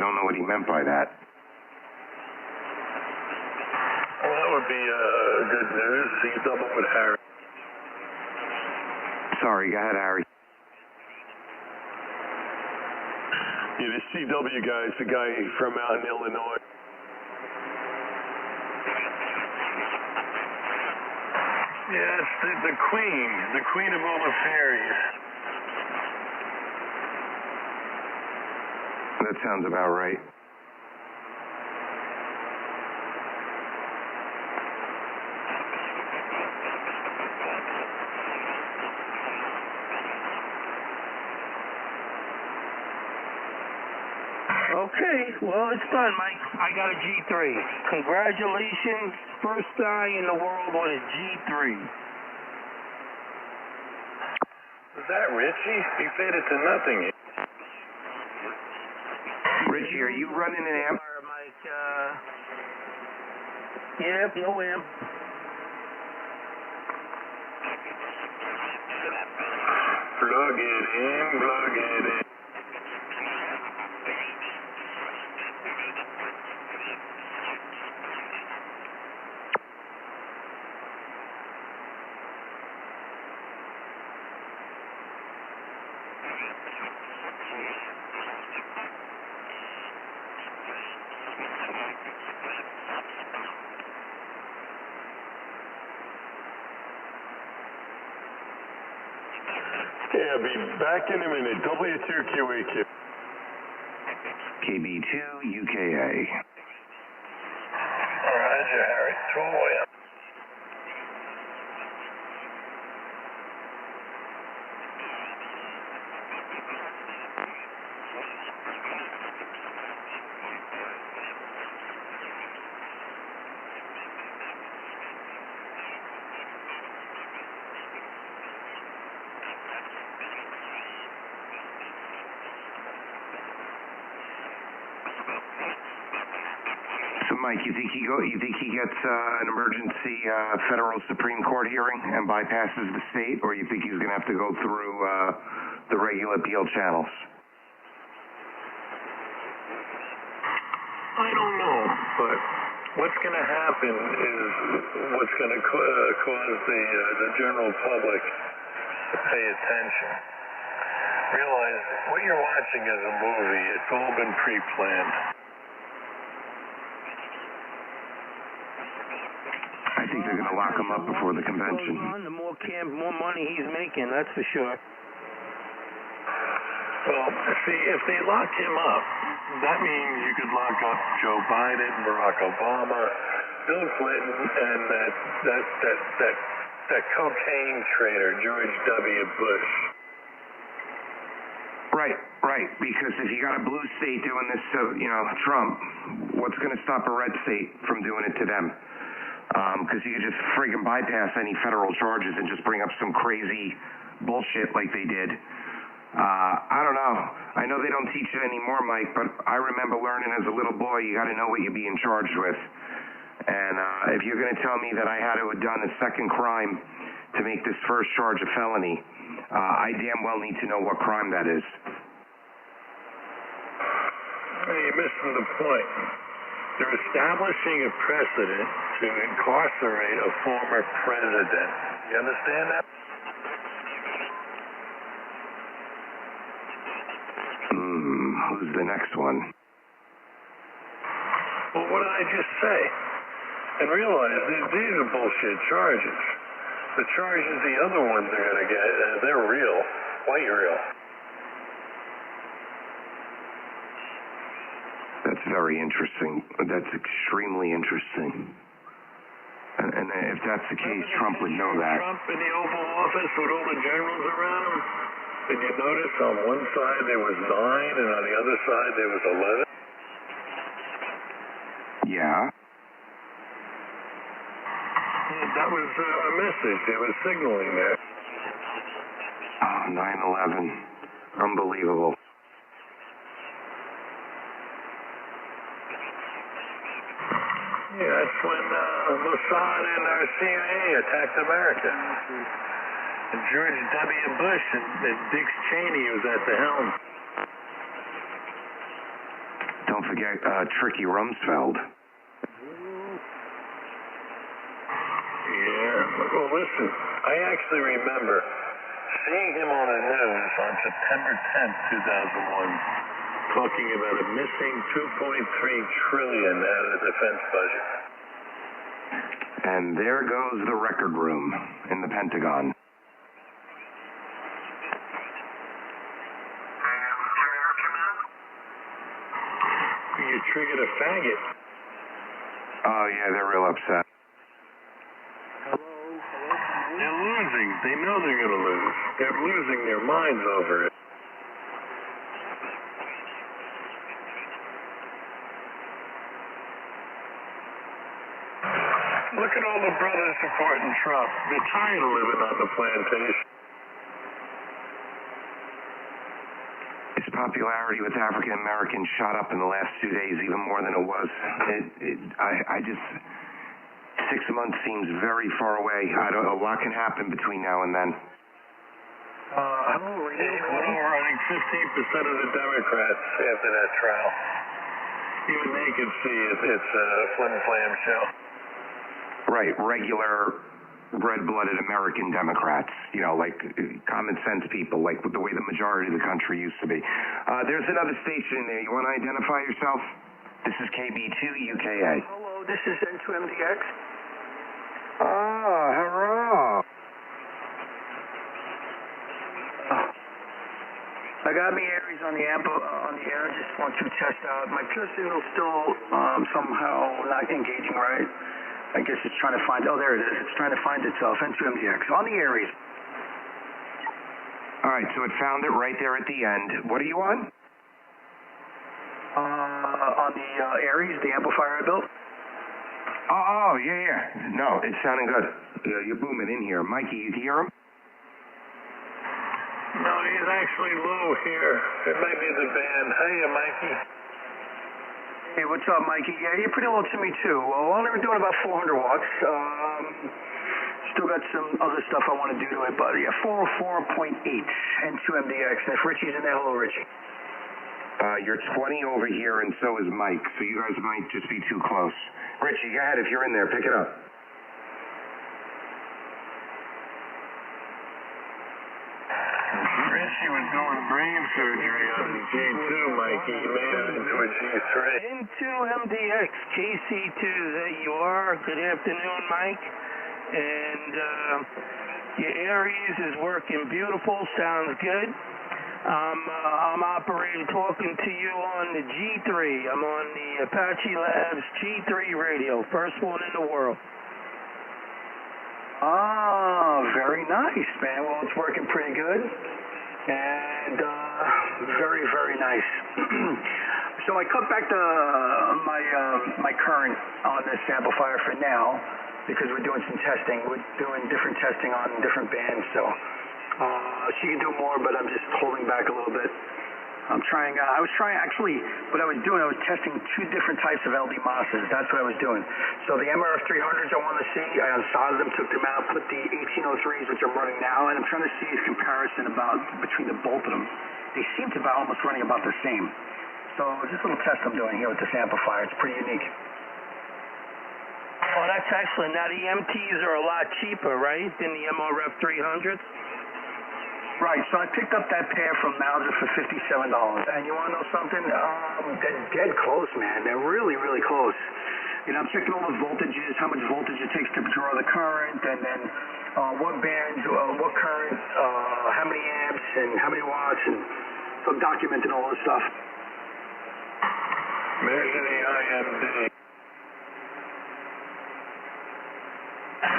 don't know what he meant by that. Well, that would be good news. C-double with Harry. Sorry, go ahead, Harry. Yeah, the CW guy is the guy from out in Illinois. Yeah, it's the queen of all the fairies. That sounds about right. Okay, well, it's done, Mike. I got a G3. Congratulations. First guy in the world with a G3. Is that Richie? He faded to nothing. Richie, are you running an amp? Mike, yeah, no amp. Plug it in, plug it in. Okay, I'll be back in a minute. W2QAQ. KB2 UKA. Roger, Harry. 2 away. So, Mike, you think he gets an emergency federal Supreme Court hearing and bypasses the state, or you think he's going to have to go through the regular appeal channels? I don't know, but what's going to happen is what's going to cause the general public to pay attention. Realize what you're watching is a movie. It's all been pre-planned. I think they're going to lock him up before the convention. The more money he's making, that's for sure. Well, see, if they lock him up, that means you could lock up Joe Biden, Barack Obama, Bill Clinton, and that cocaine trader, George W. Bush. Right. Because if you got a blue state doing this to, Trump, what's going to stop a red state from doing it to them? Because you could just friggin' bypass any federal charges and just bring up some crazy bullshit like they did. I don't know. I know they don't teach it anymore, Mike, but I remember learning as a little boy, you got to know what you're being charged with. And if you're going to tell me that I had to have done a second crime to make this first charge a felony, I damn well need to know what crime that is. You're missing the point. They're establishing a precedent to incarcerate a former president. You understand that? Who's the next one? Well, what did I just say? And realize these are bullshit charges. The charges the other ones are going to get, they're real, quite real. That's very interesting. That's extremely interesting. And if that's the case, Trump would know that. Trump in the Oval Office with all the generals around him. Did you notice on one side there was 9 and on the other side there was 11? Yeah. That was a message. They were signaling there. Oh, 9/11. Unbelievable. Yeah, that's when Mossad and our CIA attacked America. And George W. Bush and Dick Cheney was at the helm. Don't forget Tricky Rumsfeld. Yeah, well, listen, I actually remember seeing him on the news on September 10th, 2001, talking about a missing $2.3 trillion out of the defense budget. And there goes the record room in the Pentagon. You triggered a faggot. Oh, yeah, they're real upset. They're losing. They know they're going to lose. They're losing their minds over it. Look at all the brothers supporting Trump. They're tired of living on the plantation. His popularity with African Americans shot up in the last 2 days even more than it was. I just 6 months seems very far away. I don't know what can happen between now and then. Hello, radio. Overrunning 15% of the Democrats after that trial. Even they can see it's a flim-flam show. Right, regular red-blooded American Democrats, you know, like common sense people, like the way the majority of the country used to be. There's another station in there. You want to identify yourself? This is KB2UKA. Hello, this is N2MDX. Oh, hello. I got me Aries on the air. Just want to test out. My pure signal's still somehow not engaging right. I guess it's trying to find. Oh, there it is. It's trying to find itself. N2MDX on the Aries. All right, so it found it right there at the end. What are you on? On the Aries, the amplifier I built. Oh, yeah. No, it's sounding good. You're booming in here. Mikey, you hear him? No, he's actually low here. It might be the band. Hiya, Mikey. Hey, what's up, Mikey? Yeah, you're pretty low to me, too. Well, only we're doing about 400 watts. Still got some other stuff I want to do to it, but yeah, 404.8 N2MDX. And if Richie's in there, hello, Richie. You're 20 over here, and so is Mike, so you guys might just be too close. Richie, go ahead. If you're in there, pick it up. Richie was doing brain surgery on the G2, Mikey. He made it into a G3. N2MDX, KC2, there you are. Good afternoon, Mike. And your Aries is working beautiful. Sounds good. I'm operating, talking to you on the G3. I'm on the Apache Labs G3 radio, first one in the world. Ah, very nice, man. Well, it's working pretty good. And very, very nice. So I cut back my current on this amplifier for now because we're doing some testing. We're doing different testing on different bands, so she can do more, but I'm just holding back a little bit. I was trying, actually, what I was doing, I was testing 2 different types of LD MOSFETs. That's what I was doing. So the MRF 300s I wanted to see, I unsoldered them, took them out, put the 1803s, which I'm running now, and I'm trying to see a comparison between both of them. They seem to be almost running about the same. So just a little test I'm doing here with this amplifier. It's pretty unique. Oh, that's excellent. Now the MTs are a lot cheaper, right, than the MRF 300s? Right, so I picked up that pair from Mauser for $57. And you want to know something? They're dead close, man. They're really, really close. You know, I'm checking all the voltages, how much voltage it takes to draw the current, and then what bands, what current, how many amps, and how many watts, and so I'm documenting all this stuff. Measure the IMD.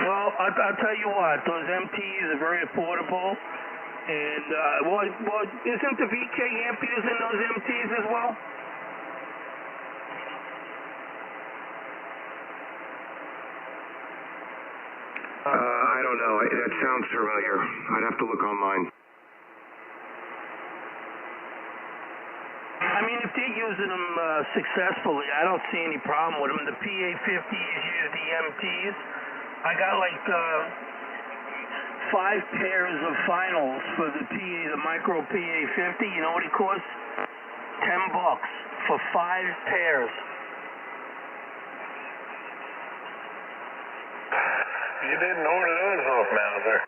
Well, I'll tell you what, those MTs are very affordable. And, isn't the VK amp using those MTs as well? I don't know. That sounds familiar. I'd have to look online. I mean, if they're using them successfully, I don't see any problem with them. The PA50s use the MTs. I got like 5 pairs of finals for the micro PA50. You know what it costs? $10 for 5 pairs. You didn't order those off Mauser.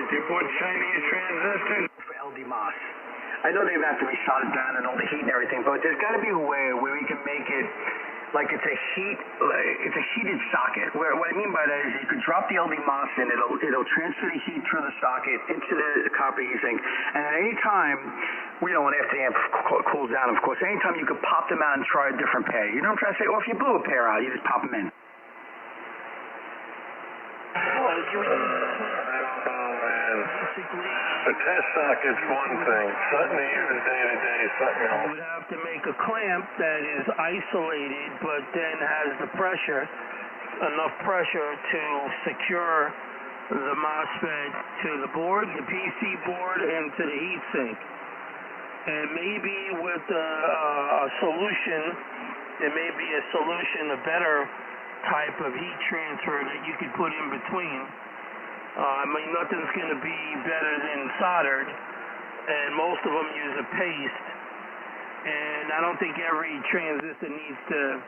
You bought Chinese transistors? For LD MOS. I know they have to be soldered down and all the heat and everything, but there's got to be a way where we can make it like it's a heated socket. What I mean by that is you could drop the LD MOS in, it'll transfer the heat through the socket into the copper heat sink, and at any time, when after the amp cools down, of course, anytime you could pop them out and try a different pair. You know what I'm trying to say? Or if you blew a pair out, you just pop them in. The test socket's one thing. Something to use day to day, something else. You would have to make a clamp that is isolated, but then has the pressure, enough pressure to secure the MOSFET to the board, the PC board, and to the heatsink. And maybe with a solution, there may be a solution, a better type of heat transfer that you could put in between. I mean, nothing's going to be better than soldered, and most of them use a paste. And I don't think every transistor needs to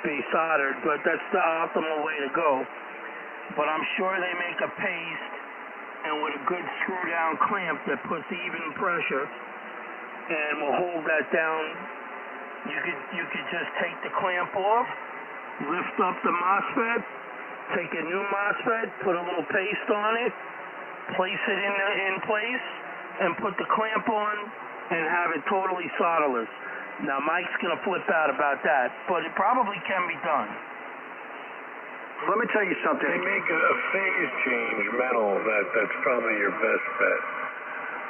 be soldered, but that's the optimal way to go. But I'm sure they make a paste, and with a good screw-down clamp that puts even pressure and will hold that down, you could just take the clamp off, lift up the MOSFET, take a new MOSFET, put a little paste on it, place it in place, and put the clamp on, and have it totally solderless. Now, Mike's going to flip out about that, but it probably can be done. Let me tell you something. They make a phase change metal that's probably your best bet.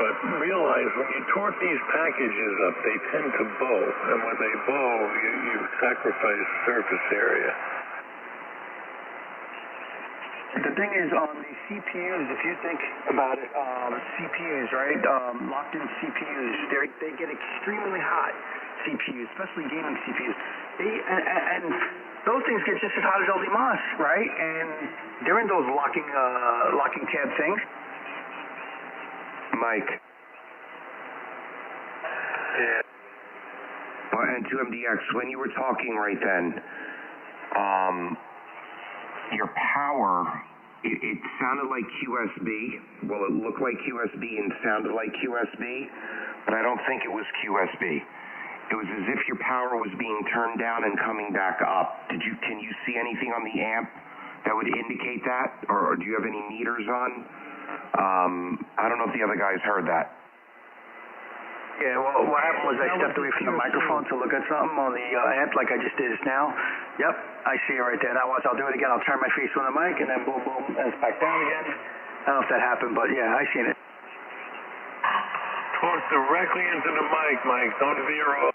But realize when you torque these packages up, they tend to bow. And when they bow, you sacrifice surface area. The thing is, on the CPUs, if you think about it, CPUs, right? Locked-in CPUs, they get extremely hot. CPUs, especially gaming CPUs. And those things get just as hot as LD MOS, right? And they're in those locking tab things. Mike. Yeah. And 2MDX, when you were talking right then, your power, it sounded like QSB. Well, it looked like QSB and sounded like QSB, but I don't think it was QSB. It was as if your power was being turned down and coming back up. Can you see anything on the amp that would indicate that? Or do you have any meters on? I don't know if the other guys heard that. Yeah, well, what happened was I stepped away from the microphone to look at something on the amp like I just did just now. Yep, I see it right there. Now watch, I'll do it again. I'll turn my face on the mic and then boom, boom, and it's back down again. I don't know if that happened, but yeah, I seen it. Talk directly into the mic, Mike. Don't veer off.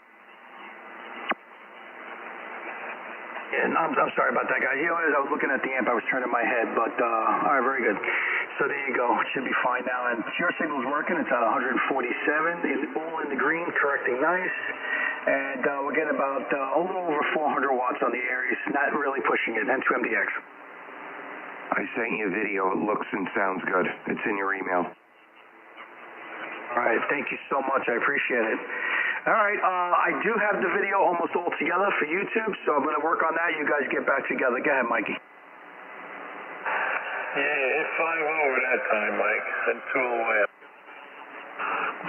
Yeah, I'm sorry about that, guys. You know, as I was looking at the amp, I was turning my head, but all right, very good. So there you go. It should be fine now. And your signal's working. It's at 147. It's all in the green, correcting nice. And we're getting about a little over 400 watts on the Aries. Not really pushing it. And 2MDX. I sent you a video. It looks and sounds good. It's in your email. All right. Thank you so much. I appreciate it. All right. I do have the video almost all together for YouTube, so I'm going to work on that. You guys get back together. Go ahead, Mikey. Yeah, hit 5 over that time, Mike. And 2 away.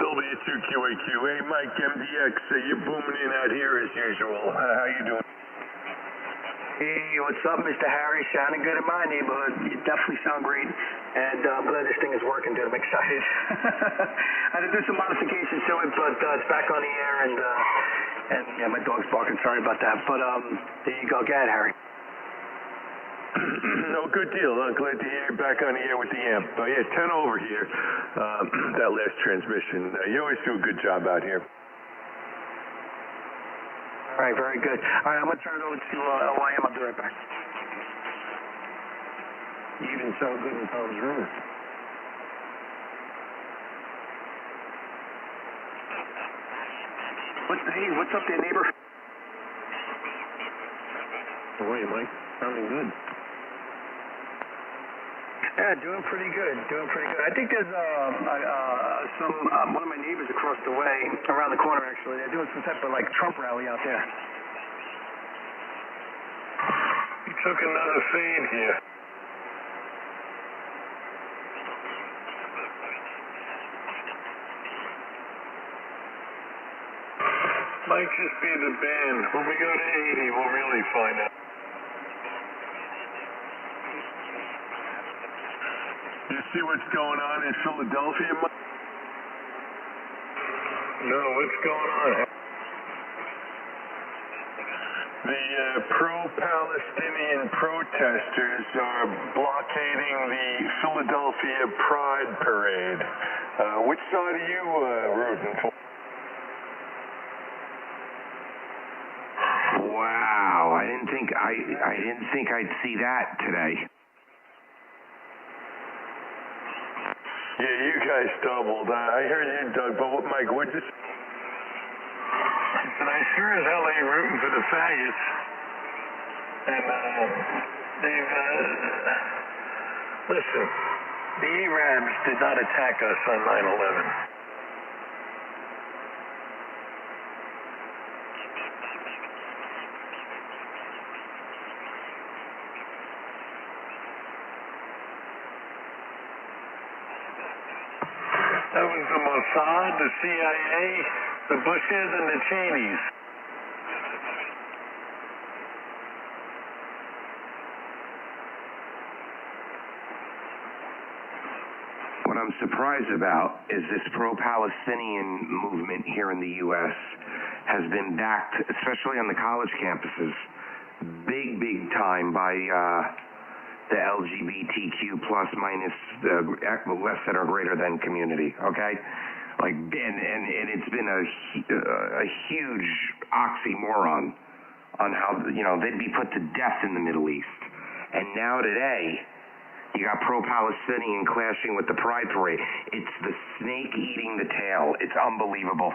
W2QAQ. Hey, Mike, MDX, you're booming in out here as usual. How you doing? Hey, what's up, Mr. Harry? Sounding good in my neighborhood. You definitely sound great, and I'm glad this thing is working, dude. I'm excited. I had to do some modifications to it, but it's back on the air, and yeah, my dog's barking. Sorry about that, but there you go. Go ahead, Harry. No, good deal. I'm glad to hear you're back on the air with the amp. Yeah, 10 over here. That last transmission. You always do a good job out here. All right, very good. All right, I'm going to turn it over to LYM. I'll be right back. You even sound good in Tom's room. What's up there, neighbor? How are you, Mike? Sounding good. Yeah, doing pretty good. I think there's one of my neighbors across the way, around the corner actually, they're doing some type of like Trump rally out there. He took another fade here. Might just be the band. When we go to 80, we'll really find out. You see what's going on in Philadelphia, Mike? No, what's going on? The pro-Palestinian protesters are blockading the Philadelphia Pride Parade. Which side are you rooting for? Wow, I didn't think I'd see that today. Yeah, you guys doubled. I heard you, Doug, but what, Mike, what'd you say? I said, I sure as hell ain't rooting for the faggots. And, listen, the Arabs did not attack us on 9/11. That was the Mossad, the CIA, the Bushes, and the Cheneys. What I'm surprised about is this pro-Palestinian movement here in the U.S. has been backed, especially on the college campuses, big time by the LGBTQ plus minus less than or greater than community, okay? Like, and it's been a huge oxymoron on how, they'd be put to death in the Middle East. And now today, you got pro-Palestinian clashing with the Pride Parade. It's the snake eating the tail. It's unbelievable.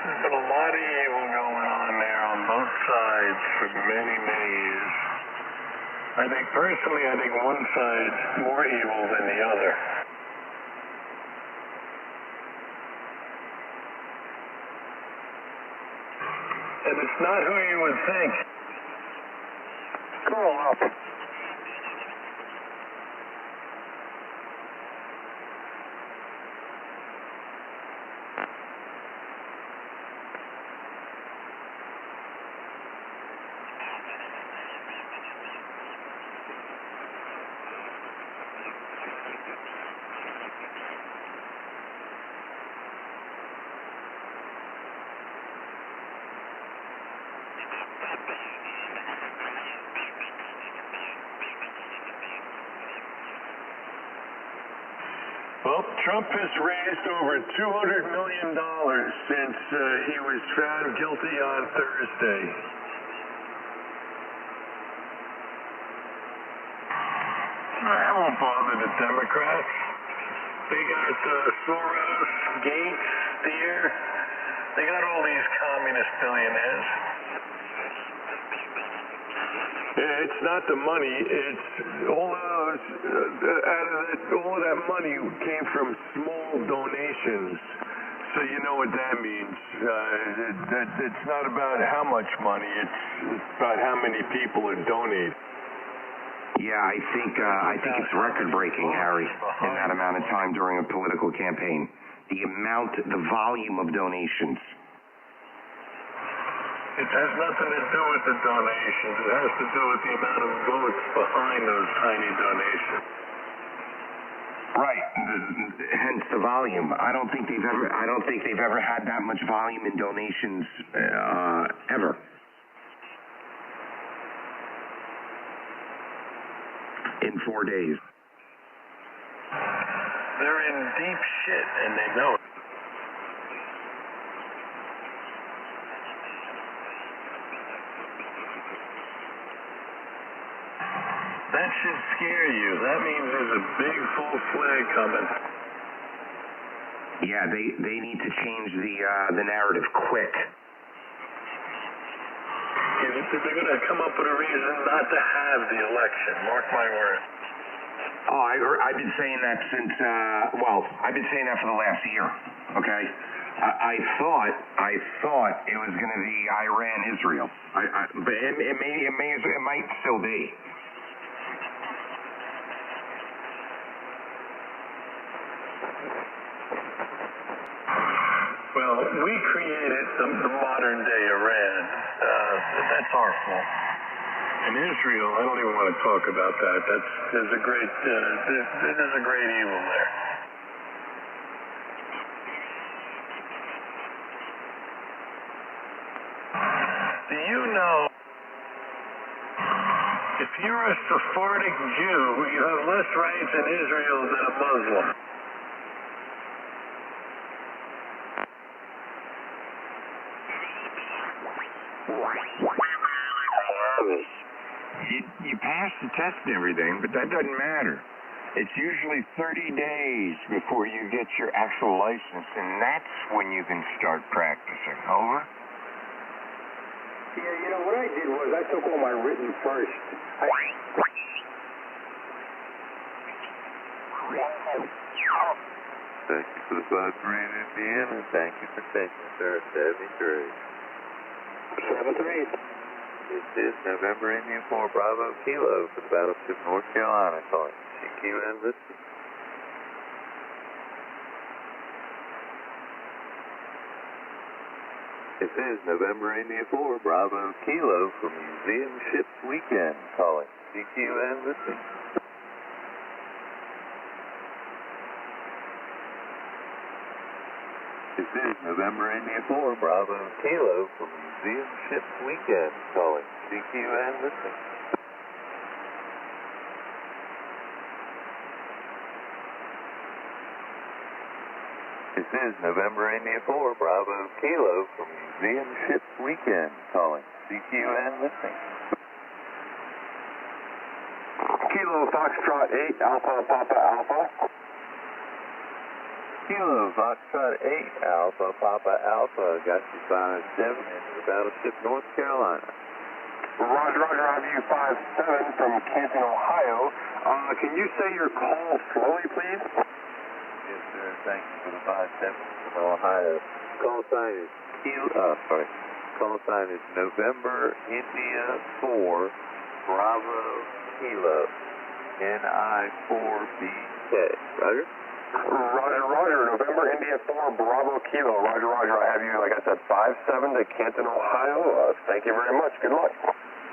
There's been a lot of evil going on there on both sides for many years. I think one side's more evil than the other. And it's not who you would think. Grow up. Well, Trump has raised over $200 million since he was found guilty on Thursday. That won't bother the Democrats. They got Soros, Gates, Steer. They got all these communist billionaires. Yeah, it's not the money. It's all of those. All of that money came from small donations. So you know what that means. It's not about how much money. It's about how many people are donating. Yeah, I think it's record-breaking, Harry, in that amount of time during a political campaign. The volume of donations. It has nothing to do with the donations. It has to do with the amount of votes behind those tiny donations. Right. Hence the volume. I don't think they've ever had that much volume in donations ever. In 4 days. They're in deep shit and they know it. That should scare you. That means there's a big full flag coming. Yeah, they need to change the narrative quick. They're going to come up with a reason not to have the election. Mark my words. Oh, I've been saying that since, I've been saying that for the last year, okay? I thought it was going to be Iran-Israel, but it might still be. Well, we created the modern-day Iran. That's our fault. And Israel, I don't even want to talk about that. There's a great evil there. Do you know, if you're a Sephardic Jew, you have less rights in Israel than a Muslim? You pass the test and everything, but that doesn't matter. It's usually 30 days before you get your actual license, and that's when you can start practicing. Over? Yeah, what I did was I took all my written first. Thank you for the 5-3 in Indiana. Thank you for taking, sir. 73. 7-3. This is November Indian 4 Bravo Kilo for the Battleship North Carolina calling CQ and listed. This is November India 4 Bravo Kilo for Museum Ships Weekend calling CQ and listed. This is November India 4 Bravo Kilo for Museum Ships Weekend calling CQ and listing. This is November India 4 Bravo Kilo for Museum Ships Weekend calling CQ and listing. Kilo Foxtrot 8 Alpha Papa Alpha. Kilo Foxtrot 8 Alpha Papa Alpha got you 5-7 into the Battleship North Carolina. Roger, I have you 5-7 from Canton, Ohio. Can you say your call slowly, please? Yes, sir. Thank you for the 5-7 from Ohio. Call sign is Call sign is November India 4 Bravo Kilo NI4BK. Roger? Roger. November India 4 Bravo Kilo. Roger. I have you, like I said, 5-7 to Canton, Ohio. Thank you very much. Good luck.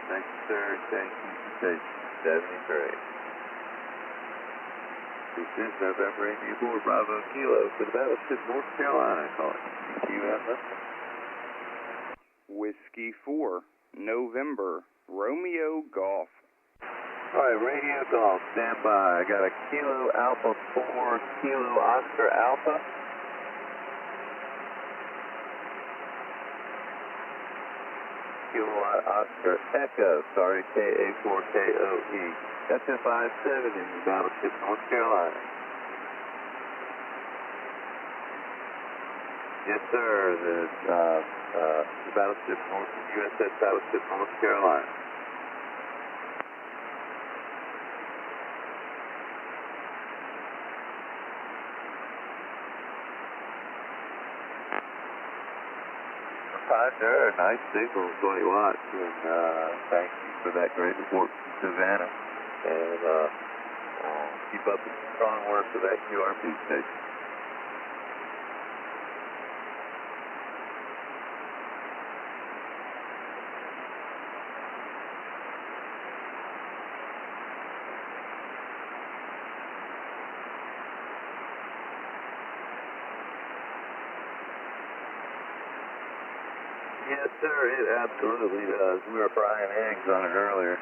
Thank you, sir. Thank you for taking 73. This is November India 4 Bravo Kilo for the Battleship North Carolina calling CQ. Whiskey 4, November, Romeo Golf. All right, Radio Golf, stand by. I got a Kilo Alpha 4, Kilo Oscar Alpha. Kilo Oscar Echo, KA4KOE. That's a 5-7 in the Battleship North Carolina. Yes, sir. The Battleship USS Battleship North Carolina. Sure, nice signal, 20 watts, and thank you for that great report from Savannah, and keep up the strong work for that QRP station. Yes, sir, it absolutely does. We were frying eggs on it earlier.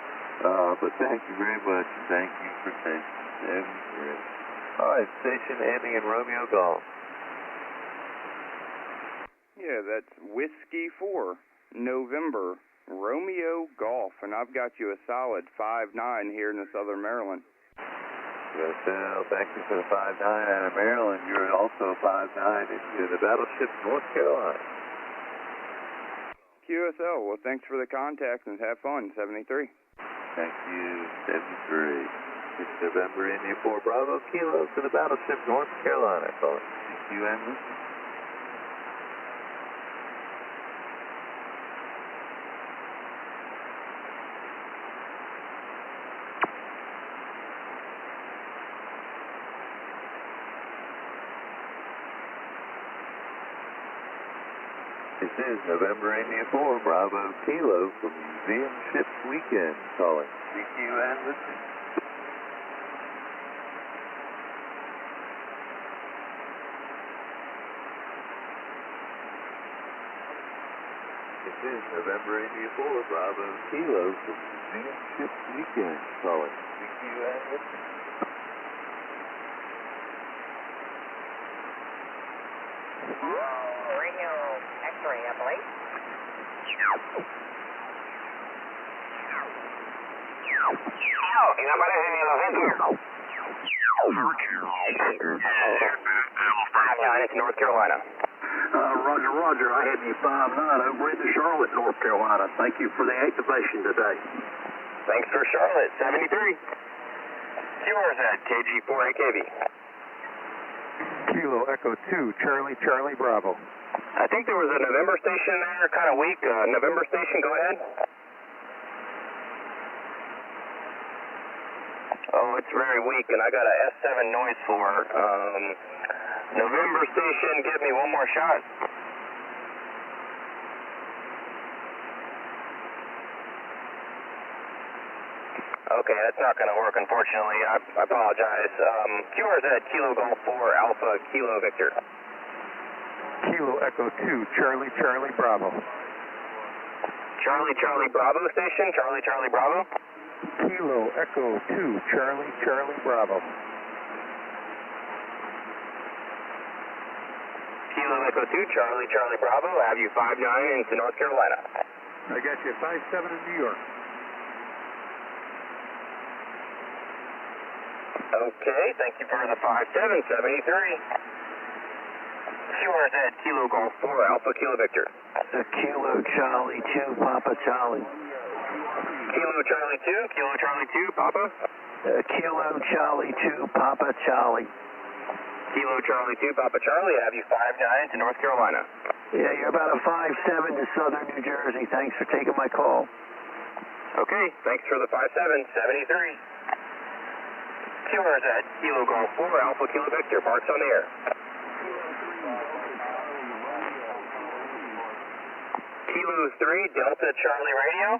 But thank you very much, and thank you for taking 73. All right, station ending in Romeo Golf. Yeah, that's Whiskey 4, November, Romeo Golf, and I've got you a solid 5-9 here in the Southern Maryland. QSL, thank you for the 5-9 out of Maryland. You're also 5-9 into the Battleship North Carolina. QSL, well, thanks for the contact and have fun, 73. Thank you, 73. It's November India 4 Bravo Kilo to the Battleship North Carolina. Calling. Thank you and listen. This is November India 4 Bravo Kilo from Museum Ship Weekend calling. CQ and listening. This is November India 4 Bravo Kilo from Museum Ship Weekend calling. CQ and listening. Radio X-ray, I believe. ¿Y no aparece ni los centros? It's North Carolina. Roger, Roger. I have you 5-9 over into Charlotte, North Carolina. Thank you for the activation today. Thanks for Charlotte, 73. QRZ, KG4AKV. Kilo Echo 2, Charlie Bravo. I think there was a November station there, kind of weak. November station, go ahead. Oh, it's very weak, and I got a S7 noise floor. November station, give me one more shot. Okay, that's not going to work, unfortunately. I apologize. QRZ, Kilo Golf 4, Alpha, Kilo Victor. Kilo Echo 2, Charlie Bravo. Charlie Bravo station, Charlie Bravo. Kilo Echo 2, Charlie Bravo. Kilo Echo 2, Charlie Bravo. I have you 5-9 into North Carolina. I got you 5-7 in New York. Okay, thank you for the 5-7, 73. QRZ, Kilo Golf 4, Alpha, Kilo Victor. Kilo Charlie 2, Papa Charlie. Kilo Charlie 2, Papa. Kilo Charlie 2, Papa Charlie. Kilo Charlie 2, Papa Charlie. I have you 5-9 to North Carolina. Yeah, you're about a 5-7 to southern New Jersey. Thanks for taking my call. Okay, thanks for the 5-7, 73. QRZ, Kilo Golf 4, Alpha, Kilo Victor. Parks on the air. Kilo 3, Delta Charlie Radio.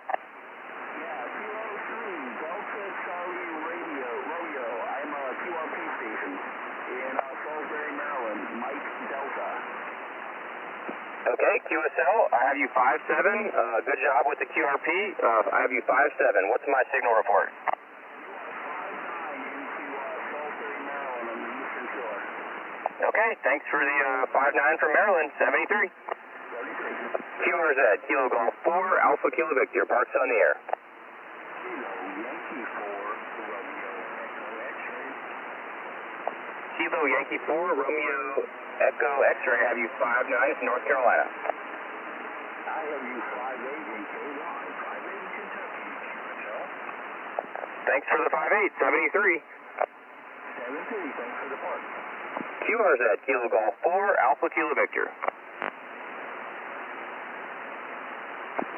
Okay, QSL, I have you 5-7. Good job with the QRP. I have you 5-7. What's my signal report? Okay, thanks for the 5-9 from Maryland, 73. QRZ, Kilo Golf 4, Alpha, Kilo Victor. Parks on the air. Kilo Yankee 4, Romeo Echo X-ray. I have you 5-9 to North Carolina. I have you 5-8 in KY, 5-8 in Kentucky, QSL. Thanks for the 5-8, 73. 73, thanks for the part. QRZ, Kilo Golf 4, Alpha, Kilo Victor.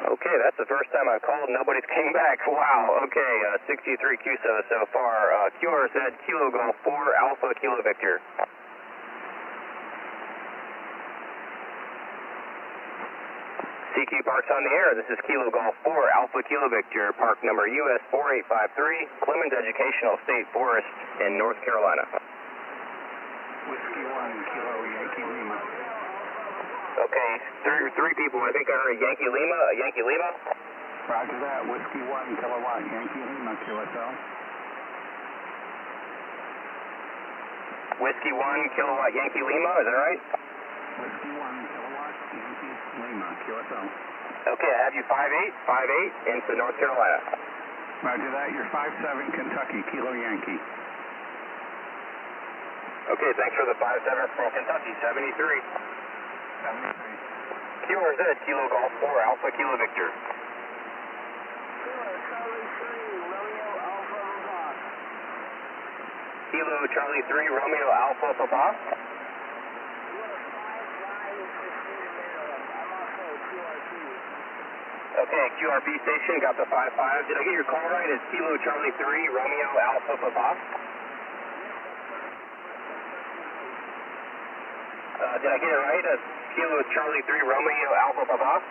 Okay, that's the first time I've called. Nobody's came back. Wow. Okay, 63 QSO so far. QRZ, Kilo Golf 4, Alpha, Kilo Victor. CQ Parks on the air. This is Kilo Golf 4, Alpha, Kilo Victor. Park number US 4853, Clemens Educational State Forest in North Carolina. Whiskey 1, Kilo Yankee Lima. Okay, three people. I think I heard Yankee Lima. Roger that. Whiskey 1, Kilowatt, Yankee Lima, QSL. Whiskey 1, Kilowatt, Yankee Lima. Is that right? Whiskey 1, Kilowatt, Yankee Lima, QSL. Okay, I have you 5-8 into North Carolina. Roger that. You're 5-7, Kentucky, Kilo Yankee. Okay, thanks for the 5-7 from Kentucky, 73. 73. QRZ, Kilo Golf 4, Alpha Kilo Victor. Kilo Charlie 3, Romeo Alpha Papa. Okay, QRP station, got the 5-5. Did I get your call right? It's Kilo Charlie 3, Romeo Alpha Papa. Did I get it right? Kilo Charlie 3, Romeo Alpha Papa.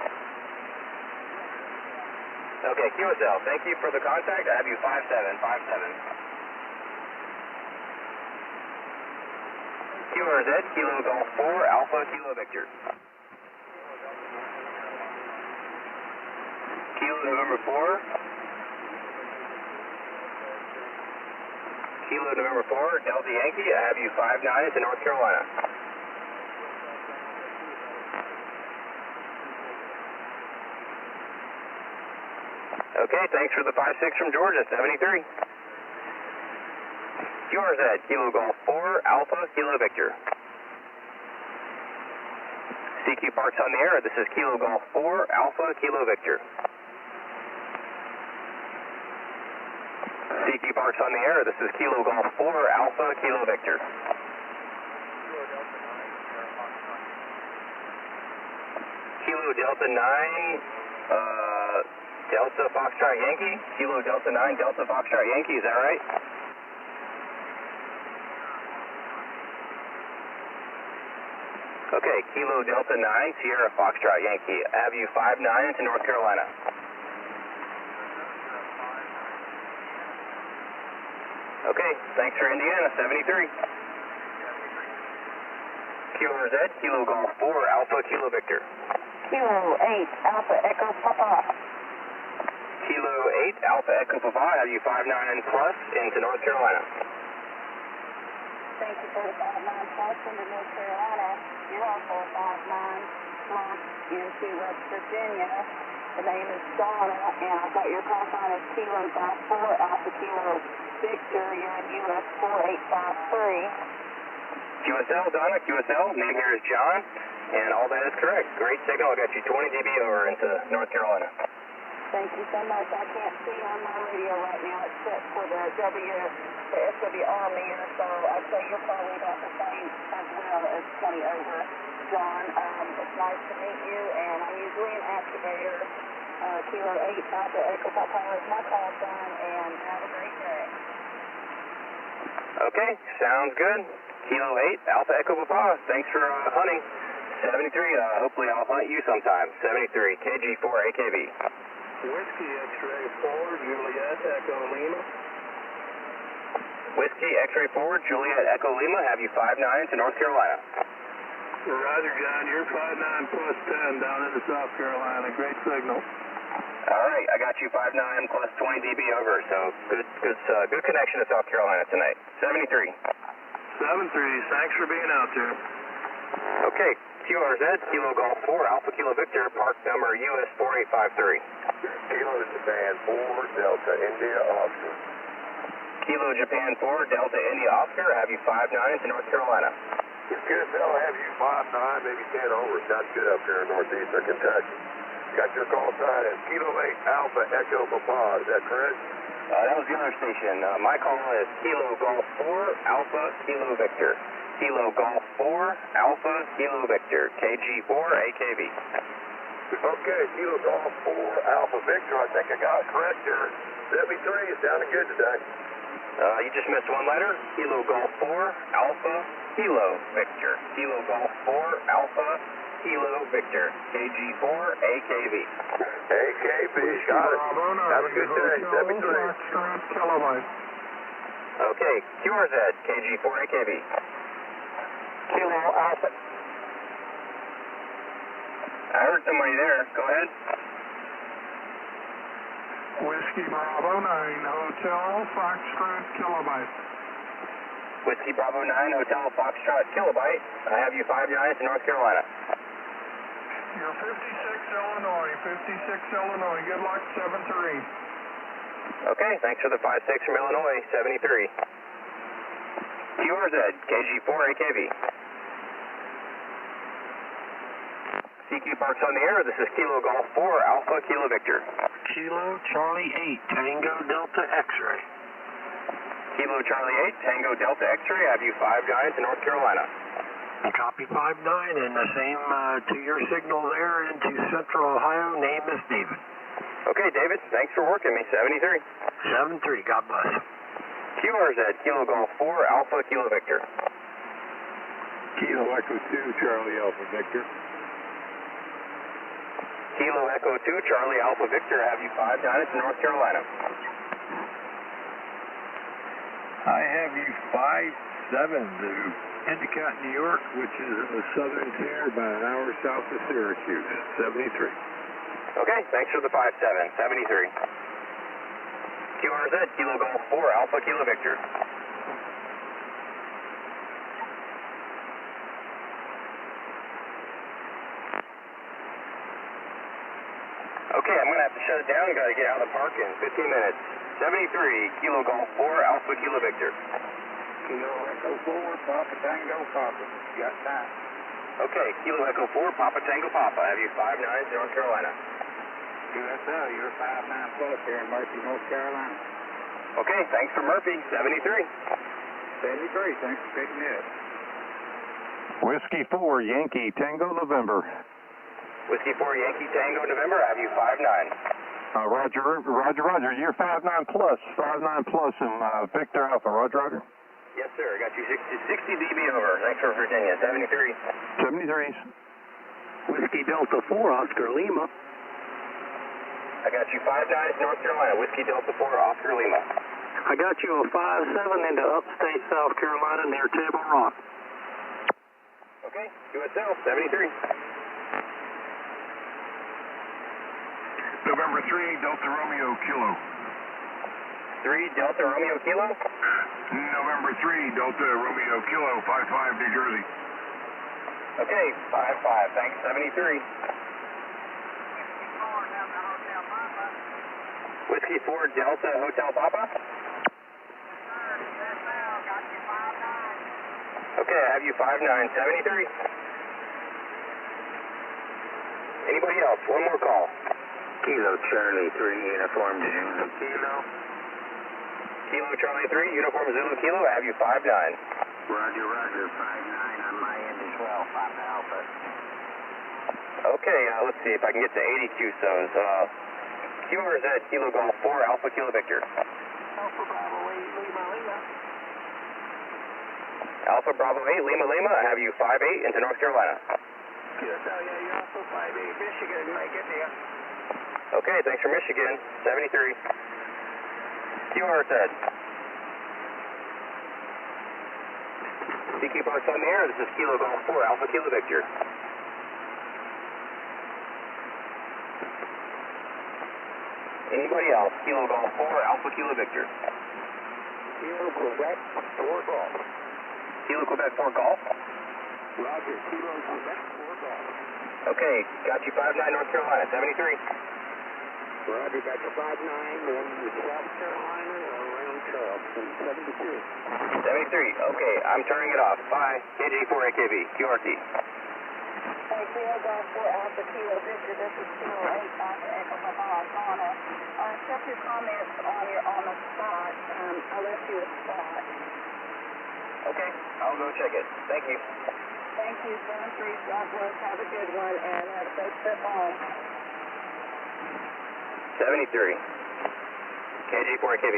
Okay, QSL, thank you for the contact. I have you 5757. QRZ, Kilo Golf 4, Alpha Kilo Victor. Kilo November 4. Kilo November 4, Delta Yankee. I have you 59 to North Carolina. Okay, thanks for the 5-6 from Georgia, 73. QRZ, Kilo Golf 4, Alpha Kilo Victor. CQ Parks on the air. This is Kilo Golf 4, Alpha Kilo Victor. CQ Parks on the air. This is Kilo Golf 4, Alpha Kilo Victor. Kilo Delta 9, Delta Foxtrot Yankee. Kilo Delta 9, Delta Foxtrot Yankee. Is that right? Okay, Kilo Delta 9, Sierra Foxtrot Yankee. I have you 59 to North Carolina. Okay, thanks for Indiana, 73. QRZ, Kilo Golf 4, Alpha Kilo Victor. Kilo 8, Alpha Echo Papa. Kilo 8, Alpha Echo Papa. I have you 59 plus into North Carolina. Thank you for the 59 plus into North Carolina. You're also 59 plus into West Virginia. The name is Donna, and I've got your call sign as Kilo Golf 4, Alpha Kilo Victor. You're in US 4853. QSL, Donna, QSL. Name here is John, and all that is correct. Great signal. I got you 20 dB over into North Carolina. Thank you so much. I can't see on my radio right now except for the SWR meter, so I'd say you're probably about the same as well as 20 over. John, it's nice to meet you, and I'm usually an activator. Kilo 8, Alpha Echo Papa is my call sign, and have a great day. Okay, sounds good. Kilo 8, Alpha Echo Papa. Thanks for hunting. 73, hopefully I'll hunt you sometime. 73, KG4 AKB. Whiskey X-ray 4, Juliet Echo Lima. Whiskey X-ray 4, Juliet Echo Lima. Have you 59 to North Carolina. Roger, John. You're 59 plus 10 down into South Carolina. Great signal. All right, I got you 59 plus 20 dB over, so good connection to South Carolina tonight. 73. 73. Thanks for being out there. Okay, QRZ, Kilo Golf 4, Alpha Kilo Victor, park number US 4853. Kilo Japan 4, Delta India Oscar. Kilo Japan 4, Delta India Oscar. Have you 59 to North Carolina. QSL, have you 59, maybe 10 over. Sounds good up here in northeastern Kentucky. Got your call sign as Kilo 8 Alpha Echo Papa. Is that correct? That was the other station. My call is Kilo Golf 4, Alpha Kilo Victor. Kilo Golf 4, Alpha Kilo Victor. KG4 AKB. Okay, Kilo Golf 4 Alpha Victor. I think I got it correct here. 73 is sounding good today. You just missed one letter. Kilo Golf 4, Alpha Kilo Victor. Kilo Golf 4, Alpha Kilo Victor. KG4 AKB. AKB, got it. Have a good day. 73. Okay, QRZ, KG4 AKB. Kilo Alpha. I heard somebody there. Go ahead. Whiskey Bravo 9, Hotel Foxtrot Kilobyte. Whiskey Bravo 9, Hotel Foxtrot Kilobyte. I have you 59 to North Carolina. You're 56 Illinois, 56 Illinois. Good luck, 7-3. Okay, thanks for the 5-6 from Illinois, 73. QRZ, KG4 AKV. CQ Parks on the air, this is Kilo Golf 4, Alpha Kilo Victor. Kilo Charlie 8, Tango Delta X-ray. Kilo Charlie 8, Tango Delta X-ray, have you 5-9 to North Carolina. Copy 5-9, and the same to your signal there into Central Ohio, name is David. Okay, David, thanks for working me, 73. 7-3, God bless. QRZ, Kilo Golf 4, Alpha Kilo Victor. Kilo Echo 2, Charlie Alpha Victor. Kilo Echo 2, Charlie Alpha Victor, have you 5-9 to North Carolina. I have you 5-7 to Endicott, New York, which is in the southern tier, about an hour south of Syracuse, 73. Okay, thanks for the 5-7, 73. QRZ, Kilo Golf 4, Alpha Kilo Victor. Okay, I'm going to have to shut it down. Got to get out of the park in 15 minutes. 73, Kilo Golf 4, Alpha Kilo Victor. Kilo Echo 4, Papa Tango Papa. Got time. Okay, Kilo Echo 4, Papa Tango Papa. Have you 5-9 to North Carolina. USL, you're 5-9 plus here in Murphy, North Carolina. Okay, thanks for Murphy. 73. 73, thanks for picking me up. Whiskey 4, Yankee Tango November. Whiskey 4, Yankee Tango November. Have you 5-9. Roger. You're 5-9 plus. 5-9 plus in Victor Alpha. Roger. Yes, sir. Got you 60 dB over. Thanks for Virginia. 73. 73s. Whiskey Delta 4, Oscar Lima. I got you 5-9 North Carolina. Whiskey Delta 4, Oscar Lima. I got you a 5-7 into upstate South Carolina near Table Rock. Okay, USL, 73. November 3, Delta Romeo Kilo. 3, Delta Romeo Kilo. November 3, Delta Romeo Kilo, 55, New Jersey. Okay, 5-5, thanks, 73. Whiskey 4, Delta Hotel Papa. Okay, I have you 5-9, 73. Anybody else? One more call. Kilo Charlie 3, Uniform Zulu Kilo. Kilo Charlie 3, Uniform Zulu Kilo, I have you 5-9. Roger, 5-9 on my end as well, Papa Alpha. Okay, let's see if I can get to 80 QSOs. QRZ, Kilo Golf 4, Alpha Kilo Victor. Alpha Bravo 8, Lima Lima. Alpha Bravo 8, Lima Lima, I have you 5-8 into North Carolina. QSL, yeah, you're also 5-8, Michigan, make it there. Okay, thanks for Michigan, 73. QRZ. CQ Parks on the air, this is Kilo Golf 4, Alpha Kilo Victor. Anybody else? Kilo Golf 4, Alpha Kilo Victor. Kilo Quebec 4 Golf. Kilo Quebec 4 Golf. Roger, Kilo Quebec 4 Golf. Okay, got you 5-9 North Carolina, 73. Roger, got you 5-9 in South Carolina around Charleston, 72. 73, okay, I'm turning it off. Bye. KG4 AKV, QRT. Hey, Kilo Golf 4, Alpha Kilo Victor, this is Kilo 8, Papa Echo Papa Ghana. Check your comments on the spot. I left you a spot. Okay, I'll go check it. Thank you. Thank you, 7-3, God bless, have a good one, and have a safe trip home. 73. KG4 AKV.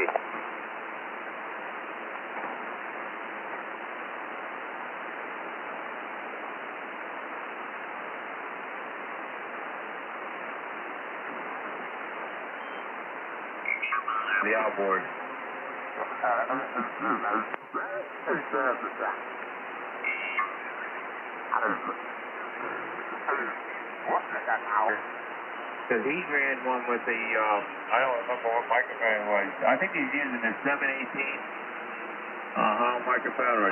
The outboard. Because he ran one with the, I don't remember what microphone it was. I think he's using the 718 microphone.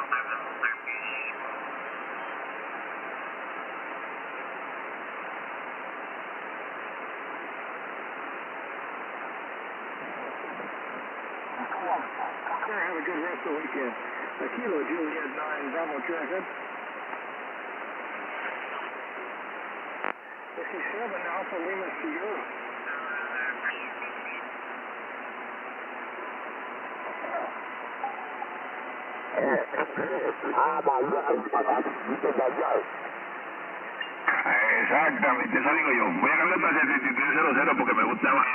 Have a good rest of the weekend. Kilo Juliet 9 Bravo Transit. 57 Alpha Lima Sierra. Exactamente, eso digo yo. Voy a cambiar para 7300 porque me gustaba.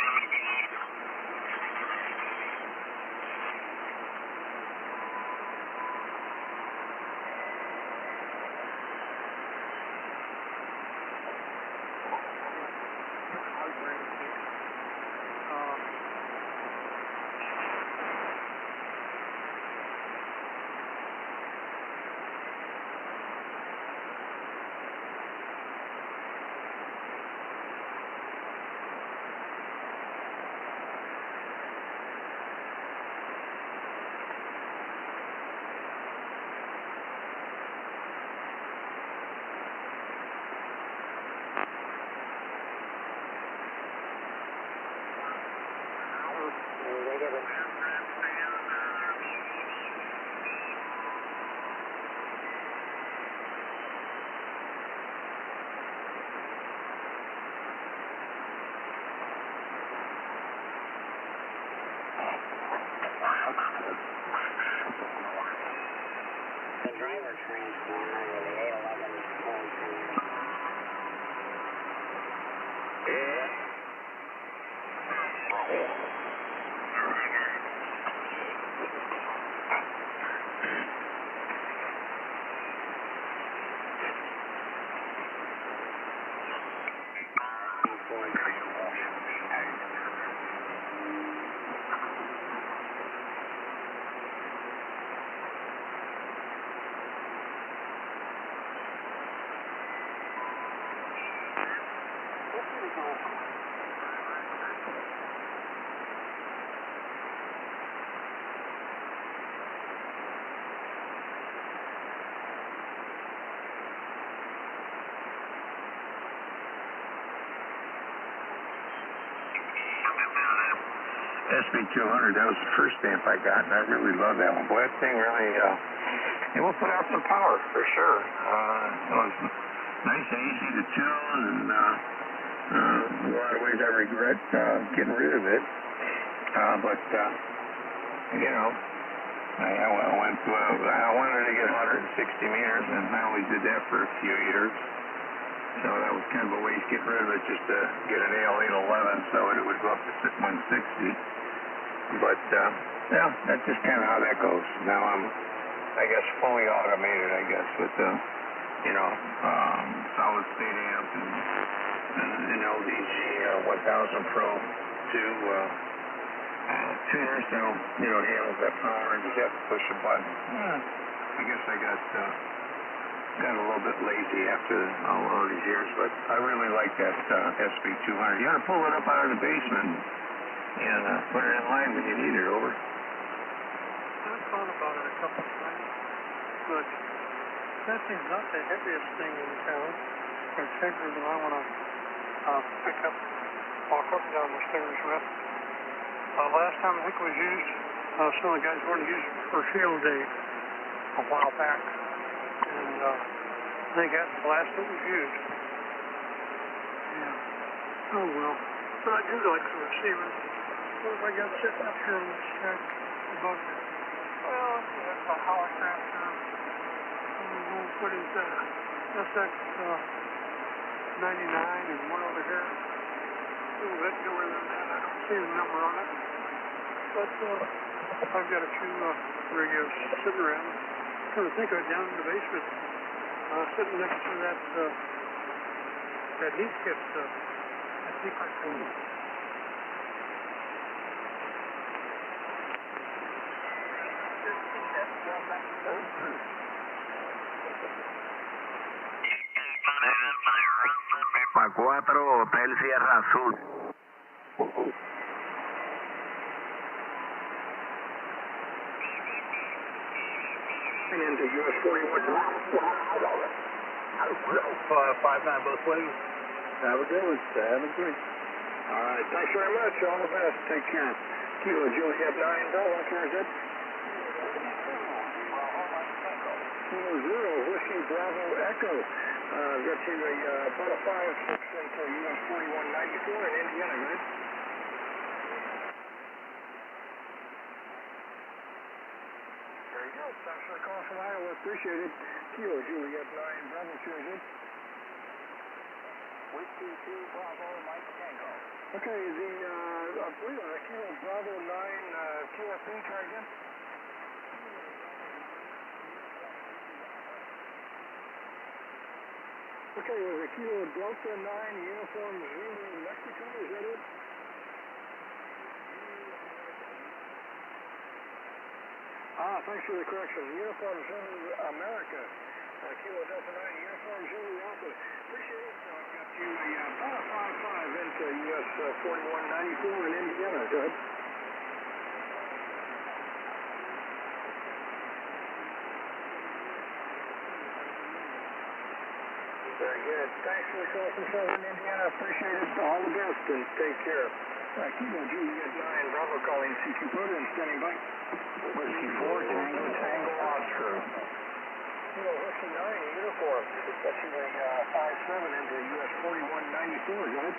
Driver transformer with the 811 cold center. SB200, that was the first stamp I got, and I really love that one. Boy, that thing really, it will put out some power, for sure. It was nice and easy to tune, and in a lot of ways I regret getting rid of it. But you know, I wanted to get 160 meters, and I only did that for a few years. So that was kind of a waste getting rid of it just to get an AL811 so it would go up to 160. But, yeah, that's just kind of how that goes. Now I'm, I guess, fully automated, I guess, with the, you know, solid state amp and an LDG 1000 Pro 2 tuner, so, you know, it handles that power and just have to push a button. I guess I got a little bit lazy after all these years, but I really like that SB200. You got to pull it up out of the basement and put it in line when you need it, over. I've thought about it a couple of times, but that thing's not the heaviest thing in town. It's heavier than I want to pick up, walk up and down the stairs with. Last time I think it was used, some of the guys wanted to use it for field day a while back. And I think that's the last it was used. Yeah. Oh well. But I do like the receiver. What have I got sitting up here on this track above me? Well, that's a Holocraft. What is that? SX 99 and one over here. A little bit newer than that. I don't see the number on it. But I've got a few radios sitting around. I'm trying to think of it down in the basement. Sitting next to that Heathkit, I think I told you. Pa 4 Hotel Sierra Azul. Into US 41. 5-9 both ways. Have a good one. 7-3. All right. Thanks very much. All the best. Take care. Kilo Juliet 9 Bravo. Here's it. Kilo Zero, Whiskey Bravo Echo. Got you about a 5-6 into US 4194 in Indiana, good? Very good. Thanks for the call from Iowa. Appreciate it. Kilo Juliet 9 Bravo, Jersey. Whiskey 2 Bravo Mike Tango. Okay, I believe the Kilo Bravo 9 QFP, try again. Okay, was a Kilo Delta 9 Uniform Zulu Mexico, is that it? Thanks for the correction. Uniform Zulu America. Kilo Delta 9 Uniform Zulu Alpha. Appreciate it. So I've got you about a 5-5 into US 4194 in Indiana. Go ahead. Very good. Thanks for the call from Southern Indiana. Appreciate it. All the best and take care. Kilo Juliet 9 Bravo calling CQ POTA and standing by. Whiskey 4 Tango Oscar. Kilo Whiskey 9 Uniform. Got you a 5-7 into US 4194. Go ahead.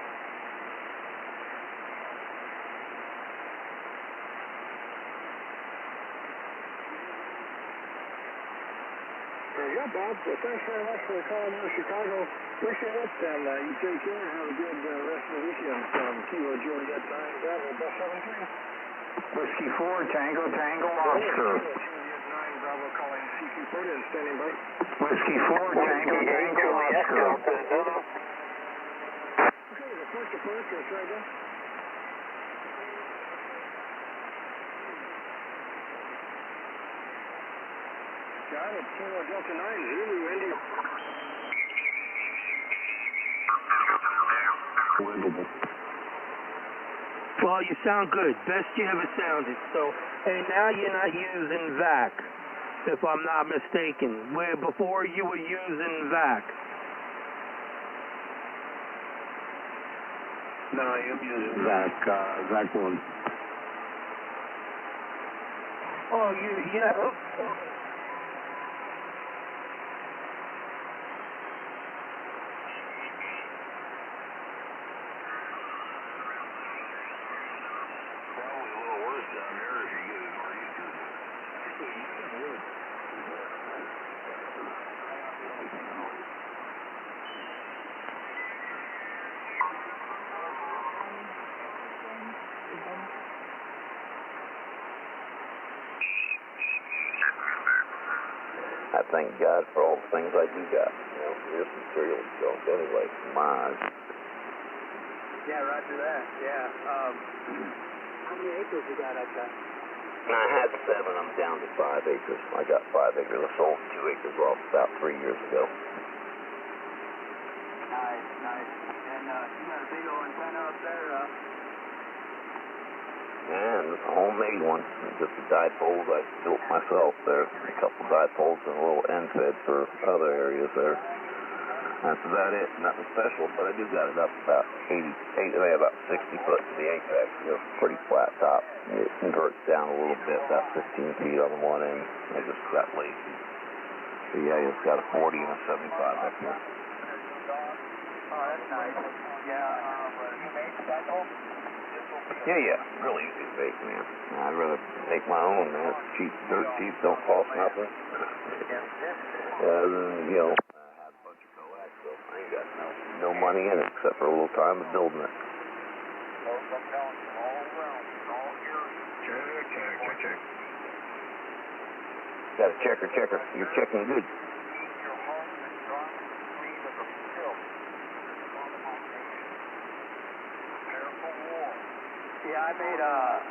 There you go, Bob. Well, thanks very much for the call to Chicago. Appreciate it, and you take care and have a good rest of the weekend from Kilo Juliet 9 Bravo, Bus 73. Whiskey 4 Tango Oscar. Kilo Juliet 9 Bravo calling CQ POTA and standing by. Whiskey 4 Tango Oscar. Okay, the first approach, let's try again. Got it, Kilo Delta 9 Zulu India. Well, you sound good. Best you ever sounded. So, and now you're not using VAC, if I'm not mistaken. Where before you were using VAC. No, I am using VAC 1. Oh, yeah. I thank God for all the things I do got. You know, this material junk anyway, mine. Yeah, roger that. Yeah. How many acres you got up there? I had 7. I'm down to 5 acres. I got 5 acres. I sold 2 acres off about 3 years ago. Nice, nice. And you got a big old antenna up there, And it's a homemade one. Just the dipoles I built myself there. A couple dipoles and a little end fed for other areas there. That's about it. Nothing special, but I do got it up about about 60 foot to the apex. You know, pretty flat top. It inverts down a little bit, about 15 feet on the one end. I just got lazy. So yeah, it's got a 40 and a 75 up here. Oh, that's nice. Yeah, you made the cycle? Yeah, really easy to make, man. I'd rather make my own, man. It's cheap, dirt cheap, don't cost nothing. You know, I had a bunch of coax, so I ain't got no money in it except for a little time of building it. Check. Got a checker. You're checking good. Yeah, I made a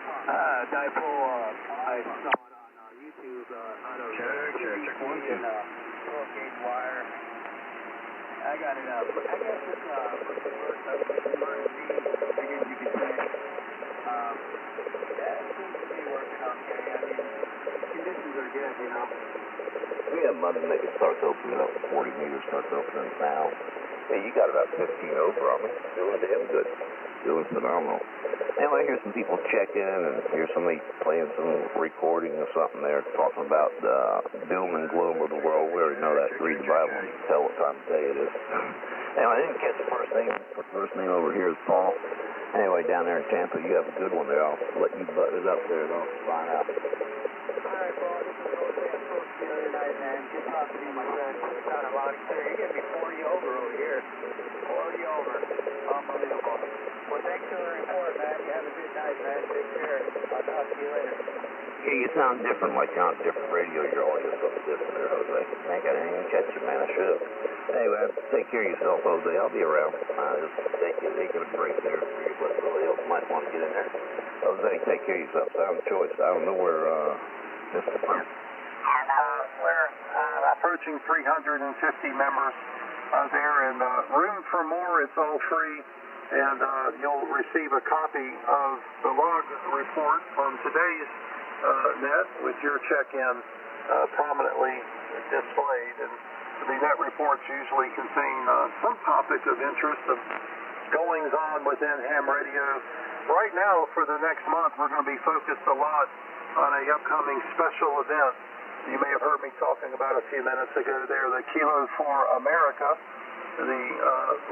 dipole, I saw it on YouTube, out of check 1, 2. and 12-gauge wire. I got it up. I guess it's emergency, I guess you could say. That seems to be working okay. I mean, conditions are good, you know. We have money to make it start opening up. 40 meters starts opening now. Hey, you got about 15 over on me. Doing damn good. doing phenomenal. Anyway, here's some people checking, and here's somebody playing some recording or something there, talking about doom and gloom of the world. We already know that. Read the Bible and tell what time of day it is. Anyway, I didn't catch the first name. The first name over here is Paul. Anyway, down there in Tampa, you have a good one there. I'll let you button it up there, and I'll find out. All right, Paul, this is Jose. I spoke to you the other night, man. Good talking to you, my friend. It's not a lot of clear. You're getting me 40 over here. 40 over. Unbelievable. Well, thanks for the report, man. You have a good night, man. Take care. I'll talk to you later. Yeah, you sound different, like you're on a different radio. Your audio sounds different there, Jose. Man, I didn't even catch you, man. I should have. Anyway, take care of yourself, Jose. I'll be around. Just taking a break there for you, but somebody else might want to get in there. Jose, take care of yourself. Sound choice. I don't know where, Mr. Prince. We're approaching 350 members there, and room for more. It's all free, and you'll receive a copy of the log report from today's net with your check-in prominently displayed. And the net reports usually contain some topic of interest of goings on within ham radio. Right now, for the next month, we're going to be focused a lot on a upcoming special event. You may have heard me talking about a few minutes ago there, the Kilo for America, the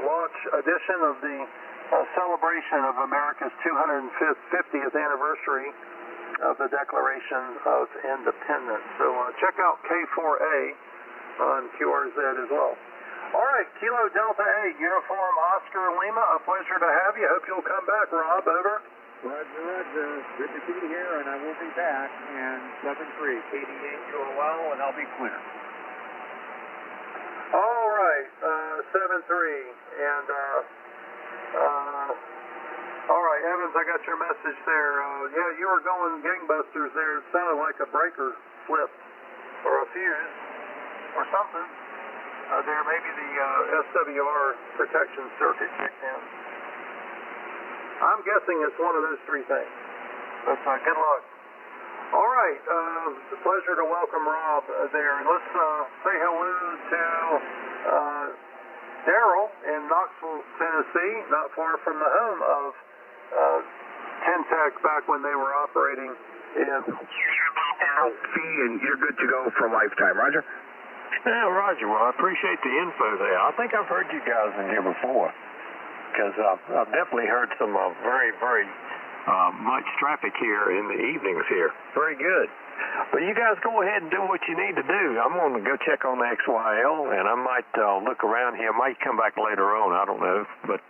launch edition of the celebration of America's 250th anniversary of the Declaration of Independence. So check out K4A on QRZ as well. All right, Kilo Delta 8, Uniform Oscar Lima, a pleasure to have you. Hope you'll come back, Rob. Over. Roger. Good to be here, and I will be back. And 7-3, KD8 QOL, and I'll be clear. All right, 7-3, and all right, Evans, I got your message there. Yeah, you were going gangbusters there. It sounded like a breaker flipped or a fuse or something. There, maybe the SWR protection circuit kicked in. I'm guessing it's one of those three things. But good luck. All right, it's a pleasure to welcome Rob there. Let's say hello to Daryl in Knoxville, Tennessee, not far from the home of Tentec back when they were operating in and you're good to go for a lifetime, Roger? Yeah, Roger. Well, I appreciate the info there. I think I've heard you guys in here before, because I've definitely heard some very, very much traffic here in the evenings here. Very good. But you guys go ahead and do what you need to do. I'm going to go check on the XYL, and I might look around here. I might come back later on. I don't know. But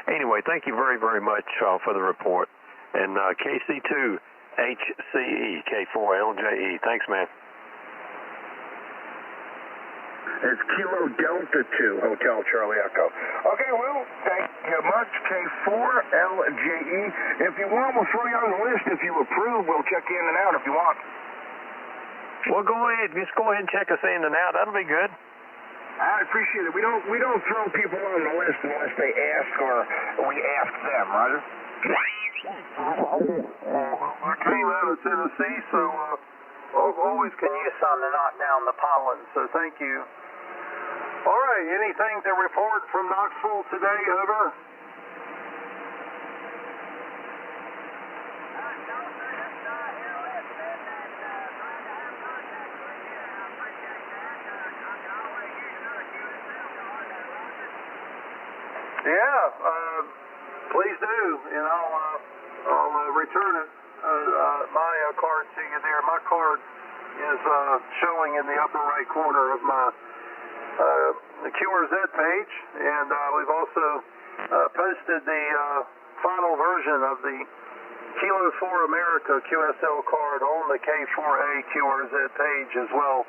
anyway, thank you very, very much for the report. And KC2 HCE, K4LJE. Thanks, man. It's Kilo Delta 2, Hotel Charlie Echo. Okay, well, thank you much, K4LJE. If you want, we'll throw you on the list. If you approve, we'll check you in and out if you want. Well, go ahead. Just go ahead and check us in and out. That'll be good. I appreciate it. We don't throw people on the list unless they ask or we ask them, Roger? Kilo, Tennessee, so always can use some to knock down the pollen, so thank you. All right, anything to report from Knoxville today, over? Yeah, please do, and I'll return it, my card to you there. My card is showing in the upper right corner of my the QRZ page, and we've also posted the final version of the Kilo for America QSL card on the K4A QRZ page as well.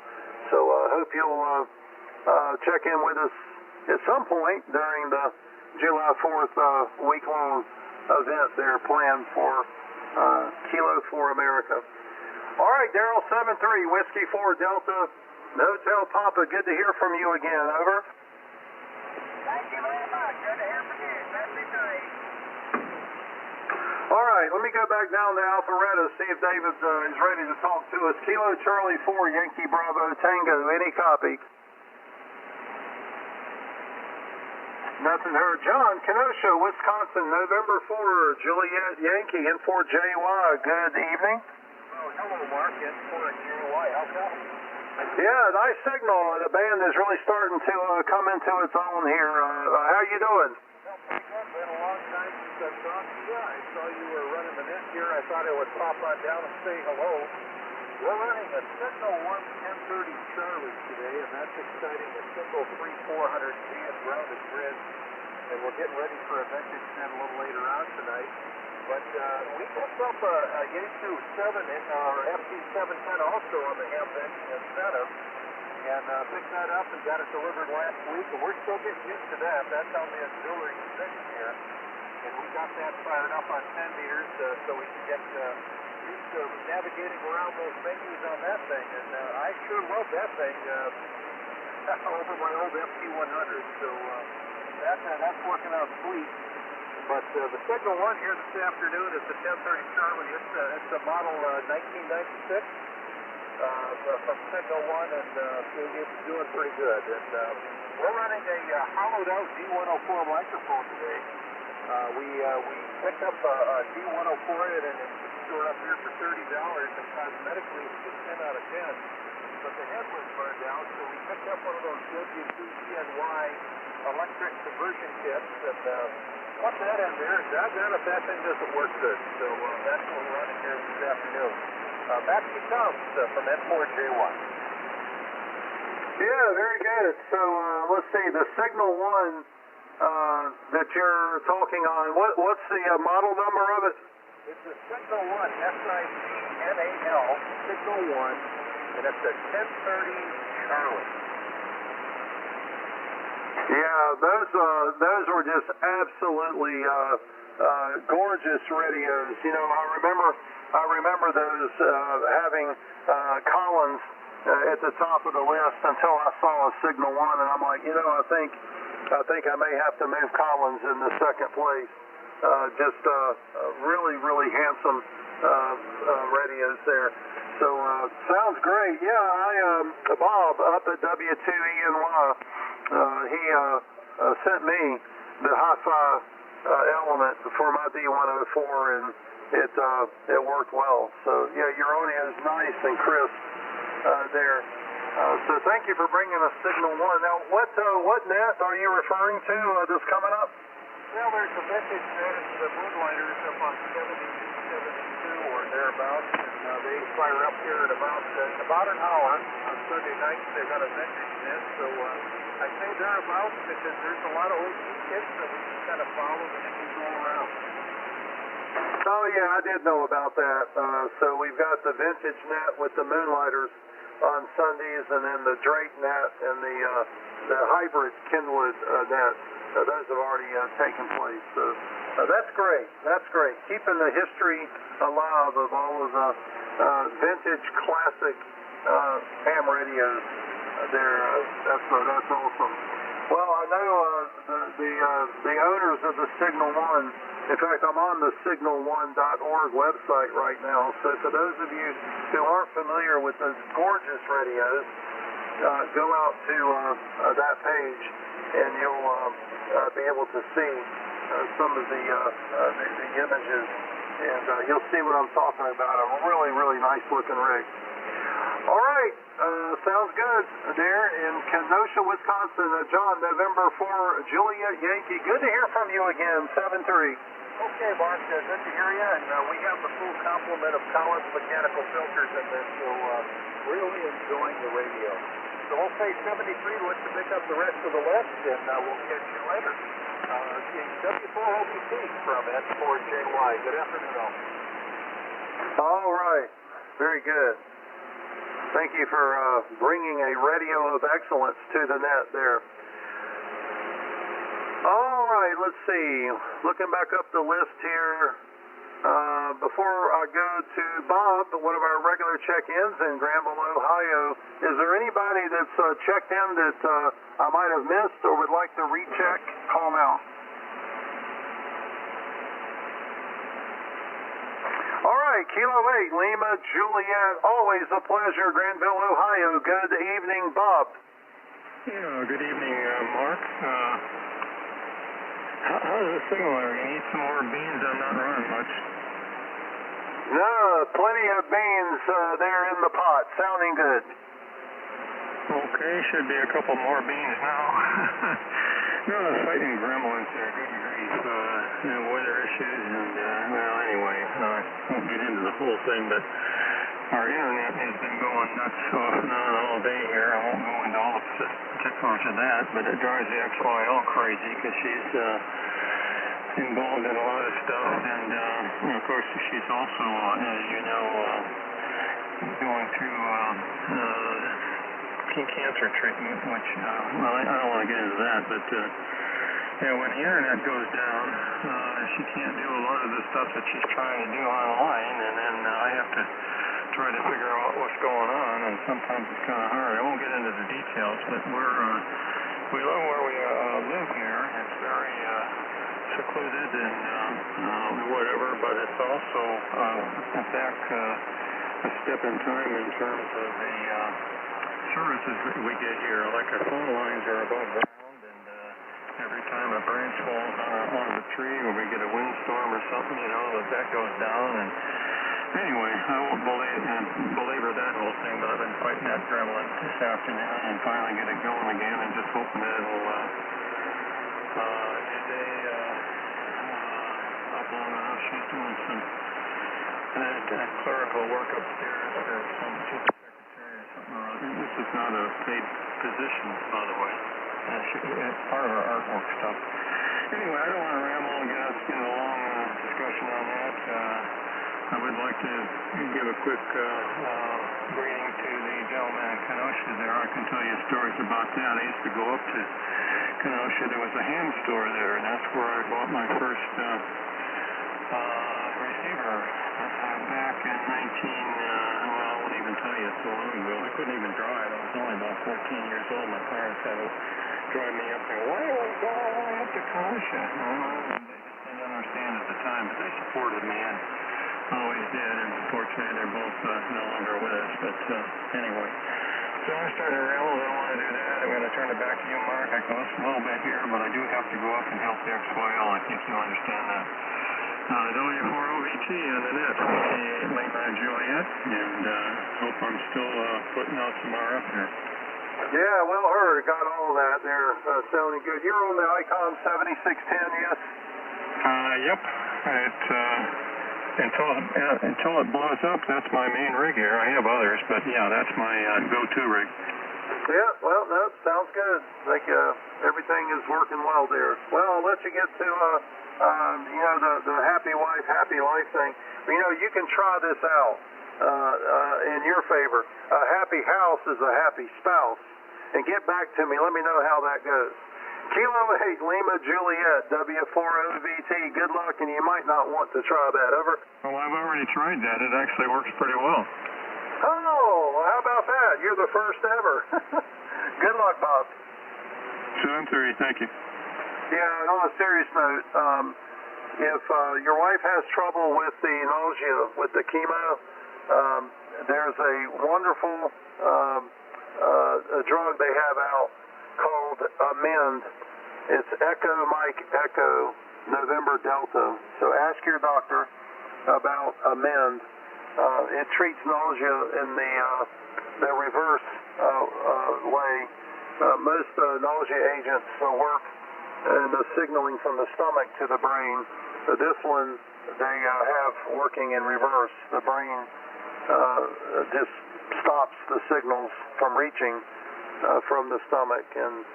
So I hope you'll check in with us at some point during the July 4th week-long event there planned for Kilo for America. All right, Daryl, 7-3, Whiskey 4 Delta, Hotel Papa, good to hear from you again, over. Thank you very much. Good to hear from you. 73. All right, let me go back down to Alpharetta, see if David is ready to talk to us. Kilo Charlie 4, Yankee Bravo Tango, any copy? No Nothing heard. John, Kenosha, Wisconsin, November 4, Juliet Yankee, N4JY. Good evening. Oh, hello, Mark. N4JY. How come? Yeah, nice signal. The band is really starting to come into its own here. How you doing? Well, pretty good. Been a long time since I've talked to you. I saw you were running the net here. I thought I would pop on down and say hello. We're running a Signal 1 1030 Charlie today, and that's exciting. A single 3/400 fan grounded grid, and we're getting ready for a vintage net a little later on tonight. But we picked up a Yaesu 7 or FT 710 also on the ham bench incentive, and picked that up and got it delivered last week, and we're still getting used to that. That's how the auxiliary position here, and we got that fired up on 10 meters so we can get used to navigating around those menus on that thing, and I sure love that thing over my old FT 100, so that's working out sweet. But the Signal 1 here this afternoon is the 1030 Charlie. It's a model 1996 from Signal 1, and it's doing pretty good. And we're running a hollowed out D104 microphone today. We picked up a D104 and it's stored up here for $30, and cosmetically it's just 10 out of 10. But the head was burned out, so we picked up one of those WCNY electric conversion kits, and put that in there. Doggone if that thing doesn't work good. So that's what we're running here this afternoon. Back to you, Tom, from N4J1. Yeah, very good. So let's see, the Signal 1 that you're talking on, what's the model number of it? It's a Signal 1, SIGNAL, Signal 1, and it's a 1030 Charlie. Yeah, those were just absolutely gorgeous radios. You know, I remember those having Collins at the top of the list until I saw a Signal 1, and I'm like, you know, I think I may have to move Collins in the second place. Just really handsome radios there. So sounds great. Yeah, Bob up at W2ENY. He sent me the hi-fi element for my D104, and it worked well. So yeah, your audio is nice and crisp there. So thank you for bringing us Signal 1. Now, what net are you referring to that's coming up? Well, there's a vintage net. It's the Moonlighters up on 72 or thereabouts, and they fire up here at about an hour on Sunday nights. They've got a vintage net, so I say thereabouts because there's a lot of old kits that we just kind of follow and then we go around. Oh yeah, I did know about that. So we've got the vintage net with the Moonlighters on Sundays, and then the Drake net and the hybrid Kenwood net. Those have already taken place. So that's great. That's great. Keeping the history alive of all of the vintage classic ham radios. That's awesome. Well, I know the owners of the Signal 1. In fact, I'm on the signal1.org website right now. So for those of you who aren't familiar with those gorgeous radios, go out to that page, and you'll be able to see some of the images, and you'll see what I'm talking about. A really nice looking rig. All right, sounds good there in Kenosha, Wisconsin. John, November 4, Juliet Yankee. Good to hear from you again, 7-3. Okay, Mark, good to hear you, and we have the full complement of Collins mechanical filters in this, so really enjoying the radio. So we'll say 73, let's pick up the rest of the list, and we'll catch you later. W4OBC from N4JY. Good afternoon, all. All right, very good. Thank you for bringing a radio of excellence to the net there. All right, let's see. Looking back up the list here. Before I go to Bob, one of our regular check-ins in Granville, Ohio, is there anybody that's checked in that I might have missed or would like to recheck? Call now. All right, Kilo 8, Lima, Juliet, always a pleasure, Granville, Ohio. Good evening, Bob. Yeah, good evening, Mark. How's the signal there? You need some more beans. I'm not running much. No, plenty of beans there in the pot. Sounding good. Okay, should be a couple more beans now. No, fighting gremlins there. Good grief. Weather issues and, well, anyway, I won't get into the whole thing, but our internet has been going nuts off and on all day here. I won't go into all the particulars of that, but it drives the ex-YL crazy because she's involved in a lot of stuff, and of course she's also, as you know, going through cancer treatment, which, well, I don't want to get into that, but when the internet goes down, she can't do a lot of the stuff that she's trying to do online, and then I have to try to figure out what's going on, and sometimes it's kind of hard. I won't get into the details, but we love where we live here. It's very secluded and whatever, but it's also, in fact, a step in time in terms of the services we get here. Like our phone lines are above ground, and every time a branch falls on the tree or we get a windstorm or something, that goes down. And anyway, I won't belabor that whole thing, but I've been fighting that gremlin this afternoon and finally get it going again, and just hoping that it'll up long enough. She's doing some clerical work upstairs for some secretary or something or other. This is not a paid position, by the way. It's part of our artwork stuff. Anyway, I don't want to ramble and get us into a long discussion on that. I would like to give a quick greeting to the gentleman in Kenosha there. I can tell you stories about that. I used to go up to Kenosha. There was a ham store there, and that's where I bought my first receiver back in I won't even tell you, it's so long ago. I couldn't even drive. I was only about 14 years old. My parents had to drive me up there. Why are we going all the way up to Kenosha? They just didn't understand at the time, but they supported me and always did, and unfortunately they're both no longer with us, but anyway. So I'm starting to ramble. I don't want to do that. I'm going to turn it back to you, Mark. I go a little bit here, but I do have to go up and help the ex-YL. I think you understand that. W4OVT on the net, late night Juliet, and hope I'm still putting out some RF here. Yeah, well heard. Got all of that there. Sounding good. You're on the Icon 7610, yes? Yep. Until it blows up, that's my main rig here. I have others, but yeah, that's my go-to rig. Yeah, well, that sounds good. Like everything is working well there. Well, I'll let you get to the happy wife, happy life thing. You can try this out in your favor. A happy house is a happy spouse. And get back to me. Let me know how that goes. Kilo 8 Lima Juliet W4OVT. Good luck, and you might not want to try that. Over. Well, I've already tried that. It actually works pretty well. Oh, how about that? You're the first ever. Good luck, Bob. 7:30. Thank you. Yeah, and on a serious note, if your wife has trouble with the nausea with the chemo, there's a wonderful a drug they have out called Amend. It's Echo Mike Echo November Delta. So ask your doctor about Amend. It treats nausea in the reverse way. Most nausea agents work in the signaling from the stomach to the brain. This one they have working in reverse. The brain just stops the signals from reaching from the stomach. And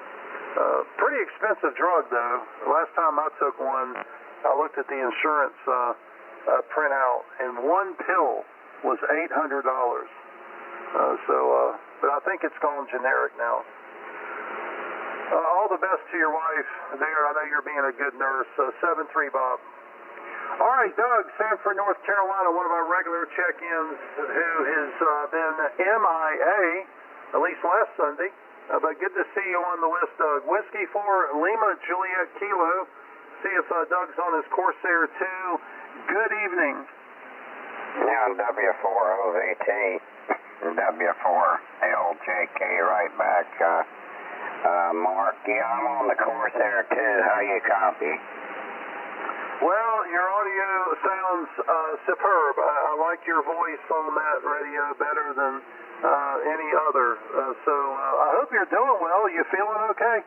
pretty expensive drug, though. Last time I took one, I looked at the insurance printout, and one pill was $800. But I think it's gone generic now. All the best to your wife there. I know you're being a good nurse. 7-3, Bob. All right, Doug, Sanford, North Carolina, one of our regular check-ins who has been MIA, at least last Sunday. But good to see you on the list, Doug. Whiskey 4 Lima Juliet Kilo. See if Doug's on his Corsair 2. Good evening. Now W4OVT, W4LJK right back. Mark, yeah, I'm on the Corsair 2. How you copy? Well, your audio sounds superb. I like your voice on that radio better than any other. So I hope you're doing well. You feeling okay?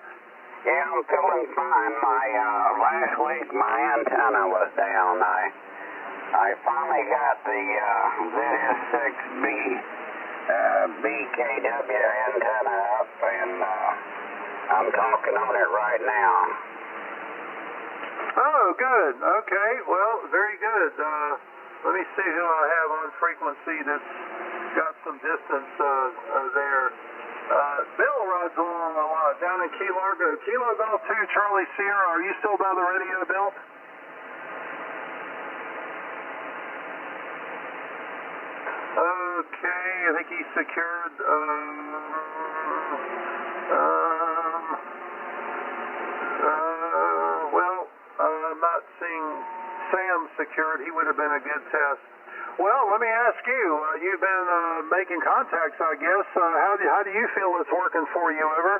Yeah, I'm feeling fine. Last week my antenna was down. I finally got the ZS6B BKW antenna up, and I'm talking on it right now. Oh, good. Okay. Well, very good. Let me see who I have on frequency that's got some distance there. Bill rides along a lot down in Key Largo. Kilo Golf 2, Charlie Sierra. Are you still by the radio, Bill? Okay, I think he's secured. I'm not seeing Sam secured. He would have been a good test. Well, let me ask you. You've been making contacts, I guess. How do you feel it's working for you, Ever?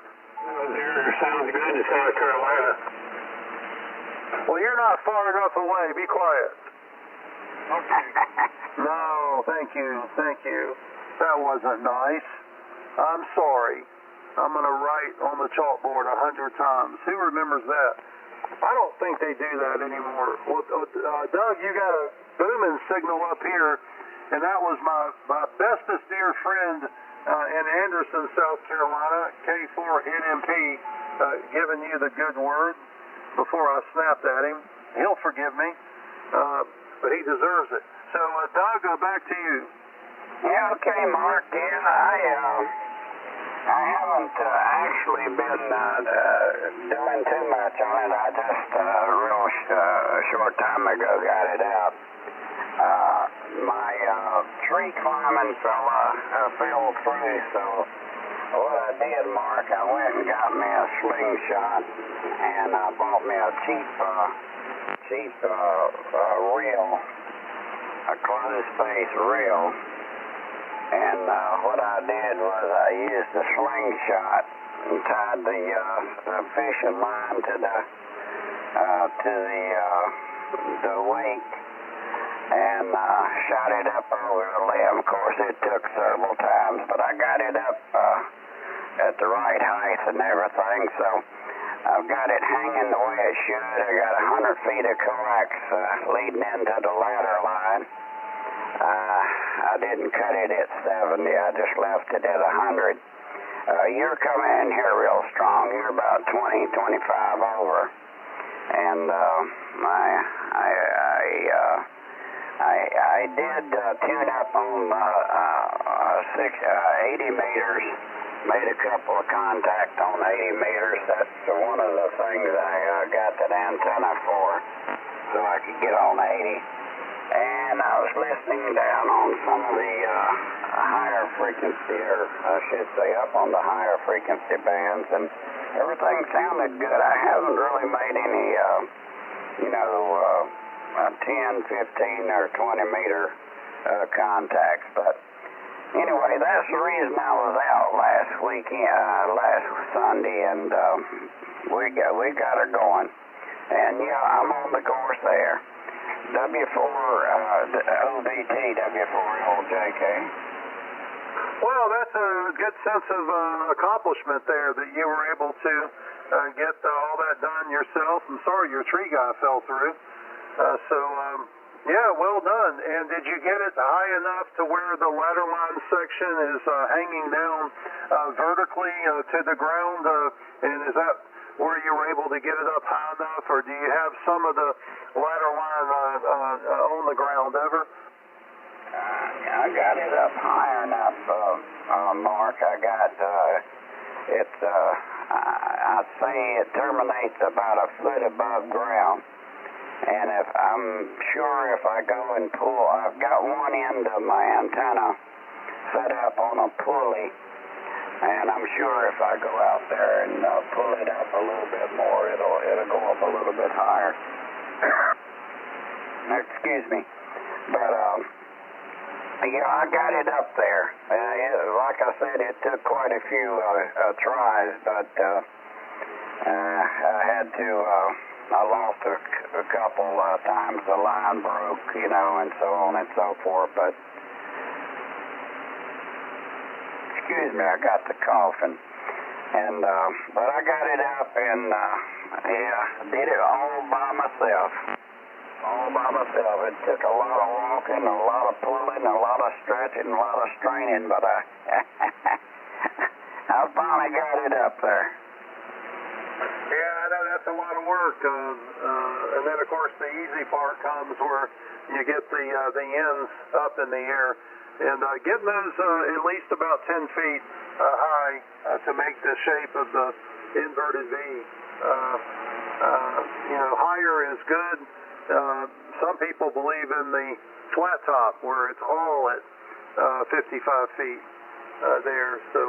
Sounds good in South Carolina. Well, you're not far enough away. Be quiet. Okay. No, thank you. Thank you. That wasn't nice. I'm sorry. I'm going to write on the chalkboard 100 times. Who remembers that? I don't think they do that anymore. Well, Doug, you got a booming signal up here, and that was my bestest dear friend in Anderson, South Carolina, K4NMP, giving you the good word before I snapped at him. He'll forgive me, but he deserves it. So, Doug, back to you. Yeah, okay, Mark. Yeah, I haven't actually been doing too much on it. I just real short time ago got it out. My tree climbing fella fell through, so what I did, Mark, I went and got me a slingshot, and I bought me a cheap reel, a closed face reel. And what I did was I used the slingshot and tied the fishing line to the wake and shot it up over the limb. Of course, it took several times, but I got it up at the right height and everything. So I've got it hanging the way it should. I got 100 feet of coax leading into the ladder line. I didn't cut it at 70. I just left it at 100. You're coming in here real strong. You're about 20, 25 over. And I did tune up on 80 meters. Made a couple of contacts on 80 meters. That's one of the things I got that antenna for, so I could get on 80. And I was listening down on some of the higher frequency, or I should say up on the higher frequency bands, and everything sounded good. I haven't really made any, 10, 15, or 20 meter contacts, but anyway, that's the reason I was out last Sunday, and we got her going. And yeah, I'm on the course there. W4 OVT, W4LJK. Well, that's a good sense of accomplishment there that you were able to get all that done yourself. I'm sorry your tree guy fell through. Yeah, well done. And did you get it high enough to where the ladder line section is hanging down vertically to the ground? And is that where you were able to get it up high enough, or do you have some of the ladder line on the ground ever? I got it up high enough, Mark. I got I'd say it terminates about a foot above ground. And I'm sure if I go and pull, I've got one end of my antenna set up on a pulley. And I'm sure if I go out there and pull it up a little bit more, it'll go up a little bit higher. Excuse me. But, yeah, I got it up there. Like I said, it took quite a few tries, but I had to I lost a couple times. The line broke, you know, and so on and so forth. But excuse me, I got the coughing, and but I got it up, and yeah, did it all by myself. All by myself. It took a lot of walking, a lot of pulling, a lot of stretching, a lot of straining, but I finally got it up there. Yeah, I know that's a lot of work. And then, of course, the easy part comes where you get the ends up in the air. And getting those at least about 10 feet high to make the shape of the inverted V. You know, higher is good. Some people believe in the flat top where it's all at 55 feet there. So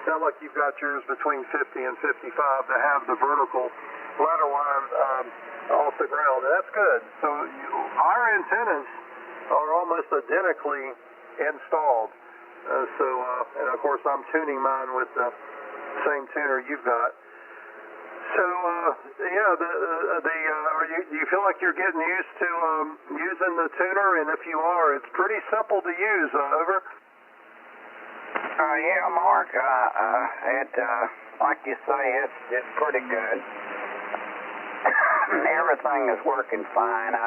sound like you've got yours between 50 and 55 to have the vertical ladder line off the ground. And that's good. So our antennas are almost identically installed. And of course I'm tuning mine with the same tuner you've got. So, yeah, do you feel like you're getting used to using the tuner? And if you are, it's pretty simple to use. Over. Yeah, Mark. Like you say, it's pretty good. Everything is working fine.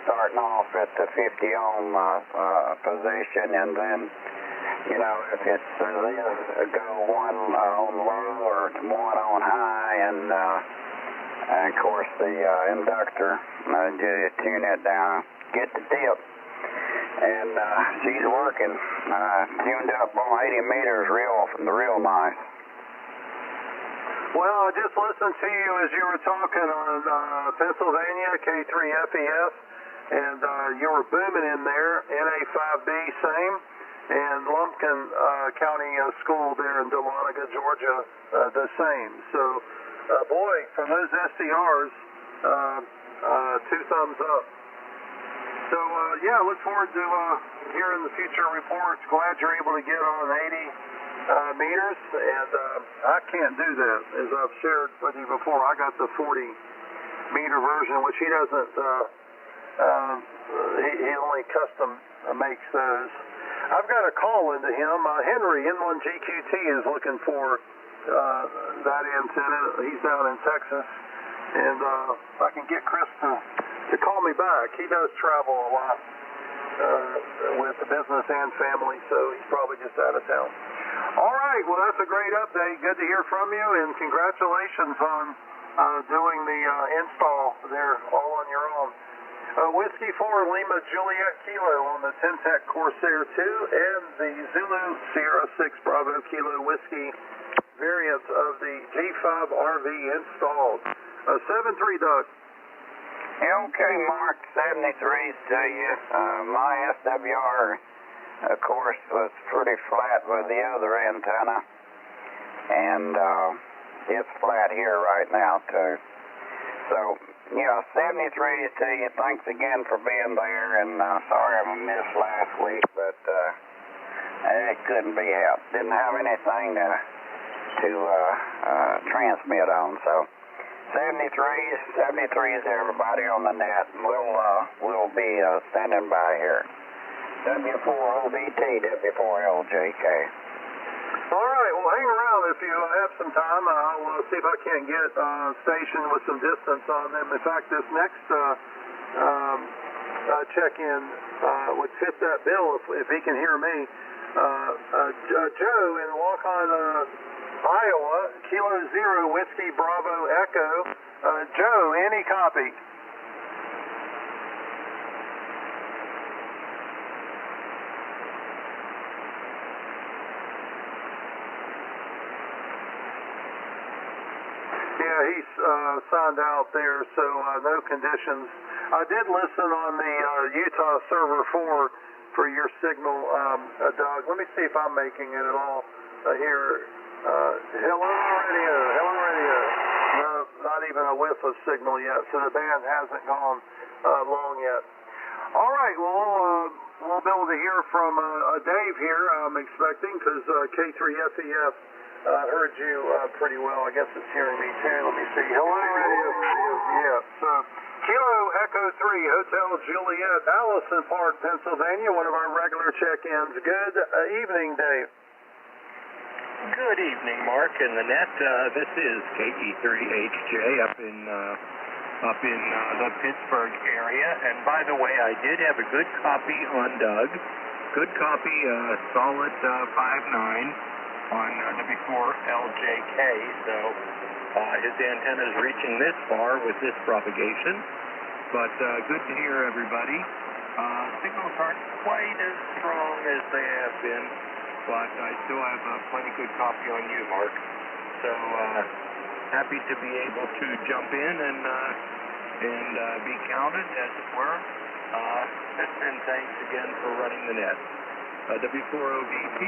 Starting off at the 50 ohm position, and then, you know, if it's go one on low or one on high, and of course the inductor, just tune it down, get the tip, and she's working. Tuned up on 80 meters, real nice. Well, I just listened to you as you were talking on Pennsylvania K3FEF, and you were booming in there. NA5B, same. And Lumpkin County School there in Dahlonega, Georgia, the same. So, boy, from those SDRs, 2 thumbs up. So, yeah, look forward to hearing the future reports. Glad you're able to get on 80 meters, and I can't do that. As I've shared with you before, I got the 40-meter version, which he doesn't, he only custom makes those. I've got a call into him. Henry, N1GQT, is looking for that antenna. He's down in Texas. And if I can get Chris to call me back. He does travel a lot with the business and family, so he's probably just out of town. All right. Well, that's a great update. Good to hear from you, and congratulations on doing the install there all on your own. Whiskey 4 Lima Juliet Kilo on the Tentec Corsair 2 and the Zulu Sierra 6 Bravo Kilo Whiskey variant of the G5 RV installed. 7-3, Doug. Okay, Mark, 73s to you. My SWR, of course, was pretty flat with the other antenna, and it's flat here right now, too. So, yeah, 73s to you. Thanks again for being there, and sorry I missed last week, but it couldn't be helped. Didn't have anything to transmit on, so 73s, everybody on the net. We'll be standing by here. W4OBT, W4LJK. All right, well, hang around if you have some time. I'll see if I can't get stationed with some distance on them. In fact, this next check-in would fit that bill if he can hear me. Joe in Waukon, Iowa, Kilo Zero Whiskey Bravo Echo. Joe, any copy? Yeah, he's signed out there, so no conditions. I did listen on the Utah server 4 for your signal, Doug. Let me see if I'm making it at all here. Hello, radio. No, not even a whiff of signal yet, so the band hasn't gone long yet. All right, well, we'll be able to hear from Dave here, I'm expecting, because K3FEF heard you pretty well. I guess it's hearing me too. Let me see. Hello, radio. Yeah. So, Kilo Echo 3, Hotel Juliet, Allison Park, Pennsylvania, one of our regular check-ins. Good evening, Dave. Good evening, Mark and the net. This is KE3HJ up in the Pittsburgh area. And by the way, I did have a good copy on Doug. Good copy, solid 5.9 on W4LJK. So his antenna is reaching this far with this propagation. But good to hear everybody. Signals aren't quite as strong as they have been, but I still have a plenty good copy on you, Mark. So happy to be able to jump in and be counted, as it were. And thanks again for running the net. W4OVT,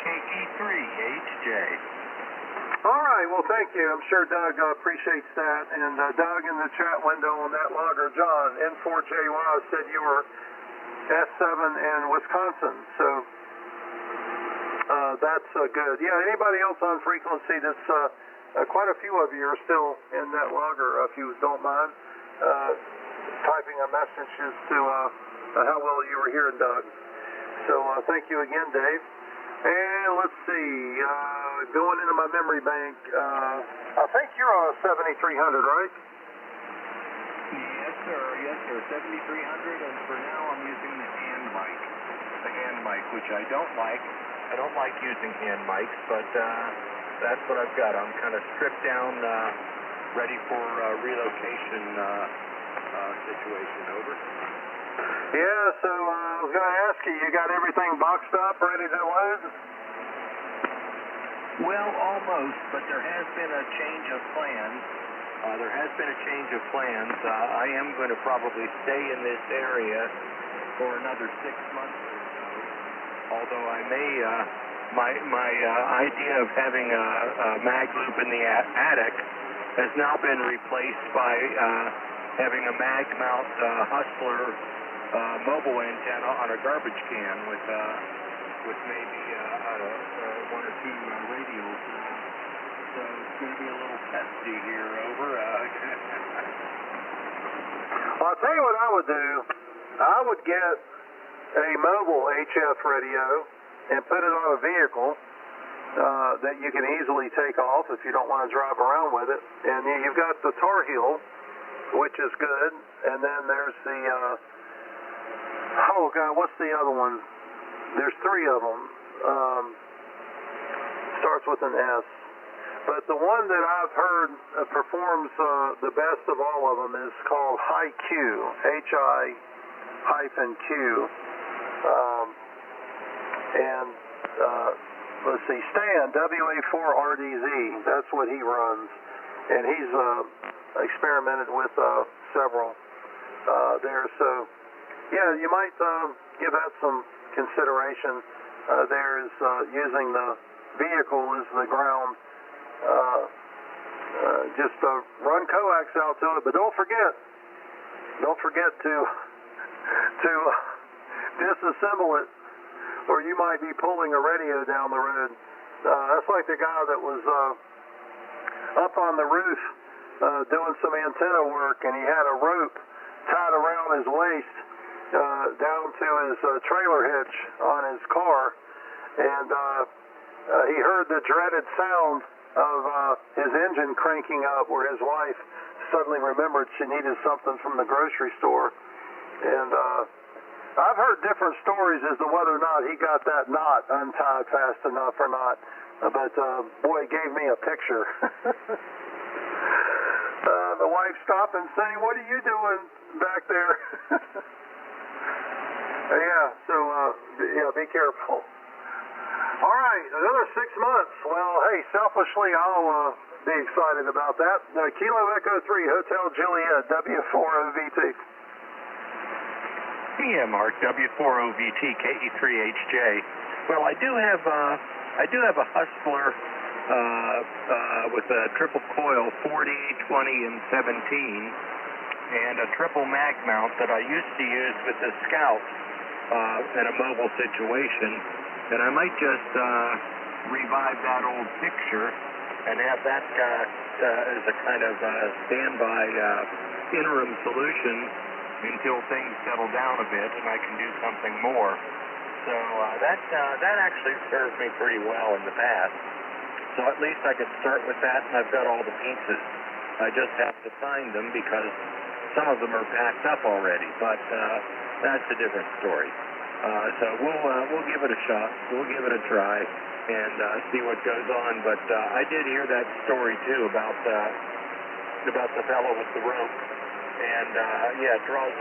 KE3HJ. All right, well, thank you. I'm sure Doug appreciates that. And Doug in the chat window on that logger, John, N4JY, said you were S7 in Wisconsin. So that's good. Yeah, anybody else on frequency that's quite a few of you are still in that logger, if you don't mind typing a message as to how well you were hearing Doug. So thank you again, Dave. And let's see, going into my memory bank, I think you're on a 7300, right? Yes, sir. Yes, sir. 7300, and for now I'm using the hand mic, which I don't like. I don't like using hand mics, but that's what I've got. I'm kind of stripped down, ready for relocation situation. Over. Yeah, so I was going to ask you, you got everything boxed up, ready to load? Well, almost, but there has been a change of plans. I am going to probably stay in this area for another 6 months or so, although I may, my idea of having a mag loop in the attic has now been replaced by having a mag mount Hustler mobile antenna on a garbage can with maybe one or two radials. So it's going to be a little testy here. Over. Well, I'll tell you what I would do. I would get a mobile HF radio and put it on a vehicle that you can easily take off if you don't want to drive around with it. And you've got the Tar Heel, which is good. And then there's the oh God, what's the other one? There's three of them. Starts with an S. But the one that I've heard performs the best of all of them is called Hi-Q, Hi-Q. Let's see, Stan, WA4RDZ, that's what he runs. And he's experimented with several there. So, yeah, you might give that some consideration. There is using the vehicle as the ground. Just run coax out to it, but don't forget to disassemble it, or you might be pulling a radio down the road. That's like the guy that was up on the roof doing some antenna work, and he had a rope tied around his waist down to his trailer hitch on his car, and he heard the dreaded sound of his engine cranking up, where his wife suddenly remembered she needed something from the grocery store. And I've heard different stories as to whether or not he got that knot untied fast enough or not, but boy, he gave me a picture. The wife stopped and saying, "What are you doing back there?" Yeah, so yeah, be careful. All right, another 6 months. Well, hey, selfishly, I'll be excited about that. Kilo Echo 3, Hotel Juliet, W4OVT. Yeah, Mark, W4OVT, KE3HJ. Well, I do have a Hustler with a triple coil, 40, 20, and 17, and a triple mag mount that I used to use with the Scout in a mobile situation. And I might just revive that old picture and have that as a kind of standby interim solution until things settle down a bit and I can do something more. So that actually served me pretty well in the past. So at least I could start with that, and I've got all the pieces. I just have to find them because some of them are packed up already, but that's a different story. So we'll give it a shot. We'll give it a try and see what goes on. But I did hear that story too about the fellow with the rope, and yeah, it draws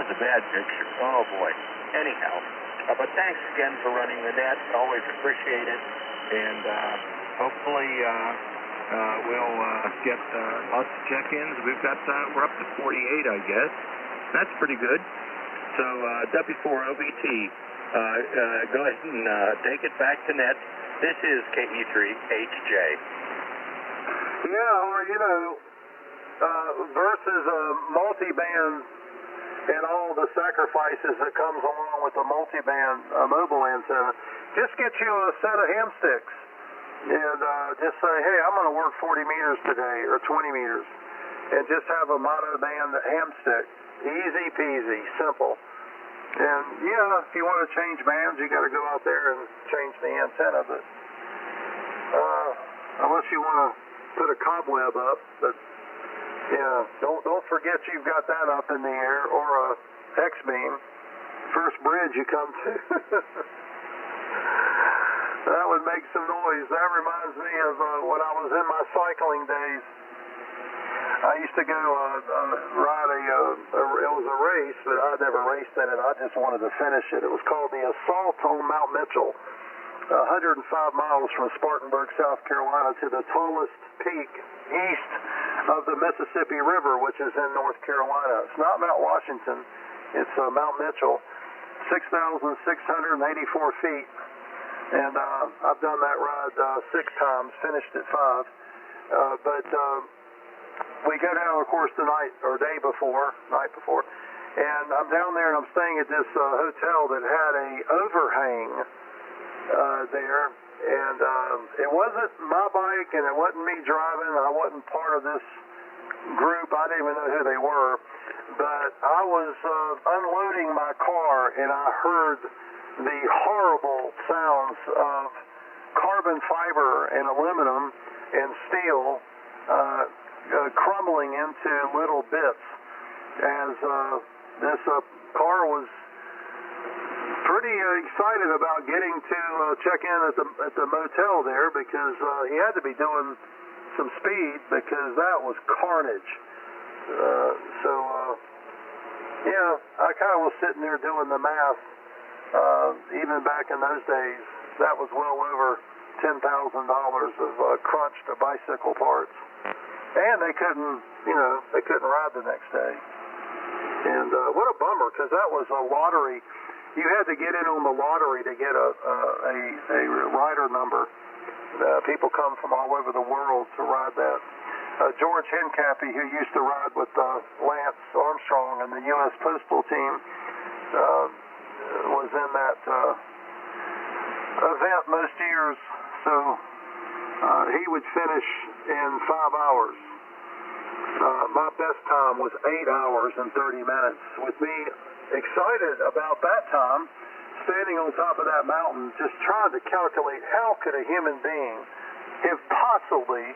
a bad picture. Oh boy. Anyhow, but thanks again for running the net. Always appreciate it, and hopefully we'll get lots of check-ins. We're up to 48, I guess. That's pretty good. So W4OBT, go ahead and take it back to net. This is KE3HJ. Yeah, or versus a multi-band and all the sacrifices that comes along with the multi-band mobile antenna, just get you a set of ham sticks and just say, hey, I'm going to work 40 meters today or 20 meters, and just have a mono-band ham stick. Easy peasy, simple. And yeah, if you want to change bands, you got to go out there and change the antenna, but unless you want to put a cobweb up, but yeah, don't forget you've got that up in the air, or a X-beam. First bridge you come to. That would make some noise. That reminds me of when I was in my cycling days. I used to go ride it was a race, but I never raced in it. I just wanted to finish it. It was called the Assault on Mount Mitchell. 105 miles from Spartanburg, South Carolina, to the tallest peak east of the Mississippi River, which is in North Carolina. It's not Mount Washington. It's Mount Mitchell, 6,684 feet. And I've done that ride 6 times, finished at 5. But we go down, of course, the night before, and I'm down there and I'm staying at this hotel that had a overhang there, and it wasn't my bike and it wasn't me driving. I wasn't part of this group. I didn't even know who they were, but I was unloading my car and I heard the horrible sounds of carbon fiber and aluminum and steel crumbling into little bits as this car was pretty excited about getting to check in at the motel there, because he had to be doing some speed because that was carnage. Yeah, I kind of was sitting there doing the math. Even back in those days, that was well over $10,000 of crunched bicycle parts, and they couldn't ride the next day. And what a bummer, because that was a lottery. You had to get in on the lottery to get a rider number. People come from all over the world to ride that. George Hincapie, who used to ride with Lance Armstrong and the U.S. Postal Team, was in that event most years. So he would finish in 5 hours. My best time was 8 hours and 30 minutes. With me excited about that time, standing on top of that mountain, just trying to calculate how could a human being have possibly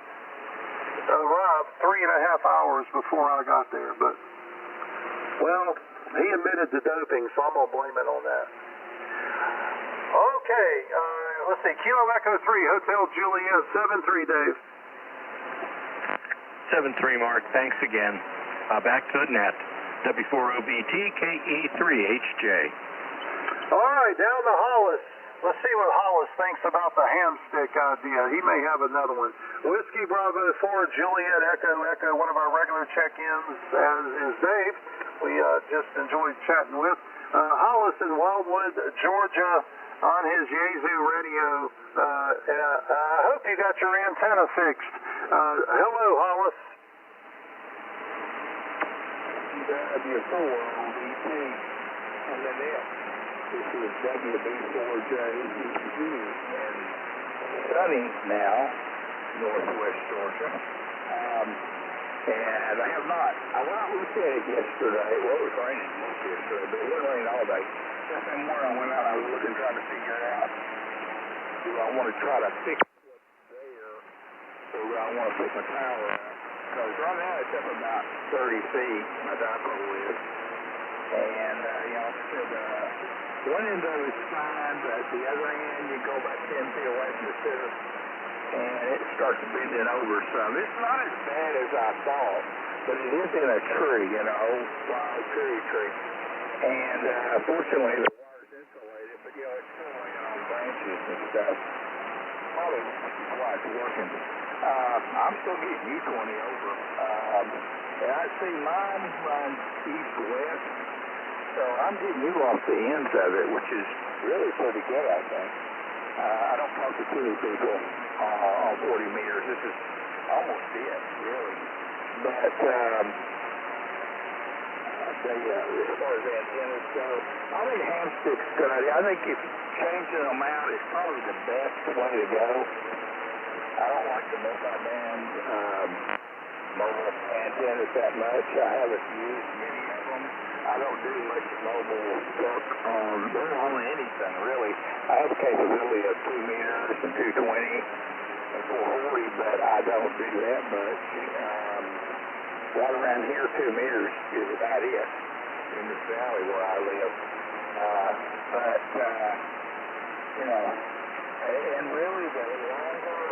arrived 3.5 hours before I got there. But, well, he admitted to doping, so I'm going to blame it on that. Okay, let's see. Kilo Echo 3, Hotel Juliet, 7-3, Dave. 7-3, Mark. Thanks again. Back to the net. W4OBT, KE3HJ. All right, down to Hollis. Let's see what Hollis thinks about the ham stick idea. He may have another one. Whiskey Bravo 4, Juliet Echo, one of our regular check-ins, as is Dave. We just enjoyed chatting with. Hollis in Wildwood, Georgia, on his Yaesu radio. I hope you got your antenna fixed. Hello, Hollis. W4OBT on the net. This is WB4J in sunny now, northwest Georgia. And I have not. I went out and looked at it yesterday. Well, it was raining most yesterday, but it wasn't raining all day. Just in the morning I went out and I was looking, trying to figure out, do I want to try to fix what's there, or do I want to put my tower out? Because right now it's up about 30 feet, my dipole is. And, like I said, one end of it's fine, but the other end, you go about 10 feet away from the center, and it starts bending over some. It's not as bad as I thought, but it is in a tree, old wild cherry tree. And fortunately, the wire's insulated, but it's still laying on branches and stuff. Probably why it's working. I'm still getting U20 over. And I see mine runs east-west, so I'm getting you off the ends of it, which is really pretty good, I think. I don't talk to too many people on 40 meters. This is almost it, really. But as far as antennas go, I think hamstick's good idea. I think if changing them out is probably the best way to go. I don't like the multi-band mobile antennas that much. I haven't used many of them. I don't do much mobile work on anything, really. I have the capability of 2 meters and 220 and 440, but I don't do that much. Right around here, 2 meters is about it in this valley where I live. And really the longer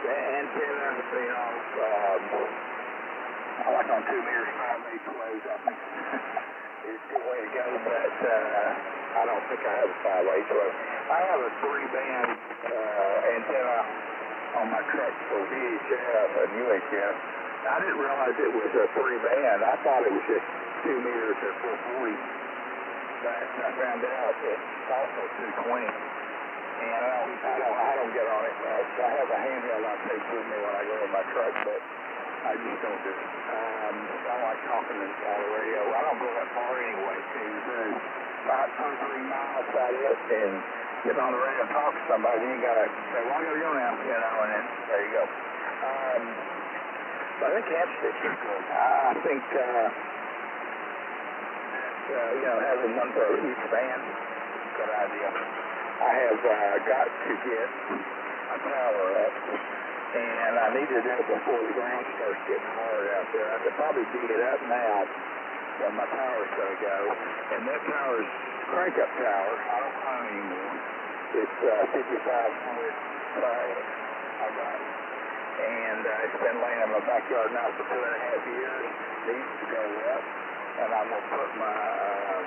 the antenna, I like on 2 meters, 5/8 flows, I think is a good way to go, but I don't think I have a 5/8 flow. I have a 3-band antenna on my truck for VHF and UHF. I didn't realize it was a 3-band. I thought it was just 2 meters or 440, but I found out it's also 220. And I don't get on it much. I have a handheld I take with me when I go in my truck, but I just don't do it. I don't like talking on the radio. I don't go that far anyway, too. About 2-3 miles out of it, and get on the radio and talk to somebody, you got to say, well, I got to go now, and then there you go. But I think hamsticks are good. I think, having one for each band is a good idea. I have got to get my power up, and I need to do it before the ground starts getting hard out there. I could probably dig it up now when my power's going to go. And that power's crank-up tower. I don't own anymore. It's 5500 I got it. And it's been laying in my backyard now for 2.5 years. Needs to go up. And I'm going to put my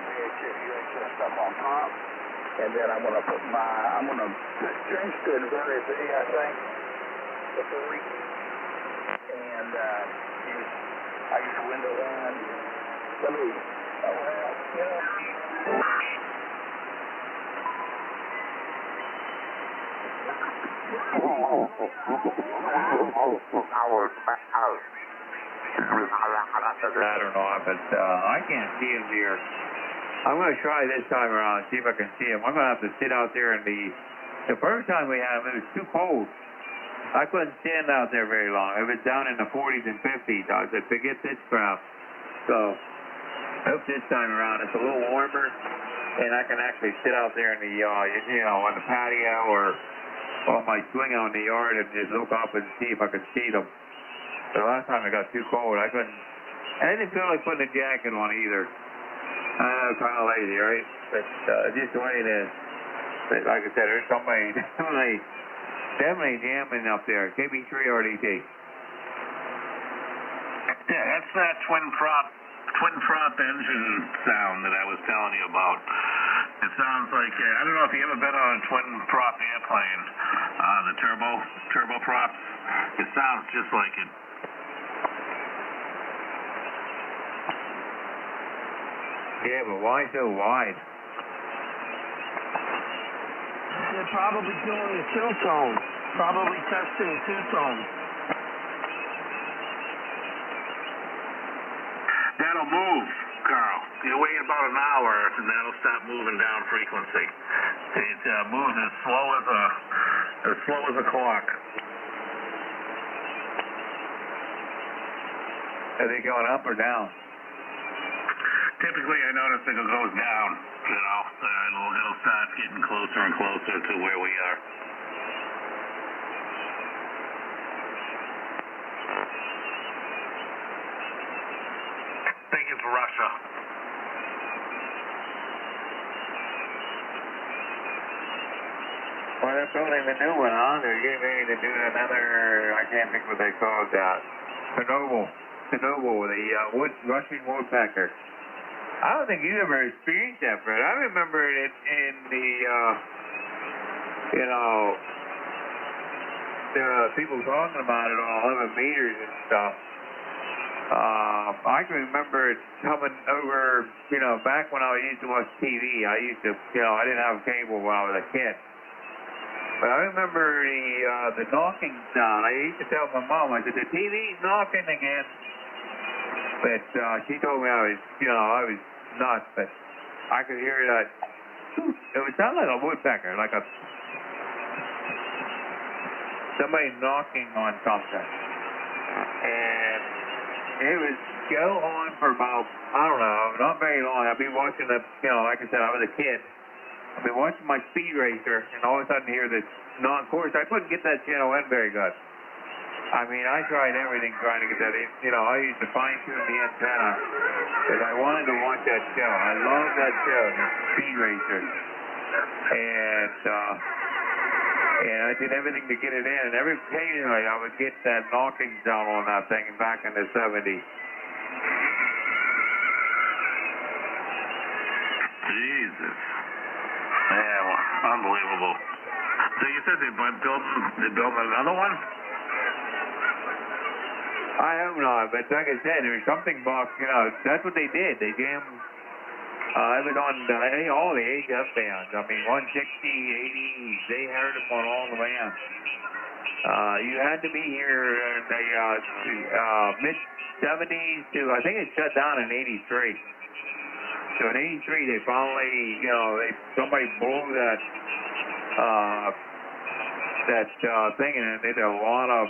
VHF, UHF stuff on top. And then I'm going to put change to inverted V, I think, the 40. And I use window line. Let me, I don't know, but I can't see him here. I'm going to try this time around, see if I can see him. I'm going to have to sit out there in the first time we had him, it was too cold. I couldn't stand out there very long. It was down in the 40s and 50s. I said, forget this crap. So, I hope this time around it's a little warmer, and I can actually sit out there in the, on the patio or on my swing on the yard and just look up and see if I can see them. The last time it got too cold, I didn't feel like putting a jacket on either. I'm kind of lazy, right? But just the way it is. But like I said, there's somebody definitely jamming up there. KB3 RDT. Yeah, that's that twin prop engine sound that I was telling you about. It sounds like I don't know if you ever been on a twin prop airplane, the turbo props. It sounds just like it. Yeah, but why so wide? They're probably doing a two-tone. Probably testing two-tone. That'll move, Carl. you wait about an hour, and that'll stop moving down frequency. It moves as slow as a clock. Are they going up or down? Typically, I notice it goes down. You know, it'll start getting closer and closer to where we are. I think it's Russia. Well, they're building the new one, huh? They're getting ready to do another, I can't think what they call that. Chernobyl, the Russian woodpecker. I don't think you ever experienced that, Fred. I remember it in the, the people talking about it on 11 meters and stuff. I can remember it coming over, back when I used to watch TV. I used to, I didn't have cable when I was a kid. But I remember the knocking sound. I used to tell my mom, I said, the TV's knocking again. But she told me I was nuts, but I could hear that. It would sound like a woodpecker, like somebody knocking on something. And it would go on for about, I don't know, not very long. I'd be watching like I said, I was a kid. I've been watching my speed racer, and all of a sudden hear this of course, I couldn't get that channel in very good. I mean, I tried everything trying to get that in. I used to fine-tune the antenna, because I wanted to watch that show. I love that show, the speed racer. And I did everything to get it in, and occasionally I would get that knocking sound on that thing back in the 70s. Jesus. Man, unbelievable. So you said they're building another one? I hope not, but like I said, there's something about, that's what they did. They jammed, it was on all the HF bands. I mean, 160, 80, they heard them on all the bands. You had to be here in the mid-70s to, I think it shut down in 83. So in 83, they finally, somebody blew that thing, and they did a lot of,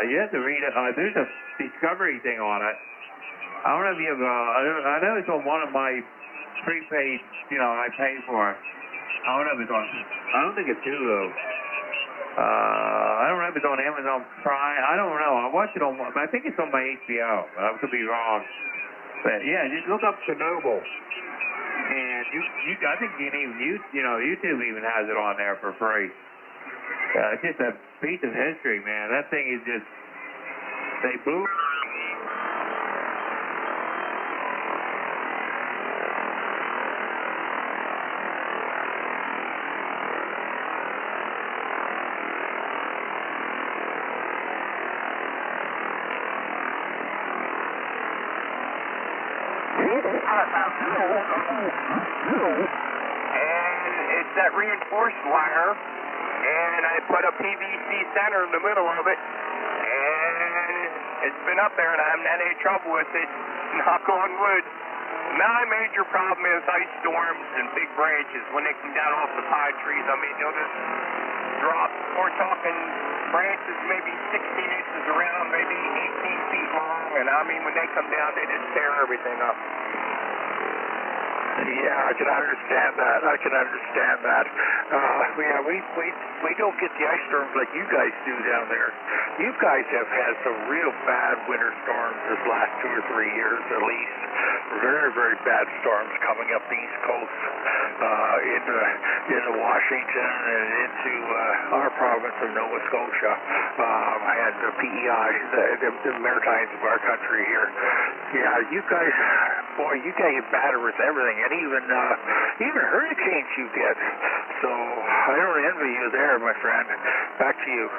you have to read it, there's a discovery thing on it. I don't know if you have, I know it's on one of my prepaid, I pay for it. I don't know if it's on, I don't think it's Hulu. I don't know if it's on Amazon Prime, I don't know. I watched it on, I think it's on my HBO. I could be wrong. But yeah, just look up Chernobyl. And I think you can even YouTube even has it on there for free. It's just a piece of history, man. That thing is just, they blew. And it's that reinforced wire, and I put a PVC center in the middle of it, and it's been up there, and I haven't had any trouble with it, knock on wood. My major problem is ice storms and big branches. When they come down off the pine trees, I mean, they'll just drop. We're talking branches maybe 16 inches around, maybe 18 feet long, and I mean, when they come down, they just tear everything up. Yeah, I can understand that. Yeah, we don't get the ice storms like you guys do down there. You guys have had some real bad winter storms this last 2 or 3 years at least. Very, very bad storms coming up the East Coast into Washington and into our province of Nova Scotia and the PEI, the Maritimes of our country here. Yeah, you guys, boy, you guys get battered with everything, and even hurricanes you get. So I don't envy you there, my friend. Back to you.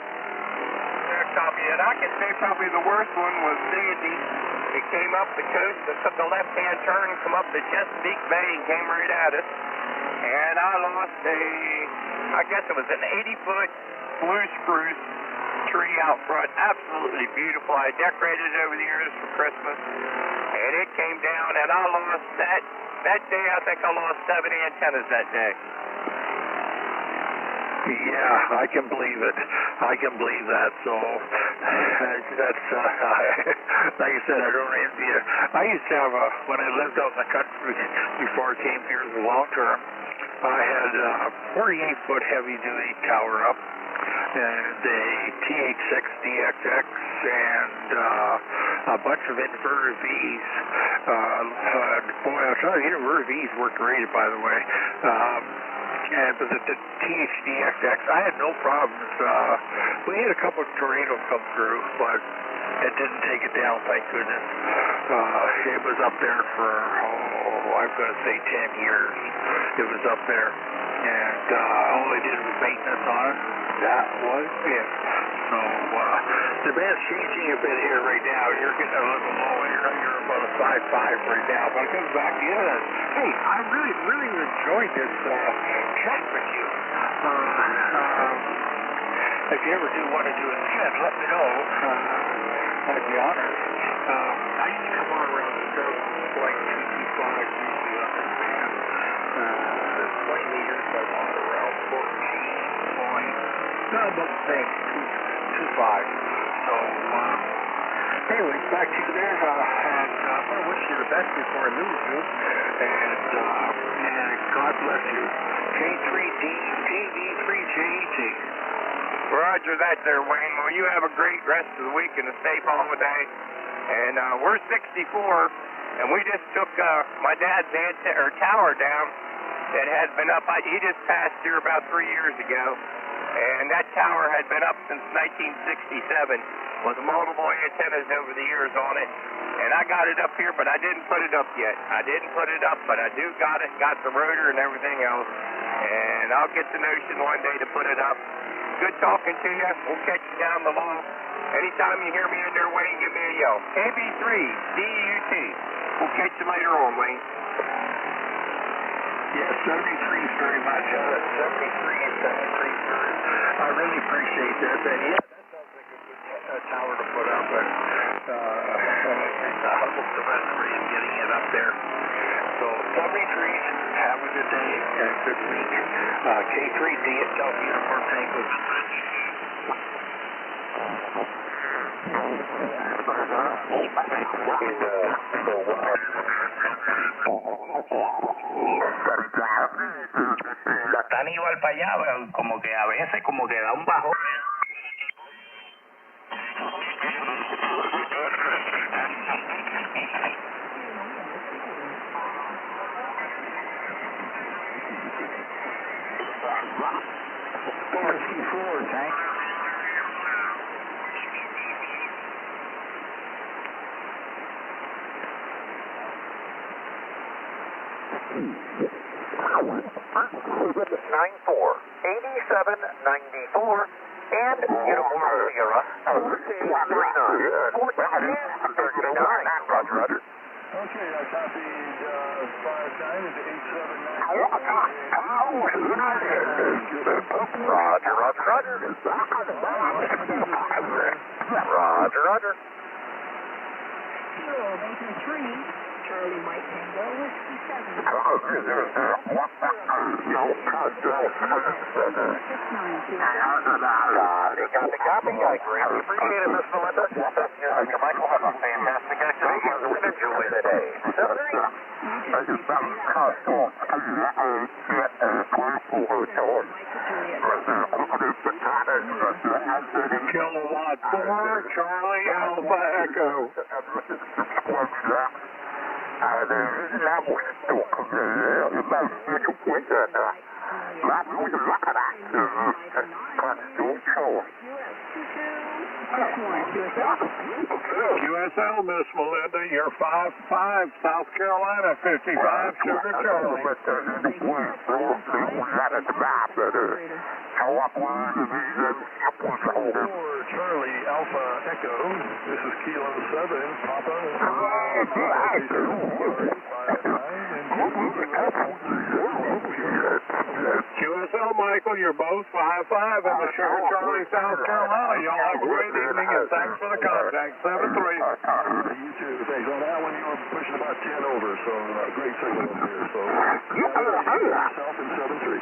Copy, and I can say probably the worst one was Sandy. It came up the coast, it took a left-hand turn, come up the Chesapeake Bay, and came right at us. And I lost I guess it was an 80-foot blue spruce tree out front. Absolutely beautiful. I decorated it over the years for Christmas. And it came down, and I lost that that day I think I lost 7 antennas that day. Yeah, I can believe it. I can believe that. So that's like I said, I don't envy you. I used to have when I lived out in the country before I came here as a long term, I had a 48-foot heavy duty tower up and a TH6DXX and a bunch of inverter Vs. Boy, I'll tell you, inverter Vs work great, by the way. But the THDXX, I had no problems. We had a couple of tornadoes come through, but it didn't take it down, thank goodness. It was up there for, I'm going to say 10 years. It was up there. And all I did was maintenance on it. That was it. So the band's changing a bit here right now. You're getting a little low. You're about a 5.5 right now. But it comes back to you. Hey, I really enjoyed this chat with you. If you ever do want to do it again, let me know. I'd be honored. I used to come on around the circle like 225, 20 meters. I'm on around 14 point. No, about the same, 2.5. So, anyway, back to you there. And I want to wish you the best before I lose you. And God bless you. K3D, KV3JT. Roger that there, Wayne. Well, you have a great rest of the week and a safe holiday. And we're 64, and we just took my dad's tower down that had been up. He just passed here about 3 years ago, and that tower had been up since 1967 with multiple antennas over the years on it. And I got it up here, but I didn't put it up yet. I didn't put it up, but I do got it, got the rotor and everything else. And I'll get the notion one day to put it up. Good talking to you. We'll catch you down the long. Anytime you hear me in there, Wayne, give me a yell. KB3, DUT. We'll catch you later on, Wayne. Yeah, 73 is very much. 73 and 73 is I really appreciate that. And yeah, that sounds like a good tower to put up. But I hope the resume is getting it up there. So 73, have a good day and a good week. K3D at Delta Uniform Tango. Tan igual para allá, como que a veces como que da un bajón. Tank. $9-4-87-94 and Uniform Sierra 39. Roger, Roger. Okay, I copied 59 into 879. Roger, Roger, Roger. Roger, Roger. Kilo Maker 3, Charlie Mike Tango, Whiskey 7. Copy. I greatly appreciate it, Miss Melinda. Mr. Michael, have a fantastic activation. Enjoy the day. Kilowatt 4, Charlie Alpha Echo. QSL, Miss Melinda, you're 5-5, South Carolina, 55, Sugar Charlie. Charlie Alpha Echo, this is Kilo 7, Papa. QSL, Michael, you're both 5-5 in the Sugar Charlie, South Carolina. Y'all have a great evening, and thanks for the contact. 7-3. You too. Thanks. On that one, you were pushing about 10 over, so great signal up here. So, yourself in 7-3.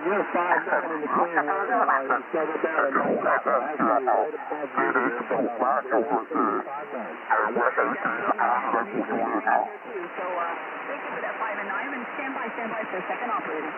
You're 5-9 in the clear. Settle down. Thank you for that 5 and 9, and stand by for a second, operator.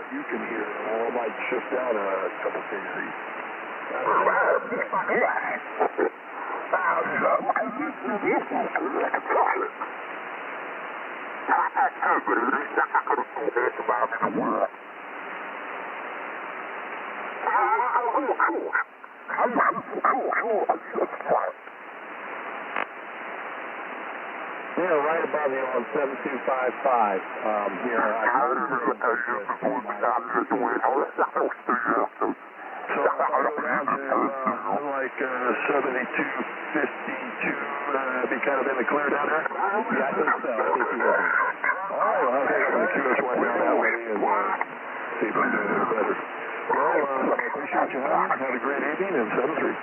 You can hear, or it might shift down a couple kc. Yeah, right above you on 7255 here. So down to like 7252, be kind of in the clear down there? Yeah, I think so. I think you will. All right, well, I'll take the QS1 down that way and see if I can do a little better. Well, I appreciate you, honey. Have a great evening, and 7-3.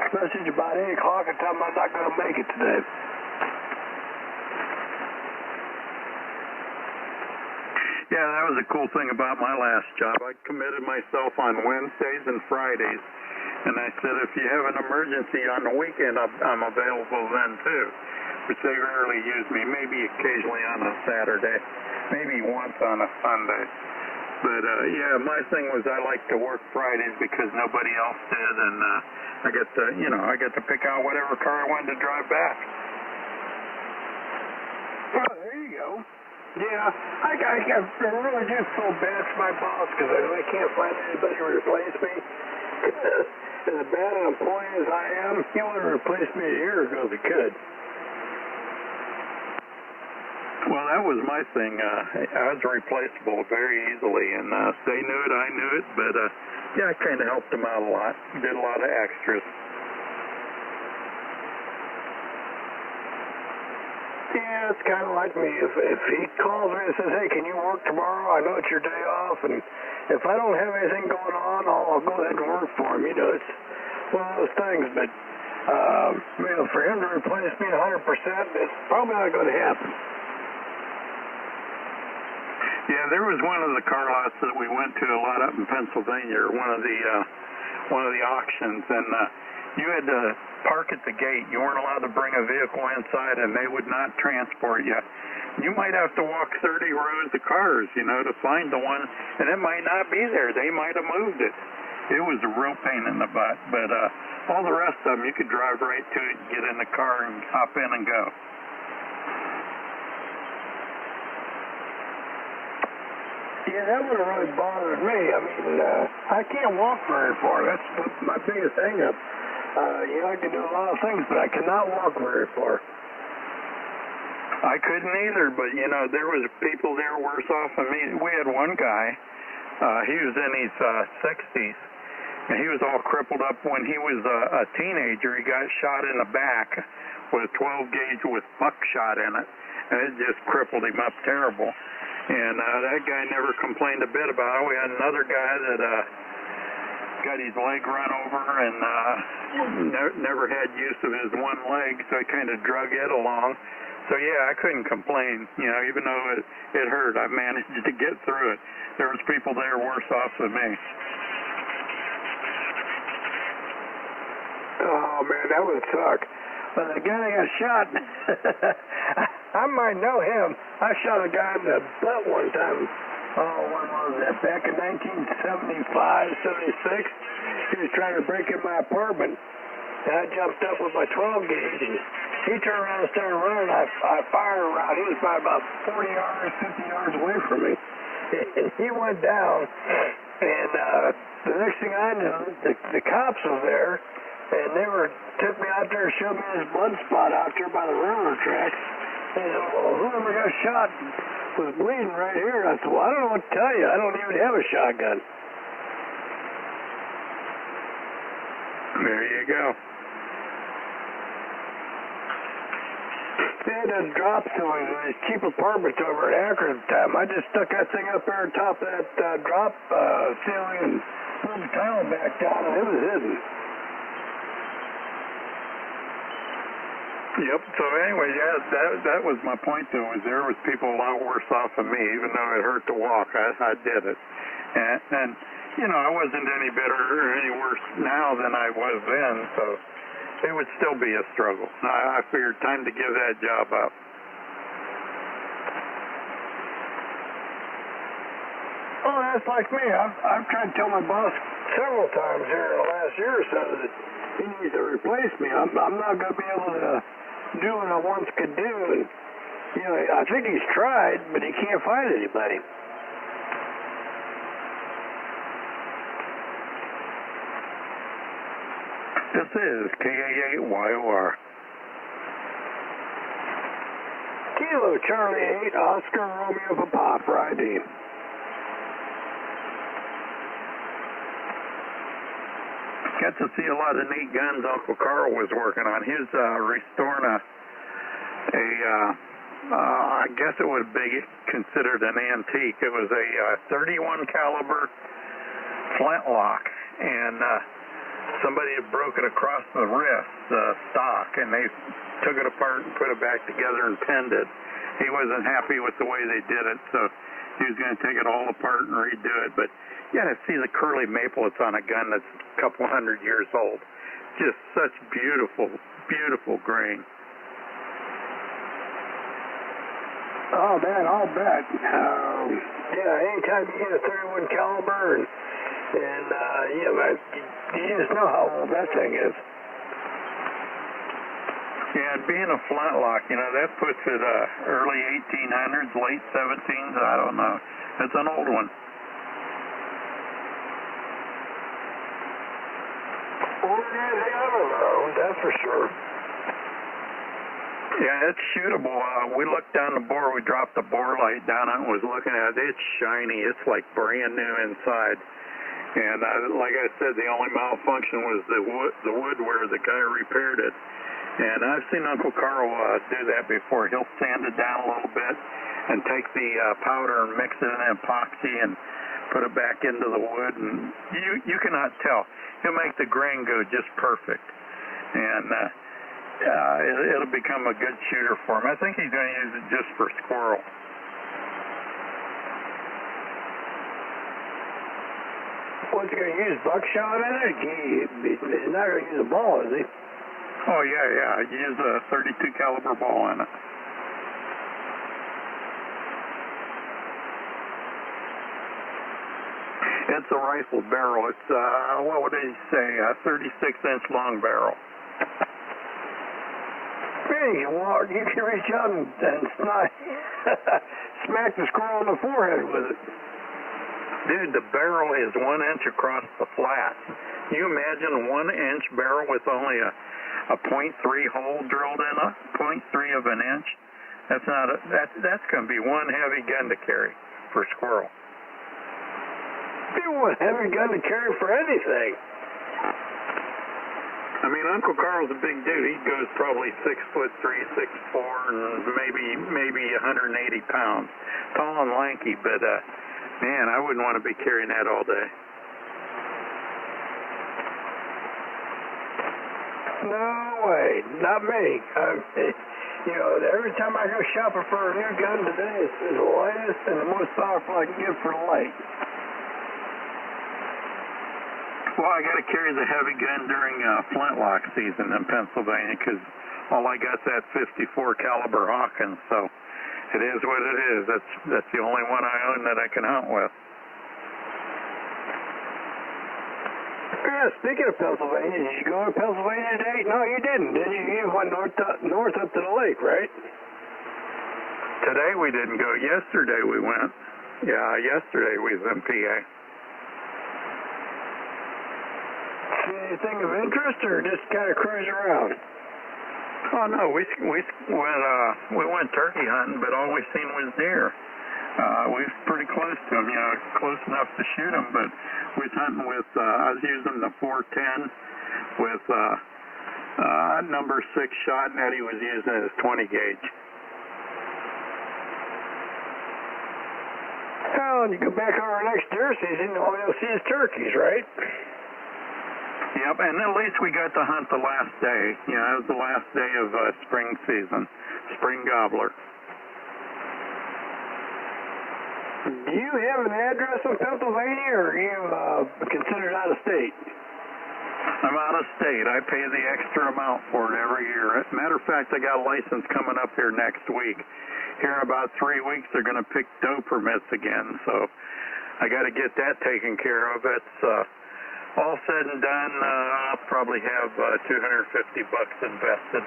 Message about 8 o'clock and tell them I'm not going to make it today. Yeah, that was a cool thing about my last job. I committed myself on Wednesdays and Fridays, and I said if you have an emergency on the weekend, I'm available then too, which they rarely use me, maybe occasionally on a Saturday, maybe once on a Sunday. But yeah, my thing was I like to work Fridays because nobody else did, and I get to pick out whatever car I wanted to drive back. Oh, there you go. Yeah, I really do feel bad for my boss because I really can't find anybody to replace me. As bad an employee as I am, he would have replaced me a year ago if he could. Well, that was my thing. I was replaceable very easily, and they knew it, I knew it, but yeah, I kind of helped them out a lot. Did a lot of extras. Yeah, it's kind of like me. If he calls me and says, hey, can you work tomorrow? I know it's your day off, and if I don't have anything going on, I'll go ahead and work for him. You know, it's one of those things, but you know, for him to replace me 100%, it's probably not going to happen. Yeah, there was one of the car lots that we went to a lot up in Pennsylvania, or one of the auctions, and you had to park at the gate. You weren't allowed to bring a vehicle inside, and they would not transport you. You might have to walk 30 rows of cars, you know, to find the one, and it might not be there. They might have moved it. It was a real pain in the butt, but all the rest of them, you could drive right to it, get in the car, and hop in and go. Yeah, that would have really bothered me. I mean, I can't walk very far. That's my biggest hang up. You know, I can do a lot of things, but I cannot walk very far. I couldn't either, but, you know, there was people there worse off than me. We had one guy, he was in his 60s, and he was all crippled up. When he was a teenager, he got shot in the back with a 12 gauge with buckshot in it, and it just crippled him up terrible. And that guy never complained a bit about it. We had another guy that got his leg run over and never had use of his one leg, so he kind of drug it along. So yeah, I couldn't complain. You know, even though it hurt, I managed to get through it. There was people there worse off than me. Oh man, that would suck. But the guy that got shot, I might know him. I shot a guy in the butt one time. Oh, when was that? Back in 1975, 76. He was trying to break in my apartment. And I jumped up with my 12 gauge, and he turned around and started running. I fired around. He was probably about 40 yards, 50 yards away from me. And he went down. And the next thing I knew, the cops were there, and they took me out there and showed me this blood spot out there by the railroad tracks. They said, well, whoever got shot was bleeding right here. I said, well, I don't know what to tell you. I don't even have a shotgun. There you go. They had a drop ceiling in these cheap apartments over at Akron at the time. I just stuck that thing up there on top of that drop ceiling and pulled the tile back down, and it was hidden. Yep. So anyway, yeah, that was my point, though, is there was people a lot worse off than me, even though it hurt to walk. I did it. And you know, I wasn't any better or any worse now than I was then, so it would still be a struggle. I figured time to give that job up. Oh, that's like me. I've tried to tell my boss several times here in the last year or so that he needs to replace me. I'm not going to be able to do what I once could do. And, you know, I think he's tried, but he can't find anybody. This is KA8YOR. Kilo Charlie 8, Oscar Romeo Papa for ID. Got to see a lot of neat guns Uncle Carl was working on. He was restoring I guess it would be considered an antique. It was a 31 caliber flintlock, and somebody had broken across the wrist, the stock, and they took it apart and put it back together and pinned it. He wasn't happy with the way they did it, so he was going to take it all apart and redo it. But you got to see the curly maplets on a gun that's a couple 100 years old. Just such beautiful, beautiful grain. Oh man, I'll bet. Yeah, anytime you get a 31 caliber, and you just know how old that thing is. Yeah, being a flintlock, you know, that puts it early 1800s, late 17s, I don't know. It's an old one. Older than they ever known, that's for sure. Yeah, it's shootable. We looked down the bore, we dropped the bore light down and was looking at it. It's shiny. It's like brand new inside. And like I said, the only malfunction was the wood where the guy repaired it. And I've seen Uncle Carl do that before. He'll sand it down a little bit and take the powder and mix it in epoxy and put it back into the wood. And you cannot tell. He'll make the grain go just perfect. And it'll become a good shooter for him. I think he's going to use it just for squirrel. What's he going to use, buckshot in it? He's not going to use a ball, is he? Oh, yeah. He used a 32 caliber ball in it. It's a rifle barrel. It's, what did he say, a 36-inch long barrel. Hey, you can reach out and smack the squirrel on the forehead with it. Dude, the barrel is 1 inch across the flat. Can you imagine a 1-inch barrel with only a .3 hole drilled in it? 0.3 of an inch? That's going to be one heavy gun to carry for squirrel. Be one heavy gun to carry for anything. I mean, Uncle Carl's a big dude. He goes probably 6'3", 6'4", and maybe 180 pounds. Tall and lanky, but man, I wouldn't want to be carrying that all day. No way, not me. You know, every time I go shopping for a new gun today, it's the lightest and the most powerful I can get for the light. Well, I got to carry the heavy gun during flintlock season in Pennsylvania because all I got's that 54 caliber Hawkins. So it is what it is. That's the only one I own that I can hunt with. Yeah, speaking of Pennsylvania, did you go to Pennsylvania today? No, you didn't, did you? You went north up to the lake, right? Today we didn't go. Yesterday we went. Yeah, yesterday we was in PA. See anything of interest, or just kind of cruise around? Oh no, we went turkey hunting, but all we seen was deer. We was pretty close to them, you know, close enough to shoot them, but we was hunting with, I was using the 410 with number 6 shot, and Eddie was using his 20 gauge. Well, when you go back over next deer season, all you'll see is turkeys, right? Yep, and at least we got to hunt the last day. You know, it was the last day of spring season, spring gobbler. Do you have an address in Pennsylvania, or are you considered out of state? I'm out of state. I pay the extra amount for it every year. Matter of fact, I got a license coming up here next week. Here in about 3 weeks, they're going to pick doe permits again, so I got to get that taken care of. It's all said and done, I'll probably have $250 invested.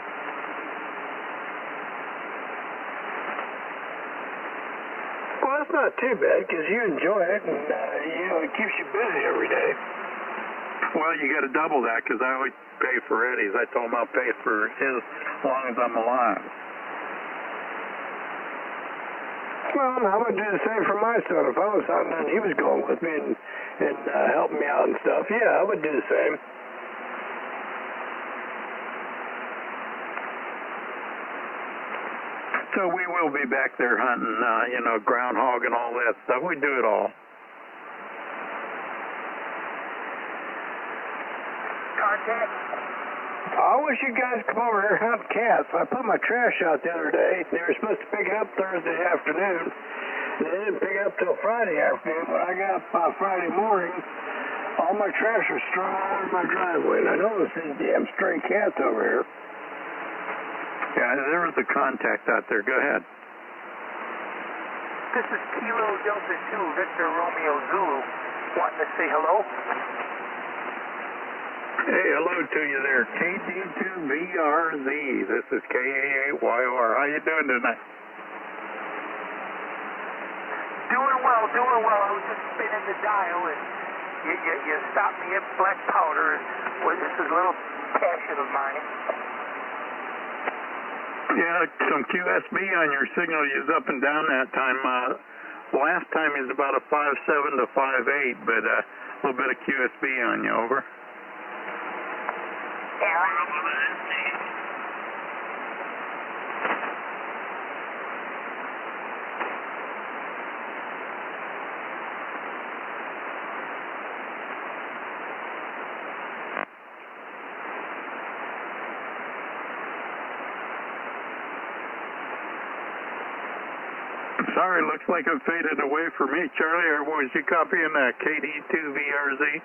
Well, that's not too bad, because you enjoy it, and you know, it keeps you busy every day. Well, you got to double that, because I always pay for Eddie's. I told him I'll pay for his as long as I'm alive. Well, I would do the same for my son. If I was hunting and he was going with me and helping me out and stuff, yeah, I would do the same. So we will be back there hunting, you know, groundhog and all that stuff. We do it all. Contact. I wish you guys come over here and hunt cats. I put my trash out the other day. They were supposed to pick it up Thursday afternoon. They didn't pick it up till Friday afternoon. When I got up Friday morning, all my trash was strewn all over my driveway. And I noticed these damn stray cats over here. Yeah, there was a contact out there. Go ahead. This is Kilo Delta 2, Victor Romeo Zulu. Wanting to say hello? Hey, hello to you there, KT2VRZ. This is KA8YOR. How you doing tonight? Doing well. I was just spinning the dial, and you stopped me at Black Powder, and this is a little passion of mine. Yeah, some QSB on your signal. You was up and down that time. Last time is about a 5.7 to 5.8, but a little bit of QSB on you. Over. Sorry, looks like it faded away for me. Charlie, or was you copying KD2VRZ?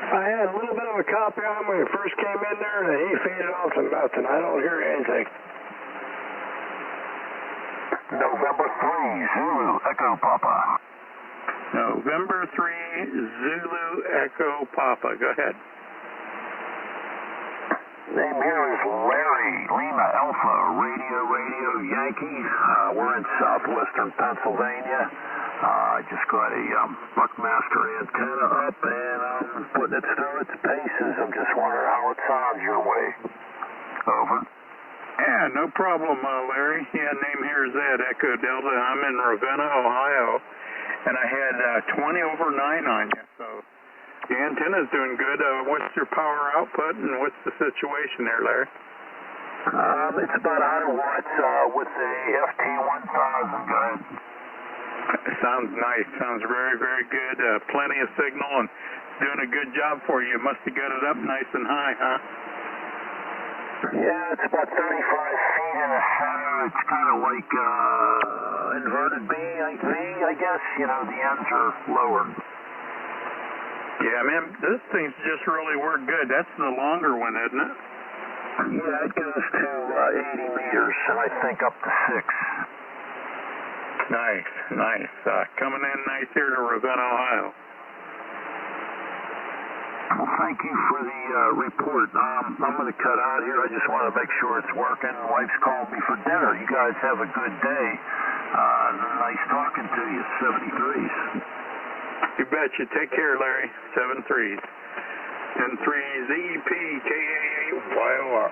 I had a little bit of a copy on him when he first came in there, and he faded off to nothing. I don't hear anything. November 3, Zulu, Echo Papa. November 3, Zulu, Echo Papa. Go ahead. Name here is Larry, Lima Alpha, Radio Yankee. We're in southwestern Pennsylvania. I just got a Buckmaster antenna up, and I'm putting it through its paces. I'm just wondering how it sounds your way. Over. Yeah, no problem, Larry. Yeah, name here is Ed, Echo Delta. I'm in Ravenna, Ohio, and I had 20 over 9 on you, so the antenna's doing good. What's your power output, and what's the situation there, Larry? It's about 100 watts with the FT1000. Go ahead. Sounds nice. Sounds very, very good. Plenty of signal and doing a good job for you. Must have got it up nice and high, huh? Yeah, it's about 35 feet in the center. It's kind of like inverted V, I guess. You know, the ends are lower. Yeah, man, this thing's just really worked good. That's the longer one, isn't it? Yeah, it goes to 80 meters, and I think up to 6. Nice. Coming in nice here to Ravenna, Ohio. Well, thank you for the report. I'm going to cut out here. I just want to make sure it's working. Wife's called me for dinner. You guys have a good day. Nice talking to you. 73s. You betcha. Take care, Larry. 73s. And 3ZPKA8YOR.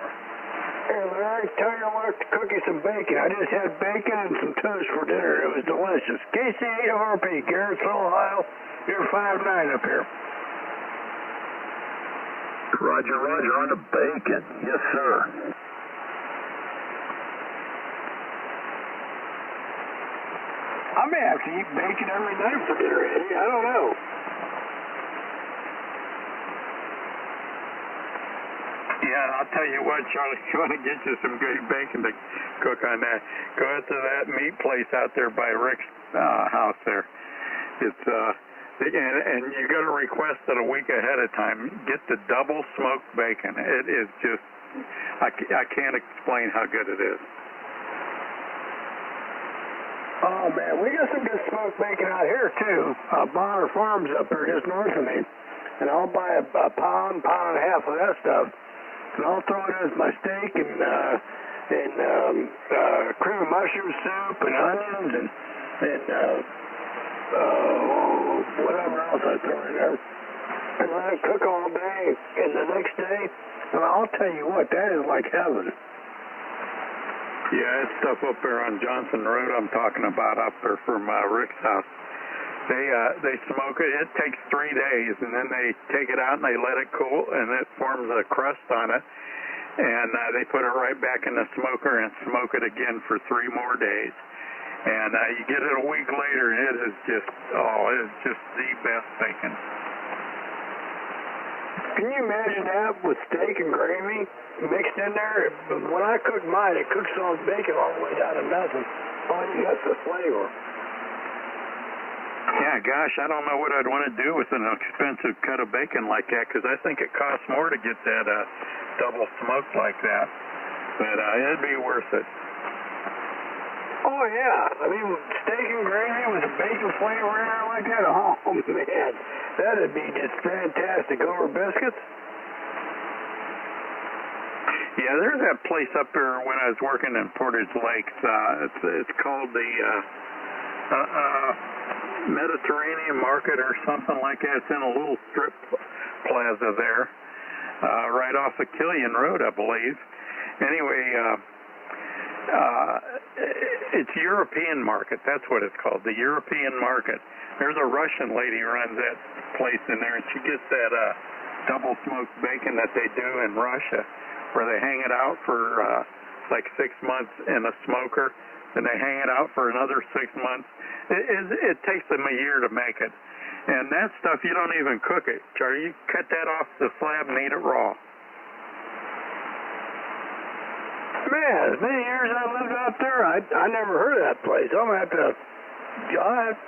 Hey, Larry, tell you what, to cook you some bacon. I just had bacon and some toast for dinner. It was delicious. KC8RP, Garrettsville, Ohio. You're 5'9" up here. Roger, on the bacon. Yes, sir. I may have to eat bacon every night for dinner, Eddie. I don't know. Yeah, I'll tell you what, Charlie, you want to get you some good bacon to cook on that. Go out to that meat place out there by Rick's house there. It's and you got to request it a week ahead of time. Get the double smoked bacon. It is just, I can't explain how good it is. Oh, man, we got some good smoked bacon out here, too. Bonner Farms up there just north of me. And I'll buy a pound and a half of that stuff. And I'll throw it as my steak and cream of mushroom soup and onions and whatever else I throw in there. And let it cook all day. And the next day, and I'll tell you what, that is like heaven. Yeah, it's stuff up there on Johnson Road I'm talking about up there from Rick's house. They smoke it. It takes 3 days, and then they take it out and they let it cool, and it forms a crust on it. And they put it right back in the smoker and smoke it again for 3 more days. And you get it a week later, and it is just the best bacon. Can you imagine that with steak and gravy mixed in there? When I cook mine, it cooks all the bacon all the way down to nothing. All you got the flavor. Yeah, gosh, I don't know what I'd want to do with an expensive cut of bacon like that, because I think it costs more to get that double smoked like that. But it'd be worth it. Oh, yeah. I mean, steak and gravy with a bacon flavor in there like that, oh, man. That'd be just fantastic. Over biscuits? Yeah, there's that place up there when I was working in Portage Lakes. It's called the Mediterranean Market or something like that. It's in a little strip plaza there, right off of Killian Road, I believe. Anyway, it's European Market. That's what it's called, the European Market. There's a Russian lady who runs that place in there, and she gets that double smoked bacon that they do in Russia, where they hang it out for like 6 months in a smoker, and they hang it out for another 6 months. It takes them a year to make it. And that stuff, you don't even cook it, Charlie. You cut that off the slab and eat it raw. Man, as many years I lived out there, I never heard of that place. I'll have to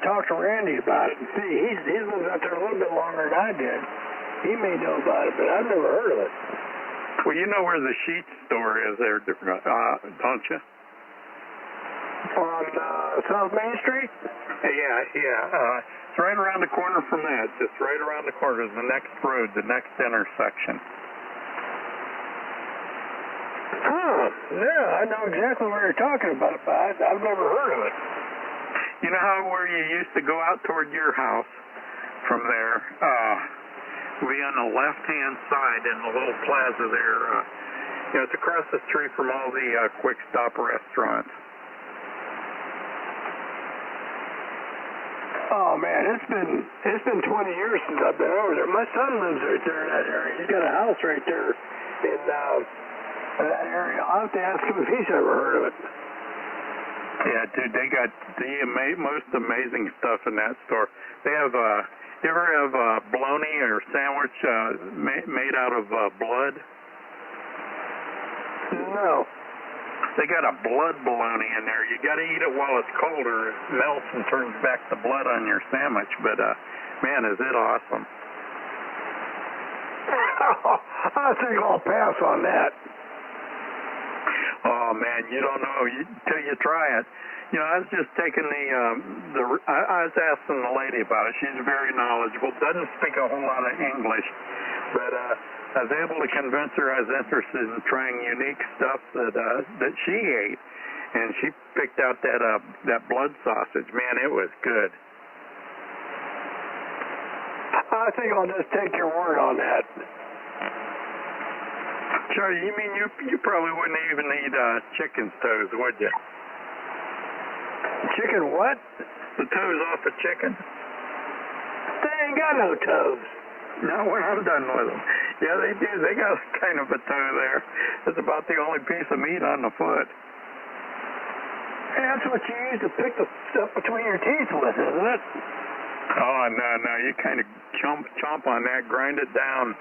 talk to Randy about it and see. He's lived out there a little bit longer than I did. He may know about it, but I've never heard of it. Well, you know where the sheet store is there, don't you? On South Main Street? Yeah. It's right around the corner from that. Just right around the corner is the next road, the next intersection. Huh. Yeah, I know exactly what you're talking about, but I've never heard of it. You know how where you used to go out toward your house from there? Be on the left-hand side in the little plaza there. It's across the street from all the quick stop restaurants. Oh man, it's been 20 years since I've been over there. My son lives right there in that area. He's got a house right there in that area. I'll have to ask him if he's ever heard of it. Yeah, dude, they got the most amazing stuff in that store. They have, you ever have bologna or sandwich made out of blood? No. They got a blood bologna in there. You got to eat it while it's cold or it melts and turns back to blood on your sandwich. But, man, is it awesome. I think I'll pass on that. Oh man, you don't know till you try it. I was just taking I was asking the lady about it. She's very knowledgeable, doesn't speak a whole lot of English, but I was able to convince her I was interested in trying unique stuff that she ate, and she picked out that blood sausage. Man, it was good. I think I'll just take your word on that. Charlie, you mean you probably wouldn't even eat chicken's toes, would you? Chicken what? The toes off a chicken. They ain't got no toes. No, when I'm done with them. Yeah, they do. They got kind of a toe there. It's about the only piece of meat on the foot. Hey, that's what you use to pick the stuff between your teeth with, isn't it? Oh, no. You kind of chomp on that, grind it down.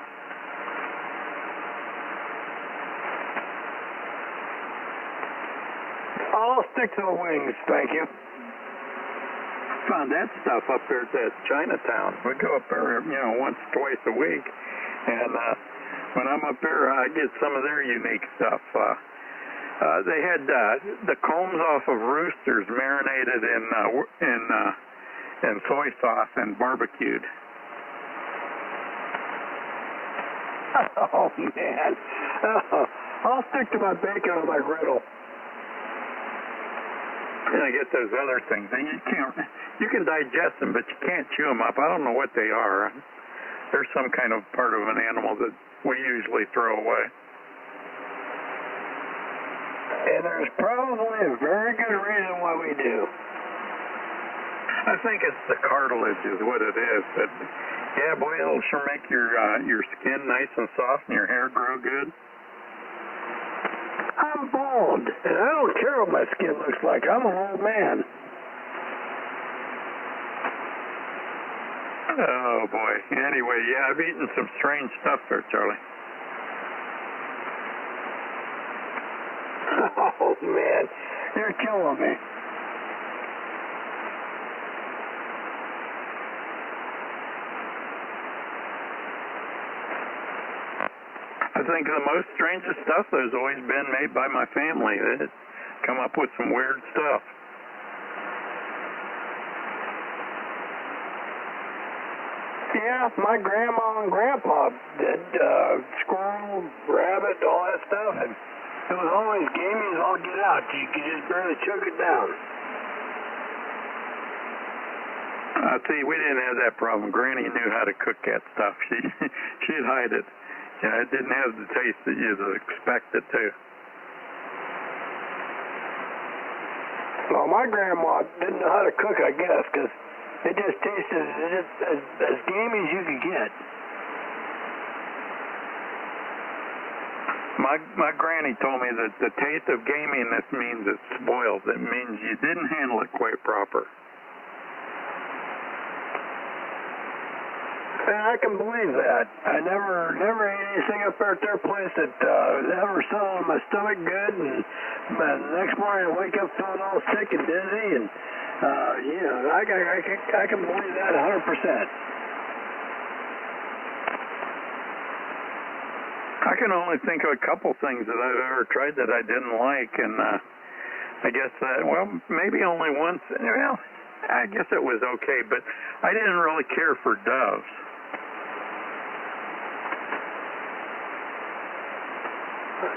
I'll stick to the wings, thank you. Found that stuff up there at that Chinatown. We go up there, once, twice a week. And when I'm up there, I get some of their unique stuff. They had the combs off of roosters marinated in soy sauce and barbecued. Oh, man. I'll stick to my bacon on my griddle. I get those other things, and you can digest them, but you can't chew them up. I don't know what they are. They're some kind of part of an animal that we usually throw away. And there's probably a very good reason why we do. I think it's the cartilage is what it is. But yeah, boy, it'll sure make your skin nice and soft and your hair grow good. I'm bald, and I don't care what my skin looks like. I'm an old man. Oh, boy. Anyway, yeah, I've eaten some strange stuff there, Charlie. Oh, man. You're killing me. I think the most strangest stuff has always been made by my family. They come up with some weird stuff. Yeah, my grandma and grandpa did squirrel, rabbit, all that stuff, and it was always gamey as all get out. You could just barely choke it down. I'll tell you, we didn't have that problem. Granny knew how to cook that stuff. She'd hide it. Yeah, it didn't have the taste that you'd expect it to. Well, my grandma didn't know how to cook, I guess, because it just tasted as gamey as you could get. My granny told me that the taste of gaminess means it's spoiled. It means you didn't handle it quite proper. And I can believe that. I never ate anything up there at their place that ever settled in my stomach good, and the next morning I wake up feeling all sick and dizzy, and I can believe that 100%. I can only think of a couple things that I've ever tried that I didn't like, and I guess maybe only once. Well, I guess it was okay, but I didn't really care for doves.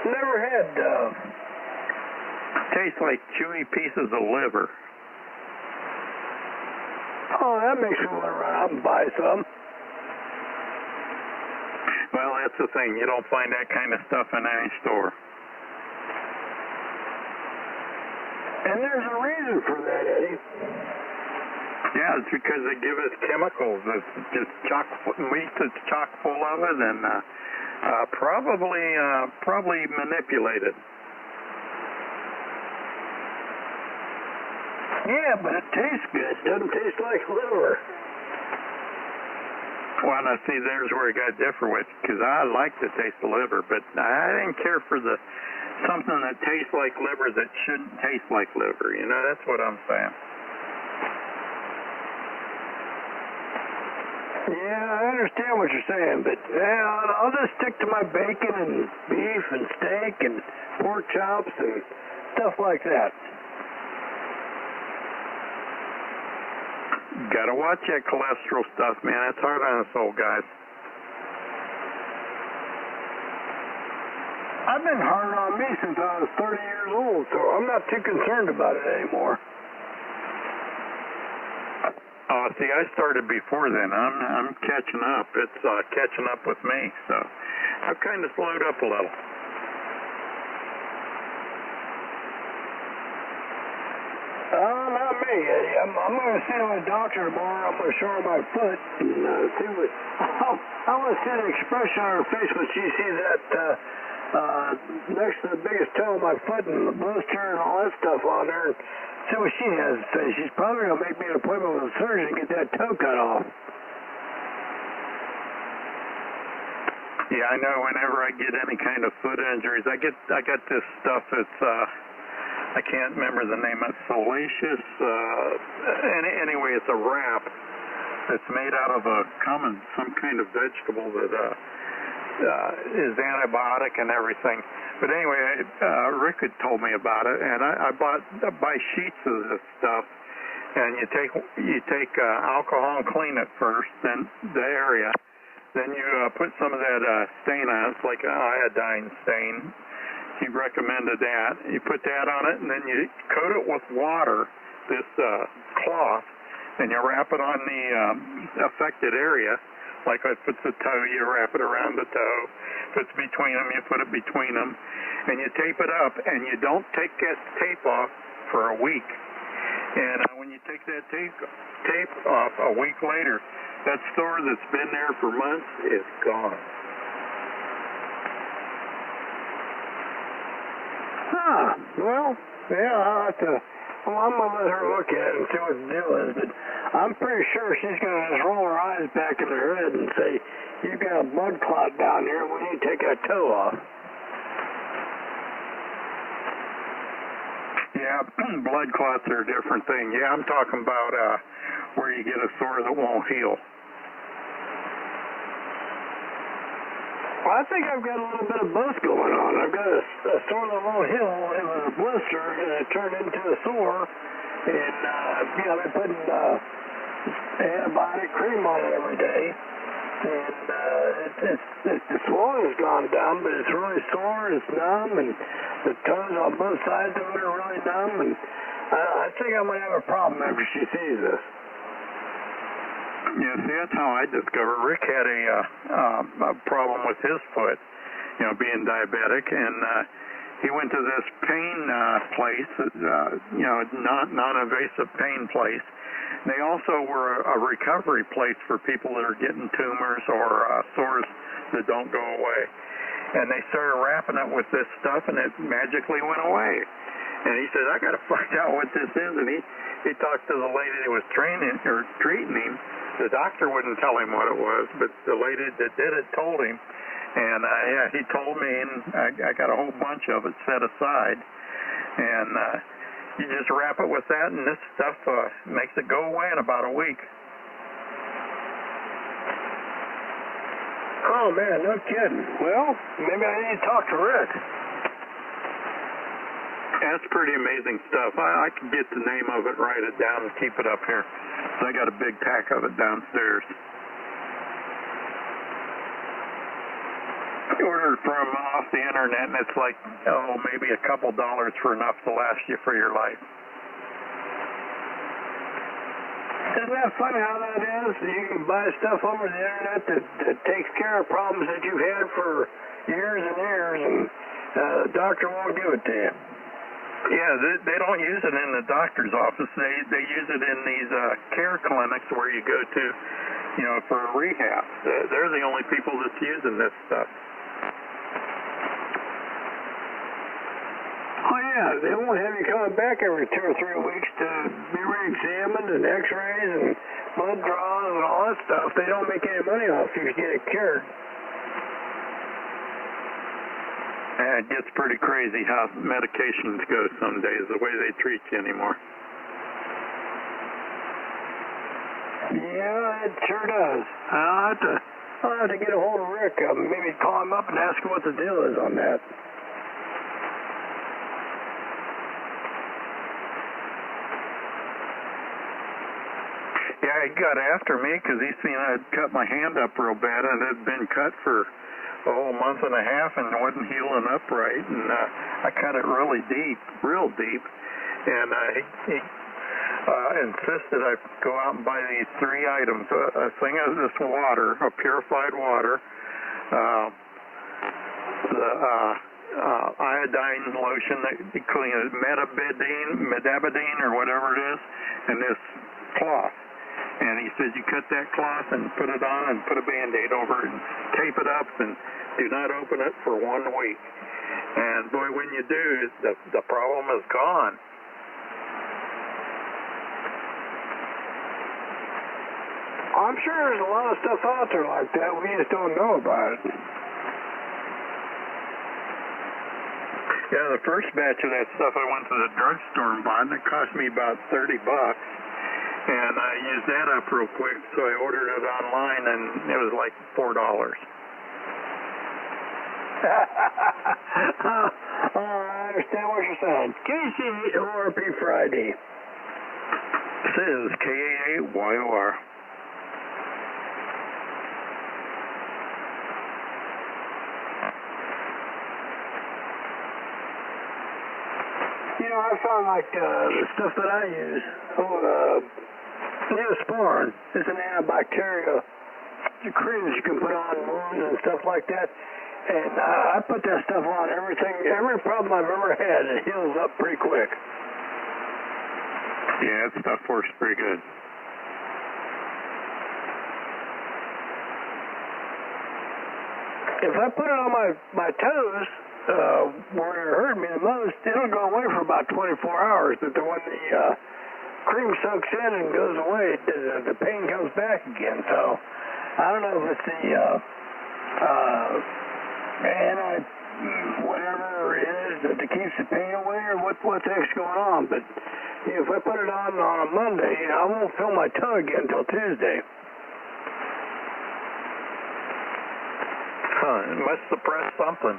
Never had dove. Tastes like chewy pieces of liver. Oh, that makes me want to run out and buy some. Well, that's the thing. You don't find that kind of stuff in any store. And there's a reason for that, Eddie. Yeah, it's because they give us chemicals. It's just meat that's chock full of it, and probably manipulated. Yeah, but it tastes good. It doesn't taste like liver. Well, now see, there's where it got different with, because I like the taste of liver, but I didn't care for something that tastes like liver that shouldn't taste like liver. You know, that's what I'm saying. Yeah, I understand what you're saying, but I'll just stick to my bacon and beef and steak and pork chops and stuff like that. Gotta watch that cholesterol stuff, man. It's hard on us old guys. I've been hard on me since I was 30 years old, so I'm not too concerned about it anymore. Oh, see, I started before then. I'm catching up. It's catching up with me, so I've kind of slowed up a little. Not me, Eddie. I'm going to see my doctor tomorrow. I'm going to show her my foot and see what. I want to see the expression on her face when she sees that next to the biggest toe of my foot and the blister and all that stuff on there. And see what she has to say. She's probably going to make me an appointment with a surgeon to get that toe cut off. Yeah, I know. Whenever I get any kind of foot injuries, I got this stuff that's I can't remember the name. It's salacious. Anyway, it's a wrap that's made out of some kind of vegetable that is antibiotic and everything. But anyway, Rick had told me about it, and I buy sheets of this stuff, and you take alcohol and clean it first, then the area. Then you put some of that stain on it. It's like an iodine stain. He recommended that. You put that on it, and then you coat it with water, this cloth, and you wrap it on the affected area. Like if it's a toe, you wrap it around the toe. If it's between them, you put it between them. And you tape it up, and you don't take that tape off for a week. And when you take that tape off a week later, that store that's been there for months is gone. Huh. Well, yeah, I'm going to let her look at it and see what the deal is, but I'm pretty sure she's going to just roll her eyes back in her head and say, you've got a blood clot down here, we need to take that toe off. Yeah, blood clots are a different thing. Yeah, I'm talking about where you get a sore that won't heal. Well, I think I've got a little bit of both going on. I've got a sore that won't heal. It was a blister, and it turned into a sore. And, I've been putting antibiotic cream on it every day. And the swelling's gone down, but it's really sore, it's numb, and the toes on both sides of it are really numb, and I think I'm going to have a problem after she sees this. Yeah, see, that's how I discovered. Rick had a problem with his foot, being diabetic, and he went to this pain place, non-invasive pain place. They also were a recovery place for people that are getting tumors or sores that don't go away. And they started wrapping it with this stuff, and it magically went away. And he said, I got to find out what this is. And he talked to the lady that was treating him. The doctor wouldn't tell him what it was, but the lady that did it told him. And he told me, and I got a whole bunch of it set aside. And you just wrap it with that, and this stuff makes it go away in about a week. Oh, man, no kidding. Well, maybe I need to talk to Rick. That's pretty amazing stuff. I can get the name of it, write it down, and keep it up here. So I got a big pack of it downstairs. I ordered from off the internet, and it's like, maybe a couple dollars for enough to last you for your life. Isn't that funny how that is? You can buy stuff over the internet that takes care of problems that you've had for years and years, and the doctor won't give it to you. Yeah, they don't use it in the doctor's office. They use it in these care clinics where you go to, for rehab. They're the only people that's using this stuff. Oh, yeah, they won't have you coming back every 2 or 3 weeks to be re-examined and x-rays and blood draws and all that stuff. They don't make any money off you to get it cured. Yeah, it gets pretty crazy how medications go some days, the way they treat you anymore. Yeah, it sure does. I'll have to get a hold of Rick, maybe call him up and ask him what the deal is on that. Yeah, he got after me because he seen I'd cut my hand up real bad, and it had been cut for a whole month and a half and wasn't healing up right, and I cut it really deep, real deep, and he insisted I go out and buy these 3 items, a thing of this water, a purified water, the iodine lotion that you clean it, metabidine or whatever it is, and this cloth. And he said, you cut that cloth and put it on and put a Band-Aid over it and tape it up and do not open it for 1 week. And boy, when you do, the problem is gone. I'm sure there's a lot of stuff out there like that. We just don't know about it. Yeah, the first batch of that stuff I went to the drugstore and bought, and it cost me about $30. And I used that up real quick, so I ordered it online, and it was like $4. I understand what you're saying. KCORP Friday. This is KAAYOR. I found like the stuff that I use. Neosporin is an antibacterial cream that you can put on wounds and stuff like that. And I put that stuff on every problem I've ever had. It heals up pretty quick. Yeah, that stuff works pretty good. If I put it on my toes, where it hurt me the most, it'll go away for about 24 hours. But when the cream soaks in and goes away, the pain comes back again. So I don't know if it's the whatever it is that keeps the pain away or what the heck's going on. But if I put it on a Monday, I won't feel my toe again until Tuesday. It must suppress something.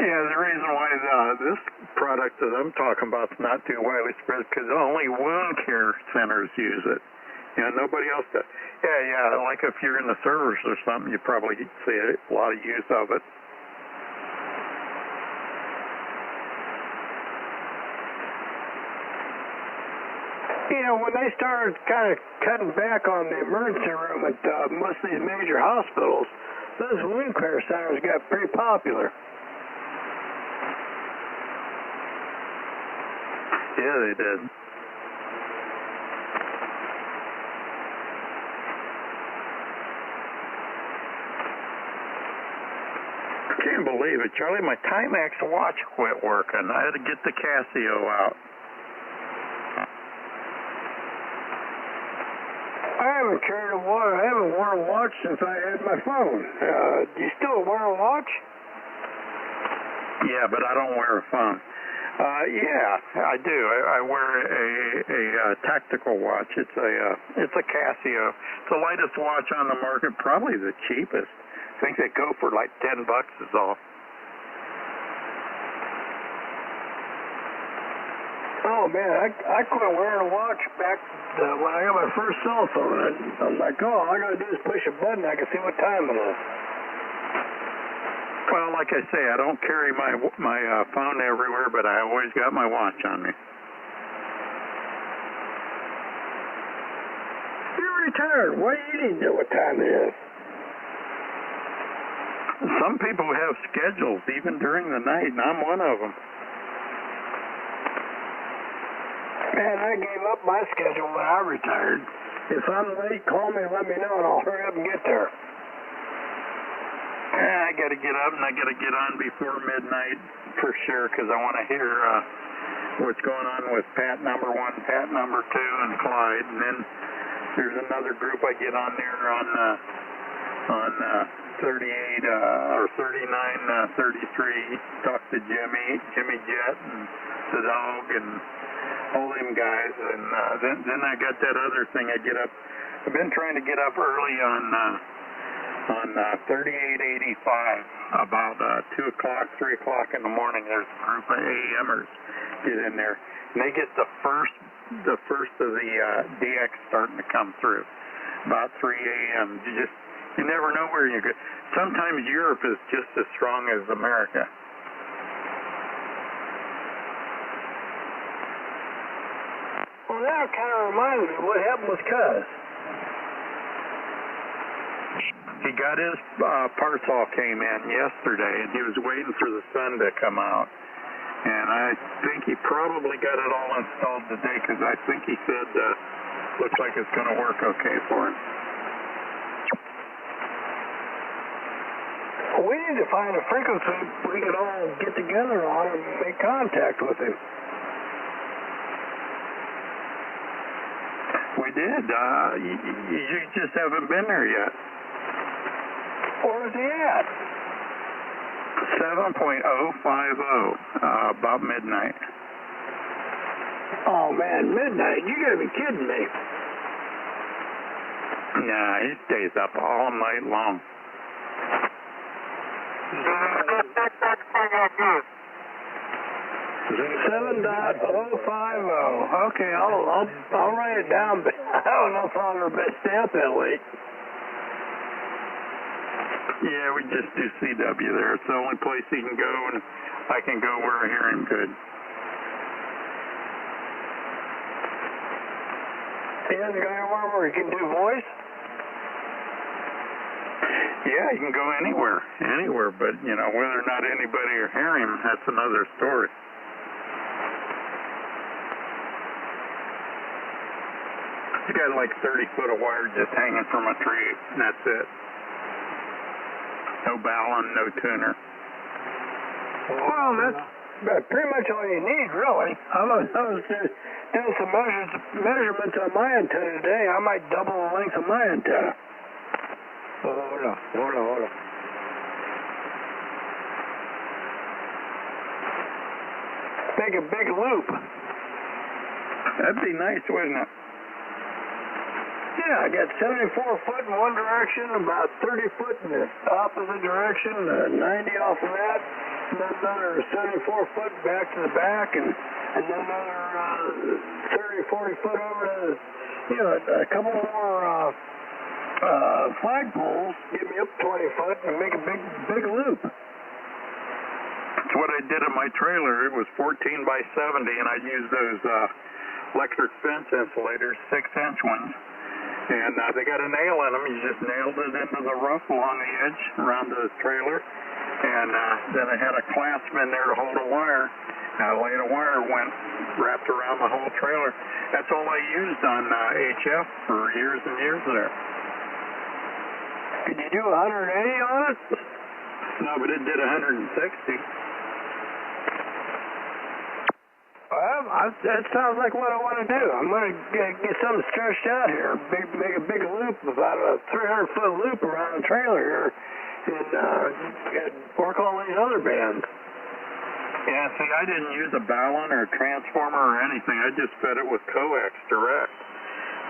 Yeah, the reason why this product that I'm talking about is not too widely spread because only wound care centers use it. Nobody else does. Yeah, like if you're in the service or something, you probably see a lot of use of it. When they started kind of cutting back on the emergency room at most of these major hospitals, those wound care centers got pretty popular. Yeah, they did. I can't believe it, Charlie. My Timex watch quit working. I had to get the Casio out. I haven't carried a watch. I haven't worn a watch since I had my phone. Do you still wear a watch? Yeah, but I don't wear a phone. Yeah, I do. I wear a tactical watch. It's a Casio. It's the lightest watch on the market, probably the cheapest. I think they go for like $10 is all. Oh man, I quit wearing a watch back when I got my first cell phone. I'm like, all I gotta do is push a button. I can see what time it is. Well, like I say, I don't carry my phone everywhere, but I always got my watch on me. You're retired. Why do you need to know what time it is? Some people have schedules even during the night, and I'm one of them. Man, I gave up my schedule when I retired. If I'm late, call me and let me know, and I'll hurry up and get there. I got to get up, and I got to get on before midnight for sure, because I want to hear what's going on with Pat number 1, Pat number 2, and Clyde. And then there's another group I get on there on 38 or 39, 33. Talk to Jimmy Jet, and the dog, and all them guys. And then I got that other thing. I get up. I've been trying to get up early on 3885, about 2 o'clock, 3 o'clock in the morning. There's a group of AMers get in there, and they get the first of the DX starting to come through about 3 a.m. You never know where you go. Sometimes Europe is just as strong as America. Well, that kind of reminds me of what happened with Cuz. He got his parts all came in yesterday, and he was waiting for the sun to come out. And I think he probably got it all installed today, because I think he said looks like it's going to work okay for him. We need to find a frequency we can all get together on and make contact with him. We did. You just haven't been there yet. Where is he at? 7.050, about midnight. Oh man, midnight? You gotta be kidding me. Nah, he stays up all night long. 7.050. Okay, I'll write it down, but I don't know if I'll ever stay up that late. Yeah, we just do CW there. It's the only place he can go, and I can go where I hear him good. He doesn't go anywhere where he can do voice? Yeah, he can go anywhere, but, whether or not anybody will hear him, that's another story. He's got like 30 foot of wire just hanging from a tree, and that's it. No ballon, no tuner. Well, that's pretty much all you need, really. I was just doing some measurements on my antenna today. I might double the length of my antenna. Hold on. Make a big loop. That'd be nice, wouldn't it? Yeah, I got 74 foot in one direction, about 30 foot in the opposite direction, 90 off of that, and then another 74 foot back to the back, and then another 30 or 40 foot over to, you know, a couple more flagpoles, get me up 20 foot, and make a big loop. That's what I did in my trailer. It was 14 by 70, and I used those electric fence insulators, 6-inch ones. And they got a nail in them. You just nailed it into the roof along the edge around the trailer. And then I had a clasp in there to hold a wire. I laid a wire, wrapped around the whole trailer. That's all I used on HF for years and years there. Could you do 180 on it? No, but it did 160. Well, that sounds like what I want to do. I'm going to get something stretched out here, make a big loop, about a 300-foot loop around the trailer here, and work all these other bands. Yeah, see, I didn't use a balun or a transformer or anything. I just fed it with coax direct.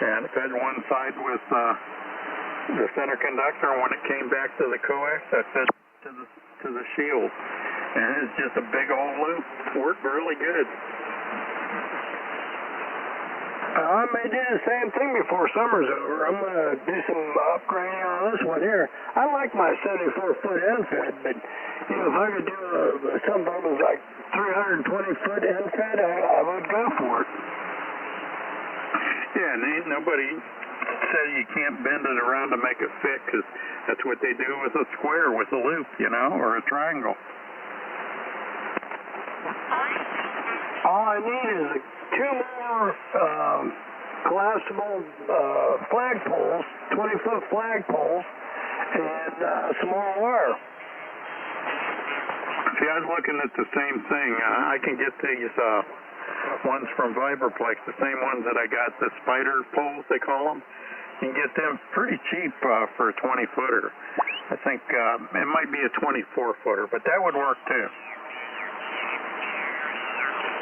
And fed one side with the center conductor, and when it came back to the coax, I fed to the shield. And it's just a big old loop. Worked really good. I may do the same thing before summer's over. I'm going to do some upgrading on this one here. I like my 74-foot end fed, but you know, if I could do something that was like 320-foot end fed, I would go for it. Yeah, and ain't nobody said you can't bend it around to make it fit, because that's what they do with a square, with a loop, you know, or a triangle. All I need is 2 more collapsible flagpoles, 20-foot flagpoles, and some more wire. See, I was looking at the same thing. I can get these ones from Viberplex, the same ones that I got, the spider poles, they call them. You can get them pretty cheap for a 20-footer. I think it might be a 24-footer, but that would work too.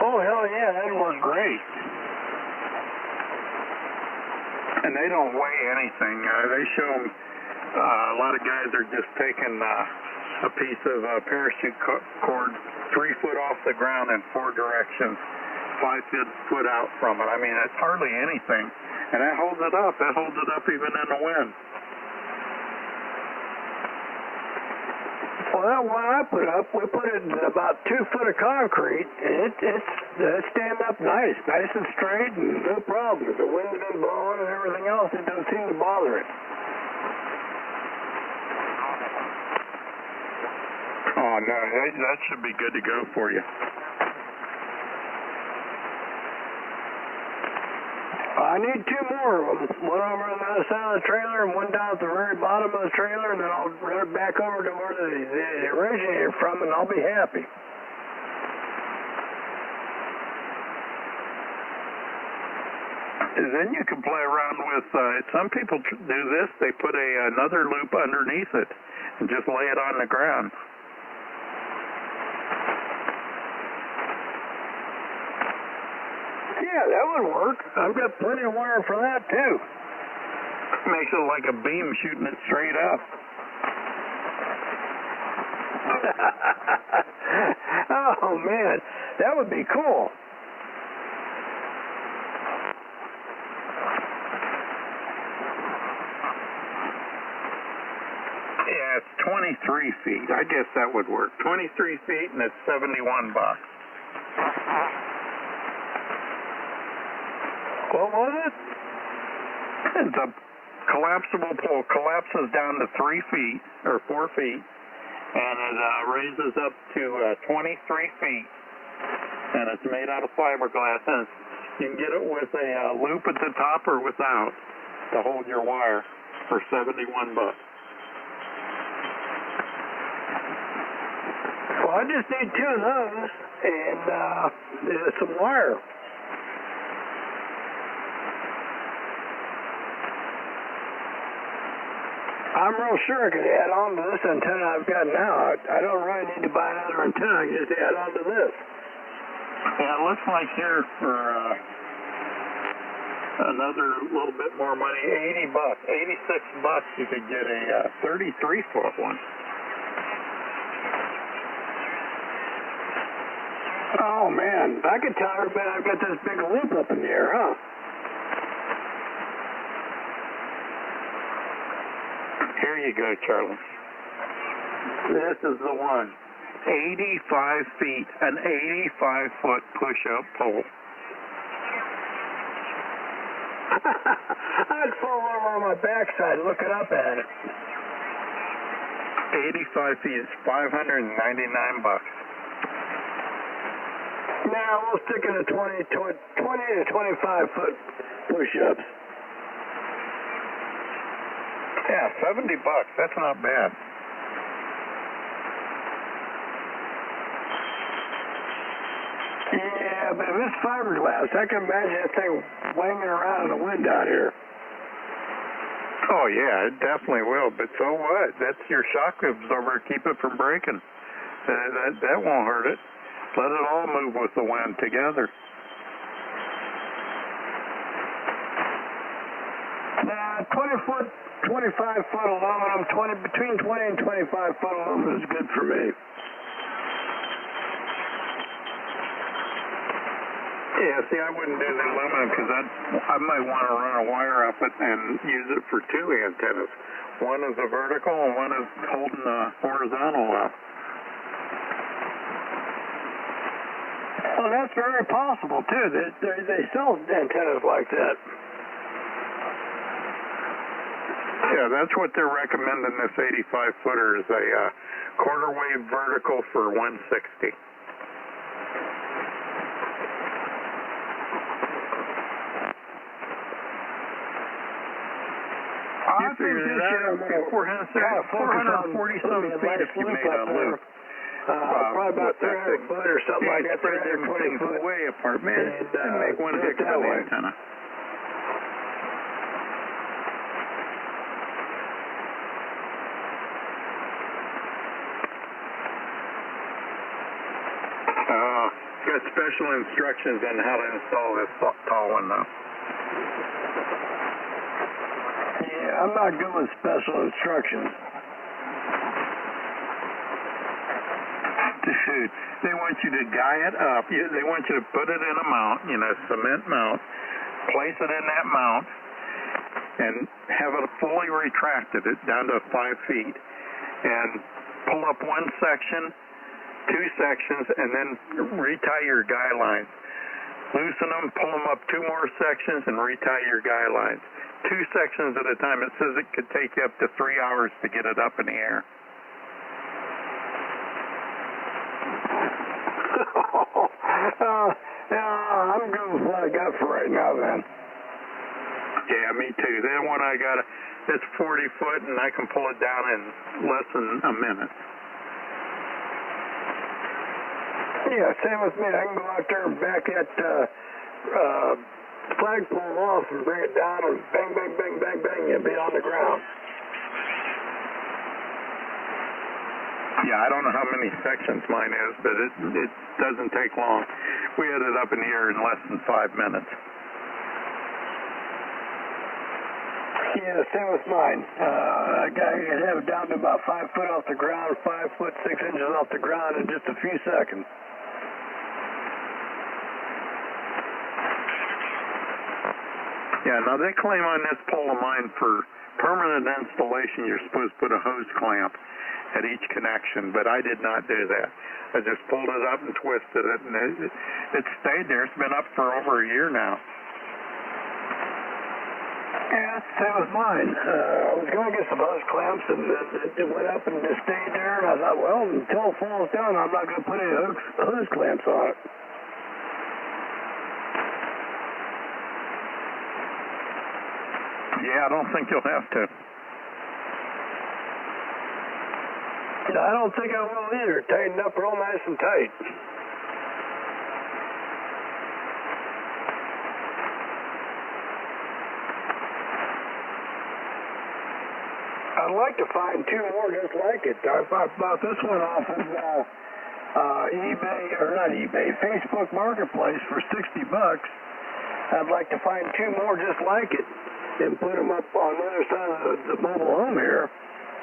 Oh, hell yeah, that was great. And they don't weigh anything. They show them, a lot of guys are just taking a piece of parachute cord 3 foot off the ground in 4 directions, 5 foot out from it. I mean, it's hardly anything. And that holds it up. That holds it up even in the wind. Well, that one I put up, we put it in about 2 foot of concrete, and it's standing up nice and straight, and no problem. The wind's been blowing and everything else, it doesn't seem to bother it. Oh, no, that should be good to go for you. I need 2 more of them. One over on the other side of the trailer and one down at the very bottom of the trailer, and then I'll run it back over to where they originated from, and I'll be happy. Then you can play around with, some people do this, they put another loop underneath it and just lay it on the ground. Yeah, that would work. I've got plenty of wire for that, too. Makes it like a beam shooting it straight up. Oh, man, that would be cool. Yeah, it's 23 feet. I guess that would work. 23 feet, and it's $71. What was it? It's a collapsible pole. Collapses down to 3 feet, or 4 feet, and it raises up to 23 feet. And it's made out of fiberglass. And you can get it with a loop at the top or without to hold your wire for $71. Well, I just need 2 of those and some wire. I'm real sure I could add on to this antenna I've got now. I don't really need to buy another antenna. I can just add on to this. Yeah, it looks like here for another little bit more money, $80, $86, you could get a 33-foot one. Oh, man. I could tell everybody I've got this big loop up in the air, huh? Here you go, Charlie. This is the one. 85 feet, an 85-foot push-up pole. I'd fall over on my backside looking up at it. 85 feet is $599. Now we'll stick in a 20 to 25-foot push-ups. Yeah, $70. That's not bad. Yeah, but if it's fiberglass, I can imagine that thing wanging around in the wind out here. Oh, yeah, it definitely will. But so what? That's your shock absorber to keep it from breaking. That won't hurt it. Let it all move with the wind together. Now, 25-foot aluminum, between 20 and 25-foot aluminum is good for me. Yeah, see, I wouldn't do the aluminum because I might want to run a wire up it and use it for two antennas. One is a vertical and one is holding the horizontal up. Well, that's very possible, too. They sell antennas like that. Yeah, that's what they're recommending. This 85-footer is a quarter wave vertical for 160. I think this year I'm going to 440-something feet if you made a loop. Probably about 300 foot or something like that. Spread them things way apart, man. And make one heck of an antenna. Got special instructions on how to install this tall one, though. Yeah, I'm not good with special instructions. Dude, they want you to guy it up. They want you to put it in a mount, cement mount, place it in that mount, and have it fully retracted down to 5 feet, and pull up one section, two sections, and then retie your guy lines. Loosen them, pull them up 2 more sections, and retie your guy lines. 2 sections at a time. It says it could take you up to 3 hours to get it up in the air. I'm good with what I got for right now, then. Yeah, me too. That one I got, it's 40 foot, and I can pull it down in less than a minute. Yeah, same with me. I can go out there and back that flagpole off and bring it down and bang, bang, bang, bang, bang, you'll be on the ground. Yeah, I don't know how many sections mine is, but it doesn't take long. We had it up in the air in less than 5 minutes. Yeah, same with mine. I could have it down to about 5 foot off the ground, 5 foot 6 inches off the ground in just a few seconds. Yeah, now they claim on this pole of mine for permanent installation, you're supposed to put a hose clamp at each connection, but I did not do that. I just pulled it up and twisted it, and it stayed there. It's been up for over a year now. Yeah, same with mine. I was going to get some hose clamps, and it went up and just stayed there, and I thought, well, until it falls down, I'm not going to put any hose clamps on it. Yeah, I don't think you'll have to. I don't think I will either. Tightened up real nice and tight. I'd like to find 2 more just like it. I bought this one off of eBay, or not eBay, Facebook Marketplace for $60. I'd like to find 2 more just like it and put them up on the other side of the mobile home here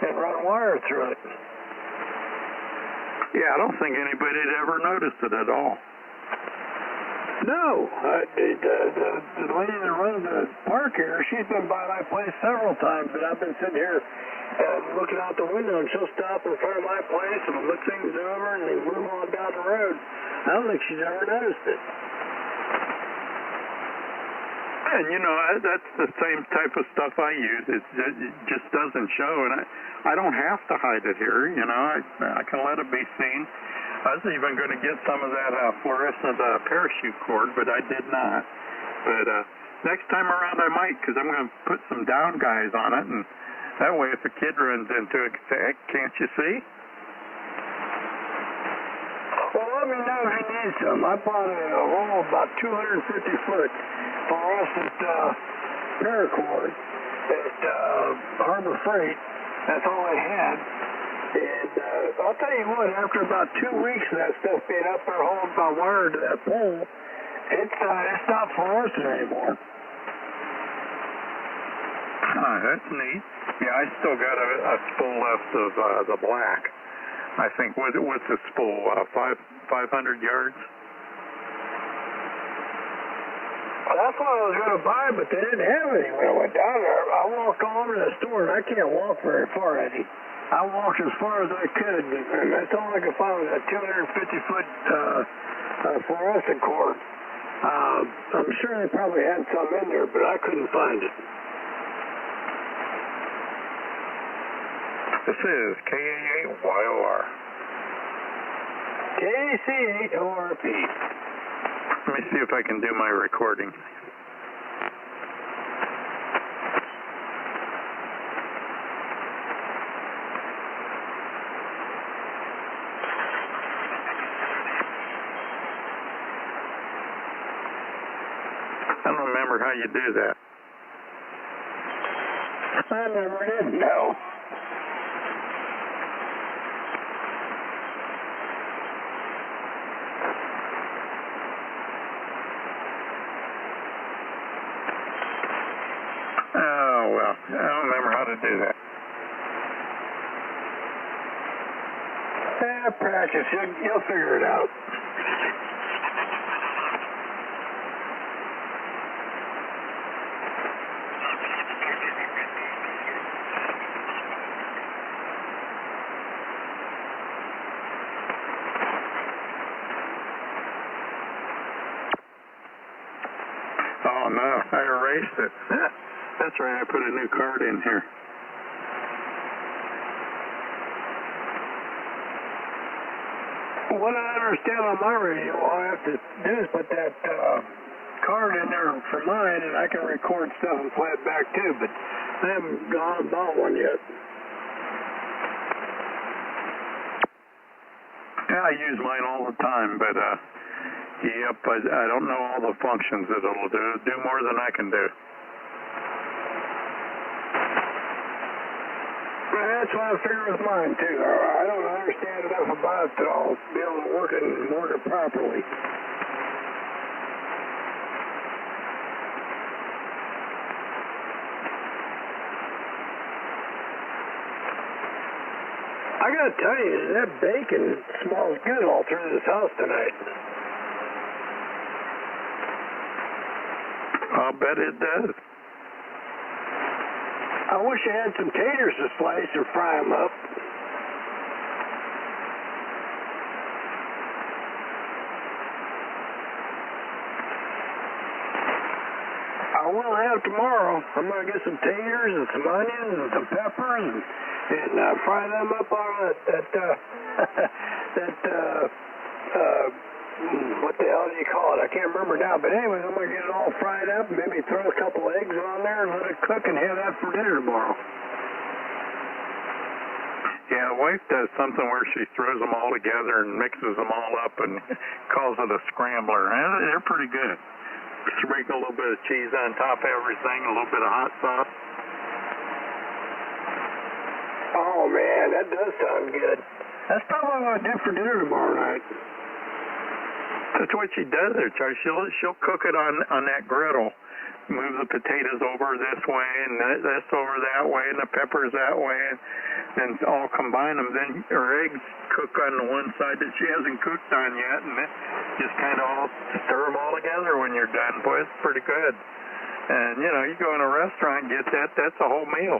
and run wire through it. Yeah, I don't think anybody'd ever noticed it at all. No, the lady that runs the park here, she's been by my place several times, and I've been sitting here looking out the window, and she'll stop in front of my place and look things over, and then move on down the road. I don't think she's ever noticed it. And you know, that's the same type of stuff I use. It just doesn't show, and I don't have to hide it here. You know, I can let it be seen. I was even going to get some of that fluorescent parachute cord, but I did not. But next time around I might, because I'm going to put some down guys on it, and that way if a kid runs into it, say, hey, can't you see? Well, let me know if you need some. I bought a roll about 250 foot fluorescent paracord at Harbor Freight. That's all I had. And I'll tell you what, after about 2 weeks of that stuff being up there holding my wire to that pole, it's not fluorescent anymore. That's neat. Yeah, I still got a spool left of the black. I think, what's the spool, 500 yards? Well, that's what I was going to buy, but they didn't have any when I went down there. I walked all over the store, and I can't walk very far, Eddie. I walked as far as I could, and that's all I could find was a 250-foot fluorescent cord. I'm sure they probably had some in there, but I couldn't find it. This is KA8YOR. KC8ORP. Let me see if I can do my recording. I don't remember how you do that. I never did know. Oh, well, I don't remember how to do that. Practice. You'll figure it out. Oh, no, I erased it. That's right, I put a new card in here. What I understand on my radio, all I have to do is put that card in there for mine, and I can record stuff and play it back too, but I haven't gone and bought one yet. Yeah, I use mine all the time, but yep, I don't know all the functions that it'll do more than I can do. That's what I figure with mine too. I don't understand enough about it that I'll be able to work it properly. I gotta tell you, that bacon smells good all through this house tonight. I'll bet it does. I wish I had some taters to slice and fry them up. I will have tomorrow. I'm going to get some taters and some onions and some peppers and fry them up on what the hell do you call it? I can't remember now. But anyways, I'm going to get it all fried up and maybe throw a couple eggs on there and let it cook and have that for dinner tomorrow. Yeah, wife does something where she throws them all together and mixes them all up and calls it a scrambler. And they're pretty good. Sprinkle a little bit of cheese on top of everything, a little bit of hot sauce. Oh, man, that does sound good. That's probably what I'm going to do for dinner tomorrow night. That's what she does there, Charlie. She'll cook it on that griddle move the potatoes over this way and this over that way and the peppers that way, and then all combine them. Then her eggs cook on the one side that she hasn't cooked on yet, and then just kind of all stir them all together when you're done. Boy, it's pretty good. And, you know, you go in a restaurant and get that, that's a whole meal.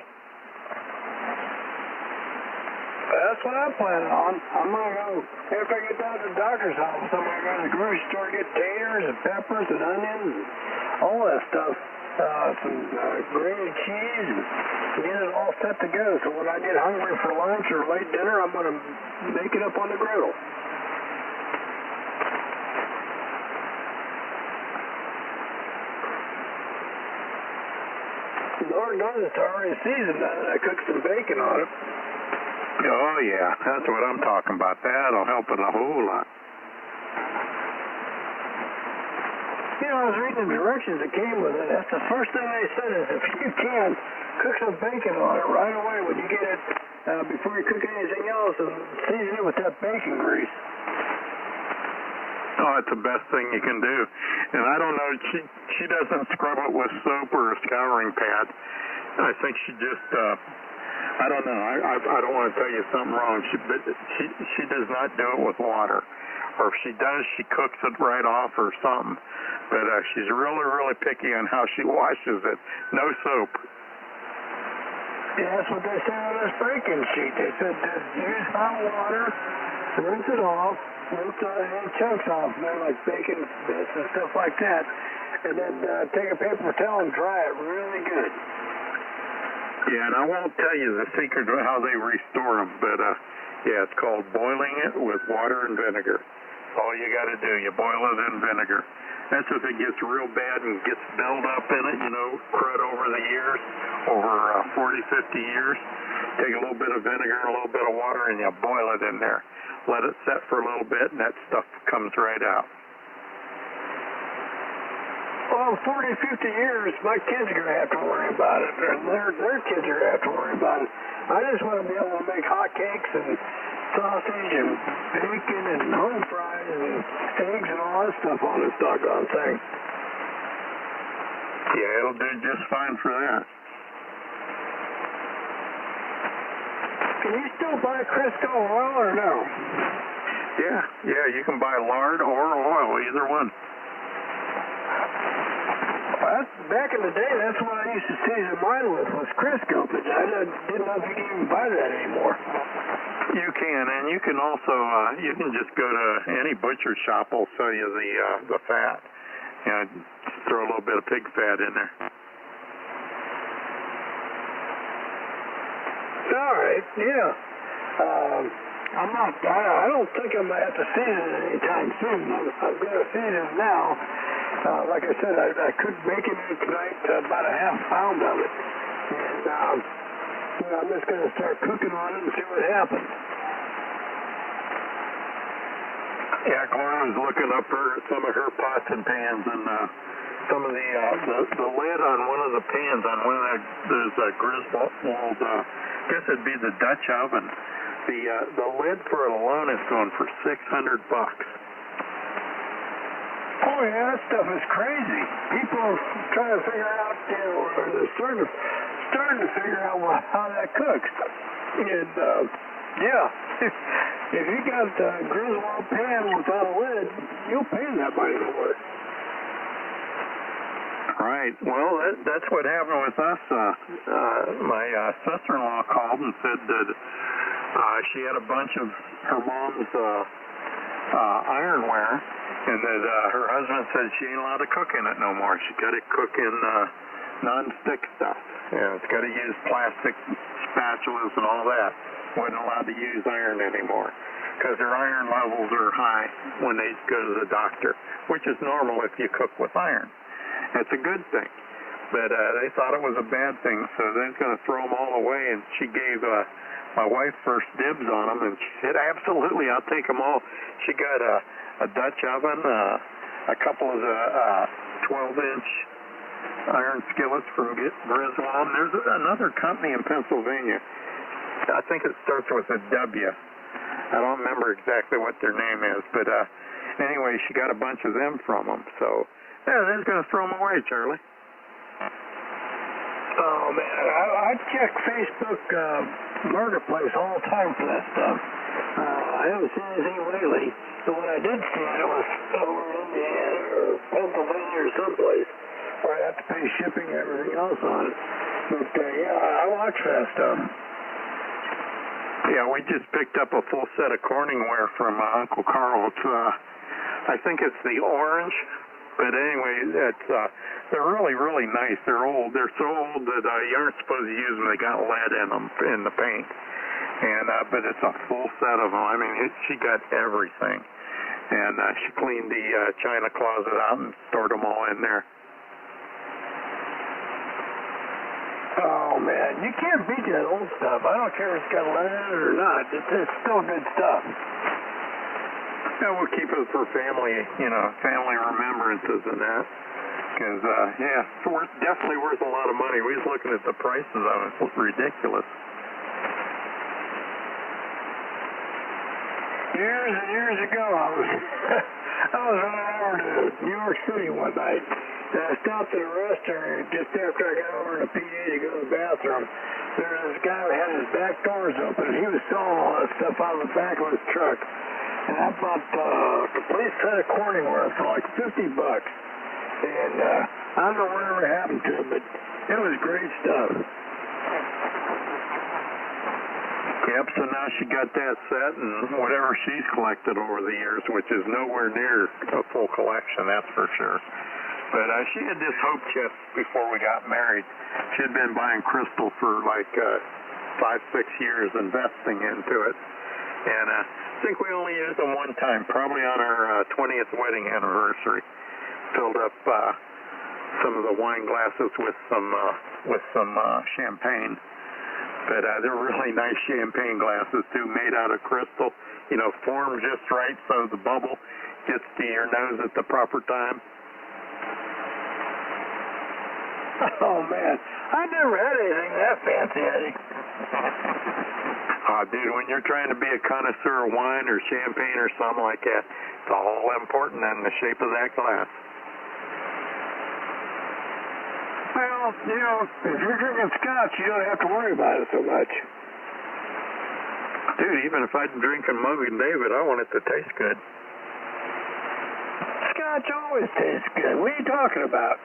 That's what I'm planning on. I'm going to go, after I get down to the doctor's office, I'm going to go to the grocery store, get taters and peppers and onions and all that stuff. Some grated cheese, and get it all set to go. So when I get hungry for lunch or late dinner, I'm going to make it up on the griddle. Lord knows it's already seasoned. I cooked some bacon on it. Oh, yeah, that's what I'm talking about. That'll help it a whole lot. You know, I was reading the directions that came with it. That's the first thing they said is if you can, cook some bacon on it right away when you get it, before you cook anything else, and season it with that bacon grease. Oh, it's the best thing you can do. And I don't know, she doesn't scrub it with soap or a scouring pad. I think she just, I don't know. I don't want to tell you something wrong. She does not do it with water. Or if she does, she cooks it right off or something. But she's really, really picky on how she washes it. No soap. Yeah, that's what they said on this bacon sheet. They said use hot water, rinse it off, rinse any chunks off, like bacon bits and stuff like that. And then take a paper towel and dry it really good. Yeah, and I won't tell you the secret of how they restore them, but yeah, it's called boiling it with water and vinegar. That's all you got to do. You boil it in vinegar. That's if it gets real bad and gets built up in it, you know, crud over the years, over 40, 50 years. Take a little bit of vinegar and a little bit of water and you boil it in there. Let it set for a little bit and that stuff comes right out. Well, 40, 50 years, my kids are going to have to worry about it, and their kids are going to have to worry about it. I just want to be able to make hot cakes and sausage and bacon and home fries and eggs and all that stuff on this doggone thing. Yeah, it'll do just fine for that. Can you still buy Crisco oil or no? Yeah, you can buy lard or oil, either one. Back in the day, that's what I used to season mine with, was Crisco, but I didn't know if you can even buy that anymore. You can, and you can also, you can just go to any butcher shop, will sell you the fat. You know, just throw a little bit of pig fat in there. All right, yeah. I don't think I'm going to have to season it anytime soon. I'm going to season it now. Like I said, I cooked bacon in tonight, about a half pound of it. And I'm just going to start cooking on it and see what happens. Yeah, Gloria was looking up some of her pots and pans, and some of the lid on one of the pans on one of those Griswold, I guess it'd be the Dutch oven. The lid for it alone is going for $600. Oh yeah, that stuff is crazy. People are trying to figure out, or they're starting to figure out how that cooks. And yeah, if you got a Griswold pan without a lid, you'll pay that money for it. Right. Well, that's what happened with us. My sister-in-law called and said that she had a bunch of her mom's ironware, and that her husband said she ain't allowed to cook in it no more. She got to cook in non-stick stuff. Yeah, it's got to use plastic spatulas and all that. Wasn't allowed to use iron anymore because their iron levels are high when they go to the doctor, which is normal if you cook with iron. It's a good thing. But they thought it was a bad thing, so they're going to throw them all away, and she gave my wife first dibs on them, and she said, absolutely, I'll take them all. She got a Dutch oven, a couple of the 12-inch iron skillets from Griswold. There's another company in Pennsylvania. I think it starts with a W. I don't remember exactly what their name is, but anyway, she got a bunch of them from them. So, yeah, they're going to throw them away, Charlie. Oh man, I check Facebook Marketplace all the time for that stuff. I haven't seen anything lately. But when I did see it, it was over in Indiana or Pennsylvania or someplace where I have to pay shipping and everything else on it. But yeah, I watch that stuff. Yeah, we just picked up a full set of Corningware from Uncle Carl. It's, I think it's the orange, but anyway, they're really, really nice. They're old. They're so old that you aren't supposed to use them. They got lead in them in the paint. And but it's a full set of them. I mean, she got everything. And she cleaned the china closet out and stored them all in there. Oh man, you can't beat that old stuff. I don't care if it's got lead in it or not. It's still good stuff. Yeah, we'll keep it for family, family remembrances and that. Because, yeah, it's definitely worth a lot of money. We was looking at the prices of it. It's ridiculous. Years and years ago, I was running over to New York City one night. And I stopped at a restaurant just after I got over to the PA to go to the bathroom. There was this guy who had his back doors open, and he was selling all that stuff out of the back of his truck. And I bought a complete set of Corningware for like $50. And I don't know whatever happened to it, but it was great stuff. Yep, so now she got that set and whatever she's collected over the years, which is nowhere near a full collection, that's for sure. But she had this hope chest before we got married. She had been buying crystal for like 5-6 years, investing into it. And I think we only used them one time, probably on our 20th wedding anniversary. Filled up some of the wine glasses with some champagne. But they're really nice champagne glasses too, made out of crystal. Formed just right so the bubble gets to your nose at the proper time. Oh man, I never had anything that fancy, Eddie. Dude, when you're trying to be a connoisseur of wine or champagne or something like that, it's all important in the shape of that glass. Well, if you're drinking scotch, you don't have to worry about it so much. Dude, even if I'm drinking Mogan David, I want it to taste good. Scotch always tastes good. What are you talking about?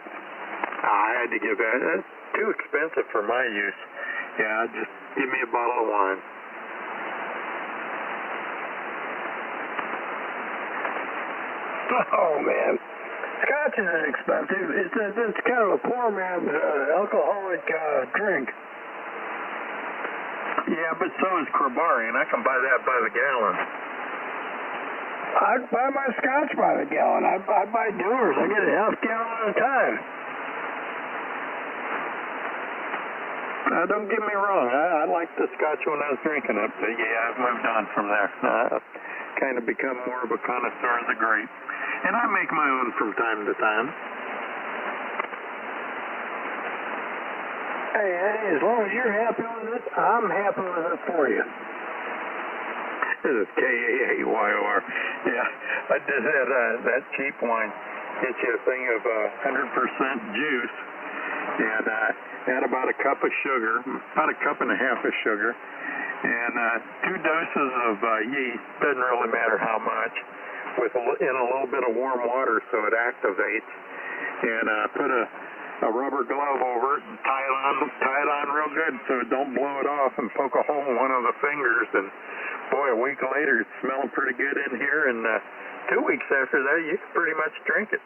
I had to give that. That's too expensive for my use. Yeah, just give me a bottle of wine. Oh man, Scotch isn't expensive. It's kind of a poor man's alcoholic drink. Yeah, but so is Crabari, and I can buy that by the gallon. I'd buy my Scotch by the gallon. I buy Dealers. I get a half gallon at a time. Don't get me wrong. I liked the Scotch when I was drinking it, but yeah, I've moved on from there. Kind of become more of a connoisseur of the grape. And I make my own from time to time. Hey, Eddie, as long as you're happy with it, I'm happy with it for you. This is K-A-A-Y-O-R. Yeah, I just had that cheap wine. Get you a thing of 100% juice. And add about a cup of sugar, about a cup and a half of sugar, and 2 doses of yeast, doesn't really matter how much, in a little bit of warm water so it activates, and put a rubber glove over it and tie it on real good so it don't blow it off, and poke a hole in one of the fingers, and boy, a week later it's smelling pretty good in here, and 2 weeks after that you can pretty much drink it.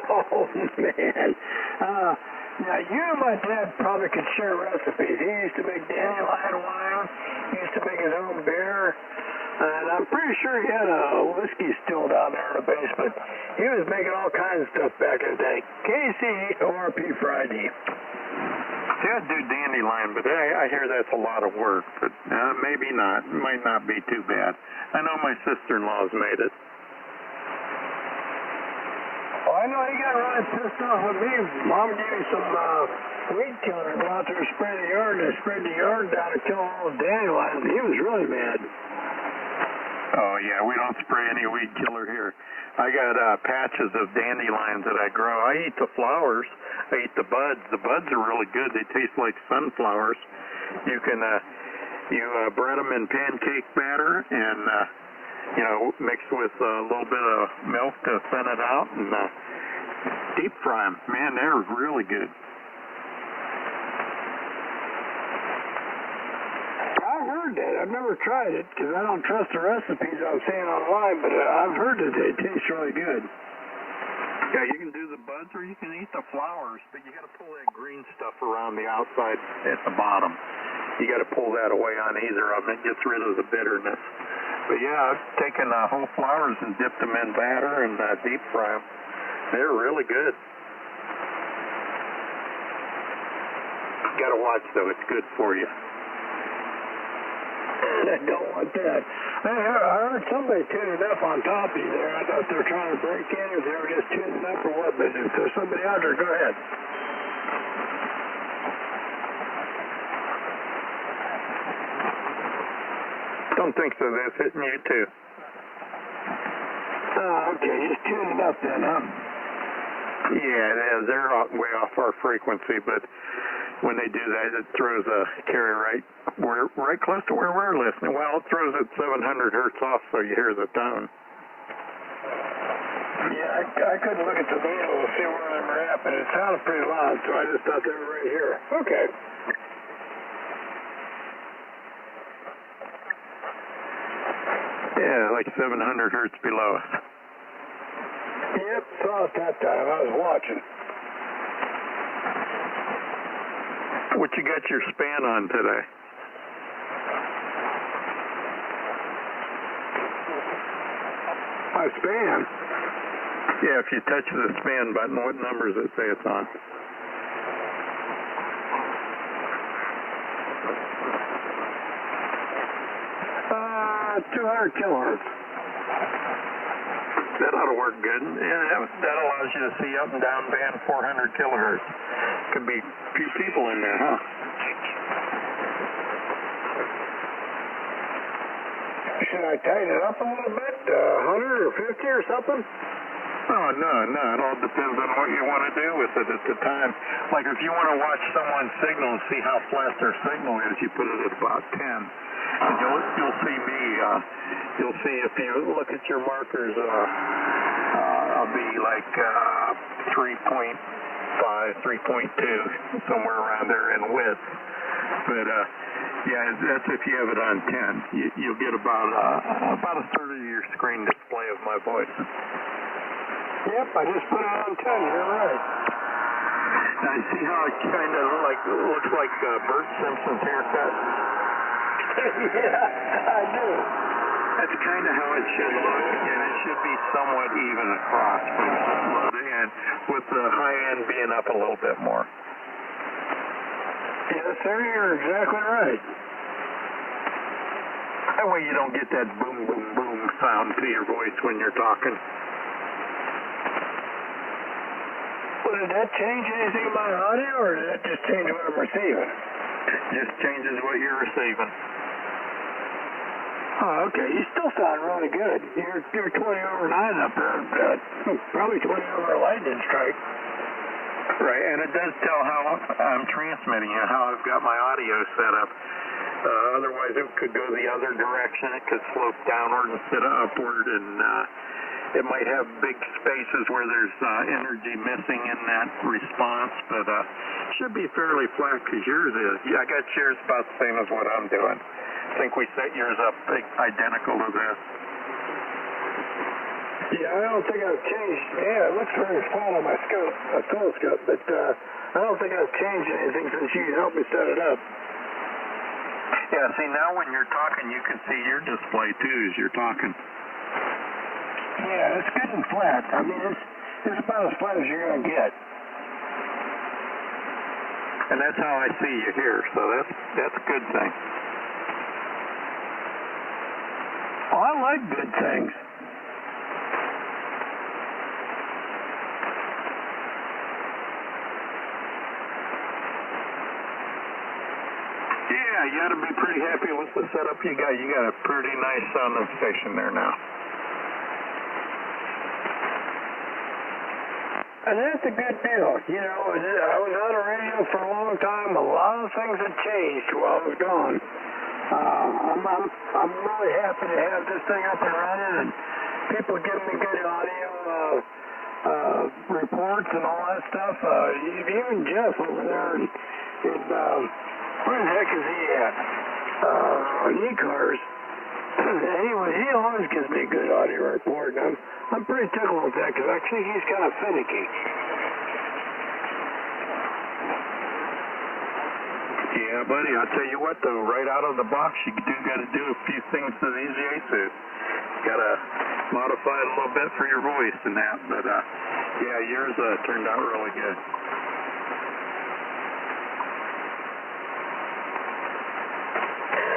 Oh, man. Now, you and my dad probably could share recipes. He used to make dandelion wine. He used to make his own beer. And I'm pretty sure he had a whiskey still down there in the basement. He was making all kinds of stuff back in the day. KCORP Friday. See, I'd do dandelion, but I hear that's a lot of work. But maybe not. It might not be too bad. I know my sister-in-law's made it. Well, I know he got really pissed off with me. Mom gave me some weed killer to go out there and spray the yard. And I sprayed the yard down and killed all the dandelions. He was really mad. Oh, yeah, we don't spray any weed killer here. I got patches of dandelions that I grow. I eat the flowers. I eat the buds. The buds are really good. They taste like sunflowers. You can, bread them in pancake batter and, mix with a little bit of milk to thin it out and deep fry them. Man, they're really good. I've heard that. I've never tried it because I don't trust the recipes I'm seeing online, but I've heard that they taste really good. Yeah, you can do the buds or you can eat the flowers, but you got to pull that green stuff around the outside at the bottom. You got to pull that away on either of them. It gets rid of the bitterness. But yeah, I've taken whole flowers and dipped them in batter and deep fry them. They're really good. Got to watch though; it's good for you. I don't want that. Hey, I heard somebody tuning up on top of you there. I thought they were trying to break in or they were just tuning up or what, but if there's somebody out there, go ahead. Don't think so. That's hitting you too. Oh, okay. Just tuning up then, huh? Yeah, they're way off our frequency, but when they do that, it throws a carrier right close to where we're listening. Well, it throws it 700 hertz off, so you hear the tone. Yeah, I couldn't look at the needle to see where they were at, but it sounded pretty loud, so I just thought they were right here. Okay. Yeah, like 700 hertz below us. Yep, saw it that time. I was watching. What you got your span on today? My span? Yeah, if you touch the span button, what number does it say it's on? 200 kilohertz. That ought to work good. Yeah, that allows you to see up and down band 400 kilohertz. Could be a few people in there, huh? Should I tighten it up a little bit? 100 or 50 or something? Oh, no. It all depends on what you want to do with it at the time. Like if you want to watch someone's signal and see how flat their signal is, you put it at about 10. And you'll see me. You'll see if you look at your markers, I'll be like 3.5, 3.2, somewhere around there in width. But yeah, that's if you have it on 10. You'll get about a third of your screen display of my voice. Yep, I just put it on 10. You're right. I see how it kind of looks like Bert Simpson's haircut. Yeah, I do. That's kind of how it should look, and it should be somewhat even across from low to end, with the high end being up a little bit more. Yes, sir, you're exactly right. That way you don't get that boom, boom, boom sound to your voice when you're talking. Well, did that change anything in my audio, or did that just change what I'm receiving? Just changes what you're receiving. Oh, okay. You still sound really good. You're 20 over 9 up there. Probably 20 over a lightning strike. Right, and it does tell how I'm transmitting and how I've got my audio set up. Otherwise, it could go the other direction. It could slope downward instead of upward, and it might have big spaces where there's energy missing in that response, but should be fairly flat because yours is. Yeah, I got yours about the same as what I'm doing. I think we set yours up identical to this. Yeah, I don't think I've changed. Yeah, it looks very flat on my telescope, but I don't think I've changed anything since you helped me set it up. Yeah, see, now when you're talking, you can see your display, too, as you're talking. Yeah, it's good and flat. I mean, it's about as flat as you're going to get. And that's how I see you here, so that's a good thing. Oh, I like good things. Yeah, you ought to be pretty happy with the setup you got. You got a pretty nice sound station there now. And that's a good deal. You know, I was on the radio for a long time. A lot of things had changed while I was gone. I'm really happy to have this thing up and running, and people giving me good audio reports and all that stuff. Even Jeff over there in where the heck is he at? E-Cars. Anyway, he always gives me a good audio report, and I'm pretty tickled with that because I think he's kind of finicky. Yeah, buddy, I'll tell you what, though, right out of the box, you do got to do a few things to these Yaesu. Got to modify it a little bit for your voice and that, but yeah, yours turned out really good.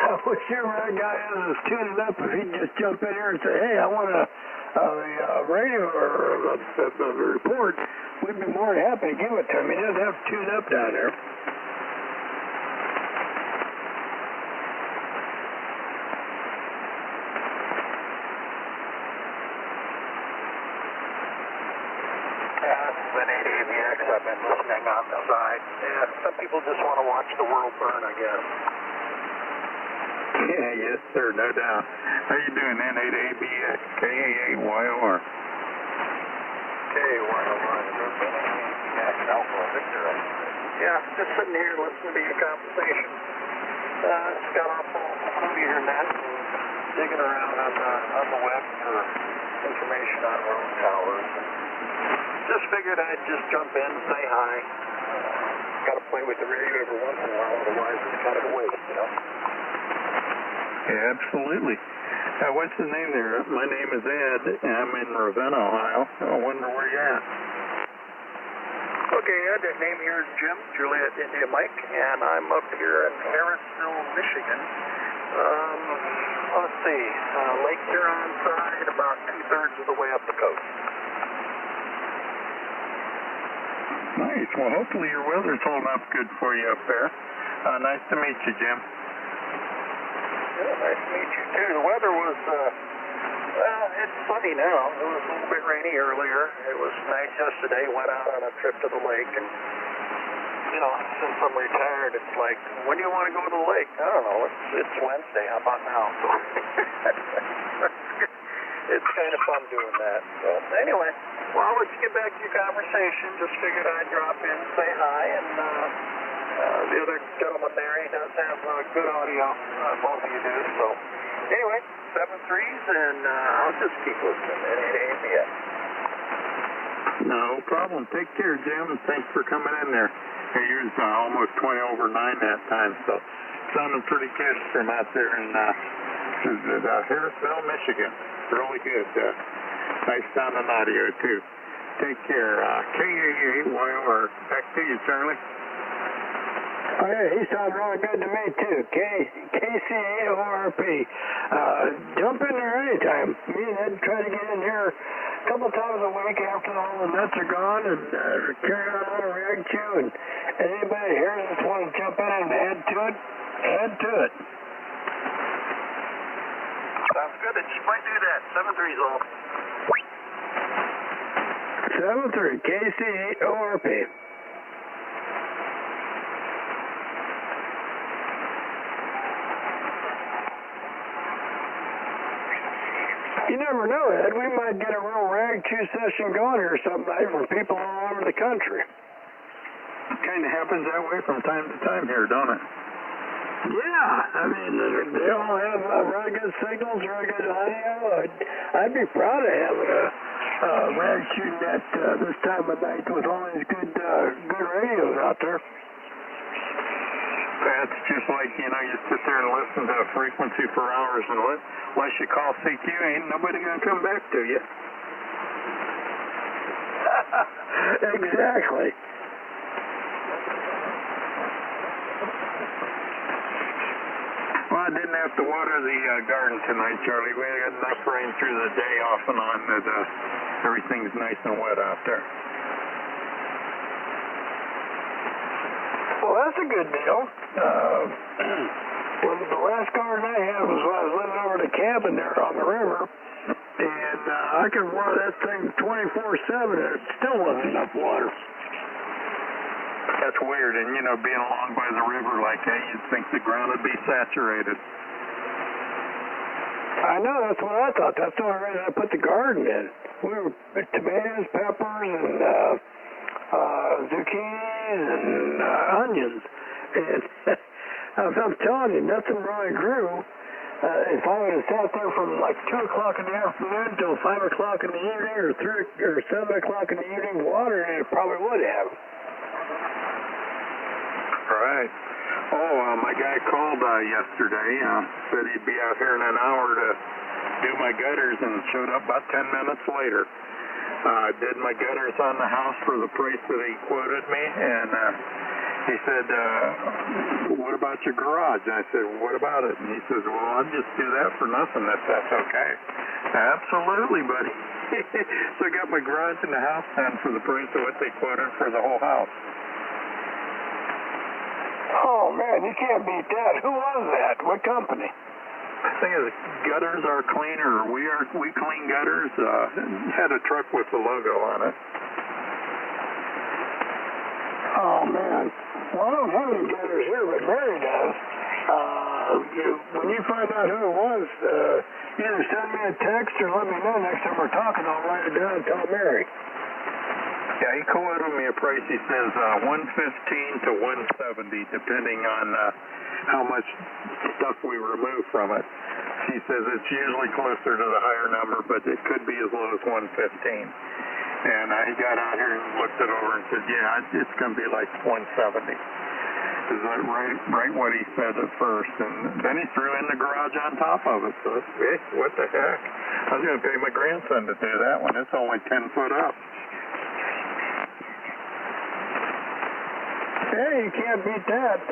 I wish that guy is tuning up if he'd just jump in here and say, hey, I want a radio or a report. We'd be more than happy to give it to him. He doesn't have to tune up down there. I've been listening on the side. Yeah, some people just want to watch the world burn, I guess. Yeah, yes, sir, no doubt. How you doing, N8AB at KA8YOR? KA8YOR, Alpha Victor. Yeah, just sitting here listening to your conversation. Just got off the computer net, digging around on the web for information on road towers. Just figured I'd just jump in and say hi. Got to play with the radio every once in a while, otherwise it's kind of a waste, you know? Yeah, absolutely. What's the name there? My name is Ed, and I'm in Ravenna, Ohio. I wonder where you're at. Okay, Ed, the name here is Jim, Juliet India Mike, and I'm up here in Harrisville, Michigan. Let's see, Lake Huron side, about 2/3 of the way up the coast. Nice. Well, hopefully your weather's holding up good for you up there. Nice to meet you, Jim. Yeah, nice to meet you, too. The weather was, well, it's sunny now. It was a little bit rainy earlier. It was nice yesterday. Went out on a trip to the lake, and, you know, since I'm retired, it's like, when do you want to go to the lake? I don't know. It's Wednesday. How about now? It's kind of fun doing that. So, anyway, well, let's get back to your conversation. Just figured I'd drop in, say hi, and the other gentleman there, he does have good audio. Both of you do. So, anyway, 7-3s, and I'll just keep listening at 8 a.m. No problem. Take care, Jim. Thanks for coming in there. Hey, yours almost 20 over 9 that time, so sounding pretty good from out there in Harrisville, Michigan. Really good. Nice sounding audio, too. Take care. KA8YOR. Back to you, Charlie. Oh, yeah, he sounds really good to me, too. KC8ORP. Jump in there anytime. Me and Ed try to get in here a couple times a week after all the nuts are gone and carry on a little rag chew. And anybody here just want to jump in and add to it, add to it. Sounds good. I just might do that. 7-3's all. 7-3, KC8ORP. You never know, Ed. We might get a real rag chew session going here some night for people all over the country. Kind of happens that way from time to time here, don't it? Yeah, I mean, they all have really good signals, really good audio. I'd be proud of having a rag chew net this time of night with all these good radios out there. That's just like, you know, you sit there and listen to a frequency for hours, and unless you call CQ, ain't nobody going to come back to you. Exactly. Well, I didn't have to water the garden tonight, Charlie. We had enough rain through the day off and on that everything's nice and wet out there. Well, that's a good deal. Well, the last garden I had was when I was living over at the cabin there on the river, and I could water that thing 24/7, and it still wasn't enough water. That's weird, and you know, being along by the river like that, you'd think the ground would be saturated. I know, that's what I thought. That's the only reason I put the garden in. We were tomatoes, peppers, and zucchinis, and onions. And I'm telling you, nothing really grew. If I would have sat there from like 2 o'clock in the afternoon till 5 o'clock in the evening, or 3 or 7 o'clock in the evening watering, it probably would have. Right. Oh, my guy called yesterday. Said he'd be out here in an hour to do my gutters, and showed up about 10 minutes later. Did my gutters on the house for the price that he quoted me, and he said, what about your garage? And I said, what about it? And he says, well, I'll just do that for nothing if that's okay. Absolutely, buddy. So I got my garage and the house done for the price of what they quoted for the whole house. Oh, man, you can't beat that. Who was that? What company? I think it's Gutters Are Cleaner. We clean gutters. Had a truck with the logo on it. Oh, man. Well, I don't have any gutters here, but Mary does. When you find out who it was, either send me a text or let me know next time we're talking. I'll write it down and tell Mary. Yeah, he quoted me a price. He says $115 to $170, depending on how much stuff we remove from it. He says it's usually closer to the higher number, but it could be as low as $115. And he got out here and looked it over and said, yeah, it's going to be like $170. Is that right what he said at first? And then he threw in the garage on top of it. So, hey, what the heck? I was going to pay my grandson to do that one. It's only 10 foot up. Hey, you can't beat that.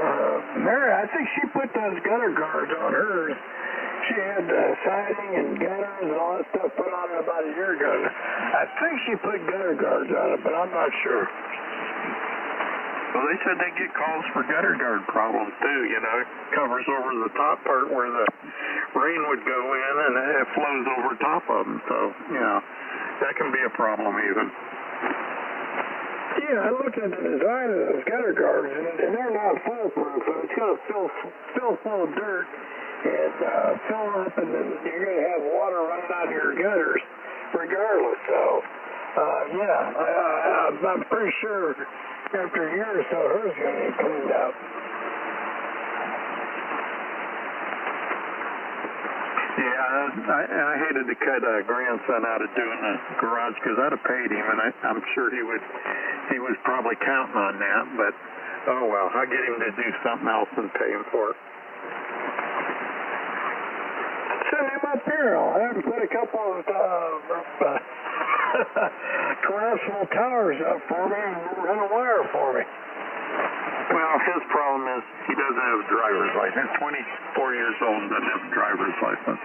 Mary, I think she put those gutter guards on hers. She had siding and gutters and all that stuff put on it about a year ago. I think she put gutter guards on it, but I'm not sure. Well, they said they get calls for gutter guard problems, too. You know, it covers over the top part where the rain would go in, and it flows over top of them. So, you know, that can be a problem even. Yeah, I looked at the design of those gutter guards, and they're not foolproof. It's going to fill full of dirt and fill up, and then you're going to have water running out of your gutters regardless. So, I'm pretty sure after a year or so, hers is going to get cleaned out. Yeah, I hated to cut a grandson out of doing the garage because I'd have paid him, and I'm sure he was probably counting on that, but oh well, I'll get him to do something else and pay him for it. Send him up here. I'll have him put a couple of collapsible towers up for me and run a wire for me. Well, his problem is he doesn't have a driver's license. He's 24 years old and doesn't have a driver's license.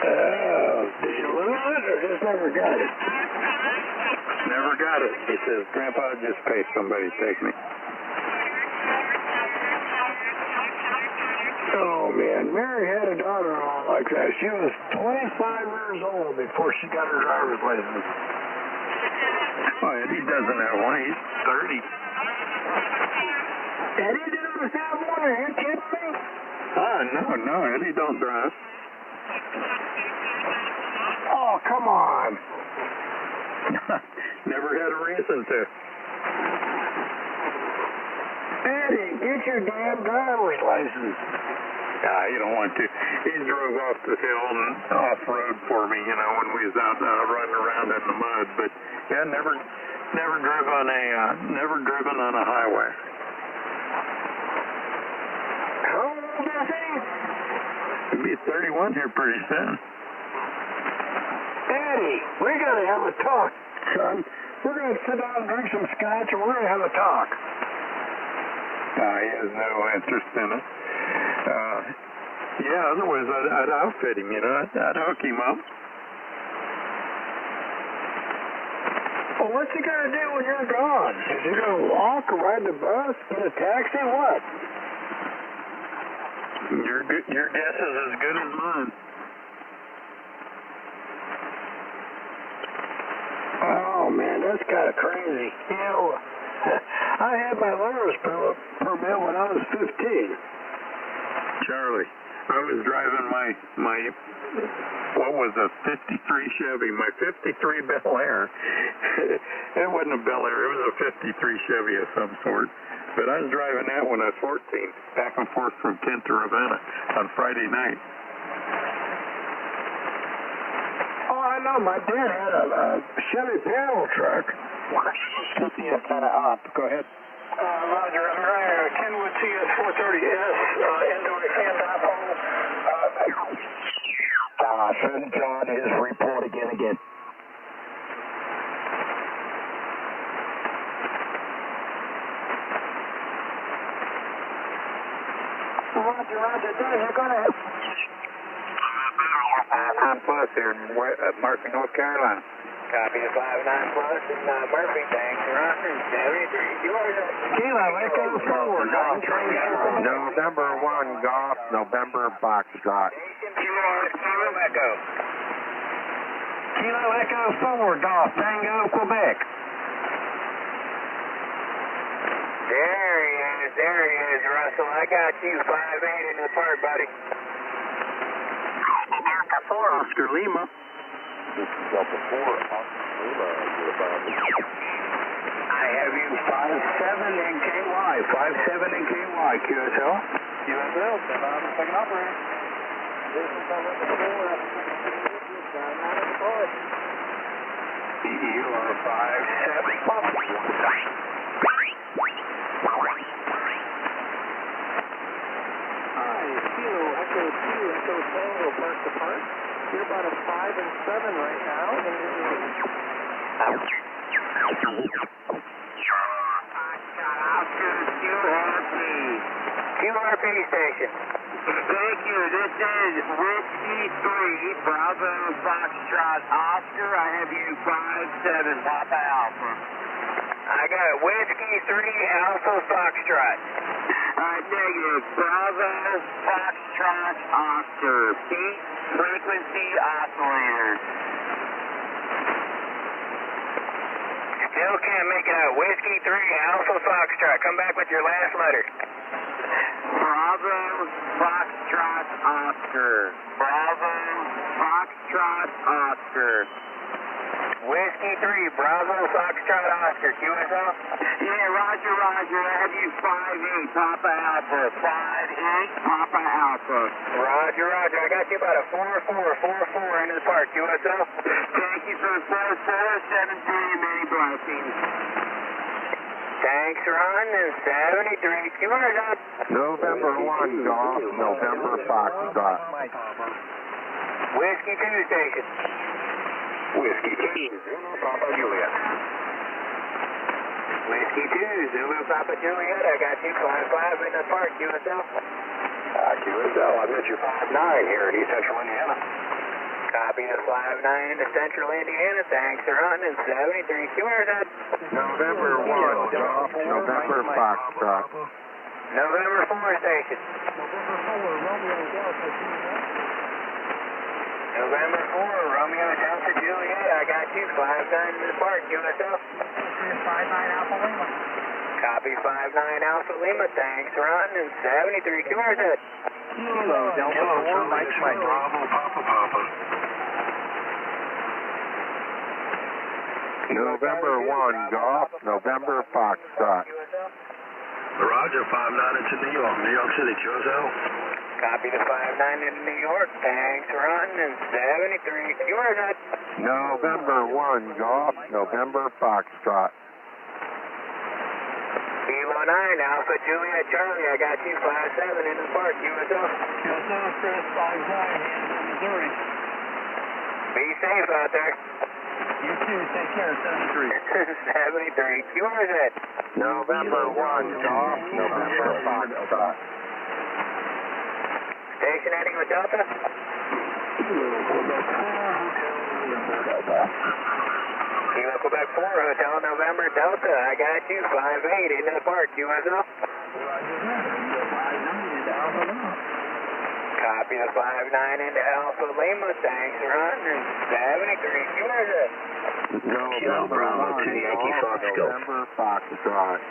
Did you lose it or just never got it? Never got it. He says, Grandpa, just pay somebody to take me. Oh, man. Mary had a daughter-in-law like that. She was 25 years old before she got her driver's license. Oh, Eddie doesn't have one. He's 30. Eddie didn't have one? Are you kidding me? No, Eddie don't drive. Oh, come on. Never had a reason to. Eddie, get your damn driver's license. Nah, you don't want to. He drove off the hill and off-road for me, you know, when we was out running around in the mud. But yeah, never driven on a highway. How old is he? He'll be 31 here pretty soon. Eddie, we gotta have a talk, son. We're gonna sit down and drink some scotch, and we're gonna have a talk. He has no interest in it. Yeah, otherwise I'd outfit him, you know. I'd hook him up. Well, what's he gonna do when you're gone? Is he gonna walk, ride the bus, get a taxi, what? Your guess is as good as mine. Oh man, that's kind of crazy. You know, I had my learner's permit when I was 15. Charlie, I was driving my what was a 53 Chevy, my 53 Bel Air. It wasn't a Bel Air, it was a 53 Chevy of some sort. But I was driving that when I was 14, back and forth from Kent to Ravenna on Friday night. Oh, I know. My dad had a Chevy panel truck. Cut the antenna up. Go ahead. Roger. Kenwood TS430S into a handoff hole. Send John his report again. Roger. Dan, you're going to have... I'm plus here in Murphy, North Carolina. Copy the 59 plus in Murphy. Thanks for running. 73. Kilo Echo forward. November 1 Golf, November Foxtrot. Kilo Echo. Kilo Echo forward. Golf Tango, Quebec. There he is, Russell. I got you 5-8 into the park, buddy. Delta 4, Oscar Lima. This is Delta 4, Oscar Lima. I have you 57 in KY. 57 in KY, QSL. QSL, stand on the second operator. This is Delta 4. You are 57. Echo 2, Echo Tango, park to park. You're about a 5 and 7 right now. QRP station. Thank you. This is Whiskey 3, Bravo Foxtrot Oscar. I have you 5-7, Papa Alpha. I got Whiskey 3, Alpha Foxtrot. Negative. Bravo Foxtrot Oscar. Peak frequency oscillator. Still can't make it out. Whiskey 3, Alpha Foxtrot. Come back with your last letter. Bravo Foxtrot Oscar. Bravo Foxtrot Oscar. Whiskey 3, Bravo Foxtrot Oscar. QSL? Yeah, Roger. I have you 5-8, Papa Alpha. 5-8, Papa Alpha. Roger. I got you about a 4-4 into the park. QSL? Thank you for the 4-4, 17, many blessings. Thanks, Ron, and 73. QSL? November 1 Golf, November Foxtrot. Whiskey 2 station. Whiskey 2, Zulu Papa Juliet. Whiskey 2, Zulu Papa Juliet. I got you 5-5 in the park, QSL. QSL, I've got you 5-9 here in East Central Indiana. Copy the 5-9 into Central Indiana. Thanks for hunting. 73. QSL. November 1 Golf, November Foxtrot. November 4 station. November 4, Romeo Delta Juliet. I got you 5-9 in the park, QSL. 5-9 Alpha Lima. Copy 5-9 Alpha Lima. Thanks, Ron, and 73 QRZ. Kilo Delta 4, Mike Mike. Bravo Papa. November 1 Golf, November Foxtrot. Roger, 5-9 into New York City, QSL. Copy the 5-9 into New York. Thanks, Ron, and 73 QRZ. November 1 Golf, November Foxtrot. Kilo 9 Alpha Juliet Charlie. I got you 5-7 in the park, QSL. QSL, Chris, 5-9, Hampton, Missouri. Be safe out there. You too, take care, 73. 73 QRZ. November 1 Golf, November Foxtrot. Station heading with Delta. Kilo Quebec 4, Hotel November Delta, I got you, 5-8, into the park, USO. Copy the 5-9 into Alpha Lima, thanks for hunting, 73, USO. Kilo Bravo to Yankee Foxtrot. November Foxtrot.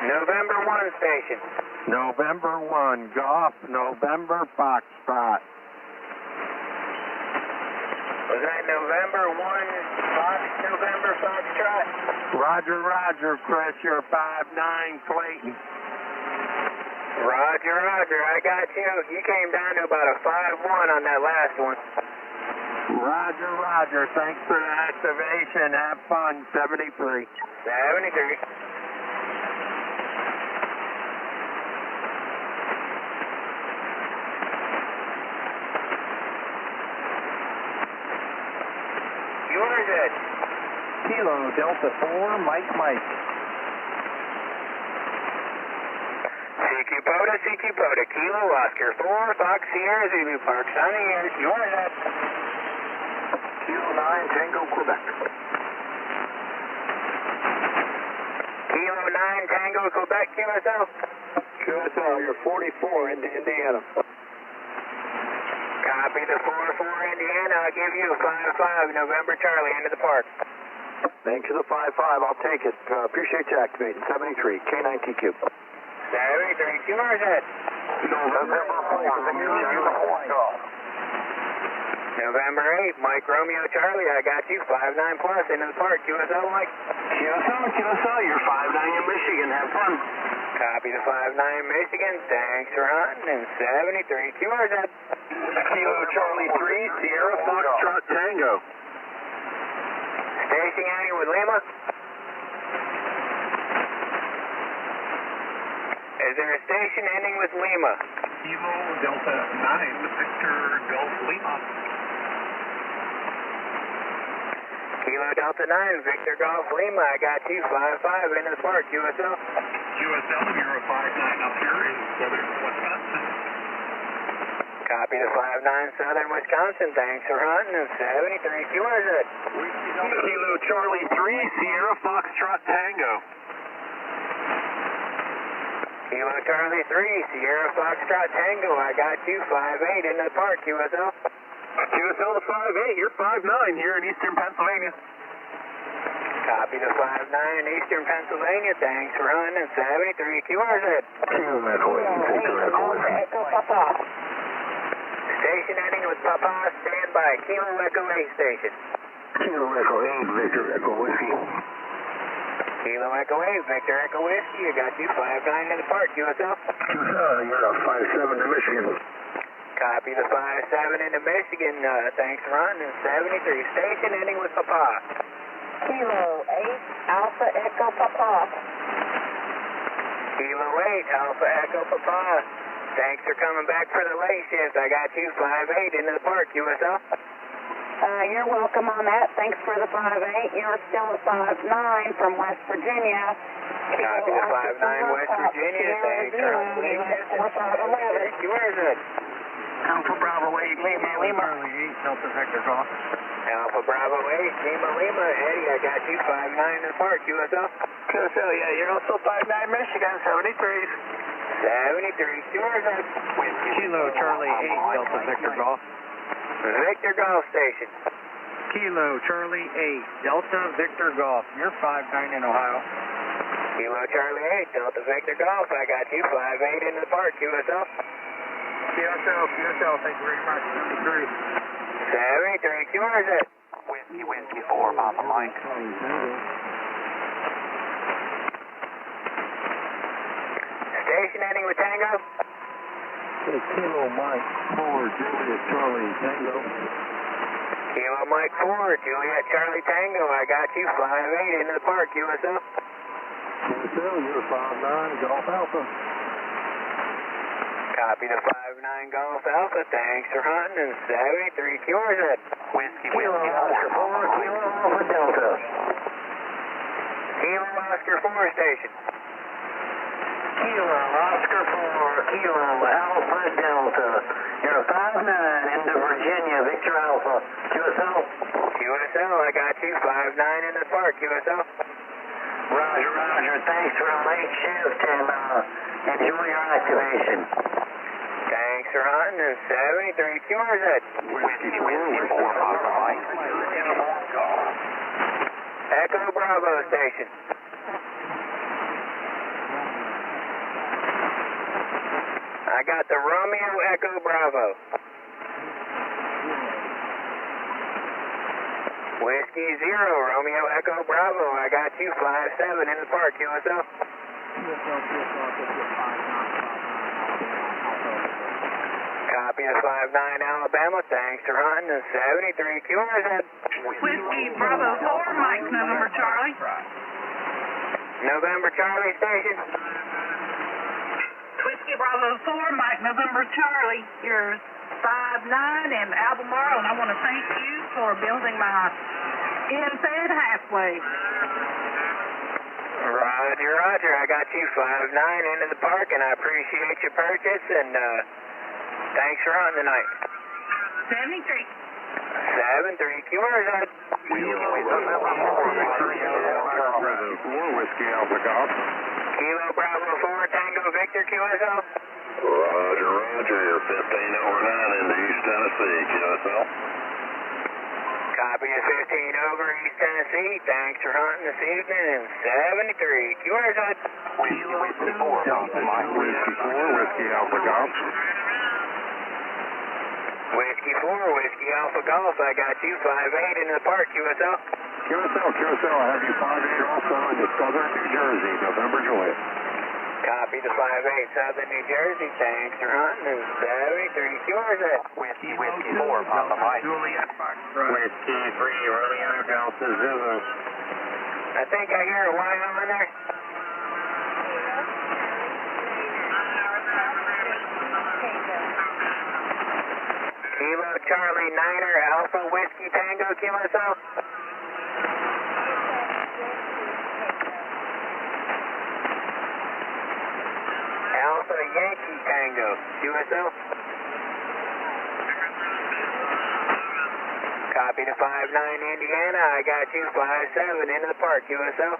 November 1 station. November 1, Golf, November Foxtrot. Was that November 1, November Foxtrot? Roger, Chris, you're 5-9, Clayton. Roger, I got you. You came down to about a 5-1 on that last one. Roger, thanks for the activation. Have fun, 73. 73. Yours it. Kilo Delta 4, Mike. CQ POTA, Kilo Oscar 4, Fox Sierra Zulu Park, Sunny Years, yours it. Kilo 9, Tango, Quebec. Kilo 9, Tango, Quebec, QSL. QSL, you're 44 into Indiana. Copy the 4-4 Indiana, I'll give you a 5-5, November Charlie, into the park. Thanks for the 5-5, I'll take it. Appreciate you activating. 73, K9TQ. 73, yours it. November 4, November 8, Mike Romeo Charlie, I got you, 5-9 plus, into the park, QSL Mike. QSL, you're 5-9 in Michigan, have fun. Copy the 5-9 Michigan, thanks for hunting, and 73, yours it. Kilo Charlie 3, Sierra Foxtrot Tango. Station ending with Lima. Is there a station ending with Lima? Kilo Delta 9, Victor Golf Lima. Kilo Delta 9, Victor Golf Lima, I got you, 5-5, into the park, QSL. QSL, you're a 5-9 up here in southern Wisconsin. Copy the 5-9 Southern Wisconsin, thanks for hunting, and 73, yours it. Kilo Charlie 3, Sierra Foxtrot Tango. Kilo Charlie 3, Sierra Foxtrot Tango, I got you, 5-8, into the park, QSL. QSL to 5-8, you're 5-9 here in eastern Pennsylvania. Copy the 5-9 Eastern Pennsylvania, thanks for hunting, and 73, yours it. Station ending with Papa, stand by, Kilo Echo 8 station. Kilo Echo 8, Victor Echo Whiskey. Kilo Echo 8, Victor Echo Whiskey, I got you, 5-9 in the park, QSL. You're a 5-7 to Michigan. Copy the 5-7 into Michigan, thanks for hunting, and 73, station ending with Papa. Kilo 8, Alpha Echo Papa. Kilo 8, Alpha Echo Papa. Thanks for coming back for the late shift. I got you 5-8 into the park, USL. You're welcome on that. Thanks for the 5-8. You're still a 5-9 from West Virginia. Copy the 5-9 West Virginia. Thanks for coming back. Where's it? Alpha Bravo 8, Lima. Charlie 8, Delta Victor Golf. Alpha Bravo 8, Lima. Eddie, I got you 5-9 in the park, USL. QSL, yeah, you're also 5-9 Michigan, 73. 73, yours it. Kilo Charlie 8, Delta Victor Golf. Victor Golf Station. Kilo Charlie 8, Delta Victor Golf. You're 5-9 in Ohio. Kilo Charlie 8, Delta Victor Golf. I got you 5-8 into the park, QSL. QSL, thank you very much. 73. 73, yours it. Whiskey 4, Papa Mike. Station ending with Tango. Kilo Mike 4, Juliet Charlie Tango. Kilo Mike 4, Juliet Charlie Tango. I got you 5-8 into the park, USL. QSL, you're 5-9, Golf Alpha. Copy the 5-9 Golf Alpha. Thanks for hunting, and 73, yours it. Whiskey Kilo Oscar 4, Kilo Alpha Delta. Kilo Oscar 4 station. Kilo Oscar 4, Kilo Alpha Delta. You're 5-9 into Virginia, Victor Alpha. QSL. QSL, I got you. 5-9 in the park, QSL. Roger, roger. Thanks for a late shift and enjoy your activation. Thanks for hunting, and 73 QRZ. Whiskey 4, Papa Mike. Echo Bravo Station. I got the Romeo Echo Bravo. Whiskey 0, Romeo Echo Bravo. I got you. 5-7 in the park, QSL. Copy of 5-9 Alabama. Thanks for hunting, and 73 QRZ. Whiskey Bravo 4, Mike November Charlie. November Charlie Station. Whiskey Bravo 4, Mike November Charlie. You're 5-9 in Albemarle, and I want to thank you for building my in-fed halfway. Roger, roger. I got you. 5-9 into the park, and I appreciate your purchase, and thanks for hunting tonight. 73. 7-3 QRZ. Whiskey Alpha Golf. Kilo Bravo 4 Tango Victor QSL. Roger, roger. You're 15 over 9 into East Tennessee, QSL. Copy of 15 over East Tennessee. Thanks for hunting this evening, and 73 QRZ. Whiskey 4, Papa Mike. Whiskey 4, Whiskey Alpha Golf. Whiskey 4, Whiskey Alpha Golf. I got you. 5-8 into the park, QSL. QSL, I have you 5-8 also into Southern New Jersey, November Juliet. Copy the 5-8 Southern New Jersey. Thanks for hunting, and 73 QRZ. Whiskey 4, Papa Mike. Whiskey 3, Romeo Delta Zulu. I think I hear a Y on there. Kilo Charlie Niner Alpha Whiskey Tango QSL. Alpha Yankee Tango QSL. Copy to 5-9 Indiana. I got you. 5-7 into the park QSL.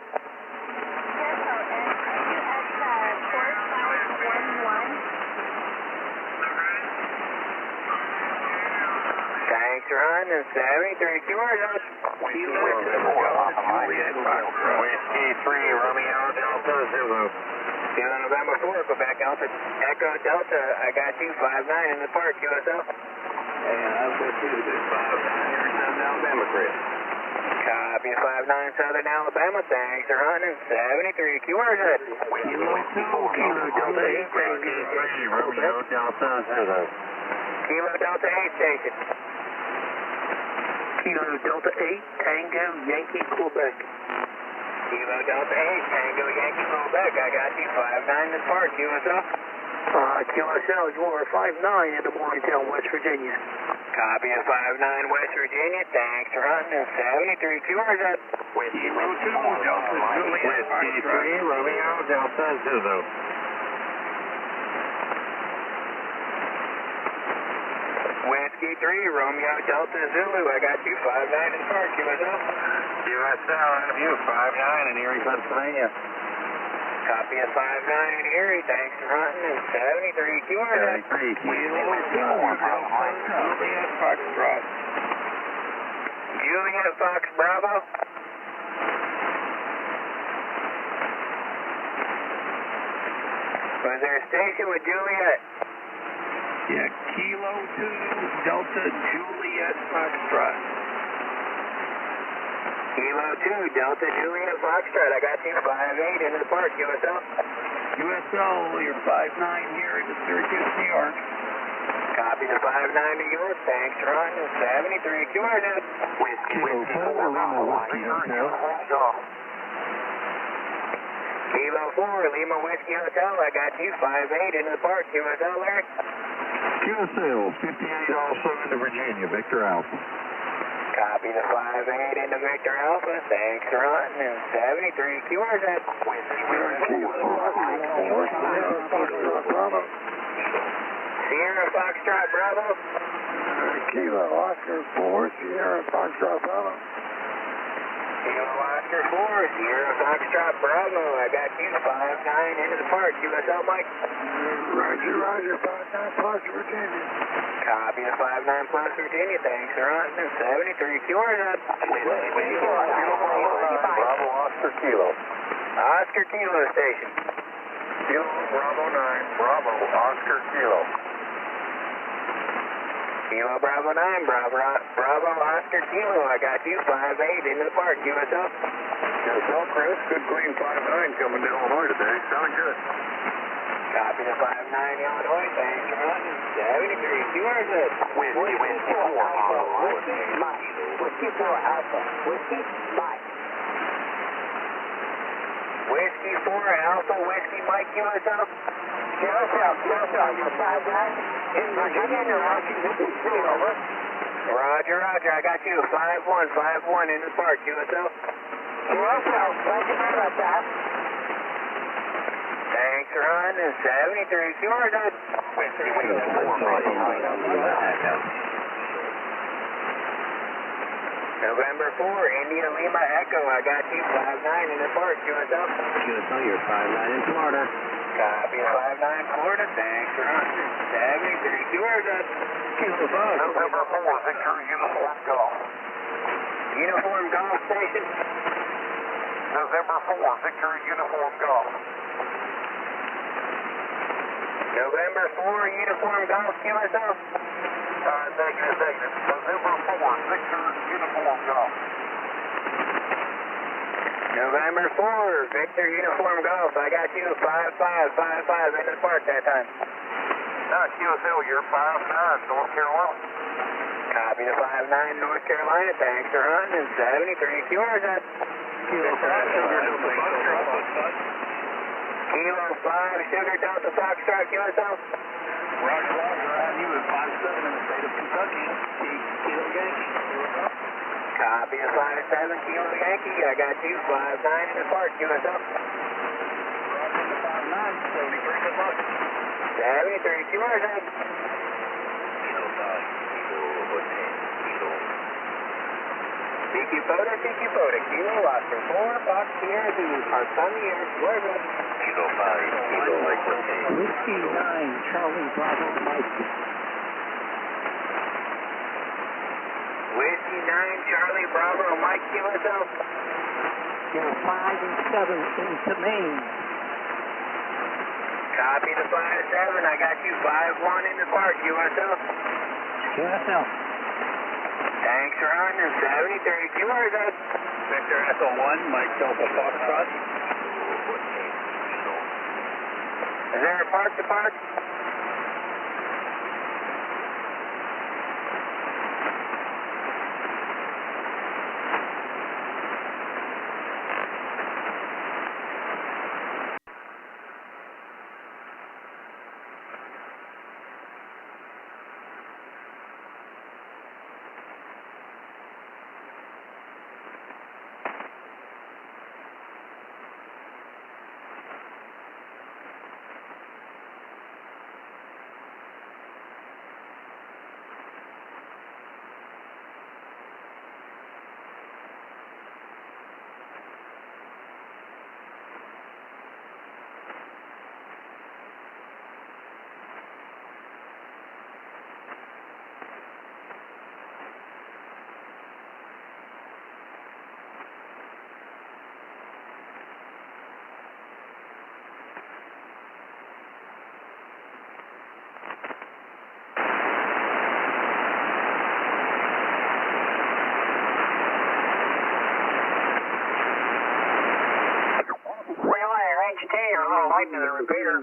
Thanks for hunting, and 73 QRZ. Whiskey 3, Romeo Delta Zulu. Kilo November 4, Quebec Alpha Echo Delta. I got you. 5-9 in the park QSL. And I've got you to 5-9 here in Southern Alabama, Chris. Copy of 5-9 Southern Alabama. Thanks for hunting, 73 QRZ. Kilo 2, Kilo Delta 8, Whiskey 3, Romeo Delta Zulu. Kilo Delta 8 Station. Kilo Delta 8, Tango Yankee Quebec. Kilo Delta 8 Tango Yankee Quebec. I got you. 5-9 in the park QSL. QSL, you are 5-9 into Morgantown, West Virginia. Copy of 5-9 West Virginia. Thanks for hunting, and 73 QRZ. Whiskey 2, Delta Juliet. Whiskey 3, Romeo Delta Zulu. Whiskey 3 Romeo Delta Zulu. I got you. 5-9 in the park QSL. QSL, I have you. 5-9 in Erie, Pennsylvania. Copy of 5-9 in Erie. Thanks for hunting, and 73 QRZ. 73 Juliet Foxtrot. Juliet Fox Bravo. Was there a station with Juliet? Yeah, Kilo 2, Delta Juliet Foxtrot. Kilo 2, Delta Juliet Foxtrot. I got you. 5-8 into the park, QSL. QSL, you're 5-9 here in Syracuse, New York. Copy the 5-9 New York. Thanks for hunting, 73 QRZ. Kilo 4, Lima Whiskey Hotel. Kilo 4, Lima Whiskey Hotel. I got you. 5-8 into the park, QSL, Larry. QSL, 58 also into Virginia, Victor Alpha. Copy the 5-8 into Victor Alpha. Thanks for hunting, and 73 QRZ. Bravo. Sierra Foxtrot Bravo. Kilo, Oscar 4, Sierra Foxtrot Bravo. Kilo Oscar 4, Sierra Foxtrot Bravo. I got you 5-9 into the park. QSL, Mike. Roger, Roger, 5-9 plus Virginia. Copy of 5-9 plus Virginia. Thanks, Ron. 73 QRZ. Bravo, Oscar Kilo. Oscar Kilo Station. Kilo, Bravo 9, Bravo, Oscar Kilo. Kilo Bravo 9, Bravo Oscar Kilo. I got you 5-8 into the park. QSL. QSL, Chris. Good clean 5-9 coming to Illinois today. Sounding good. Copy the 5-9 Illinois. Thanks for running. 73 QRZ. Whiskey 4 Alpha. Whiskey Mike. Whiskey 4 Alpha. Whiskey Mike. Whiskey 4 Alpha. Whiskey Mike. QSL. QSL, you're 5-9. In Virginia, you're Washington, D.C. Over. Roger, Roger. I got you 5-1 in the park. QSL. QSL, thank you very much, Al. Thanks, Ron. 73 QRZ. Whiskey 4 November 4, India Lima Echo. I got you 5-9 in the park. QSL. QSL, you're 5-9 in Florida. Copy 5-9 Florida. Thanks, Ron. 73 QRZ. November 4, Victor Uniform Golf. Uniform Golf Station. November 4, Victor Uniform Golf. November 4, Uniform Golf. QSL. Negative. November 4, Victor Uniform Golf. November 4, Victor Uniform Golf. I got you 5-5 into the park that time. QSL, you're 5-9, North Carolina. Copy the 5-9 North Carolina. Thanks for running. 73 QRZ. Kilo 5 Sugar Delta Foxtrot. Kilo 5 Sugar Delta Foxtrot. QSL. Roger, I knew it 5-7 in the state of Kentucky. Kilo Yankee. Copy of 5-7 Kilo Yankee. I got you 5-9 in the park. QSL. Roger, 5-9, 73, good luck. 73 QRZ. Kilo 5, Kilo 10, Kilo. CQ POTA. Kilo Oscar 4, Fox Sierra Zulu. Parks on the air. Georgia. Kilo 5, Kilo 10. Whiskey 9, Charlie Bravo Mike. Whiskey 9, Charlie Bravo, Mike. QSL. You're 5 and 7 into Maine. Copy the 5-7. I got you 5-1 in the park. QSL. QSL. Thanks, Ron. 73 QRZ. Victor Echo 1, Mike Delta Foxtrot. Is there a park to park? You're a little light to the repeater.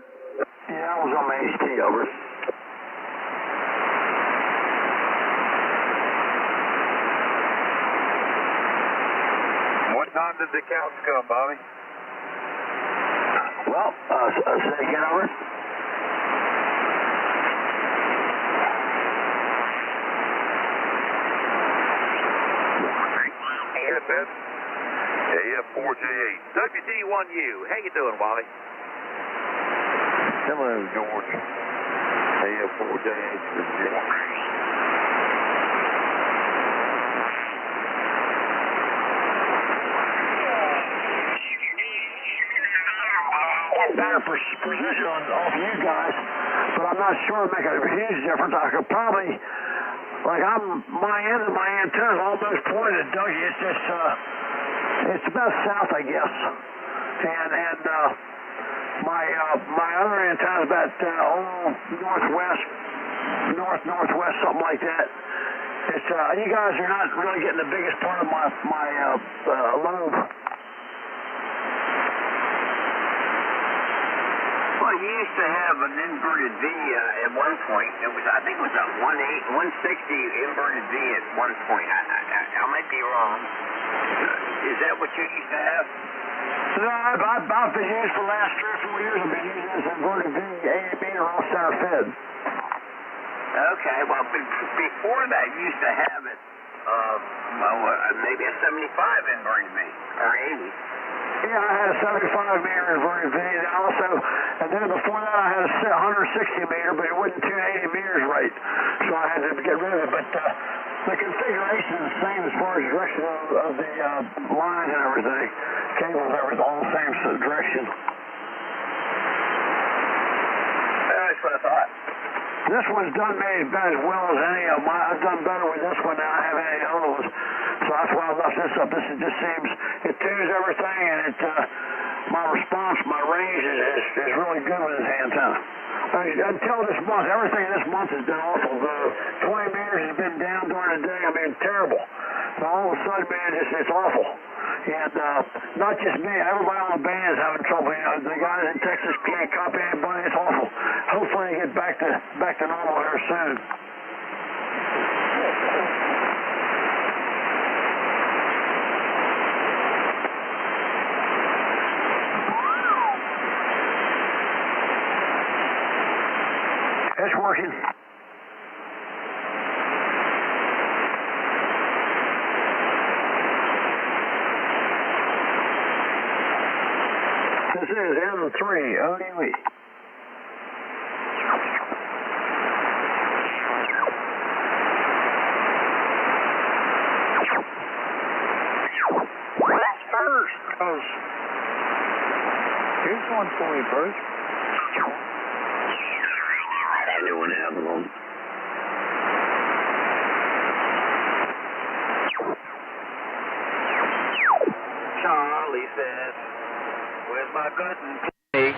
Yeah, I was on my HT, over. What time did the counts come, Bobby? Well, say again, over. AFS? AF4J8. WD1U. How you doing, Wally? Hello, George. AF4J8. get better precision off you guys, but I'm not sure it'd make a huge difference. I could probably, like my end of my antenna's almost pointed, Dougie. It's just, it's about south, I guess. And my other antenna's about northwest, something like that. It's you guys are not really getting the biggest part of my lobe. Well, you used to have an inverted V at one point. I think it was a 160 inverted V at one point. I might be wrong. Is that what you used to have? No, I've been used for the last 3 or 4 years. I've been using this inverted V, 80 meter all center fed. Okay, well, before that, you used to have it, maybe a 75 inverted V, or 80. Yeah, I had a 75 meter inverted V, and then before that I had a 160 meter, but it wouldn't tune 80 meters right, so I had to get rid of it. But the configuration is the same as far as direction of the lines and everything, cables, everything, all the same direction. That's what I thought. This one's done me about as well as any of mine. I've done better with this one than I have any other ones. So that's why I left this up. This just seems, it tunes everything, and it, my response, my range is really good with this antenna. Until this month, everything this month has been awful. The 20 meters has been down during the day. I mean, terrible. So all of a sudden, man, it's awful. And not just me, everybody on the band is having trouble. You know, the guys in Texas can't copy anybody. It's awful. Hopefully they get back to normal here soon. It's working. This is M3 OUE. What's first? Because here's one for me, Bruce. Anyone have one? Charlie says, where's my gun and play?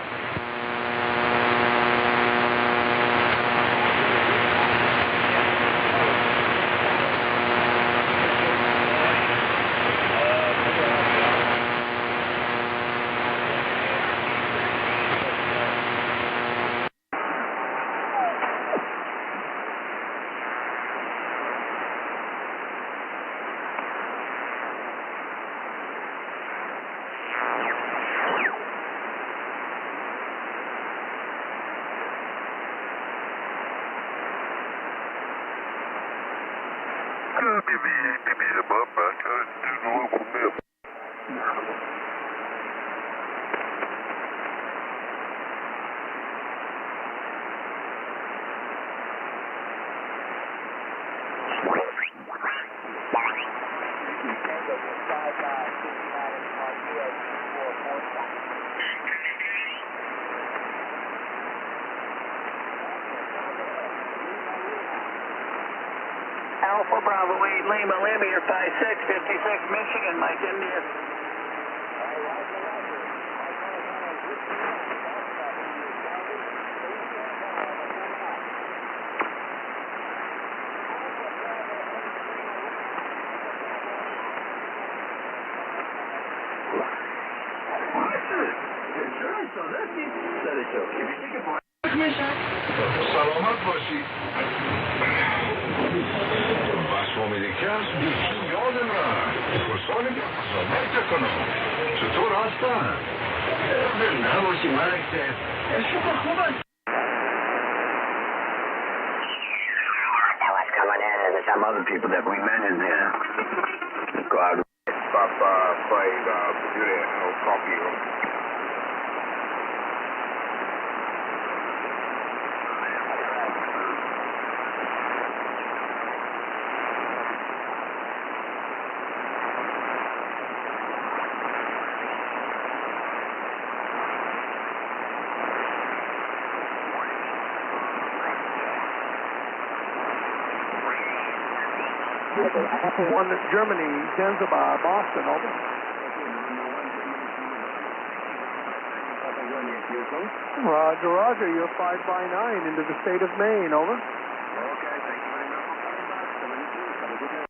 Alpha Bravo 8 Lima, Lima, 56, 56 Michigan, Mike India. سلامت باشید. Basmomidikas بیشتر یاد من فرسان زمانت کنم چطور هستن؟ نباشی ملک شکر خوب است. What's coming in is some other people that we met in there. Go out. Stop playing computer and coffee room. Germany, Zanzibar, Boston, over. Roger, roger. You're 5x9 into the state of Maine, over. Okay, thank you very much for calling back. 72. Have a good day.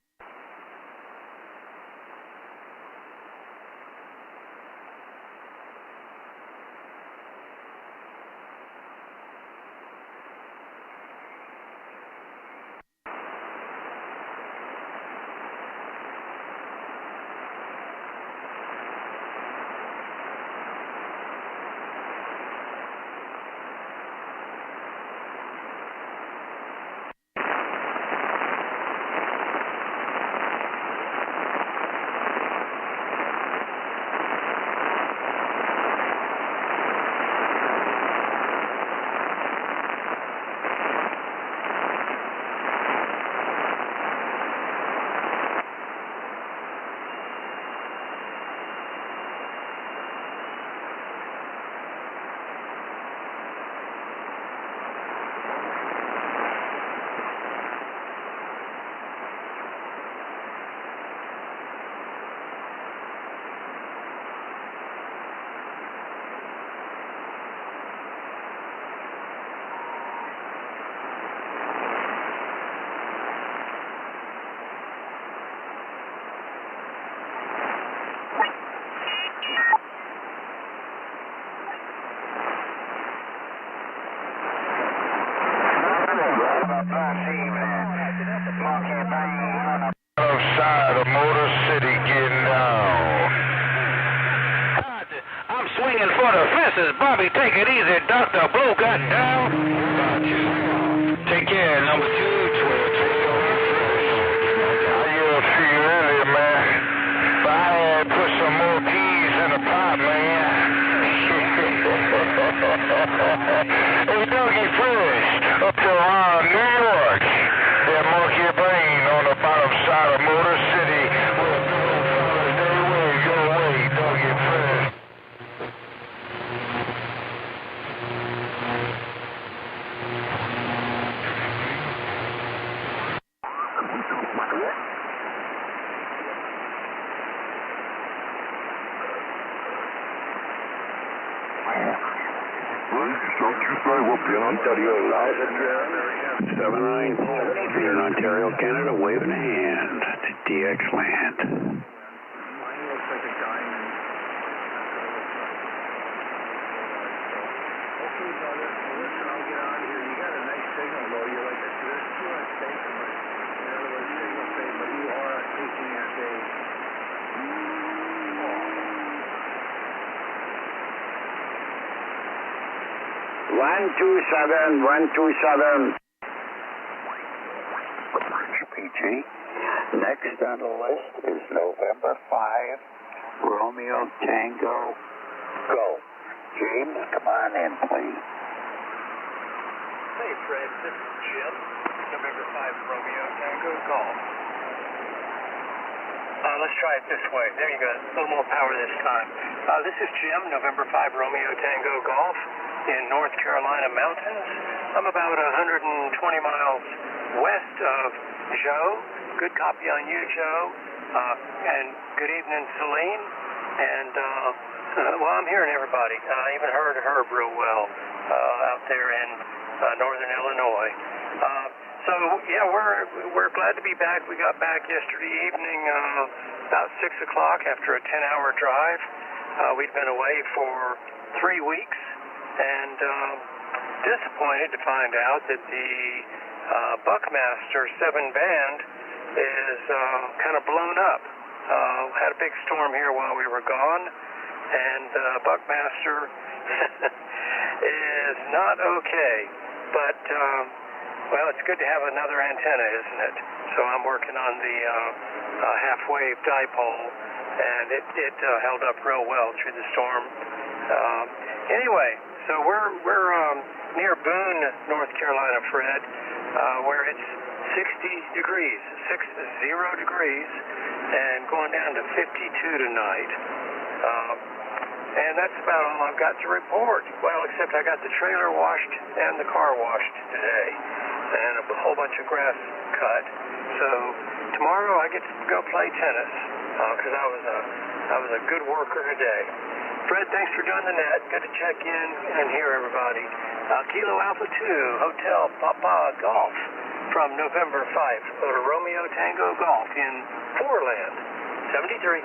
Outside of Motor City getting down. I'm swinging for the fences. Bobby, take it easy. Dr. Blue got down. Take care, number 2, 12. I yelled to you earlier, man. But I had put some more peas in the pot, man. Hey, Dougie Fresh, up to around New York. Yeah, monkey your brain on the bottom side of Motor City. Well, stay away, go away, Dougie Fresh. Ontario, loud and clear. 79 here in Ontario, Canada, waving a hand to DX Land. Mine looks like a diamond. Okay, brother. Well, listen, I'll get on here. You got a nice signal, though. You're like, there's too much space in my, in other words, signal space, but you are taking your day. 127, 127. PG. Next on the list is November 5, Romeo Tango, go. James, come on in, please. Hey, Fred, this is Jim. November 5, Romeo Tango, golf. Let's try it this way. There you go. A little more power this time. This is Jim, November 5, Romeo Tango, golf. In North Carolina mountains. I'm about 120 miles west of Joe. Good copy on you, Joe. And good evening, Celine. And, well, I'm hearing everybody. I even heard Herb real well out there in northern Illinois. So, yeah, we're glad to be back. We got back yesterday evening about 6 o'clock after a 10-hour drive. We'd been away for 3 weeks. And disappointed to find out that the Buckmaster 7 band is kind of blown up. Had a big storm here while we were gone, and Buckmaster is not okay. But, well, it's good to have another antenna, isn't it? So I'm working on the half-wave dipole, and it held up real well through the storm. Anyway, so we're near Boone, North Carolina, Fred, where it's 60 degrees, 60 degrees, and going down to 52 tonight. And that's about all I've got to report. Well, except I got the trailer washed and the car washed today, and a whole bunch of grass cut. So tomorrow I get to go play tennis because I was a good worker today. Fred, thanks for doing the net. Good to check in and hear everybody. Kilo Alpha 2, Hotel Papa Golf from November 5. Go to Romeo Tango Golf in Fourland, 73.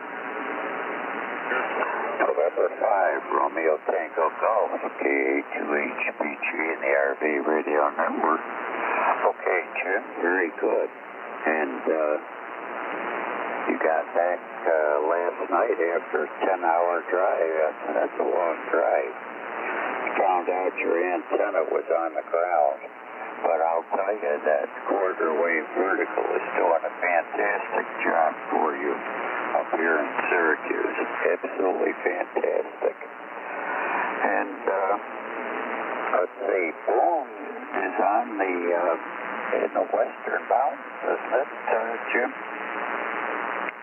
November 5, Romeo Tango Golf, KA2HBG in the RV Radio Network. Okay, Jim, very good. And you got back last night after a 10-hour drive. That's a long drive. Found out your antenna was on the ground. But I'll tell you that quarter wave vertical is doing a fantastic job for you up here in Syracuse. Absolutely fantastic. And let's see, Boone is on in the western mountains, isn't it, Jim?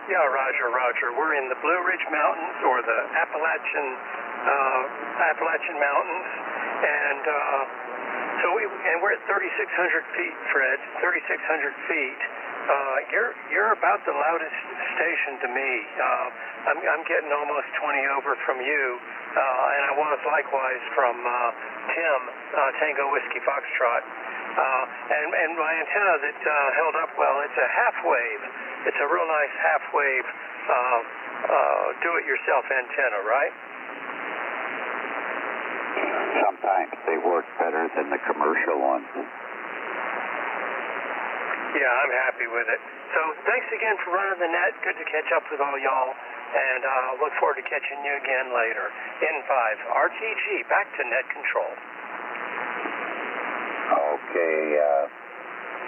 Yeah, Roger. We're in the Blue Ridge Mountains or the Appalachian Mountains, and we're at 3,600 feet, Fred. 3,600 feet. You're about the loudest station to me. I'm getting almost 20 over from you, and I was likewise from Tim, Tango Whiskey Foxtrot. And my antenna that held up well, it's a half wave. It's a real nice half wave do-it-yourself antenna, right? Sometimes they work better than the commercial ones. Yeah, I'm happy with it. So thanks again for running the net. Good to catch up with all y'all. And look forward to catching you again later. N5, RTG, back to net control. Okay,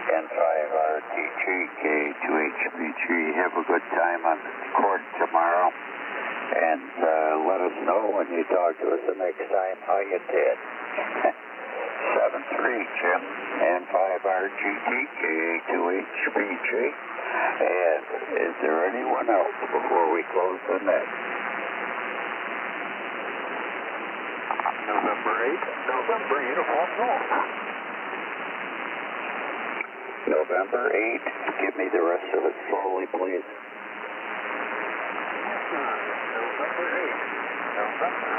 N5, RTG, K2HBG. Have a good time on the court tomorrow. And let us know when you talk to us the next time how you did. 7-3, Jim, N5RGT, KA2HBG. And is there anyone else before we close the net? November 8th, November Uniform Golf. November 8th. Give me the rest of it slowly, please. November 8th, November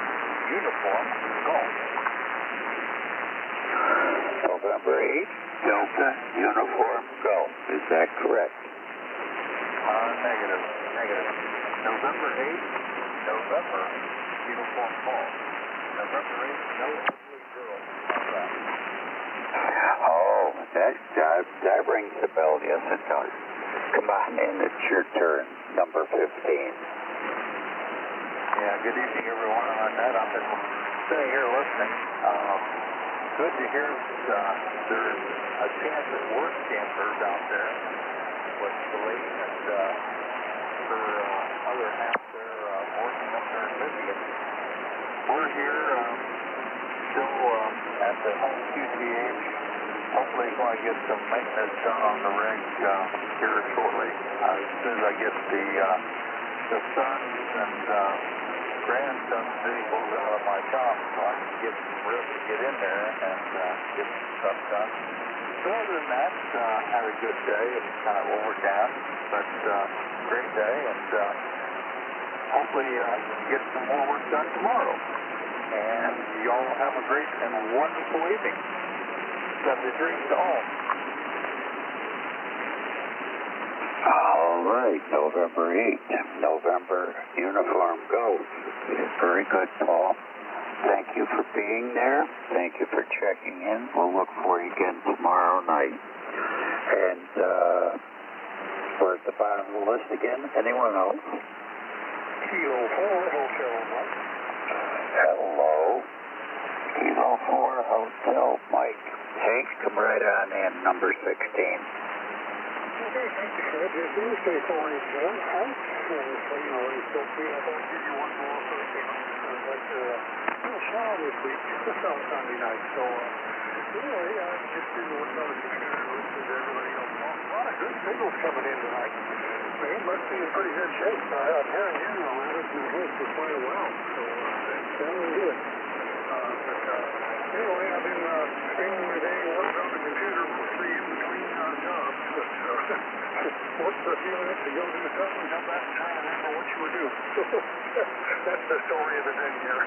Uniform Golf. November 8th, Delta Uniform Golf. Is that correct? Negative. November 8th, November Uniform Golf. November 8th, no ugly girls. Oh, that rings the bell. Yes, it does. Come on in. It's your turn. Number 15. Yeah, good evening, everyone. On that, I've been sitting here listening. Good to hear that there's a chance at work campers out there with the lady and her other half there working up there in Michigan. We're here still at the home QTH. Hopefully going to get some maintenance done on the rig here shortly. As soon as I get the sons and grandson's vehicles out of my shop so I can get in there and get some stuff done. So other than that, had a good day. It's kind of overcast, but great day, and hopefully get some more work done tomorrow. And y'all have a great and wonderful evening. Send the dreams to all. All right, November 8th, November Uniform Golf. Very good, Paul. Thank you for being there. Thank you for checking in. We'll look for you again tomorrow night. And we're at the bottom of the list again. Anyone else? Kilo 4, Hotel Mike. Hello. Kilo 4, Hotel Mike. Hank, come right on in, number 16. Okay, thank you, Fred. Just do stay calling each other. Hank, it's so free. I thought I'd give you one more for a little shower this week on Sunday night. So, anyway, I just didn't want to listen to everybody else. A lot of good signals coming in tonight. Man, must be in pretty good shape. I'm hearing you on Addison Hills for quite a while. So, that's sounding good. Anyway, I've been spending the day working on the computer mostly in between jobs. But, I Work for a few minutes to go to the cup and come back and try and remember what you were doing. That's the story of the day here.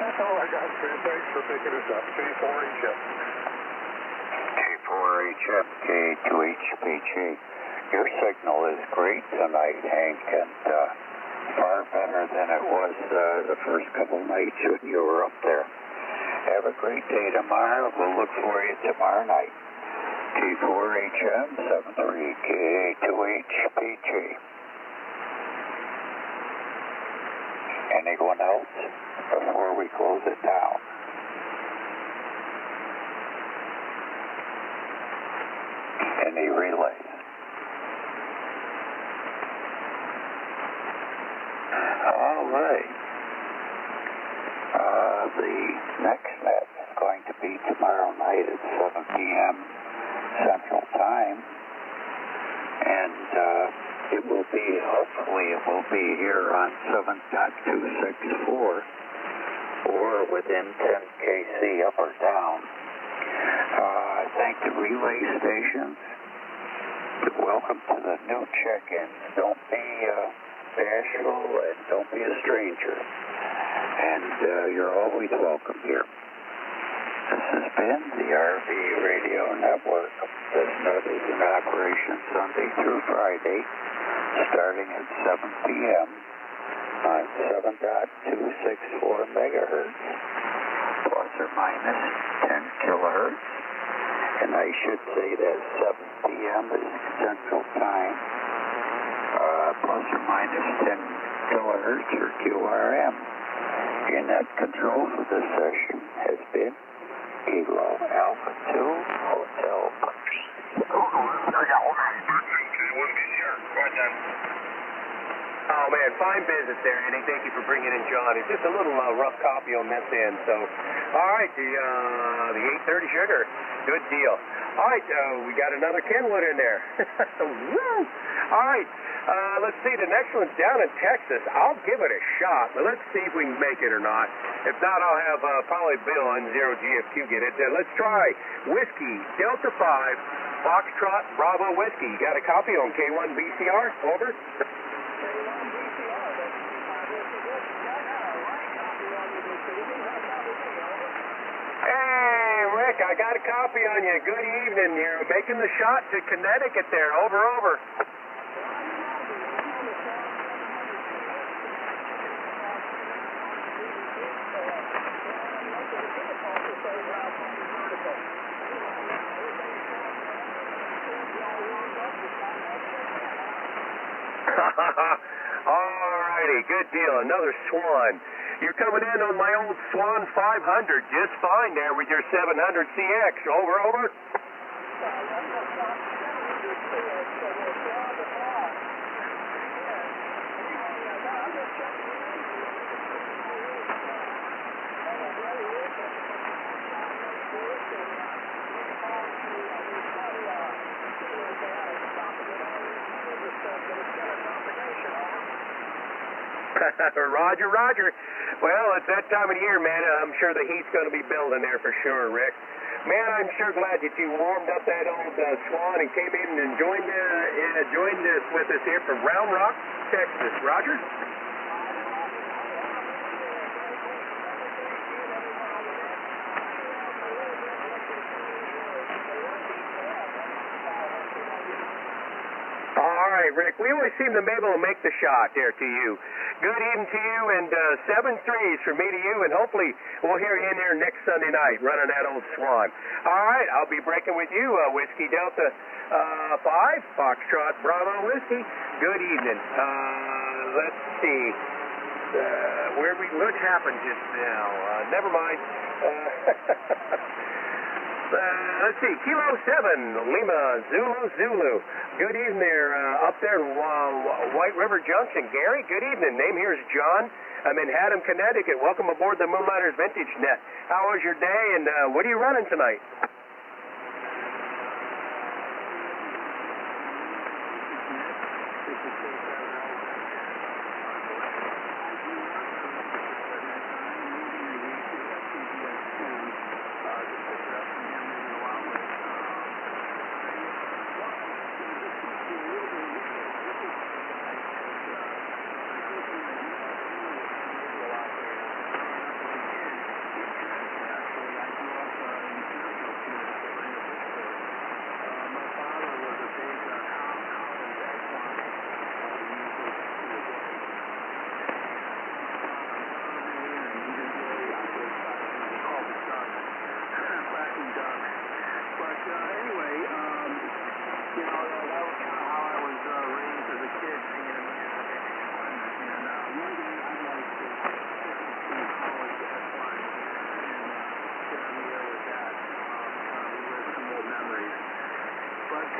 That's all I got for you. Thanks for picking us up. K4HF. K4HF, K2HPG. Your signal is great tonight, Hank, and far better than it was the first couple nights when you were up there. Have a great day tomorrow. We'll look for you tomorrow night. K4HM, 73K2HPG. Anyone else before we close it down? Any relays? All right. The next net is going to be tomorrow night at 7 p.m. Central Time, and hopefully it will be here on 7.264 or within 10 kc up or down. I thank the relay stations. Welcome to the new check-ins. Don't be bashful and don't be a stranger. And you're always welcome here. This has been the RV Radio Network. This net is in operation Sunday through Friday, starting at 7 p.m. on 7.264 megahertz, plus or minus 10 kilohertz. And I should say that 7 p.m. is Central Time, plus or minus 10 kilohertz or QRM. Your net control for this session has been Kilo Alpha 2 Hotel. Oh man, fine business there, Eddie. Thank you for bringing in Johnny. Just a little rough copy on this end. So, all right, the 830 sugar, good deal. All right, we got another Kenwood in there. Woo! All right, let's see. The next one's down in Texas. I'll give it a shot, but let's see if we can make it or not. If not, I'll have probably Bill on 0GFQ get it. Let's try Whiskey Delta 5 Foxtrot Bravo Whiskey. You got a copy on K1 BCR? Over. Hey, Rick, I got a copy on you. Good evening. You're making the shot to Connecticut there. Over. Alrighty, good deal. Another Swan. You're coming in on my old Swan 500 just fine there with your 700 CX. Over. Roger. Well, it's that time of the year, man. I'm sure the heat's going to be building there for sure, Rick. Man, I'm sure glad that you warmed up that old Swan and came in and joined us with us here from Round Rock, Texas. Roger? All right, Rick, we always seem to be able to make the shot there to you. Good evening to you, and 7 threes from me to you, and hopefully we'll hear you in there next Sunday night running that old Swan. All right, I'll be breaking with you, Whiskey Delta 5, Foxtrot Bravo Whiskey. Good evening. Let's see. What happened just now? Never mind. Let's see, Kilo 7, Lima, Zulu. Good evening there, up there in White River Junction. Gary, good evening. Name here is John. I'm in Haddam, Connecticut. Welcome aboard the Moonlighters Vintage Net. How was your day, and what are you running tonight? get on the air with that. Relive some old memories. But,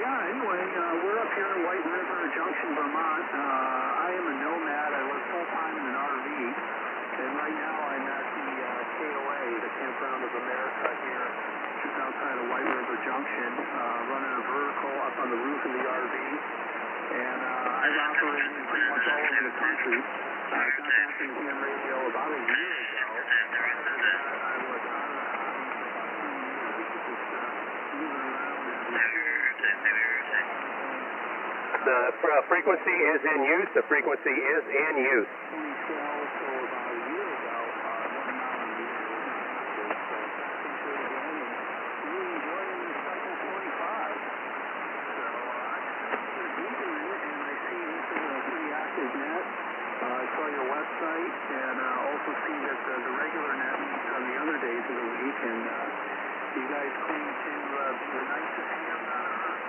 yeah, anyway, we're up here in White River Junction, Vermont. I am a nomad. I live full-time in an RV. And right now I'm at the KOA, the Campground of America here, just outside of White River Junction, running a vertical up on the roof of the RV. And I've operated pretty much all over the country. I got back in ham radio about a year ago. I was on The frequency is in use. The frequency is in use. 2012, so about a year ago, 1 mile a year. Really enjoying the Cycle 25. So I'm Googling it, and I see this is a pretty active net. I saw your website, and also see that the regular net meets on the other days of the week, and you guys claim to be the nicest ham on earth.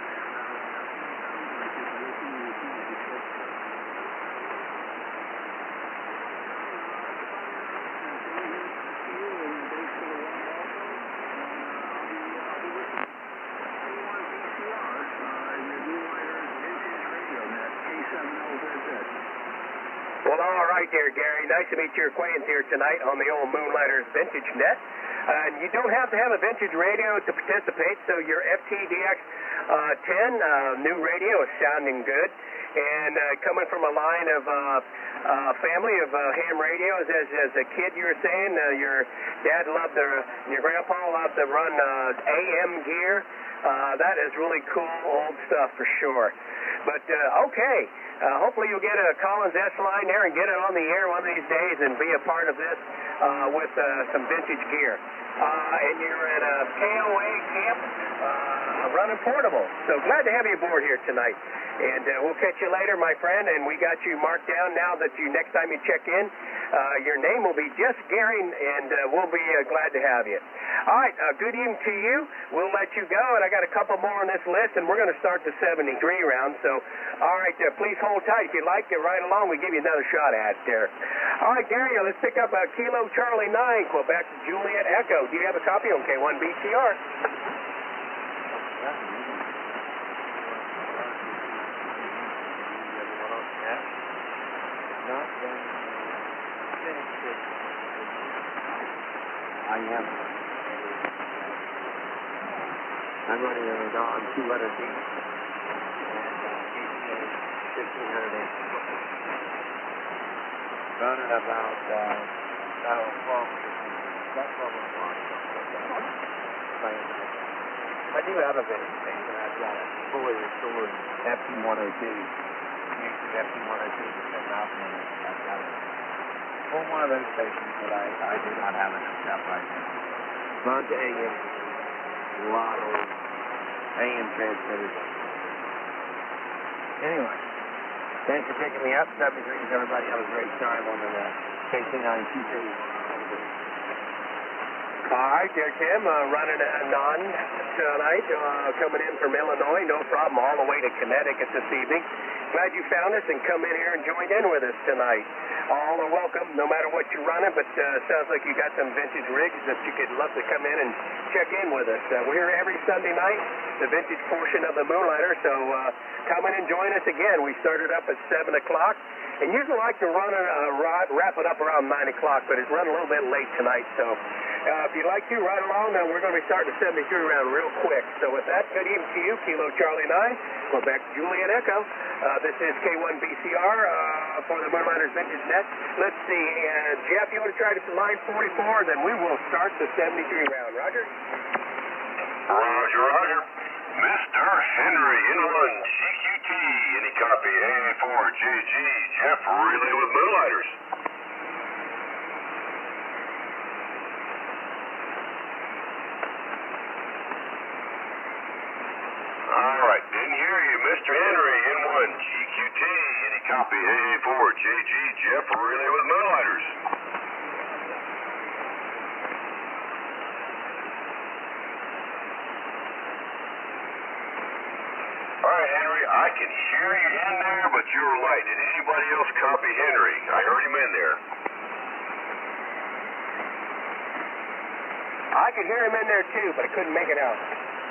Well, all right there, Gary. Nice to meet your acquaintance here tonight on the old Moonlighters Vintage Net. And you don't have to have a vintage radio to participate, so your FTDX 10 new radio is sounding good. And coming from a line of family of ham radios, as a kid you were saying, your dad loved your grandpa loved to run AM gear. That is really cool old stuff for sure. But, okay. Hopefully you'll get a Collins S line there and get it on the air one of these days and be a part of this with some vintage gear. And you're at a KOA camp running portable. So glad to have you aboard here tonight. And we'll catch you later, my friend. And we got you marked down now that next time you check in, your name will be just Gary, and we'll be glad to have you. All right, good evening to you. We'll let you go, and I got a couple more on this list, and we're going to start the 73 round. So, all right, please hold tight. If you'd like to ride along, we'll give you another shot at it there. All right, Gary, let's pick up Kilo Charlie 9, Quebec Juliet Echo. Do you have a copy on K1BCR? I am. I'm running a on 200 feet and 1500 amps. Running about 12 o'clock. I do have a vintage station. I've got a fully restored FT102. Yaesu FT102 to 7,000 amps. I've got it. For one of those stations, but I do not have it up right now. Bunch of AM, a lot of AM transmitters. Anyway, thanks for picking me up. 73 everybody. Have a great time on the KC9QT. All right, there, Tim. Running a non tonight, coming in from Illinois. No problem. All the way to Connecticut this evening. Glad you found us and come in here and joined in with us tonight. All are welcome, no matter what you're running, but sounds like you got some vintage rigs that you could love to come in and check in with us. We're here every Sunday night, the vintage portion of the Moonlighter, so come in and join us again. We started up at 7 o'clock, and usually like to wrap it up around 9 o'clock, but it's run a little bit late tonight, so if you'd like to, ride along, we're going to be starting the 73 round real quick. So with that, good evening to you, Kilo Charlie 9, Quebec Juliet Echo. This is K1BCR for the Moonlighters Vintage Net. Let's see, Jeff, you want to try to line 44, then we will start the 73 round. Roger? Roger, roger. Mr. Henry in one, GQT. Any copy? A4JG. Jeff Relay with Moonlighters. All right, didn't hear you, Mr. Henry in one, GQT. Any copy? A4JG. Jeff Relay with Moonlighters. All right, Henry, I can hear you in there, but you're light. Did anybody else copy Henry? I heard him in there. I could hear him in there too, but I couldn't make it out.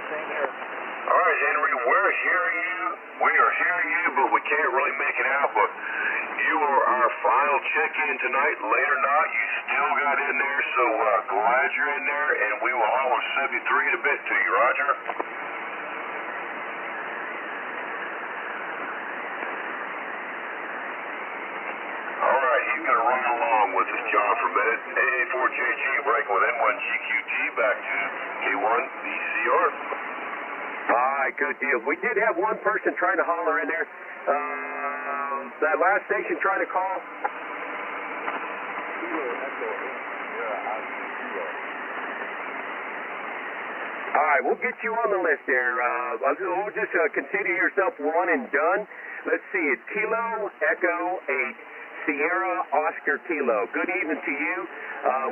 Same here. All right, Henry, we're hearing you. We are hearing you, but we can't really make it out. But you are our final check-in tonight. Late or not, you still got in there, so glad you're in there, and we will holler 73 in a bit to you, Roger. All right, he's going to run along with us, John, for a minute. AA4JG breaking with N1GQT back to K1BCR. All right, good deal. We did have one person trying to holler in there. That last station trying to call. All right, we'll get you on the list there. We'll just consider yourself one and done. Let's see, it's Kilo Echo 8 Sierra Oscar Kilo. Good evening to you.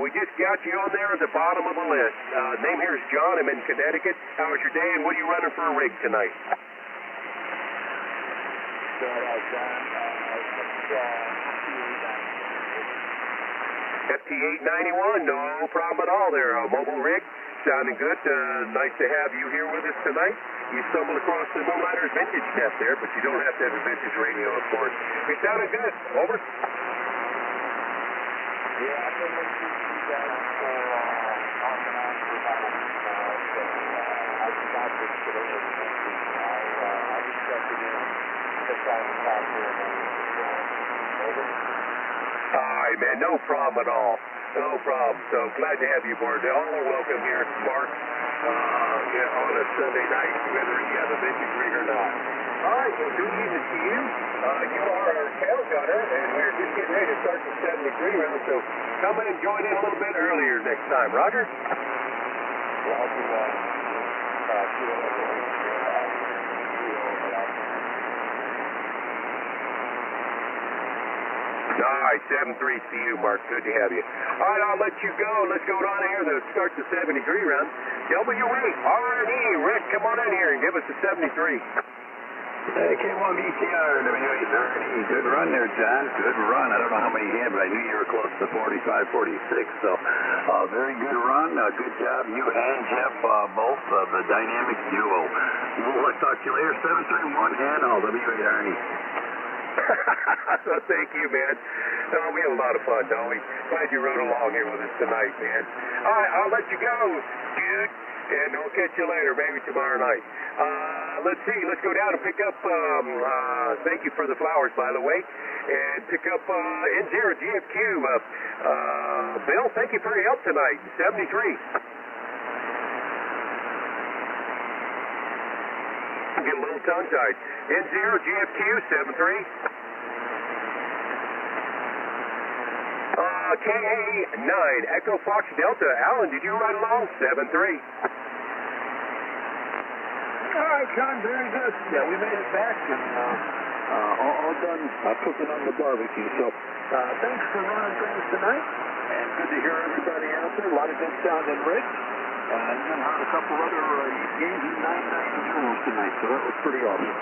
We just got you on there at the bottom of the list. Name here is John. I'm in Connecticut. How was your day, and what are you running for a rig tonight? FT891, no problem at all there. A mobile rig, sounding good. Nice to have you here with us tonight. You stumbled across the Moonlighters vintage test there, but you don't have to have a vintage radio, of course. You sounded good. Over. Yeah, I've been listening to you guys for off and on for about a week now, so I forgot this today. I just checked it in, just trying to talk to him. Over. All right, man, no problem at all. No problem. So glad to have you aboard. All are welcome here at Spark on a Sunday night, whether you have a vintage rig or not. All right, well, good evening to you. You are our tail gunner, and we're just getting ready to start the 73 round, so come in and join in a little bit earlier next time. Roger? Well, I'll do that. All right, 7-3 to you, Mark. Good to have you. All right, I'll let you go. Let's go on here to start the 73 round. W8, R&E, Rick, come on in here and give us the 73. Hey, K1BCR, W8 R&E. Good run there, John. Good run. I don't know how many you had, but I knew you were close to 45, 46. So, very good run. Good job. You and Jeff, both the dynamic duo. We'll talk to you later. 731 and all. W8 R&E. Well, thank you, man. We had a lot of fun, don't we? Glad you rode along here with us tonight, man. All right, I'll let you go, dude, and we'll catch you later, maybe tomorrow night. Let's see. Let's go down and pick up, thank you for the flowers, by the way, and pick up N0 GFQ. Bill, thank you for your help tonight. 73. Get a little tongue-tied. N0 GFQ 73. KA9 Echo Fox Delta. Alan, did you ride along? 73. All right, John, very good. Yeah, we made it back and all done cooking on the barbecue. So thanks for running things tonight, and good to hear everybody out there. A lot of good sounding rigs. And then heard a couple other games in 990 Euros tonight, so that was pretty awesome.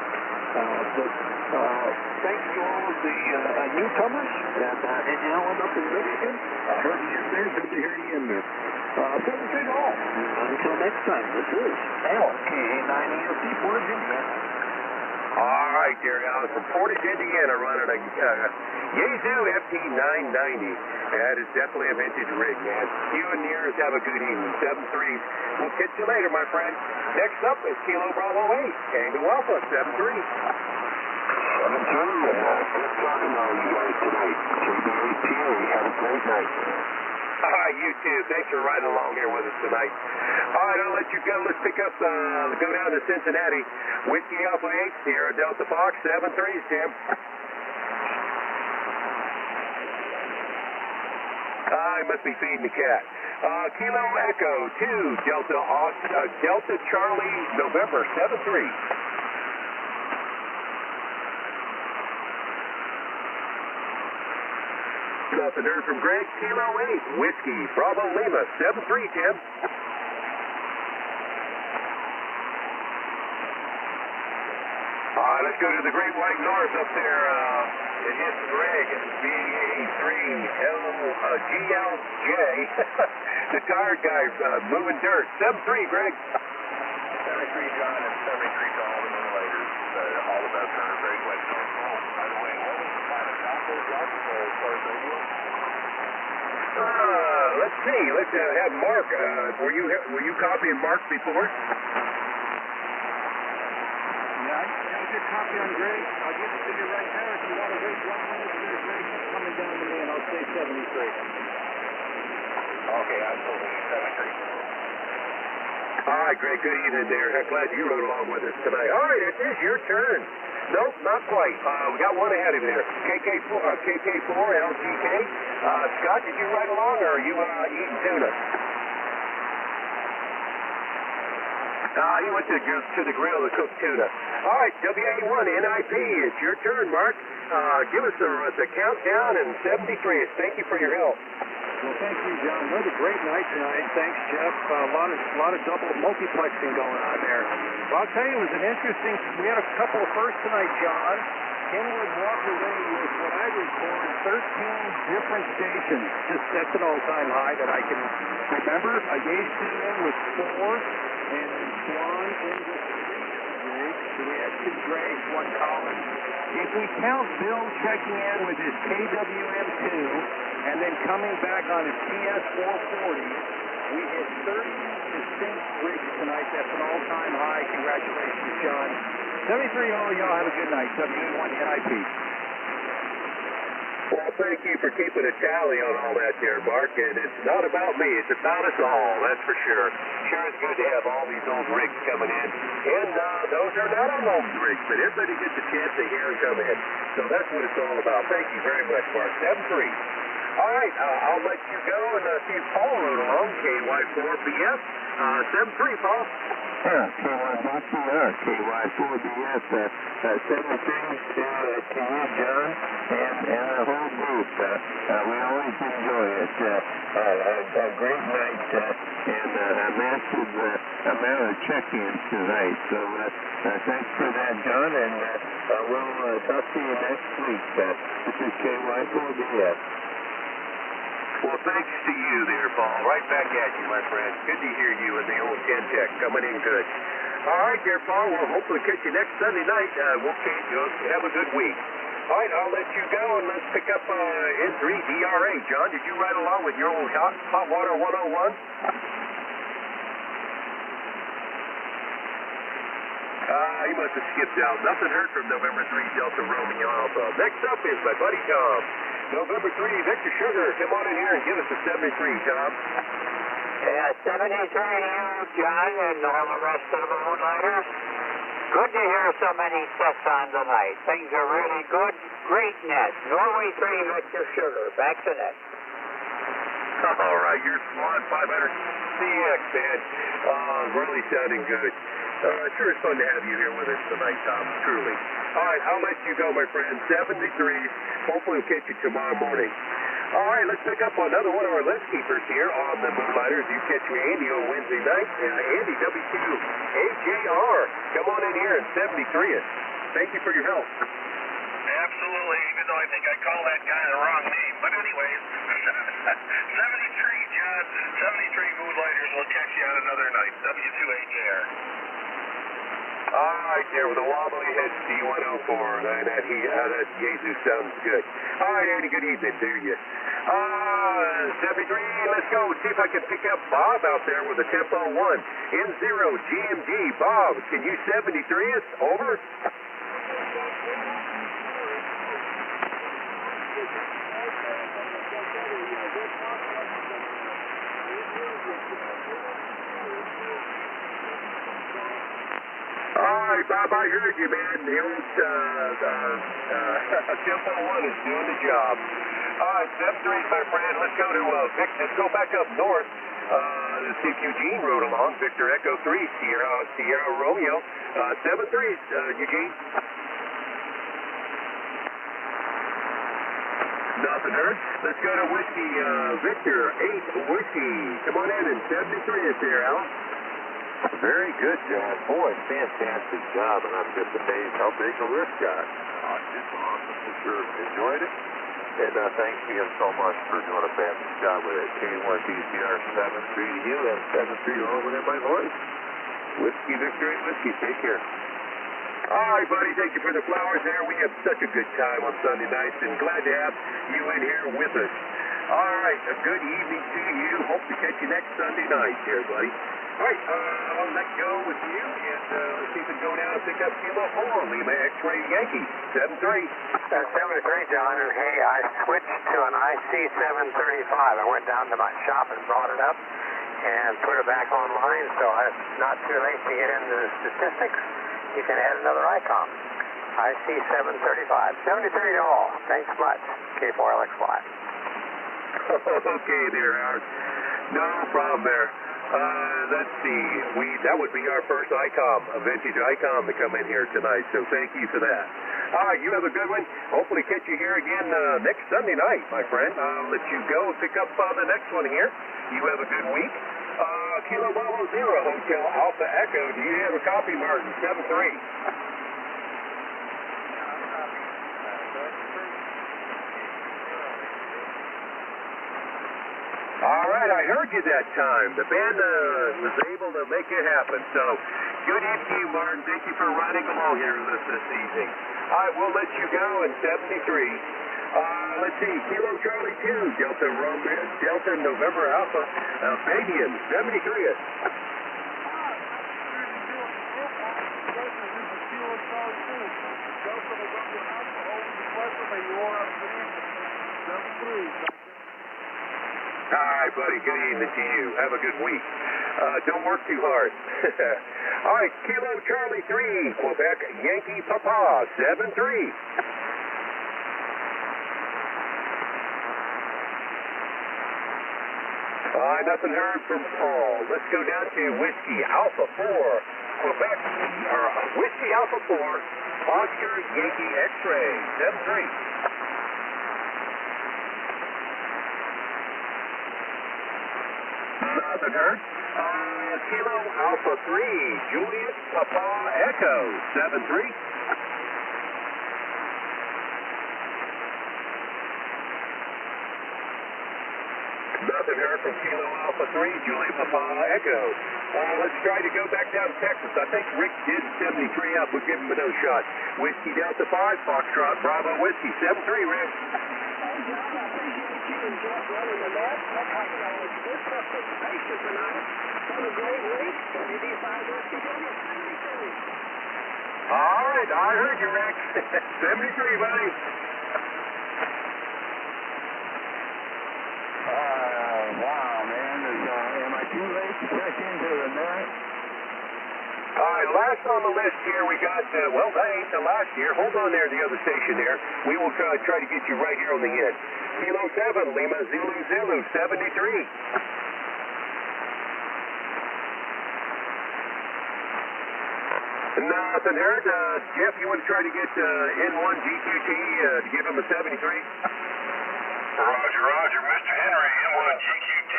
Thanks to all of the newcomers and Alan up in Michigan. I heard you in there. Good to hear you in there. 7 all. Until next time, this is Alan, KA9EOC, Portage, Indiana. All right, Gary Allen from Portage, Indiana, running a Yaesu FT990. That is definitely a vintage rig, man. You and yours have a good evening. 7-3. We'll catch you later, my friend. Next up is Kilo Bravo 8. Tango Alpha, 7-3. 7-3. Good talking to you guys tonight. KBAPA, have a great night. You too. Thanks for riding along here with us tonight. All right, I'll let you go. Let's pick up, go down to Cincinnati. Whiskey Alpha 8, Sierra Delta Fox, 7-3, Tim. I must be feeding the cat. Kilo Echo 2, Delta Charlie November, 7-3. Off the nerve from Greg, Kilo 8, Whiskey, Bravo Lima, 7-3, Tim. All right, let's go to the Great White North up there. It is Greg, B3GLJ. The tired guy moving dirt. 7-3, Greg. 73 John and 73 to all the moonlighters. All of us are Great White North. Oh, by the way, what was the final combo, John, as far as radio? Let's see. Let's have Mark. Were you copying Mark before? Yeah, I did copy on Greg. I'll give it to you right now. If you want to wait 1 minute, there's Greg coming down to me, and I'll say 73. Okay, absolutely. 73. All right, Greg, good evening there. I'm glad you rode along with us tonight. All right, it is your turn. Nope, not quite. We got one ahead of him there. KK4, LGK. Scott, did you ride along, or are you eating tuna? He went to the grill to cook tuna. All right, WA1, NIP, it's your turn, Mark. Give us the countdown and 73. Thank you for your help. Well, thank you, John. Another great night tonight. Thanks, Jeff. A lot of double multiplexing going on there. Well, I'll tell you, it was an interesting. We had a couple of firsts tonight, John. Kenwood walked away with what I record 13 different stations. Just that's an all-time high that I can remember. Yaesu in with 4, and Swan in with 3 rigs. So we had 2 Dregs, 1 Collins. If we count Bill checking in with his KWM2 and then coming back on his TS440, we hit 30 distinct rigs tonight. That's an all-time high. Congratulations, John. 73 all, y'all have a good night. WA1 NIP. Well, thank you for keeping a tally on all that there, Mark. And it's not about me. It's about us all, that's for sure. Sure is good to have all these old rigs coming in. And those are not our old rigs, but everybody gets a chance to hear and come in. So that's what it's all about. Thank you very much, Mark. 7-3. All right, I'll let you go and see if Paul rode along, KY4BF. 7-3, Paul. Yeah, KY4BF, KY4BF, 73 to you, John, and the whole group. We always enjoy it. A great night and a massive amount of check-ins tonight. So thanks for that, John, and we'll talk to you next week. This is KY4BF. Well, thanks to you there, Paul. Right back at you, my friend. Good to hear you and the old 10 Tech coming in good. All right, there, Paul. We'll hopefully catch you next Sunday night. We'll have a good week. All right, I'll let you go, and let's pick up N3 DRA. John, did you ride along with your old hot water 101? He must have skipped out. Nothing heard from November 3 Delta Romeo Alpha. Next up is my buddy Tom. November 3 Victor Sugar. Come on in here and give us a 73, Tom. Yeah, 73 to you, John, and all the rest of the moonlighters. Good to hear so many sets on tonight. Things are really good. Great net. Norway 3 Victor Sugar. Back to net. All right, you're Swan 500 CX, man. Really sounding good. Sure it's fun to have you here with us tonight, Tom, truly. All right, I'll let you go, my friend. 73. Hopefully we'll catch you tomorrow morning. All right, let's pick up another one of our list keepers here on the Moonlighters. You catch me, Andy, on Wednesday night. Andy, W2, AJR. Come on in here and 73th. Thank you for your help. Absolutely, even though I think I called that guy the wrong name. But anyways, 73, John. 73 Moonlighters will catch you on another night. W2AJR. All right, there with the wobbly head C104. That Yaesu sounds good. All right, Andy, good evening to you. 73, let's go. See if I can pick up Bob out there with a tempo 1. N0 GMD. Bob, can you 73 us? Over. All right, Bob, I heard you, man. The old Tempo 1 is doing the job. All right, 73, my friend. Let's go to let's go back up north. Let's see if Eugene rode along. Victor Echo 3, Sierra Romeo. 73, Eugene. Nothing heard. Let's go to Whiskey Victor 8 Whiskey. Come on in and 73 is there, Al. Very good, John. Boy, fantastic job, and I'm just amazed how big the lift got. It's awesome for sure. Enjoyed it, and thanks again so much for doing a fabulous job with it. K1DCR 7-3 to you, and 7-3 over there, my voice. Whiskey Victory Whiskey. Take care. All right, buddy. Thank you for the flowers there. We have such a good time on Sunday nights, and glad to have you in here with us. All right, a good evening to you. Hope to catch you next Sunday night here, buddy. All right, I'll let go with you, and let's see if we can go down and pick up Kilo 4, Lima X-Ray Yankee, 7-3. 7-3, John, and hey, I switched to an IC-735. I went down to my shop and brought it up and put it back online, so it's not too late to get into the statistics. You can add another icon. IC-735, 73 to all. Thanks much. K4LXY. Okay there, Howard. No problem there. Let's see. That would be our first ICOM, a vintage ICOM to come in here tonight, so thank you for that. All right, you have a good one. Hopefully catch you here again next Sunday night, my friend. I'll let you go and pick up the next one here. You have a good week. Kilo Bravo Zero Hotel Alpha Echo. Do you have a copy, Martin? 7-3. All right, I heard you that time. The band was able to make it happen. So, good evening to you, Martin. Thank you for riding along here with us this evening. All right, we'll let you go in 73. Let's see, Kilo Charlie 2, Delta November Alpha, Fabian, 73. All right, buddy. Good evening to you. Have a good week. Don't work too hard. All right, Kilo Charlie 3, Quebec Yankee Papa, 7-3. Nothing heard from Paul. Let's go down to Whiskey Alpha 4, Quebec, Whiskey Alpha 4, Oscar Yankee X-Ray, 7-3. Nothing heard. Kilo Alpha 3, Juliet Papa Echo, 7-3. Nothing heard from Kilo Alpha 3, Juliet Papa Echo. Let's try to go back down to Texas. I think Rick did 73 up. We'll give him another shot. Whiskey Delta 5, Foxtrot Bravo Whiskey, 7-3, Rick. All right, I heard you, Rick. 73, buddy. Wow, man. Am I too late to check into the net? All right, last on the list here, we got, that ain't the last year. Hold on there, the other station there. We will try to get you right here on the end. Kilo 7, Lima Zulu Zulu, 73. Nothing heard. Jeff, you want to try to get N1 GQT to give him a 73? Roger, Roger. Mr. Henry, N1 GQT,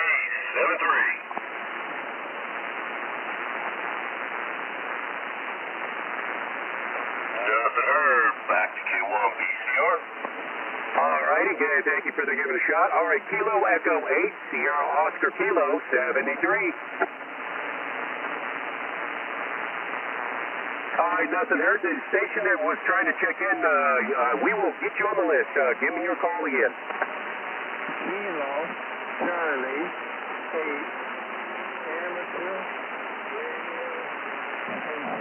7-3. Nothing heard. Back to K1 BCR. All righty, good. Thank you for giving it a shot. All right, Kilo Echo 8, Sierra Oscar Kilo, 73. All right, nothing heard. The station that was trying to check in, we will get you on the list. Give me your call again. Kilo Charlie 8, amateur radio.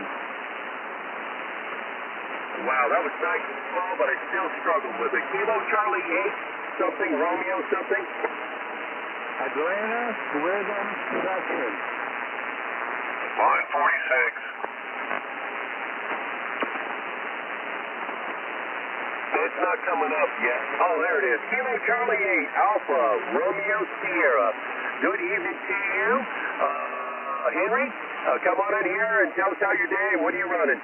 Wow, that was nice and slow, but I still struggled with it. Kilo Charlie 8, something, Romeo something. Atlanta Rhythm Section. Line 46. It's not coming up yet. Oh, there it is. Kilo Charlie 8, Alpha, Romeo Sierra. Good evening to you. Henry, come on in here and tell us how your day. What are you running?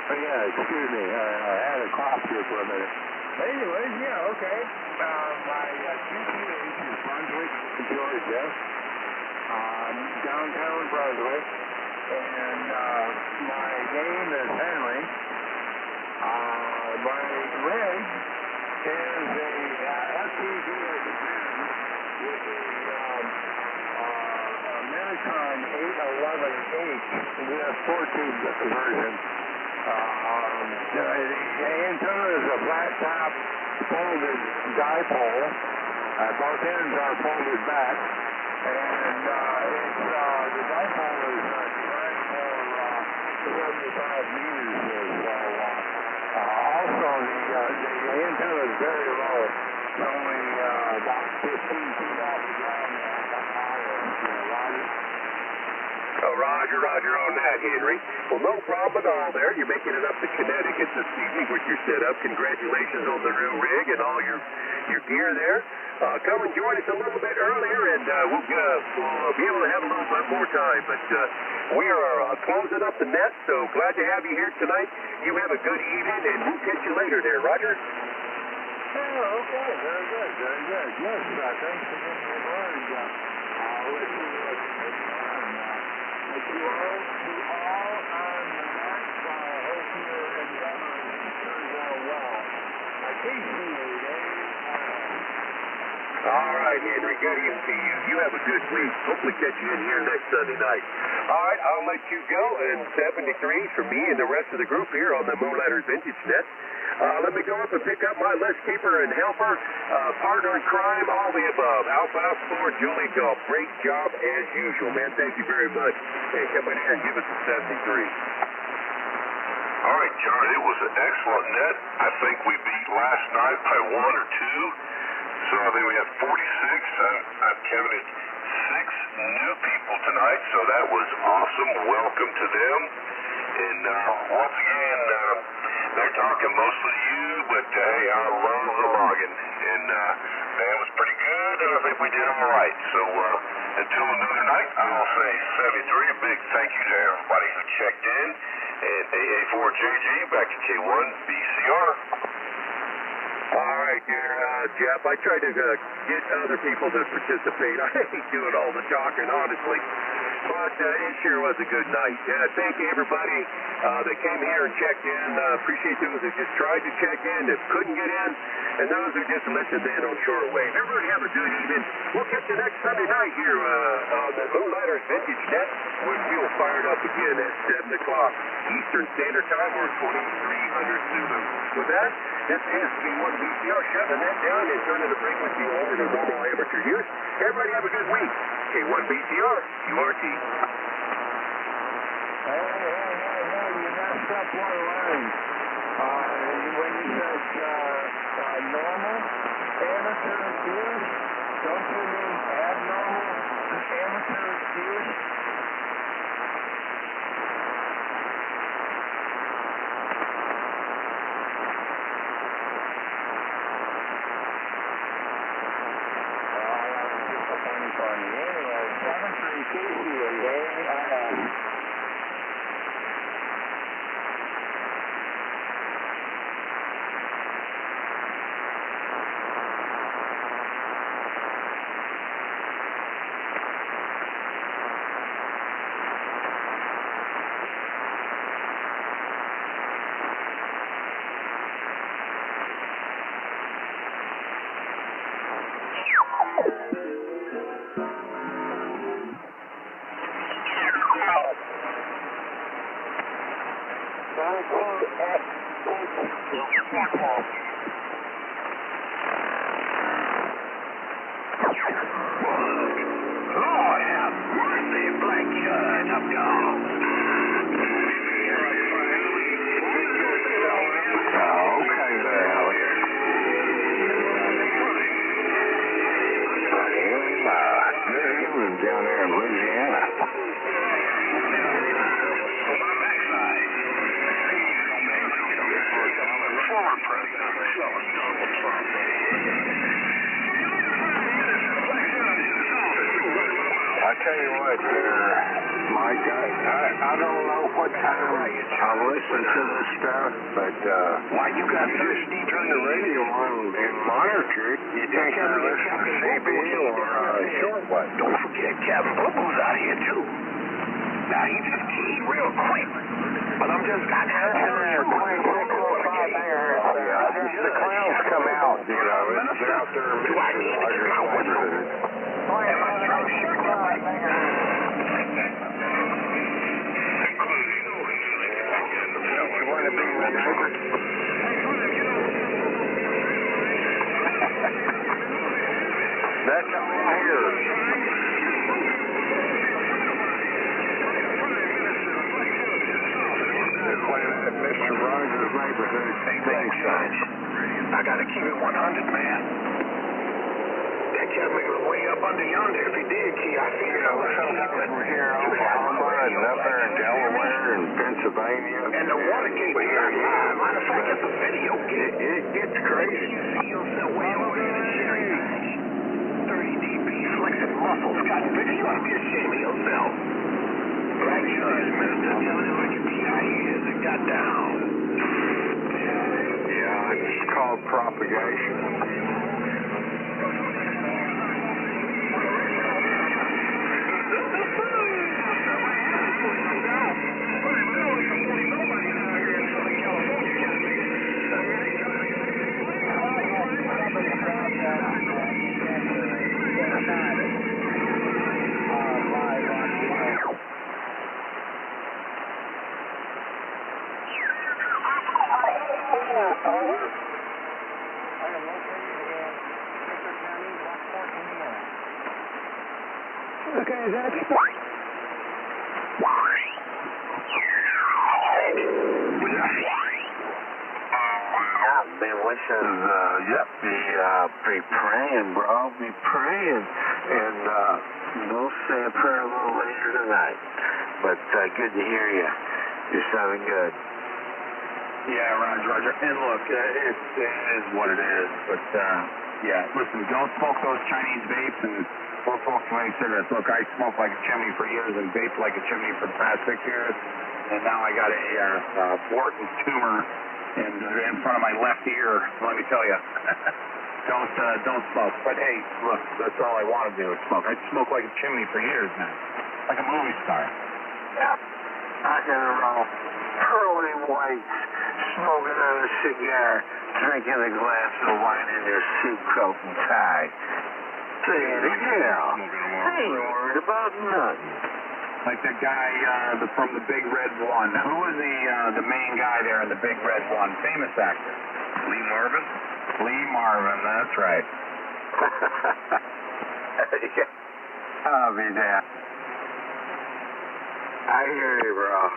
Oh, yeah, excuse me. I had a cough here for a minute. Anyways, yeah, okay. My QTH is Brunswick started this. Downtown Brunswick. And my name is Henry. My rig is a FPV of Japan with a American 811H with 4-tube version. The antenna is a flat top folded dipole. Both ends are folded back. And the dipole is designed for 75 meters. Also, the antenna is very low, only about 15 feet off the ground. Roger on that, Henry. Well, no problem at all there. You're making it up to Connecticut this evening with your setup. Congratulations on the new rig and all your gear there. Come and join us a little bit earlier, and we'll be able to have a little bit more time. But we are closing up the net, so glad to have you here tonight. You have a good evening, and we'll catch you later there, Roger. Oh, okay. Very good. Yes, thanks for giving me a word. I'll let you you all on the net. I hope your endeavors turns out well. Appreciate it. All right, Henry. Good evening to you. You have a good week. Hopefully catch you in here next Sunday night. All right, I'll let you go. And 73 for me and the rest of the group here on the Moonlighters Vintage Net. Let me go up and pick up my list keeper and helper, partner in crime, all the above. Alpha 4, Julie Golf. Great job as usual, man. Thank you very much. Hey, come in here and give us a 73. All right, John, it was an excellent net. I think we beat last night by 1 or 2. So I think we had 46. I've counted 6 new people tonight, so that was awesome. Welcome to them. And once again, they're talking mostly to you, but hey, I love the login. And man was pretty good, and I think we did all right. So until another night, I'll say 73. A big thank you to everybody who checked in. And AA4JJ back to K1 BCR. All right, dear Jeff, I tried to get other people to participate. I hate doing all the talking, honestly. But it sure was a good night. Thank you, everybody that came here and checked in. Appreciate those who just tried to check in that couldn't get in, and those who just listened in on shortwave. Everybody have a good evening. We'll catch you next Sunday night here on the Moonlighters Vintage Net when we'll fire it up again at 7 o'clock Eastern Standard Time or 2300 Zulu. With that, this is K1BCR shutting the net down and turning the frequency over to normal amateur use. Everybody have a good week. K1BCR, URT. Hey, you messed up one line. When you said normal amateur use, don't you mean abnormal amateur use? Anyway, 732 and down there in Louisiana. Former President Donald Trump. I tell you what, Mike, I don't know what time I've listened to this stuff, but Why you got just turn the radio on and monitor it. You think you're listening to CB or shortwave. Don't forget Captain Boo-Boo's out here too. Now he just keyed real quick, but I'm just got to The clowns come out, you know, they're out there Do I need to get my window? Am I truck shut yet? You want to be my neighbor? That's all here. Mr. Rogers' neighborhood. Thanks, son. I gotta keep it 100, man. That cat was way up under yonder. If he did key, I figured I was We're here in Oklahoma and up there in Delaware and Pennsylvania. And the Watergate area. Matter of fact, it's a video. It gets crazy. You see yourself way over there in Cherry Pines. 30 dB flexing muscles. Got bigger. You ought to be ashamed of yourself. Black Julius Minister telling him like a PI is and got down. Yeah, it's called propagation. Okay, that's Been wishing, be praying, bro, be praying, and we'll say a prayer a little later tonight. But good to hear you. You're sounding good. Yeah, Roger. And look, it is what it is. But yeah, listen, don't smoke those Chinese vapes and poor folks smoking cigarettes. Look, I smoked like a chimney for years and vaped like a chimney for the past 6 years, and now I got a Wharton's tumor in front of my left ear. Let me tell you, don't smoke. But hey, look, that's all I want to do is smoke. I smoke like a chimney for years now, like a movie star. Yeah, I can roll pearly whites, smoking on a cigar, drinking a glass of wine in your suit coat and tie. Saying, yeah, I ain't worried about nothing. Like that guy from the Big Red One. Who was the main guy there in the Big Red One? Famous actor. Lee Marvin? Lee Marvin, that's right. I'll be damned. I hear you, bro.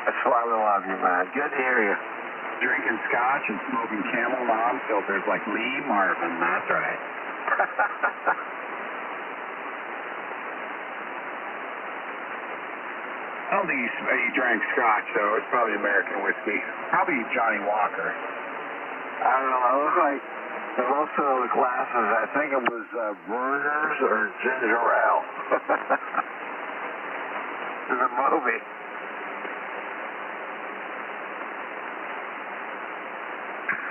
That's why we love you, man. Good to hear you. Drinking scotch and smoking Camel non-filters like Lee Marvin, that's right. I don't think he drank scotch, though. It's probably American whiskey. Probably Johnny Walker. I don't know. It looked like most of those glasses, I think it was Burners or Ginger Ale. In the movie.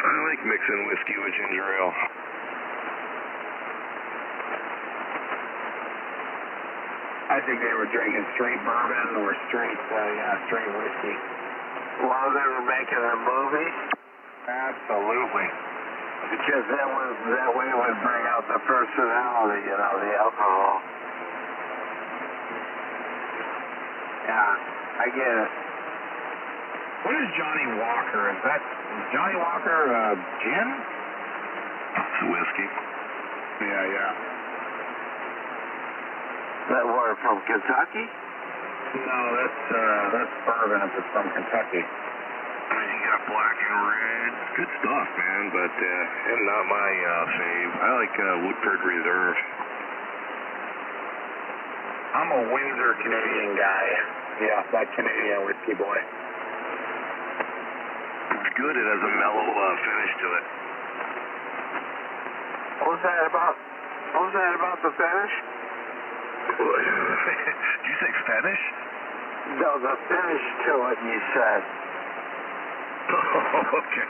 I like mixing whiskey with ginger ale. I think they were drinking straight bourbon or straight whiskey. While they were making a movie? Absolutely. Because that way it would bring out the personality, you know, the alcohol. Yeah, I get it. What is Johnny Walker? Is Johnny Walker gin? It's whiskey. Yeah. That word from Kentucky? No, that's bourbon if it's from Kentucky. You got black and red. Good stuff, man, but and not my fave. I like Woodford Reserve. I'm a Windsor Canadian guy. Yeah, that Canadian whiskey boy. It's good. It has a mellow finish to it. What was that about? What was that about the finish? Did you say fetish? No, the finish to it, you said. Oh, okay.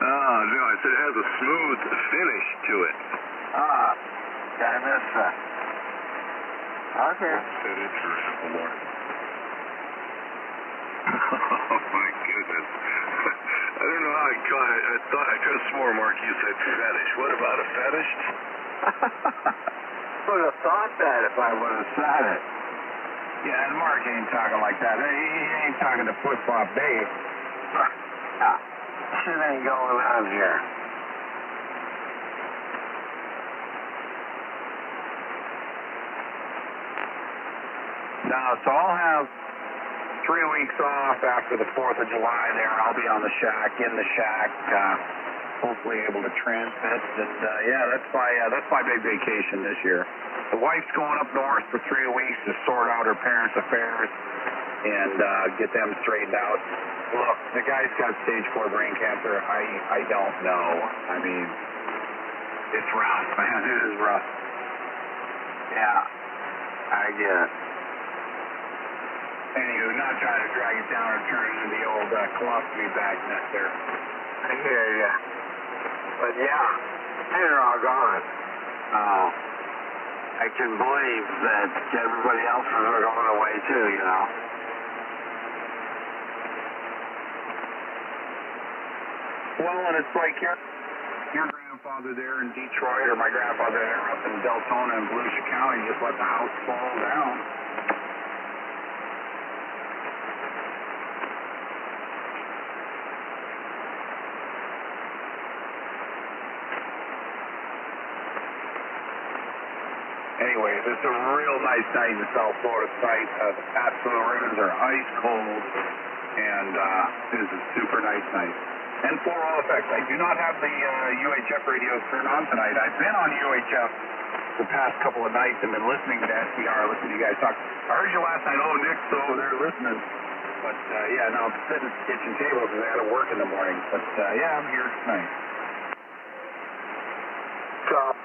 Oh, no, I said it has a smooth finish to it. Ah, I missed that. Okay. Said it's for apple water. Oh, my goodness. I don't know how I caught it. I thought I could have swore, Mark, you said fetish. What about a fetish? Would have thought that if I would have said it. Yeah, and Mark ain't talking like that. He ain't talking to flip-flop Dave. Shit ain't going on here. No, so I'll have 3 weeks off after the 4th of July there. I'll be on the shack, in the shack, hopefully able to transmit. And yeah, that's my big vacation this year. The wife's going up north for 3 weeks to sort out her parents' affairs and get them straightened out. Look, the guy's got stage 4 brain cancer. I don't know. I mean, it's rough, man. It is rough. Yeah, I get it. Anywho, not trying to drag it down or turn it into the old colostomy bag net there. I hear ya. But yeah, they're all gone. I can believe that everybody else is going away too, you know. Well, and it's like your grandfather there in Detroit or my grandfather there up in Deltona and Volusia County just let the house fall down. Anyways, it's a real nice night in the South Florida site. The Pat'sville rooms are ice cold, and it is a super nice night. And for all effects, I do not have the UHF radios turned on tonight. I've been on UHF the past couple of nights and been listening to SDR, listening to you guys talk. I heard you last night. Oh, Nick's over there listening. But yeah, now I'm sitting at the kitchen table because I had to work in the morning. But yeah, I'm here tonight. So,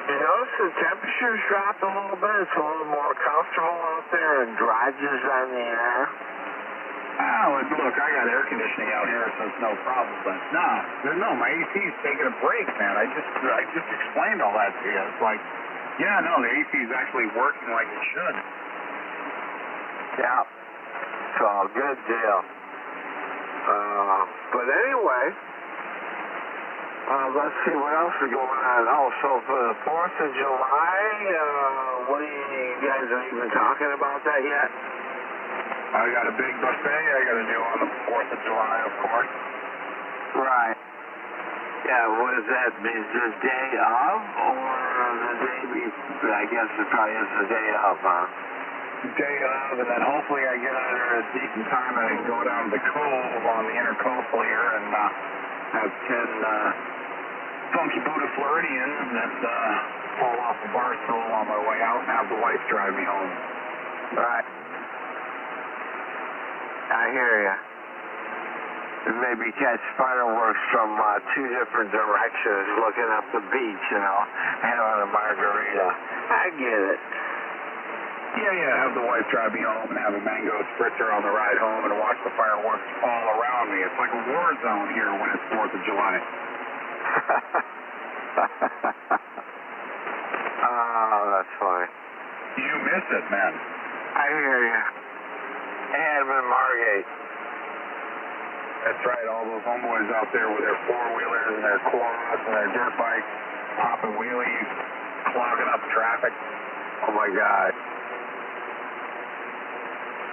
you notice the temperature's dropped a little bit. It's a little more comfortable out there and dredges on the air. Oh, look, I got air conditioning out here, so it's no problem. But no, my AC's taking a break, man. I just explained all that to you. It's like, yeah, no, the AC's actually working like it should. Yeah. So, good deal. But anyway, let's see what else is going on. Oh, so for the 4th of July, what are you guys are even talking about that yet? I got a big buffet I got to do on the 4th of July, of course. Right. Yeah, what does that mean? The day of or the day before? I guess it probably is the day of, huh? Day of, and then hopefully I get out of there at a decent time and I can go down to the Cove on the intercoastal here and have 10 funky Buddha Floridians that fall off a bar stool on my way out and have the wife drive me home. Right. I hear ya. And maybe catch fireworks from 2 different directions, looking up the beach, you know, having a margarita. I get it. Yeah, have the wife drive me home and have a mango spritzer on the ride home and watch the fireworks all around me. It's like a war zone here when it's 4th of July. Oh, that's funny. You miss it, man. I hear ya. And in Margate. That's right, all those homeboys out there with their 4-wheelers and their quads and their dirt bikes, popping wheelies, clogging up traffic. Oh my God.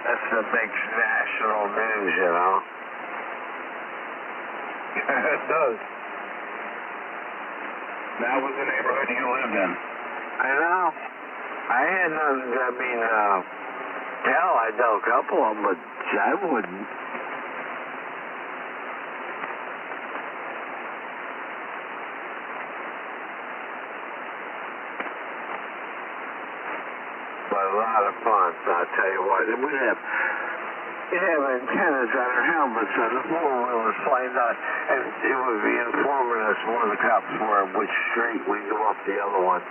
That's the big national news, you know. Yeah, it does. That was the neighborhood you lived in. I know. I had nothing, I mean, hell, I know a couple of them, but I wouldn't. But a lot of fun, so I'll tell you what. And we have antennas on our helmets on the 4-wheelers flying down, and it would be informing us where the cops were, which street we go up the other one.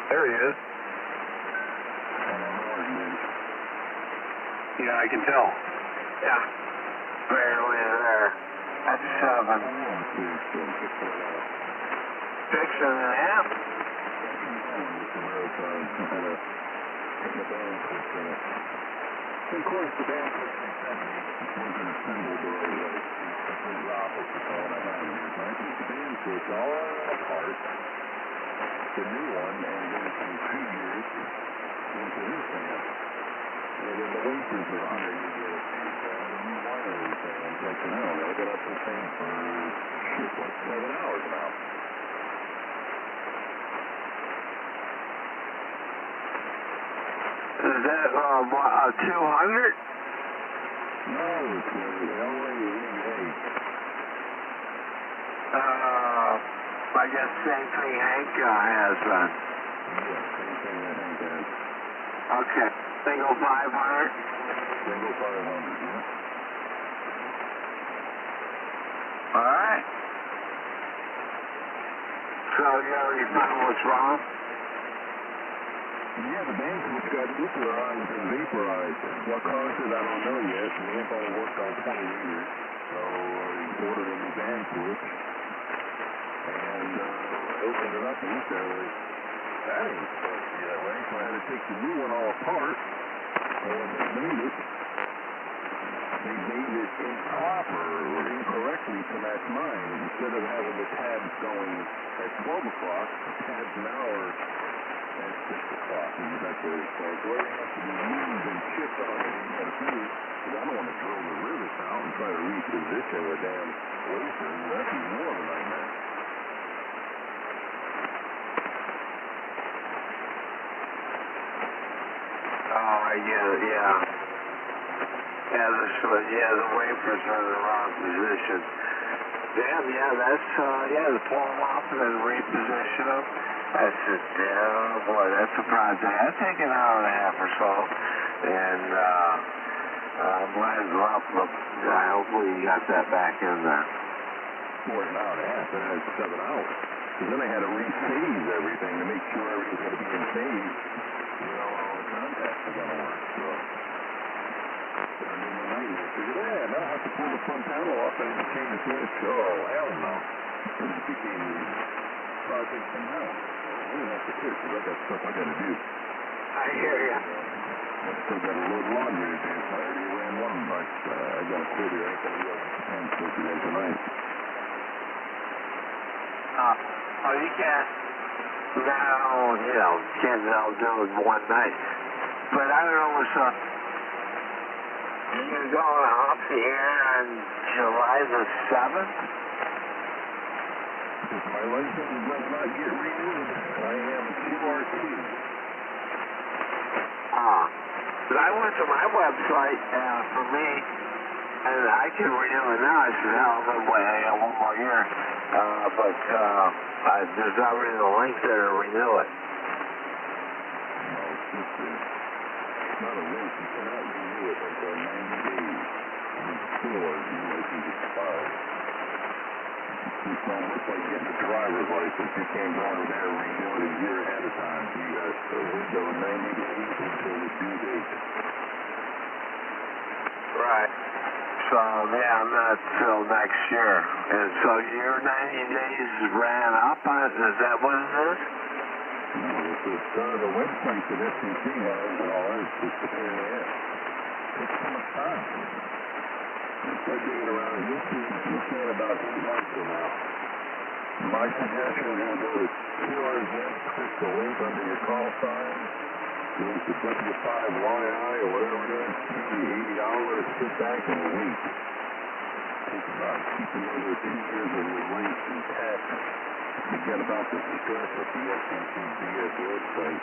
There he is. Yeah, I can tell. Yeah. Barely there. That's 7. 6.5. Of course, the band wasn't assembled the right way. The opposite all that happened. I think the band switch all apart. The new one, and then some figures into this band. And then the wafers are underneath it. And the new wires and like an hour. I've been up to the thing for like 7 hours now. Is that 200? No, it's LA88. I guess same thing Hank has then. Yeah, same thing that Hank has. Okay, single 500? Single 500, yeah. Alright. So you already found what's wrong? Yeah, the band switch got nuclearized and vaporized. What caused it, I don't know yet. The amp only worked on 20 meters, so we ordered a new band switch. And opened it up and looked at it. That ain't supposed to be that way, so I had to take the new one all apart. And they made it improper or incorrectly to match mine. Instead of having the tabs going at 12 o'clock, the tabs now are at 6 o'clock. And that's where it starts. So it has to be moved and chipped on it in that fuse, because I don't want to drill the rivets out and try to reposition the damn wafer. That's even more of a nightmare. Oh, I get it, yeah. Yeah, the wafers are in the wrong position. Damn, yeah, that's, to pull them off and then reposition them. That's just, yeah, boy, that's a project. That'd take an hour and a half or so. And, I'm glad hopefully you got that back in there. More than an hour and a half, then I had 7 hours. Because then I had to re-phase everything to make sure everything's going to be in phase. You know, all the contacts are going to work, so. And then the night, I figured, now I have to pull the front panel off and change the switch. Oh, hell no. And it became the project from hell. I didn't have to quit, because I got stuff I got to do. I hear you. I still got a load of laundry to do, so I already ran one, but I got to quit here. I got to go and switch again tonight. You can't. No, can't all do it one night. But I don't know what's up. You're going off the air on July the 7th? If my license does not get renewed, I am QRT. But I went to my website for me, and I can renew it now. I said, hell, no way, I got one more year. But there's not really a link there to renew it. No, it's not a link. You cannot renew it until 90 days before the license expires. It's almost like getting a driver's license. You can't go over there and renew it a year ahead of time. So you got a window of 90 days until the due date. Right. So, not till next year. And so your 90 days ran up on it? Is that what it is? No, it's the website that FCC has and all that. It's just a pain in the ass. Takes so much time. Start digging around. You'll see in about 8 months from now. My suggestion is to go to QRZ, click the link under your call sign, go to W5YI or whatever it is, pay the $80, sit back and wait. Take about keep another 2 years of your rate intact. Forget about the stress of the FCC BS website.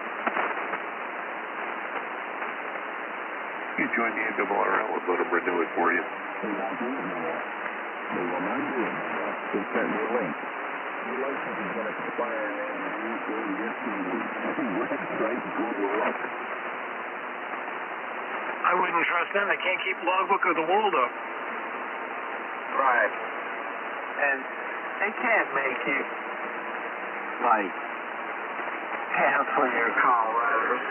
You join the NRL and let them renew it for you. They won't do it no more. They will not do it no more. They sent me a link. Your license is going to expire in 90 days. Go to the FCC website and go to look. I wouldn't trust them. They can't keep logbook of the world up. Right. And they can't make you like cancel your call letters.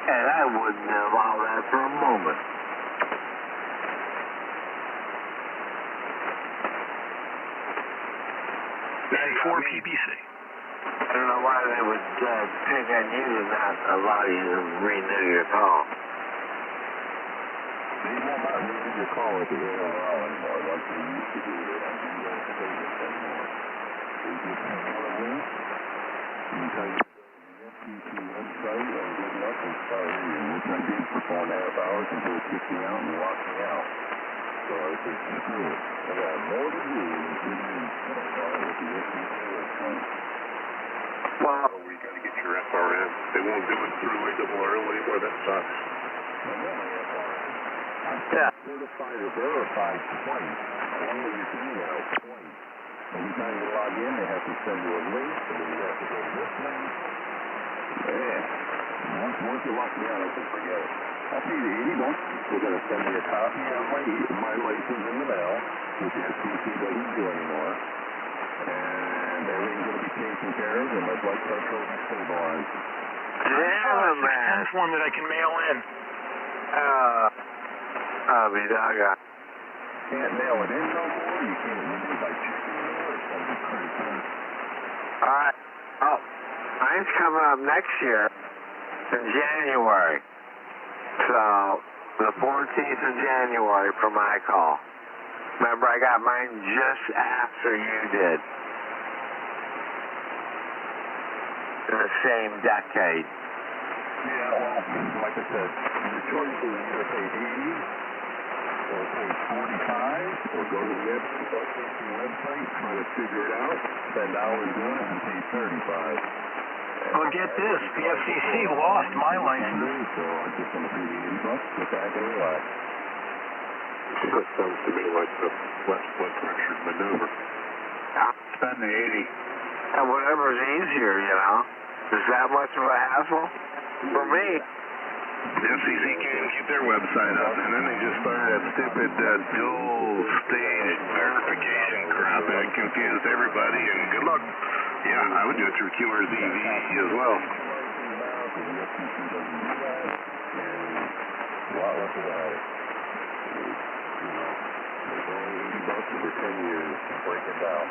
And I wouldn't allow that for a moment. And for PPC. I don't know why they would pick on you to not allow you to renew your call. They will not renew your call at the AOL anymore like they used to do. They don't do that service anymore. They just have one link. You can go to the FCC website and good luck and start reading, which I did for 4.5 hours until it kicked me out and locked me out. So I said, screw it. I got more to do than sit here and sit on it with the FCC website. Well, we got to get your FRN. They won't do it through ARRL anymore. That sucks. Yeah. Certified or verified twice, along with your email twice. Every time you log in, they have to send you a link, and then you have to go to this link. Yeah. Once you lock me out, I can forget it. I'll pay you $80. They're going to send me a copy of my license in the mail, which the FCC doesn't do anymore. And everything's going to be taken care of, and my blood pressure will be stabilized. Yeah, man. Form that I can mail in. I'll be doggone. Can't mail it in no more. You can't renew by check anymore. It's going to be credit card. All right. Oh, mine's coming up next year in January. So, the 14th of January for my call. Remember, I got mine just after you did. In the same decade. Yeah, well, like I said, your choice is either pay 80 or pay 45 or go to the FCC website, try to figure it out, spend hours doing it, and pay 35. Well, get this. The FCC lost my license. So I'm just going to pay the $80, sit back and relax. That sounds to me like the less blood pressure maneuver. Spend the 80. And whatever's easier, you know. Is that much of a hassle? For me. The FCC can't keep their website up, and then they just started that stupid dual-stage verification crap that confused everybody, and good luck. Yeah, I would do it through QRZV as well. For 10 years, breaking down.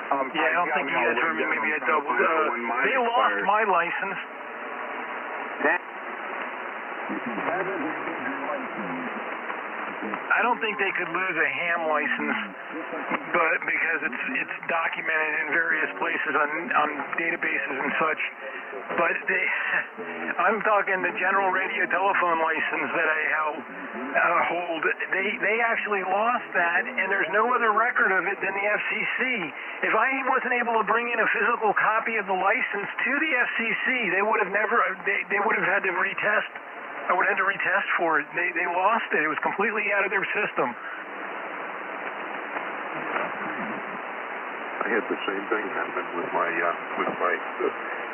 Yeah, I don't think you guys heard me. Maybe I doubled. They lost my license. I don't think they could lose a ham license, but because it's documented in various places on databases and such. But I'm talking the general radio telephone license that I hold. They actually lost that, and there's no other record of it than the FCC. If I wasn't able to bring in a physical copy of the license to the FCC, they would have they would have had to retest. I would have had to retest for it. They lost it. It was completely out of their system. I had the same thing happen with my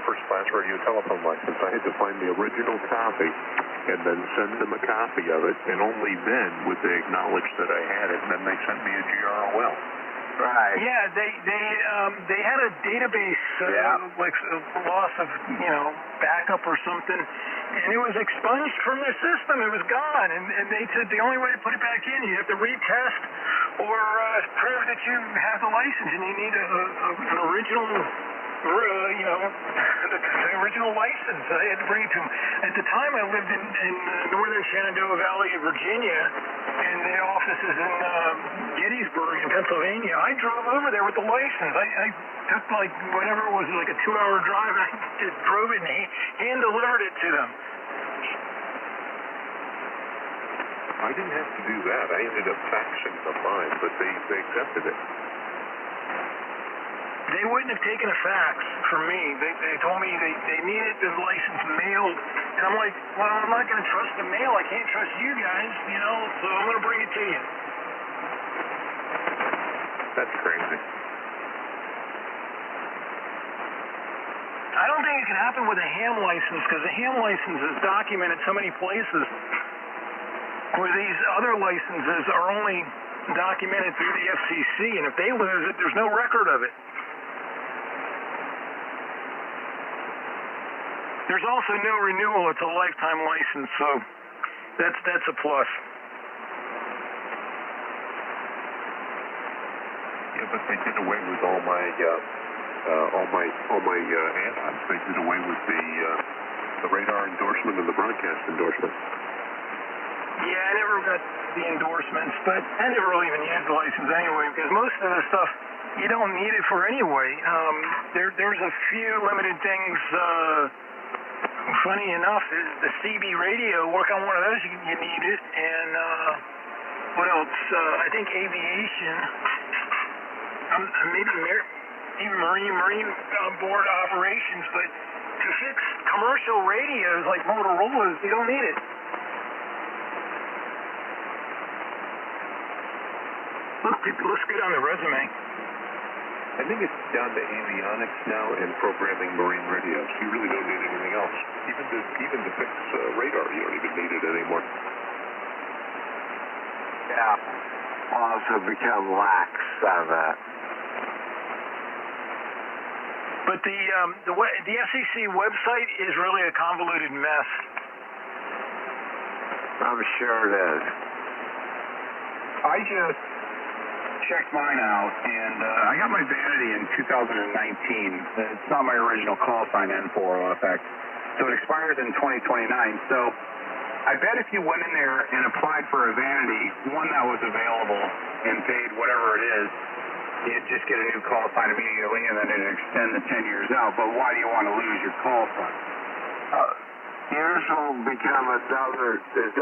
first class radio telephone license. I had to find the original copy and then send them a copy of it, and only then would they acknowledge that I had it, and then they sent me a GROL. Right. Yeah, they had a database like loss of backup or something, and it was expunged from their system. It was gone, and they said the only way to put it back in, you have to retest or prove that you have the license, and you need an original. The original license. I had to bring it to them. At the time, I lived in northern Shenandoah Valley of Virginia, and the office is in Gettysburg in Pennsylvania. I drove over there with the license. I took like whatever it was, like a 2-hour drive. I just drove it and hand delivered it to them. I didn't have to do that. I ended up faxing them mine, but they accepted it. They wouldn't have taken a fax from me. They told me they needed the license mailed. And I'm like, well, I'm not going to trust the mail. I can't trust you guys, so I'm going to bring it to you. That's crazy. I don't think it can happen with a ham license, because the ham license is documented so many places where these other licenses are only documented through the FCC, and if they lose it, there's no record of it. There's also no renewal. It's a lifetime license, so that's a plus. Yeah, but they did away with all my add-ons. They did away with the radar endorsement and the broadcast endorsement. Yeah, I never got the endorsements, but I never really even used the license anyway, because most of the stuff you don't need it for anyway. There's a few limited things. Funny enough, the CB radio, work on one of those, you need it. And what else? I think aviation, maybe even marine board operations, but to fix commercial radios like Motorola's, you don't need it. Looks good on the resume. I think it's down to avionics now and programming marine radios. You really don't need anything else. Even to fix radar, you don't even need it anymore. Yeah. Also become lax on that. But the FCC website is really a convoluted mess. I'm sure it is. I just checked mine out, and I got my vanity in 2019. It's not my original call sign N4OFX, so it expires in 2029. So I bet if you went in there and applied for a vanity, one that was available, and paid whatever it is, you'd just get a new call sign immediately, and then it'd extend the 10 years out. But why do you want to lose your call sign? Yours will become another, the 10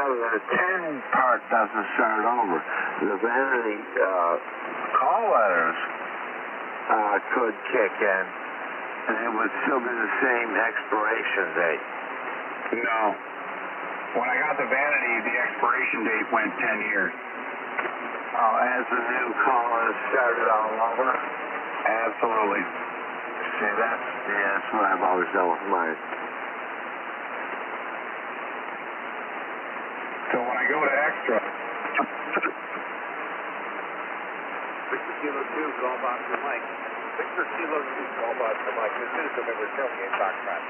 part doesn't start over. The vanity call letters could kick in, and it would still be the same expiration date. No. When I got the vanity, the expiration date went 10 years. Oh, as the new call is started all over? Absolutely. See, that's what I've always done with mine. So when I go to extra, Victor Kilo 2, Golf Oscar Mike. Victor Kilo 2, Golf Oscar Mike. This is November tailgate Foxtrot.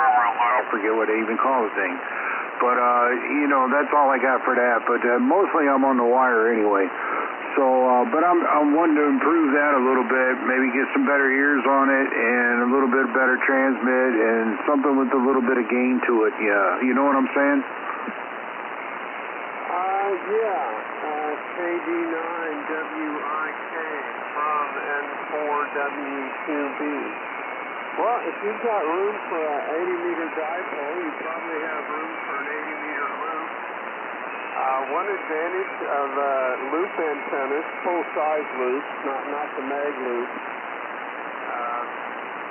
I forget what they even call the thing. But, that's all I got for that. But mostly I'm on the wire anyway. So, but I'm wanting to improve that a little bit, maybe get some better ears on it and a little bit better transmit and something with a little bit of gain to it. Yeah, you know what I'm saying? KD9WIK from N4W2B. Well, if you've got room for an 80-meter dipole, you probably have room for an 80-meter loop. One advantage of loop antennas, full-size loops, not the mag loop,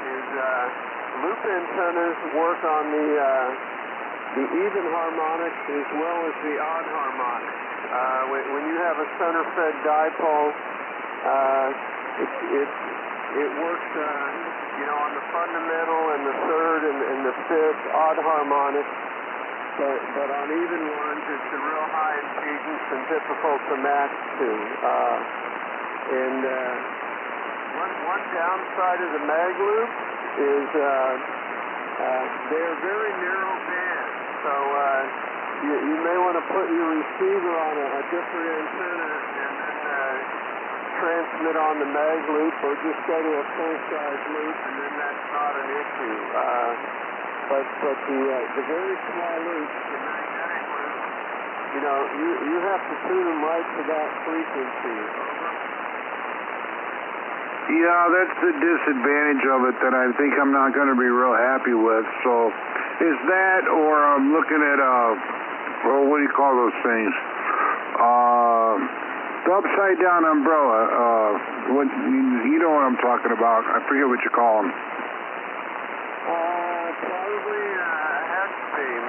is loop antennas work on the even harmonics as well as the odd harmonics. When you have a center-fed dipole, it works on the fundamental and the third and the fifth odd harmonics, but on even ones it's a real high impedance and difficult to match to. And one downside of the mag loop is they're very narrow band, so you may want to put your receiver on a different antenna and then transmit on the mag loop, or just go to a full-size loop, and then that's not an issue. But the very small loops, the magnetic loops, you have to tune them right to that frequency. Yeah, that's the disadvantage of it that I think I'm not going to be real happy with. So, is that, or I'm looking at what do you call those things? The upside down umbrella. What you know what I'm talking about? I forget what you call them. Probably a head beam.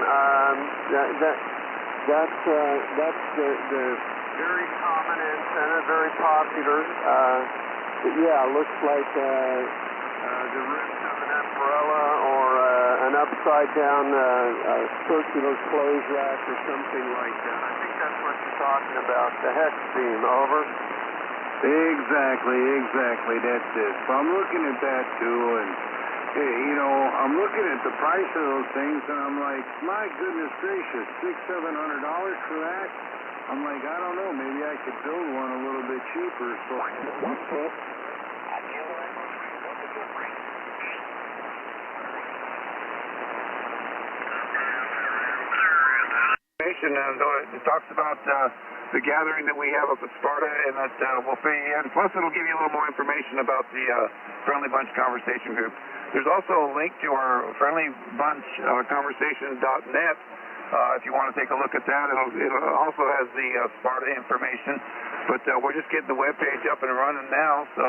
That's the very common antenna, very popular. Yeah, looks like the roof of an umbrella or an upside down circular clothes rack or something like that. I think that's what you're talking about, the hex beam. Over. Exactly. That's it. So I'm looking at that too, and you know, I'm looking at the price of those things, and I'm like, my goodness gracious, $600-700 for that? I'm like, I don't know, maybe I could build one a little bit cheaper. So. And it talks about the gathering that we have up at Sparta, and that we'll fill you in. Plus, it'll give you a little more information about the Friendly Bunch Conversation Group. There's also a link to our Friendly Bunch Conversation.net. If you want to take a look at that, it also has the Sparta information. But we're just getting the webpage up and running now, so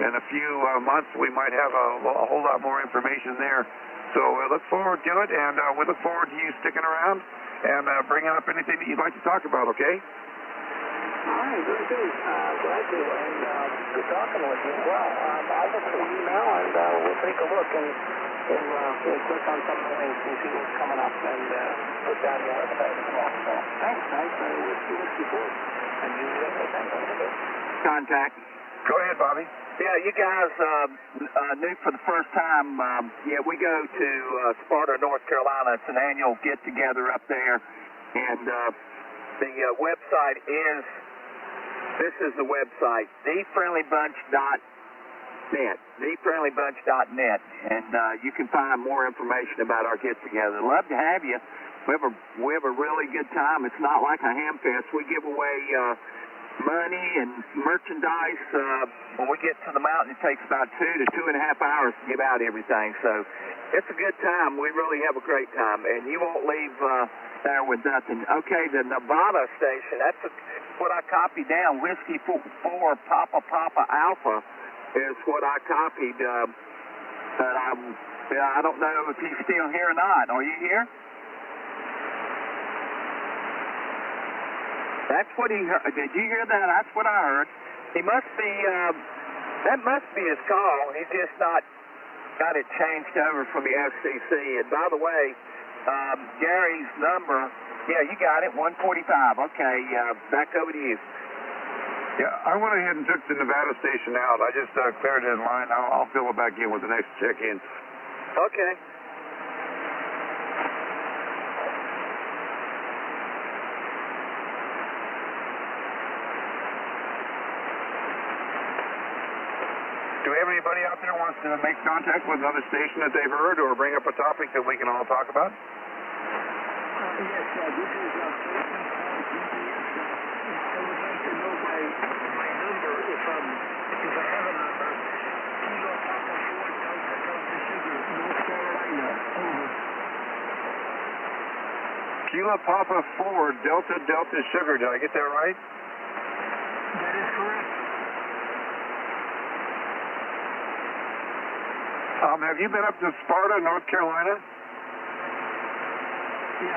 in a few months we might have a whole lot more information there. So we look forward to it, and we look forward to you sticking around and bringing up anything that you'd like to talk about, okay? All right, very good. Glad to, and good talking with you. Well, I'll look for the email, and we'll take a look and click on some of the links and see what's coming up, and put that on the website as well. So, thanks. We'll see what you do. And you Contact. Go ahead, Bobby. Yeah, you guys knew for the first time, we go to Sparta, North Carolina. It's an annual get-together up there, and the website is, this is the website, thefriendlybunch.net, and you can find more information about our get-together. Love to have you. We have a really good time. It's not like a ham fest. We give away money and merchandise. When we get to the mountain, it takes about 2 to 2.5 hours to give out everything. So it's a good time. We really have a great time, and you won't leave there with nothing. Okay, the Nevada station, that's what I copied down. Whiskey 4 Papa Alpha is what I copied. But I don't know if he's still here or not. Are you here? That's what he heard. Did you hear that? That's what I heard. He must be, that must be his call. He's just not got it changed over from the FCC. And by the way, Gary's number, yeah, you got it, 145. Okay, back over to you. Yeah, I went ahead and took the Nevada station out. I just cleared it in line. I'll fill it back in with the next check-in. Okay. Do we have anybody out there who wants to make contact with another station that they've heard or bring up a topic that we can all talk about? Yes, this is GPS. I would like to know my number if I have a number. Kilo Papa 4 Delta Sugar, North Carolina. Over. Kilo Papa 4 Delta Sugar. Did I get that right? That is correct. Have you been up to Sparta, North Carolina? Yeah,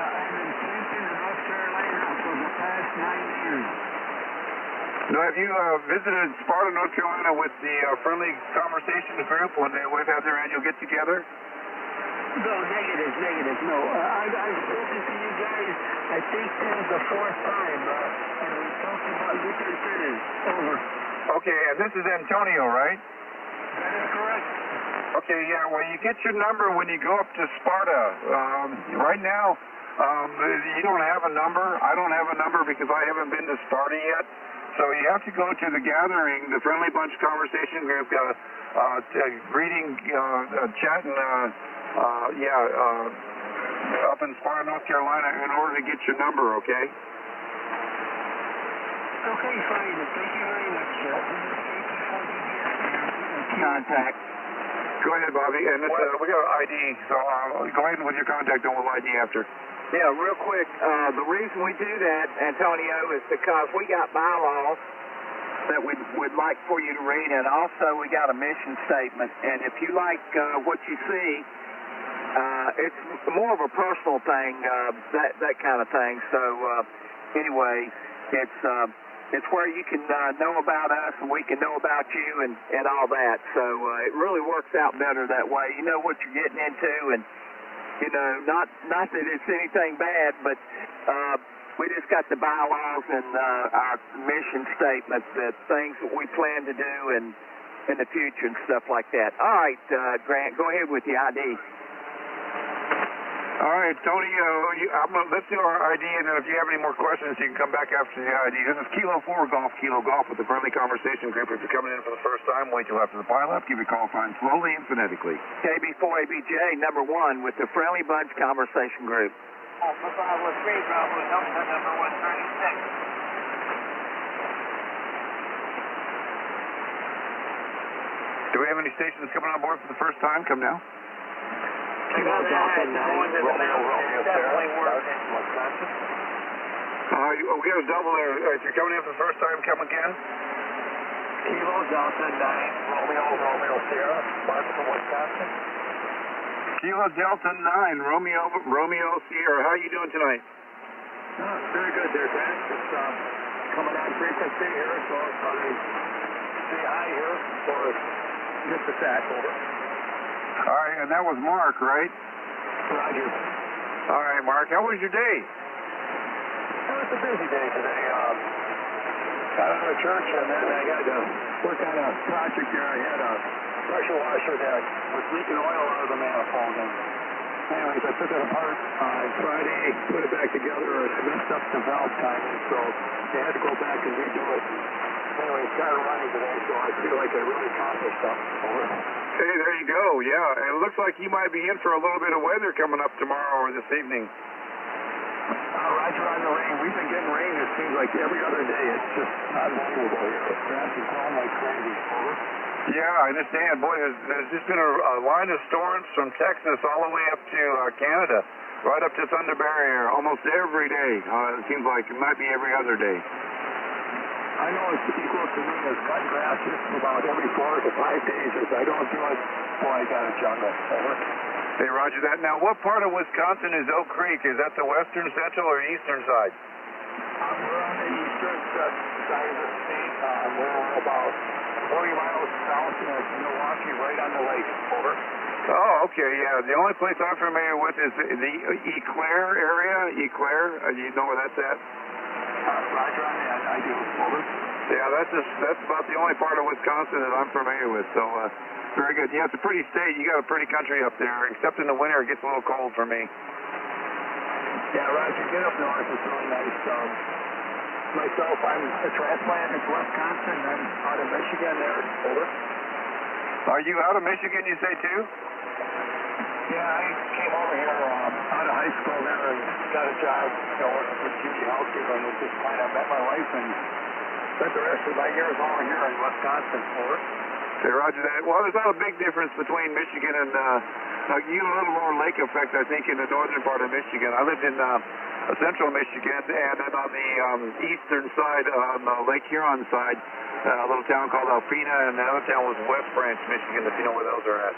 I've been camping in North Carolina for the past 9 years. Now, have you visited Sparta, North Carolina with the Friendly Conversation Group when they've had their annual get-together? No, negative. No, I've spoken to you guys, I think this is the 4th time, and we talked about different things. Over. Okay, and this is Antonio, right? That is correct. Okay, yeah, well, you get your number when you go up to Sparta. Right now, you don't have a number. I don't have a number because I haven't been to Sparta yet. So you have to go to the gathering, the Friendly Bunch Conversation Group, greeting, chat, and, up in Sparta, North Carolina, in order to get your number, okay? Okay, fine. Thank you very much. contact. Go ahead, Bobby. And we got an ID, so go ahead with your contact and we'll ID after. Yeah, real quick. The reason we do that, Antonio, is because we got bylaws that we'd like for you to read, and also we got a mission statement. And if you like what you see, it's more of a personal thing, that kind of thing. So anyway, it's where you can know about us and we can know about you and all that. So it really works out better that way. You know what you're getting into, and you know, not that it's anything bad, but we just got the bylaws and our mission statement, that things that we plan to do in the future and stuff like that. All right, Grant, go ahead with the ID. All right, Tony, let's do our ID, and then if you have any more questions, you can come back after the ID. This is Kilo 4 Golf, Kilo Golf with the Friendly Conversation Group. If you're coming in for the first time, wait till after the pileup. Give your call sign slowly and phonetically. KB4ABJ, number 1 with the Friendly Bunch Conversation Group. Alpha Bravo 3, Bravo Delta, number 136. Do we have any stations coming on board for the first time? Come now. Kilo Delta 9, Romeo definitely working. We got a double there. If you're coming in for the first time, come again. Kilo Delta 9, Romeo Sierra, Mark from Wisconsin. Kilo Delta 9, Romeo Sierra. How are you doing tonight? Very good there, Grant. It's coming on frequency here, so I'll probably say hi here for just a sec. Over. All right, and that was Mark, right? Roger. All right, Mark. How was your day? Well, it's a busy day today. Got out of church, and then I got to work on a project there. I had a pressure washer that was leaking oil out of the manifold. And anyways, I took it apart on Friday, put it back together, and I messed up the valve timing, so they had to go back and redo it. Anyways, got it running today, so I feel like I really accomplished something. Over. Hey, there you go. Yeah, and it looks like you might be in for a little bit of weather coming up tomorrow or this evening. Roger on the rain. We've been getting rain, it seems like every other day. It's just unbelievable here. The grass is growing like crazy. Over. Yeah, I understand. Boy, there's just been a line of storms from Texas all the way up to Canada, right up to Thunder Barrier, almost every day. It seems like it might be every other day. I know it's equal to me as cut grass just about every 4 to 5 days. If I don't do it, boy, I got a jungle. Over. Hey, roger that. Now, what part of Wisconsin is Oak Creek? Is that the western, central, or eastern side? We're on the eastern side of the state. We're about 40 miles south of Milwaukee, right on the lake. Over. Oh, okay, yeah. The only place I'm familiar with is the Eau Claire area. Eau Claire, you know where that's at? Roger on that. I do. Over. Yeah, that's about the only part of Wisconsin that I'm familiar with. So, very good. Yeah, it's a pretty state. You got a pretty country up there, except in the winter it gets a little cold for me. Yeah, Roger, get up north. It's really nice. Myself, I'm a transplant in Wisconsin. I'm out of Michigan there. Over. Are you out of Michigan, you say, too? Yeah, I came over here out of high school there and got a job, working for GE Healthcare, and just kind of met my wife and spent the rest of my years over here in Wisconsin. Over. Okay, roger that. Well, there's not a big difference between Michigan and, you know, a little more lake effect, I think, in the northern part of Michigan. I lived in central Michigan, and then on the eastern side, on the Lake Huron side, a little town called Alpena, and the other town was West Branch, Michigan, if you know where those are at.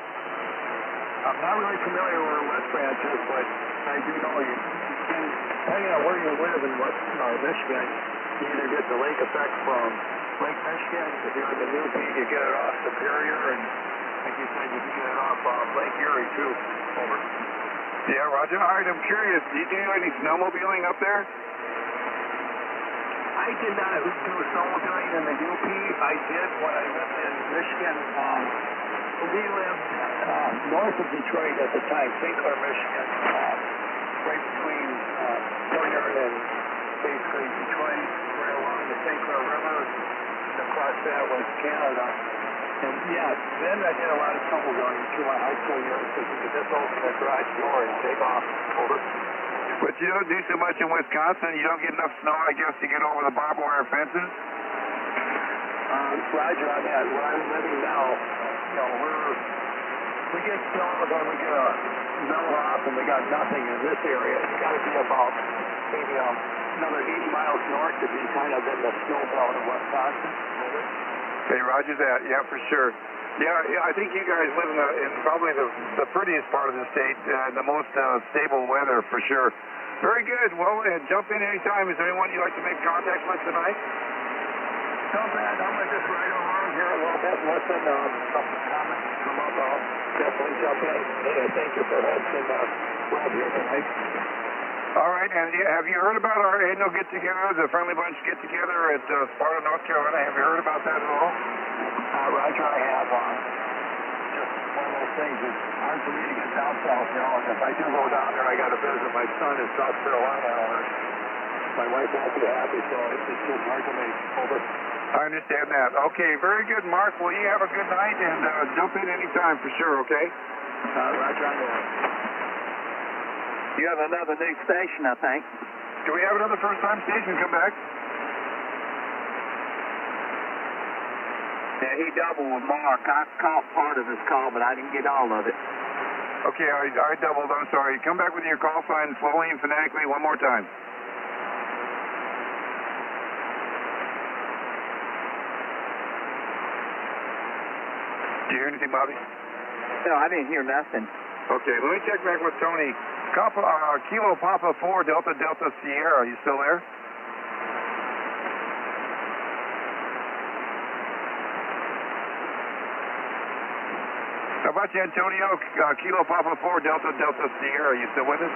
I'm not really familiar where West Branch is, but I do know you can, depending on where you live in Michigan, you either get the lake effect from Lake Michigan. If you're in the New Peak, you get it off Superior, and like you said, you can get it off Lake Erie, too. Over. Yeah, Roger. All right, I'm curious. Do you do any snowmobiling up there? I did not do snowmobiling in the UP. I did when I lived in Michigan. We lived north of Detroit at the time, St. Clair, Michigan, right between Hilliard and basically Detroit, right along the St. Clair River, and across that was Canada. And yeah, then I did a lot of snowmobiling through my high school years because you could just open the garage door and take off. Over. But you don't do so much in Wisconsin. You don't get enough snow, I guess, to get over the barbed wire fences? Roger on that. Where I'm living now, we get snow, then we get a mellow off, and we got nothing in this area. It's got to be about maybe another 80 miles north to be kind of in the snow belt of Wisconsin. Okay, roger that. Yeah, for sure. Yeah, I think you guys live in probably the prettiest part of the state, the most stable weather for sure. Very good. Well, jump in anytime. Is there anyone you'd like to make contact with tonight? No, bad. I'm going to just ride along here a little bit and listen. Some comments come up. I'll definitely jump in. Thank you for hosting Rob here tonight. All right, and have you heard about our annual get-together, the Friendly Bunch get-together at Sparta, North Carolina? Have you heard about that at all? Roger, I have. Just one of those things. It's hard for me to get down south, and if I do go down there, I got to visit my son in South Carolina, or my wife won't be happy, so it's just hard to make. Over. I understand that. Okay, very good, Mark. Well, you have a good night, and jump in anytime for sure, okay? Roger, I know. You have another new station, I think. Do we have another first-time station come back? Yeah, he doubled with Mark. I caught part of his call, but I didn't get all of it. Okay, I doubled. I'm sorry. Come back with your call sign slowly and phonetically one more time. Do you hear anything, Bobby? No, I didn't hear nothing. Okay, let me check back with Tony. Kilo Papa 4 Delta Delta Sierra. Are you still there? How about you, Antonio? Kilo Papa 4 Delta Delta Sierra. Are you still with us?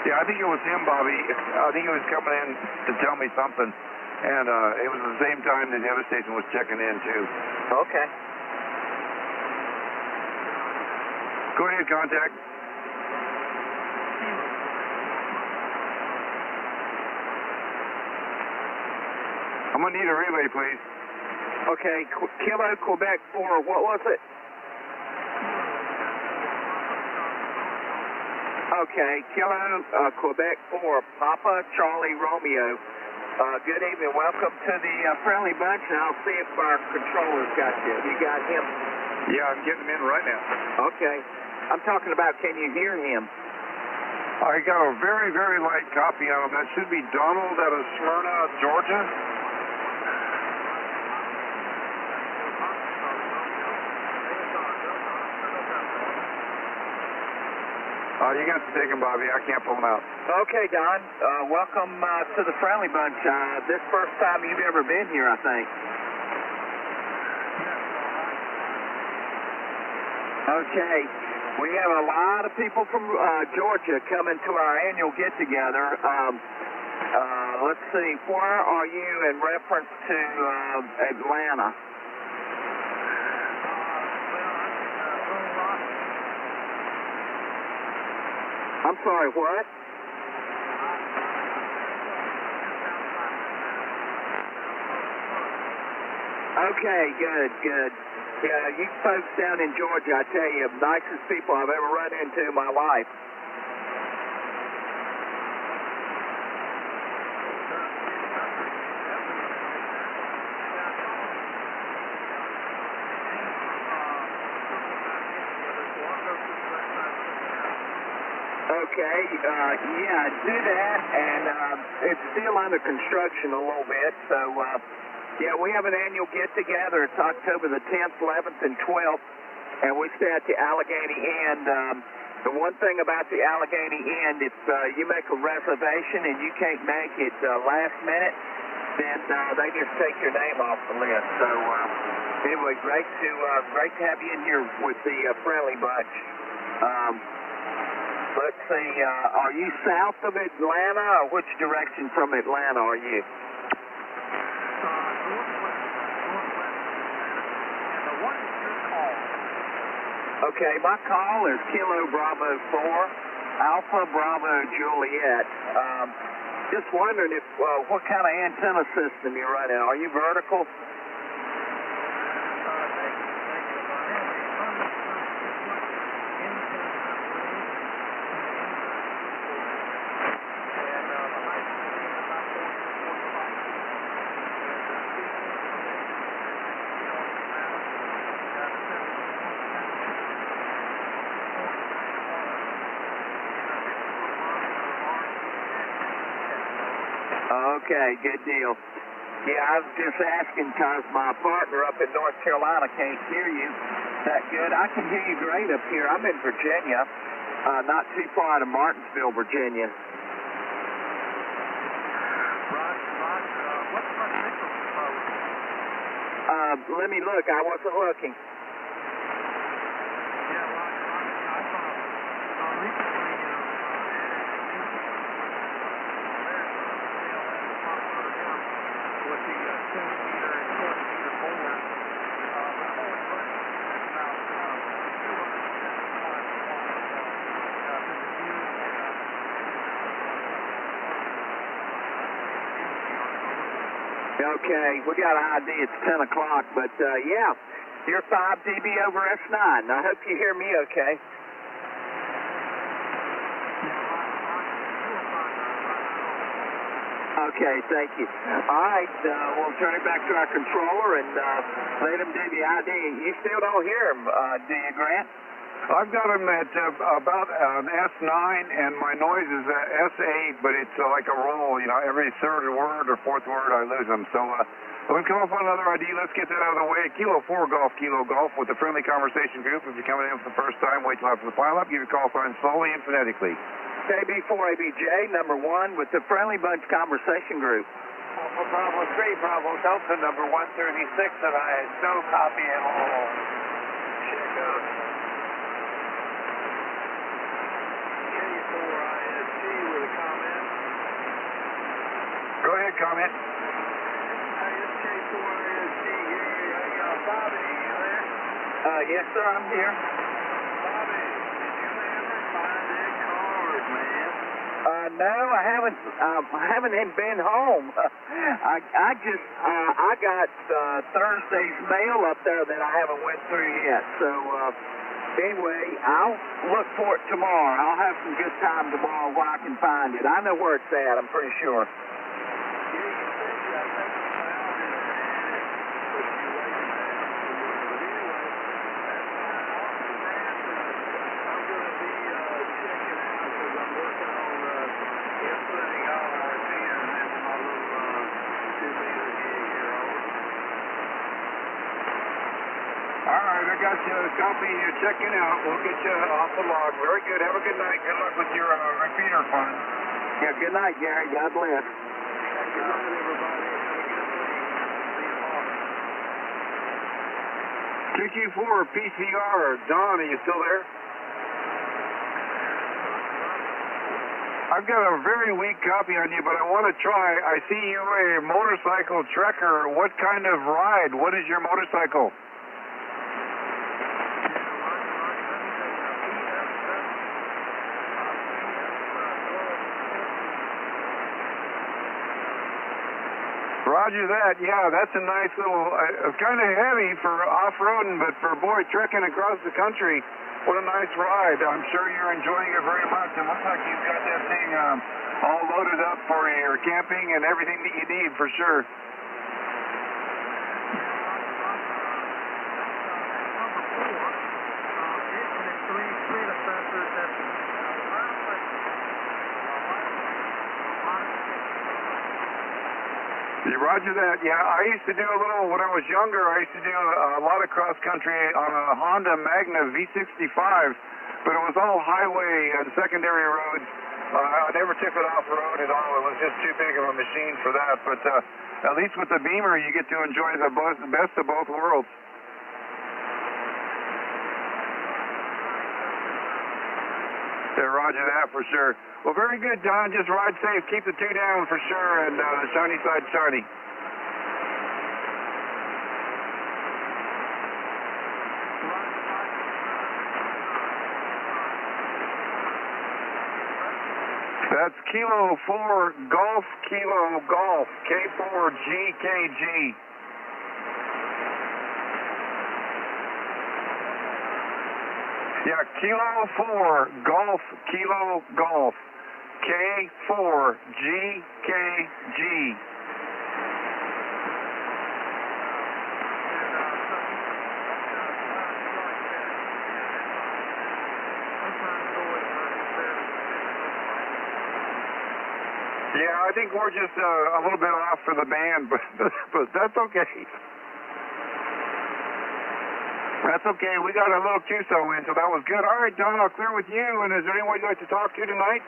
Yeah, I think it was him, Bobby. I think he was coming in to tell me something. And it was at the same time that the other station was checking in, too. Okay. Go ahead, contact. I'm going to need a relay, please. Okay, Kilo Quebec 4, what was it? Okay, Kilo Quebec 4, Papa Charlie Romeo. Good evening. Welcome to the Friendly Bunch, and I'll see if our controller's got you. You got him? Yeah, I'm getting him in right now. Okay. I'm talking about, can you hear him? I got a very, very light copy on him. That should be Donald out of Smyrna, Georgia. You got to take him, Bobby. I can't pull him out. Okay, Don. Welcome to the Friendly Bunch. This first time you've ever been here, I think. Okay. We have a lot of people from Georgia coming to our annual get-together. Let's see. Where are you in reference to Atlanta? I'm sorry, what? Okay, good. Yeah, you folks down in Georgia, I tell you, nicest people I've ever run into in my life. Okay, yeah, do that, and it's still under construction a little bit, so, yeah, we have an annual get-together. It's October the 10th, 11th, and 12th, and we stay at the Allegheny Inn. The one thing about the Allegheny Inn, if you make a reservation and you can't make it last minute, then they just take your name off the list. So, anyway, great to have you in here with the Friendly Bunch. Let's see, are you south of Atlanta, or which direction from Atlanta are you? Okay, my call is Kilo Bravo 4, Alpha Bravo Juliet. Just wondering if, what kind of antenna system you're running. Are you vertical? Okay, good deal. Yeah, I was just asking because my partner up in North Carolina can't hear you that good. I can hear you great up here. I'm in Virginia, not too far out of Martinsville, Virginia. Let me look. I wasn't looking. Okay, we got an idea it's 10 o'clock, but yeah, you're 5 dB over S9. I hope you hear me okay. Okay, thank you. All right, we'll turn it back to our controller and let him do the ID. You still don't hear him, do you, Grant? I've got them at about S9, and my noise is S8, but it's like a roll. You know, every third word or fourth word I lose them. So when we come up on another ID, let's get that out of the way. Kilo 4 Golf, Kilo Golf with the friendly conversation group. If you're coming in for the first time, wait till after the pile up. Give your call sign slowly and phonetically. KB4ABJ, number 1 with the friendly bunch conversation group. Alpha Bravo 3, Bravo Delta, number 136, and I had no copy at all. Check out. K4ISG with a comment. Go ahead, comment. K4ISG, Gary, I got Bobby, you there? Yes, sir, I'm here. Bobby, did you ever find that card, man? No, I haven't even been home. I got Thursday's mail up there that I haven't went through yet. So anyway, I'll look for it tomorrow. I'll have some good time tomorrow when I can find it. I know where it's at, I'm pretty sure. I got you a copy. You're checking out. We'll get you off the log. Very good. Have a good night. Good luck with your repeater fund. Yeah, good night, Gary. God bless. Good night, everybody. QQ4 PCR. Don, are you still there? I've got a very weak copy on you, but I want to try. I see you a motorcycle trekker. What kind of ride? What is your motorcycle? Roger that. Yeah, that's a nice little, kind of heavy for off-roading, but for, boy, trekking across the country, what a nice ride. I'm sure you're enjoying it very much. It looks like you've got that thing all loaded up for your camping and everything that you need, for sure. Roger that. Yeah, I used to do a little, when I was younger, I used to do a lot of cross-country on a Honda Magna V65, but it was all highway and secondary roads. I never took it off-road at all. It was just too big of a machine for that, but at least with the Beamer, you get to enjoy the best of both worlds. Yeah, roger that for sure. Well, very good, Don. Just ride safe. Keep the 2 down for sure, and the shiny side shiny. That's Kilo 4 Golf Kilo Golf K4GKG. Yeah, Kilo 4 Golf Kilo Golf K4GKG. Yeah, I think we're just a little bit off for the band, but that's okay. That's okay. We got a little QSO in, so that was good. All right, Don, I'll clear with you. And is there anyone you'd like to talk to tonight?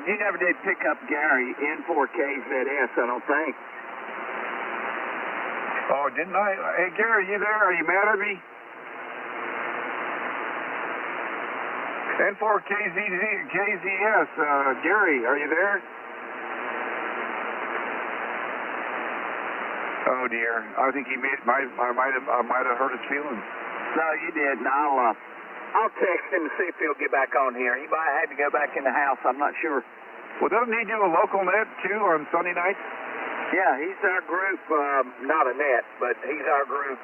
You never did pick up Gary N4KZS, I don't think. Oh, didn't I? Hey, Gary, you there? Are you mad at me? N4KZS, Gary, are you there? Oh dear, I think he might have hurt his feelings. No, you did, and I'll text him and see if he'll get back on here. He might have to go back in the house, I'm not sure. Well, doesn't he do a local net too on Sunday nights? Yeah, he's our group, not a net, but he's our group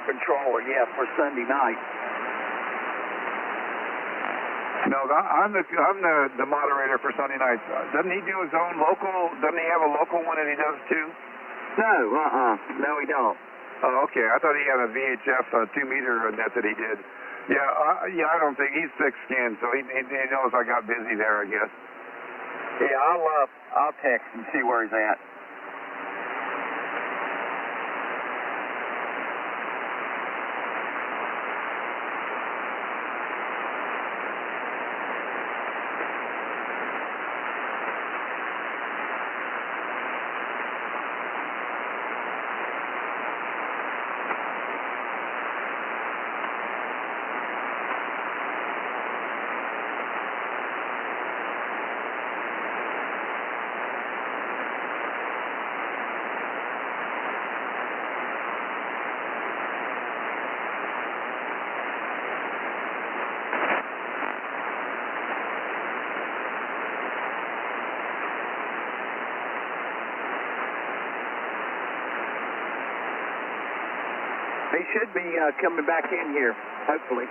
controller, yeah, for Sunday night. No, I'm the moderator for Sunday nights. Doesn't he do his own local? Doesn't he have a local one that he does too? No, no, he don't. Oh, okay. I thought he had a VHF 2-meter net that he did. Yeah, I don't think he's thick-skinned, so he knows I got busy there, I guess. Yeah, I'll text and see where he's at. He should be coming back in here, hopefully.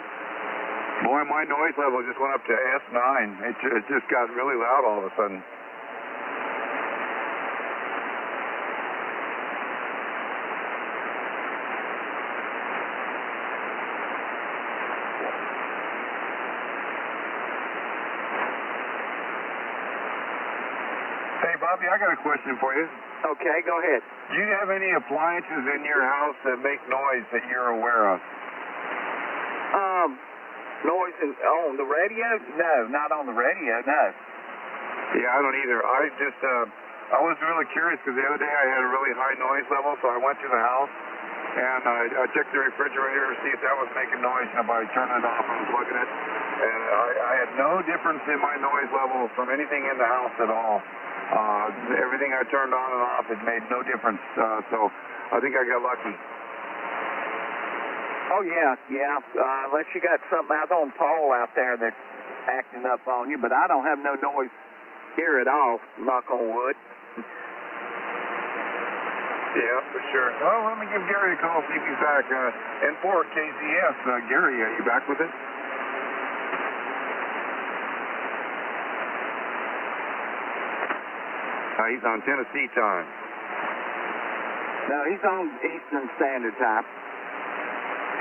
Boy, my noise level just went up to S9. It just got really loud all of a sudden. Hey, Bobby, I got a question for you. Okay, go ahead. Do you have any appliances in your house that make noise that you're aware of? Noise on the radio? No, not on the radio, no. Yeah, I don't either. I was really curious because the other day I had a really high noise level, so I went to the house and I checked the refrigerator to see if that was making noise, and by turning it off and plugging it, and I had no difference in my noise level from anything in the house at all. Everything I turned on and off, it made no difference, so I think I got lucky. Oh, yeah. Unless you got something out on pole out there that's acting up on you, but I don't have no noise here at all, knock on wood. Yeah, for sure. Well, let me give Gary a call, see if he's back. N4KZS, Gary, are you back with it? He's on Tennessee time. No, he's on Eastern Standard Time.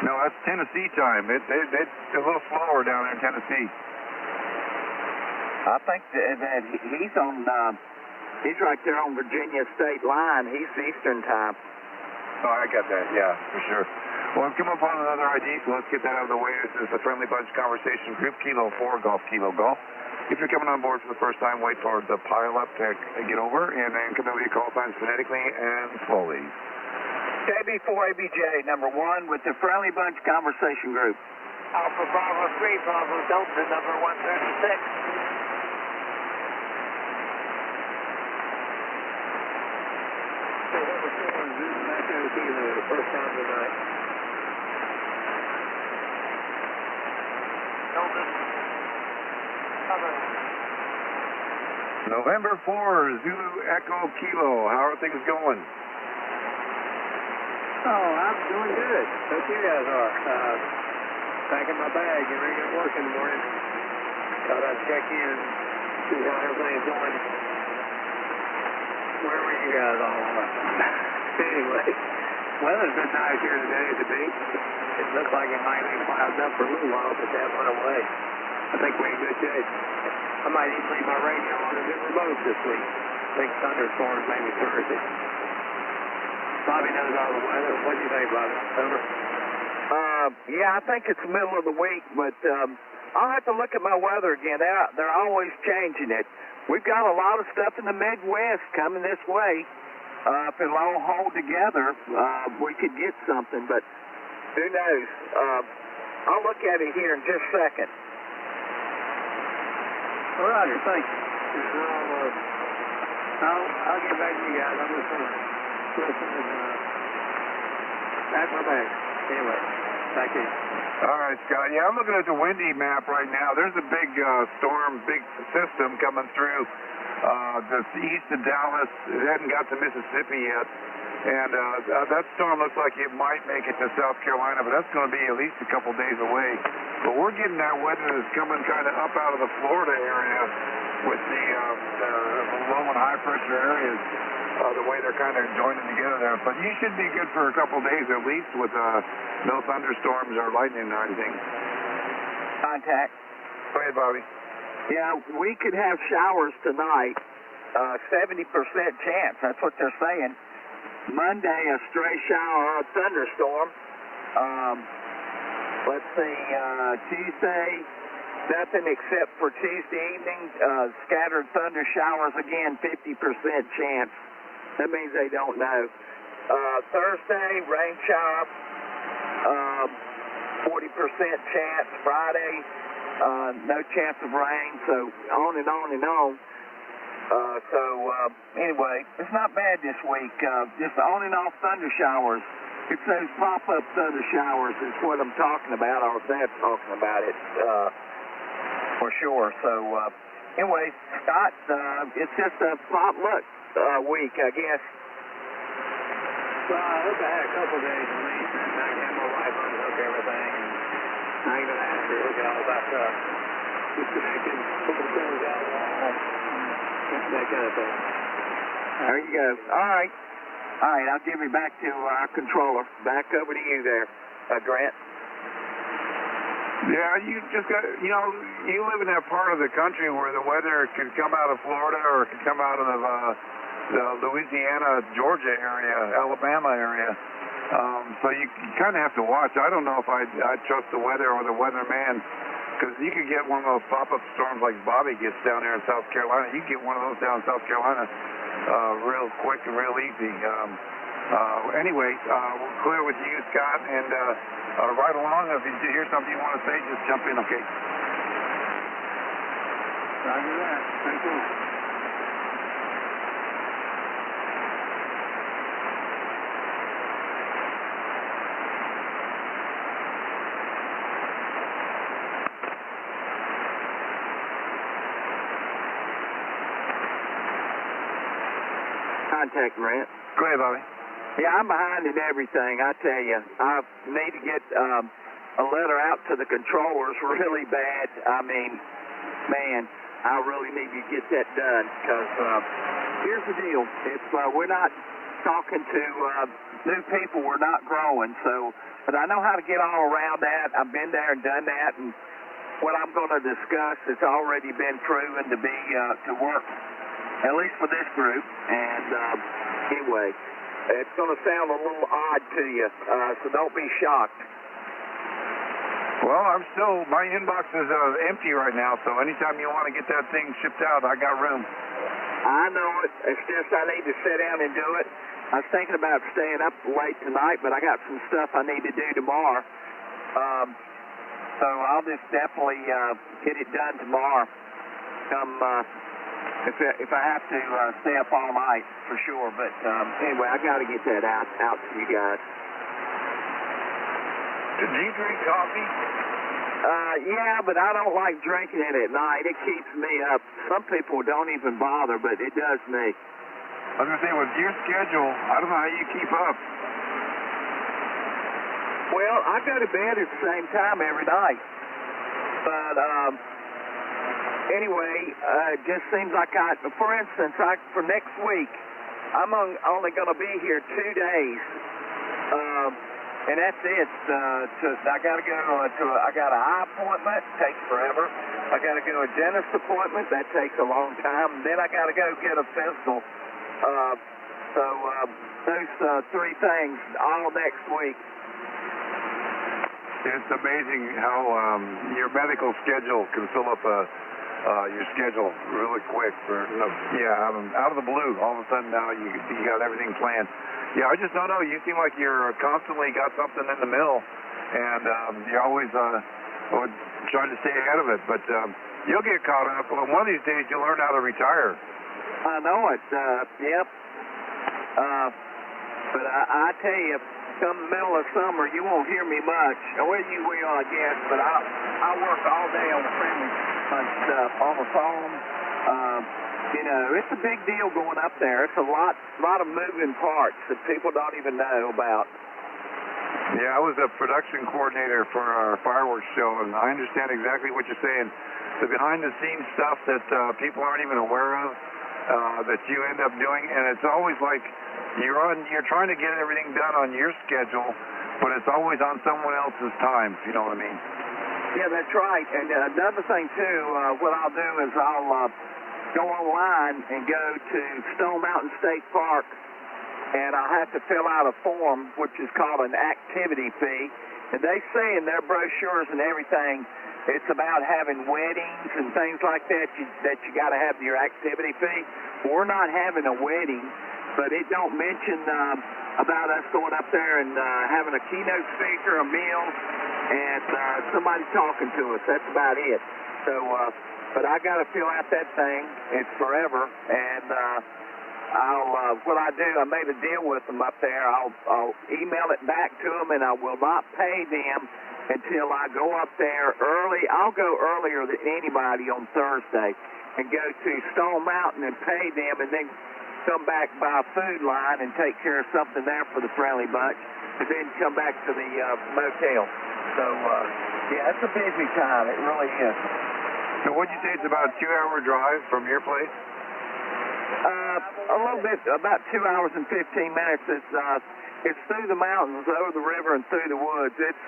No, that's Tennessee time. It's a little slower down there in Tennessee. I think that he's on, he's right there on Virginia State line. He's Eastern Time. Oh, I got that, yeah, for sure. Well, I've come up on another ID, so let's get that out of the way. This is the Friendly Bunch Conversation Group, Kilo 4, Golf, Kilo, Golf. If you're coming on board for the first time, wait for the pile up to get over, and then come in with your call signs phonetically and slowly. KB4ABJ, number 1, with the Friendly Bunch Conversation Group. Alpha Bravo 3, Bravo Delta, number 136. The first time tonight. November 4, Zulu Echo Kilo. How are things going? Oh, I'm doing good. Hope you guys are. Packing my bag, getting ready to get work in the morning. Thought I'd check in, see how everything's going. Where were you guys all? Anyway, Weather's been nice here today at the beach. It looked like it might be clouded up for a little while, but that went away. I think we're in good shape. I might even leave my radio on a good remote this week. Big thunderstorms maybe Thursday. Bobby knows all the weather. What do you think, Bobby? Over? Yeah, I think it's the middle of the week, but I'll have to look at my weather again. They're always changing it. We've got a lot of stuff in the Midwest coming this way. If it'll all hold together, we could get something, but who knows? I'll look at it here in just a second. Roger, thank you. I'll get back to you guys. I'm just going to listen and pack my bag. Anyway, back to you. All right, Scott. Yeah, I'm looking at the windy map right now. There's a big storm, big system coming through the east of Dallas. It hadn't got to Mississippi yet. And that storm looks like it might make it to South Carolina, but that's going to be at least a couple days away. But we're getting that weather that's coming kind of up out of the Florida area with the low and high pressure areas, the way they're kind of joining together there. But you should be good for a couple days at least with no thunderstorms or lightning or anything. Contact. Go ahead, Bobby. Yeah, we could have showers tonight. 70% chance. That's what they're saying. Monday, a stray shower or a thunderstorm. Let's see, Tuesday, nothing except for Tuesday evening, scattered thunder showers again, 50% chance. That means they don't know. Thursday, rain shower, 40% chance. Friday, no chance of rain, so on and on and on. Anyway, it's not bad this week. Just on and off thunder showers. It's those pop-up thunder showers is what I'm talking about, or Dad's talking about it, for sure. So, anyway, Scott, it's just a potluck week, I guess. Well, I hope I had a couple days at least, and I can have my wife unhook everything, and I ain't gonna have to hook it all back up. Just so I can pull the things out of the wall. That kind of thing. There you go. All right. I'll give it back to our controller. Back over to you there, Grant. Yeah, you just got, you live in that part of the country where the weather can come out of Florida or it can come out of the Louisiana, Georgia area, Alabama area. So you kind of have to watch. I don't know if I'd trust the weather or the weatherman. Because you could get one of those pop-up storms like Bobby gets down there in South Carolina. You can get one of those down in South Carolina real quick and real easy. Anyway, we're clear with you, Scott, and right along. If you hear something you want to say, just jump in, okay? Roger that. Thank you. Contact, Grant. Go ahead, Bobby. Yeah, I'm behind in everything, I tell you. I need to get a letter out to the controllers really bad. I mean, man, I really need to get that done because here's the deal. If we're not talking to new people, we're not growing. So, but I know how to get all around that. I've been there and done that, and what I'm going to discuss has already been proven to be to work, at least for this group. And anyway, it's going to sound a little odd to you, so don't be shocked. Well, my inbox is empty right now, so anytime you want to get that thing shipped out, I got room. I know it. It's just I need to sit down and do it. I was thinking about staying up late tonight, but I got some stuff I need to do tomorrow. So I'll just definitely get it done tomorrow. If I have to stay up all night, for sure. But anyway, I got to get that out to you guys. Do you drink coffee? Yeah, but I don't like drinking it at night. It keeps me up. Some people don't even bother, but it does me. I was going to say, with your schedule, I don't know how you keep up. Well, I go to bed at the same time every night. But anyway, it just seems like for instance, for next week, I'm only going to be here 2 days. And that's it. I got to go I got an eye appointment. Takes forever. I got to go to a dentist appointment. That takes a long time. And then I got to go get a physical. Those three things all next week. It's amazing how your medical schedule can fill up your schedule really quick. Out of the blue, all of a sudden now you got everything planned. Yeah, I just don't know. You seem like you're constantly got something in the mill, and you're always trying to stay ahead of it. But you'll get caught up. Well, one of these days you'll learn how to retire. I know it. Yep. But I tell you, come the middle of summer, you won't hear me much. Well, you will, I guess. But I work all day on the friendly stuff, on the phone. It's a big deal going up there. It's a lot of moving parts that people don't even know about. Yeah, I was a production coordinator for our fireworks show, and I understand exactly what you're saying. The behind-the-scenes stuff that people aren't even aware of, that you end up doing, and it's always like you're trying to get everything done on your schedule, but it's always on someone else's time, if you know what I mean. Yeah, that's right. And another thing, too, what I'll do is I'll go online and go to Stone Mountain State Park, and I'll have to fill out a form, which is called an activity fee. And they say in their brochures and everything, it's about having weddings and things like that, that you got to have your activity fee. We're not having a wedding, but it don't mention about us going up there and having a keynote speaker, a meal, and somebody talking to us. That's about it. So, but I got to fill out that thing. It's forever, and what I do, I made a deal with them up there. I'll email it back to them, and I will not pay them until I go up there early. I'll go earlier than anybody on Thursday and go to Stone Mountain and pay them, and then come back by a food line and take care of something there for the Friendly Bunch, and then come back to the motel. So, yeah, it's a busy time. It really is. So what'd you say, it's about a 2-hour drive from your place? A little bit, about 2 hours and 15 minutes. It's through the mountains, over the river, and through the woods. It's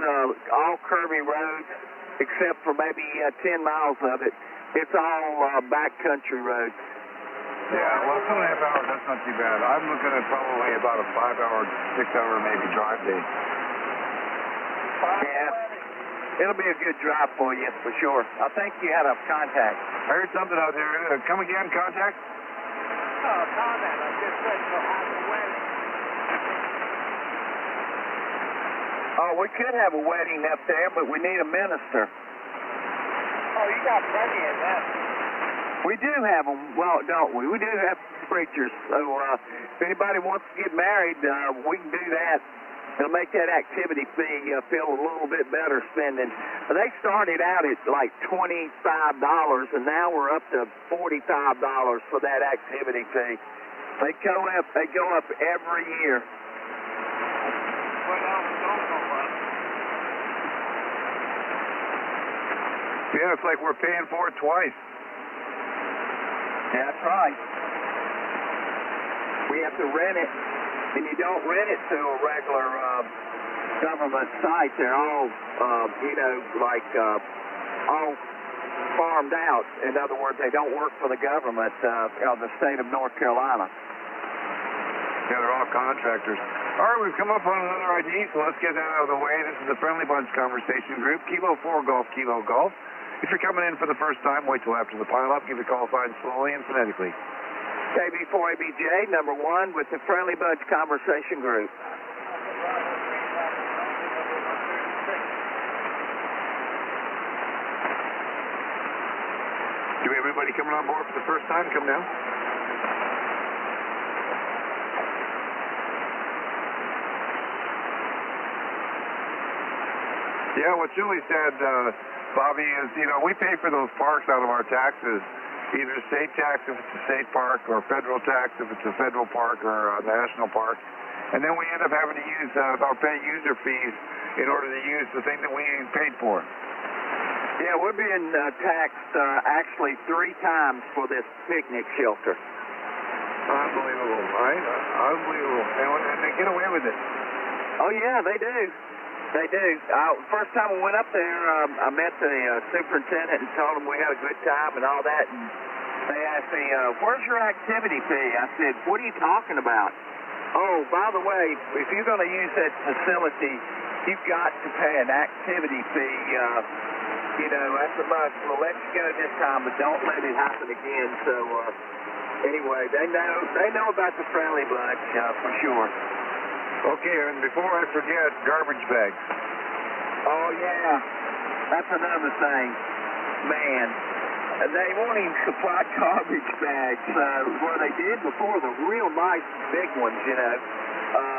all curvy roads, except for maybe 10 miles of it. It's all backcountry roads. Yeah, well, 2.5 hours, that's not too bad. I'm looking at probably about a 5-hour, 6-hour maybe drive day. Yeah, it'll be a good drive for you, for sure. I think you had a contact. I heard something out there. Come again, contact? Comment. I just said we'll have a wedding. Oh, we could have a wedding up there, but we need a minister. Oh, you got plenty of them. We do have them. Well, don't we? We do have preachers. So if anybody wants to get married, we can do that. It'll make that activity fee feel a little bit better spending. They started out at like $25, and now we're up to $45 for that activity fee. They go up every year. What else don't go up? Yeah, it's like we're paying for it twice. That's right. We have to rent it. And you don't rent it to a regular government site. They're all, all farmed out. In other words, they don't work for the government of the state of North Carolina. Yeah, they're all contractors. All right, we've come up on another ID, so let's get that out of the way. This is the Friendly Bunch Conversation Group, Kilo 4 Golf, Kilo Golf. If you're coming in for the first time, wait till after the pileup. Give the call sign slowly and phonetically. KB4ABJ, number 1, with the Friendly Bunch Conversation Group. Do we have everybody coming on board for the first time? Come down. Yeah, what Julie said, Bobby, is, we pay for those parks out of our taxes. Either state tax if it's a state park, or federal tax if it's a federal park or a national park. And then we end up having to use or pay user fees in order to use the thing that we paid for. Yeah, we're being taxed actually 3 times for this picnic shelter. Unbelievable, right? Unbelievable. And they get away with it. Oh, yeah, they do. They do. First time I went up there, I met the superintendent and told him we had a good time and all that. And they asked me, where's your activity fee? I said, what are you talking about? Oh, by the way, if you're going to use that facility, you've got to pay an activity fee. You know, that's a must. We'll let you go this time, but don't let it happen again. So, anyway, they know about the Friendly Bunch, for sure. Okay, and before I forget, garbage bags. Oh, yeah. That's another thing. Man, they won't even supply garbage bags where they did before, the real nice big ones, you know,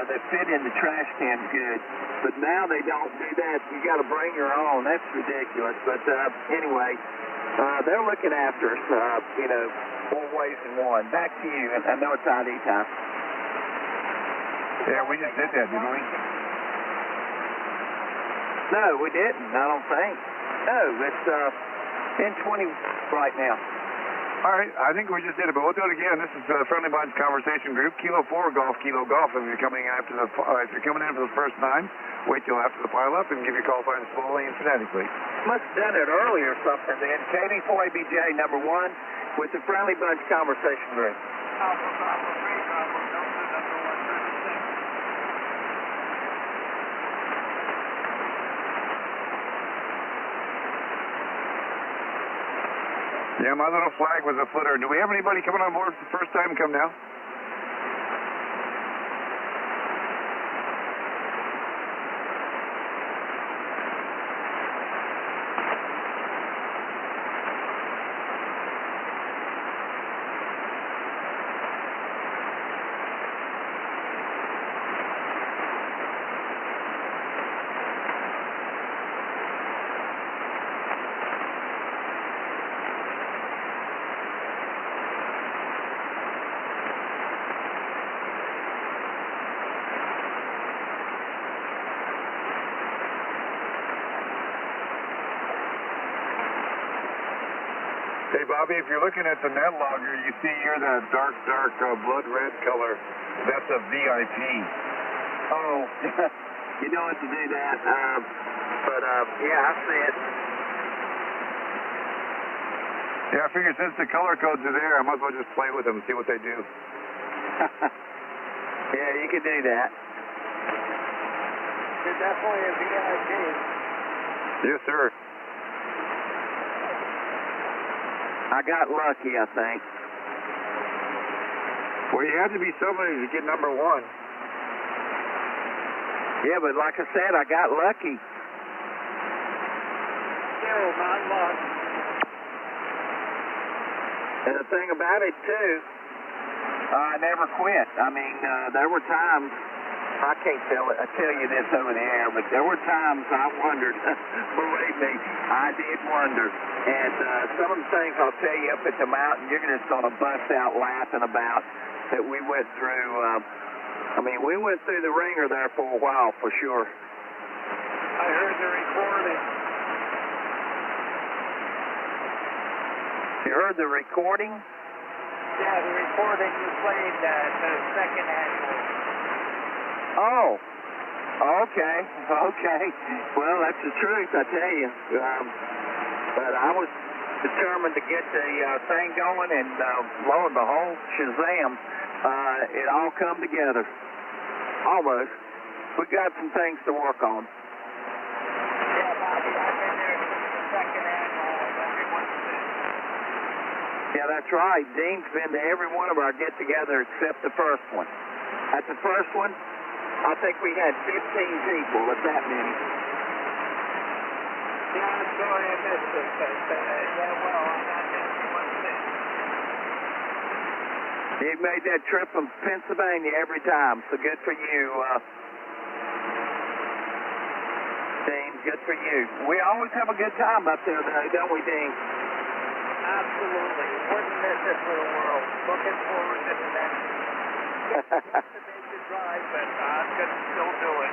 that fit in the trash cans good. But now they don't do that. You got to bring your own. That's ridiculous. But anyway, they're looking after us, you know, more ways than one. Back to you. I know it's ID time. Yeah, we just did that, didn't we? No, we didn't. I don't think. No, it's 10:20 right now. All right, I think we just did it, but we'll do it again. This is the Friendly Bunch Conversation Group, Kilo 4 Golf, Kilo Golf. If you're coming in for the first time, wait till after the pile-up and give your call sign slowly and phonetically. Must have done it earlier or something then. KB4ABJ number 1 with the Friendly Bunch Conversation Group. Alpha Bravo 3 Bravo Delta number 136. Yeah, my little flag was a footer. Do we have anybody coming on board for the first time? Come now. Hey, Bobby, if you're looking at the net logger, you see here that dark blood red color. That's a VIP. Oh, you don't have to do that. Yeah, I see it. Yeah, I figure since the color codes are there, I might as well just play with them and see what they do. Yeah, you can do that. You're definitely a VIP. Yes, sir. I got lucky, I think. Well, you had to be somebody to get number 1. Yeah, but like I said, I got lucky. Still not luck. And the thing about it, too, I never quit. I mean, there were times, I can't tell you this over the air, but there were times I wondered, believe me, I did wonder. And some of the things I'll tell you up at the mountain, you're just going to bust out laughing about that we went through. I mean, we went through the ringer there for a while, for sure. I heard the recording. You heard the recording? Yeah, the recording you played at the second annual. Oh, okay. Well, that's the truth, I tell you. But I was determined to get the thing going, and lo and behold, Shazam, it all come together. Almost. We got some things to work on. Yeah, Bobby, I've been there since the second annual, and everyone's been. Yeah, that's right. Dean's been to every one of our get-together except the first one. At the first one, I think we had 15 people, if that many. Yeah, I'm sorry I missed it, but yeah, well, I'm not missing one thing. You made that trip from Pennsylvania every time, so good for you, Dean. Good for you. We always have a good time up there, though, don't we, Dean? Absolutely. Wouldn't miss it for the world. Looking forward to the next one. It's a major drive, but I'm going to still do it.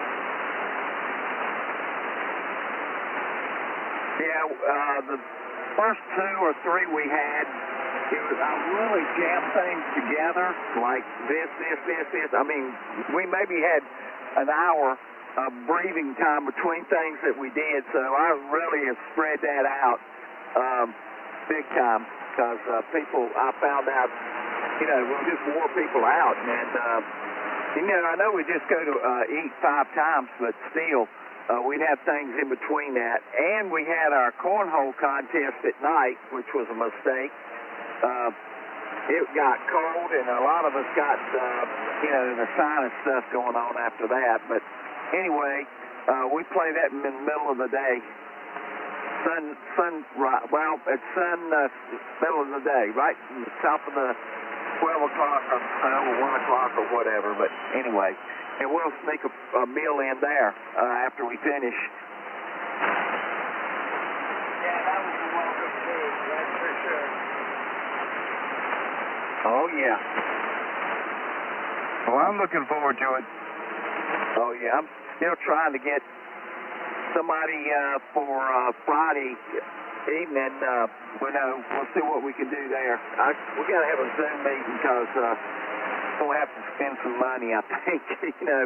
Yeah, the first 2 or 3 we had, I really jammed things together, like this. I mean, we maybe had an hour breathing time between things that we did, so I really have spread that out big time, because I found out, we just wore people out, and I know we just go to eat 5 times, but still, we'd have things in between that, and we had our cornhole contest at night, which was a mistake. It got cold, and a lot of us got, the sinus stuff going on after that. But anyway, we play that in the middle of the day. It's middle of the day, right in the top of the 12 o'clock or 1 o'clock or whatever. But anyway, and we'll sneak a meal in there after we finish. Yeah, that was a welcome food, that's for sure. Oh, yeah. Well, I'm looking forward to it. Oh, yeah. I'm still trying to get somebody for Friday evening. We'll see what we can do there. We got to have a Zoom meeting because we'll have to spend some money, I think,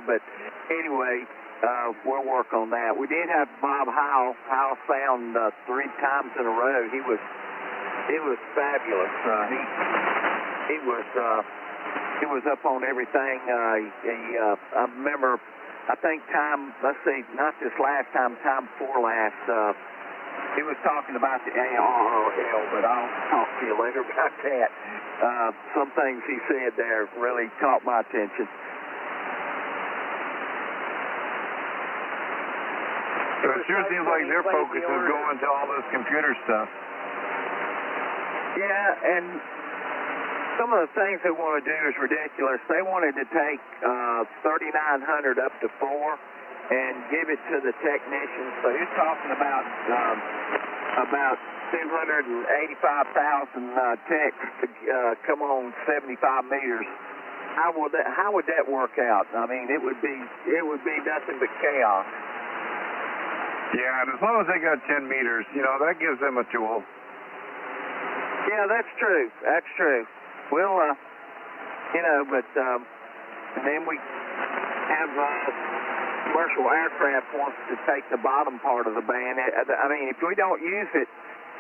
But anyway, we'll work on that. We did have Bob Howell. Howell found 3 times in a row. He was fabulous. He was up on everything. I remember, I think let's see, not this last time before last, he was talking about the ARRL, but I'll talk to you later about that. Some things he said there really caught my attention. So it sure seems like their focus is going to all this computer stuff. Yeah, and some of the things they want to do is ridiculous. They wanted to take 3,900 up to 4 and give it to the technicians. So you're talking about 285,000 techs to come on 75 meters. How would that work out? I mean, it would be nothing but chaos. Yeah, and as long as they got 10 meters, that gives them a tool. Yeah, that's true. That's true. We'll, and then we have commercial aircraft wants to take the bottom part of the band. I mean, if we don't use it,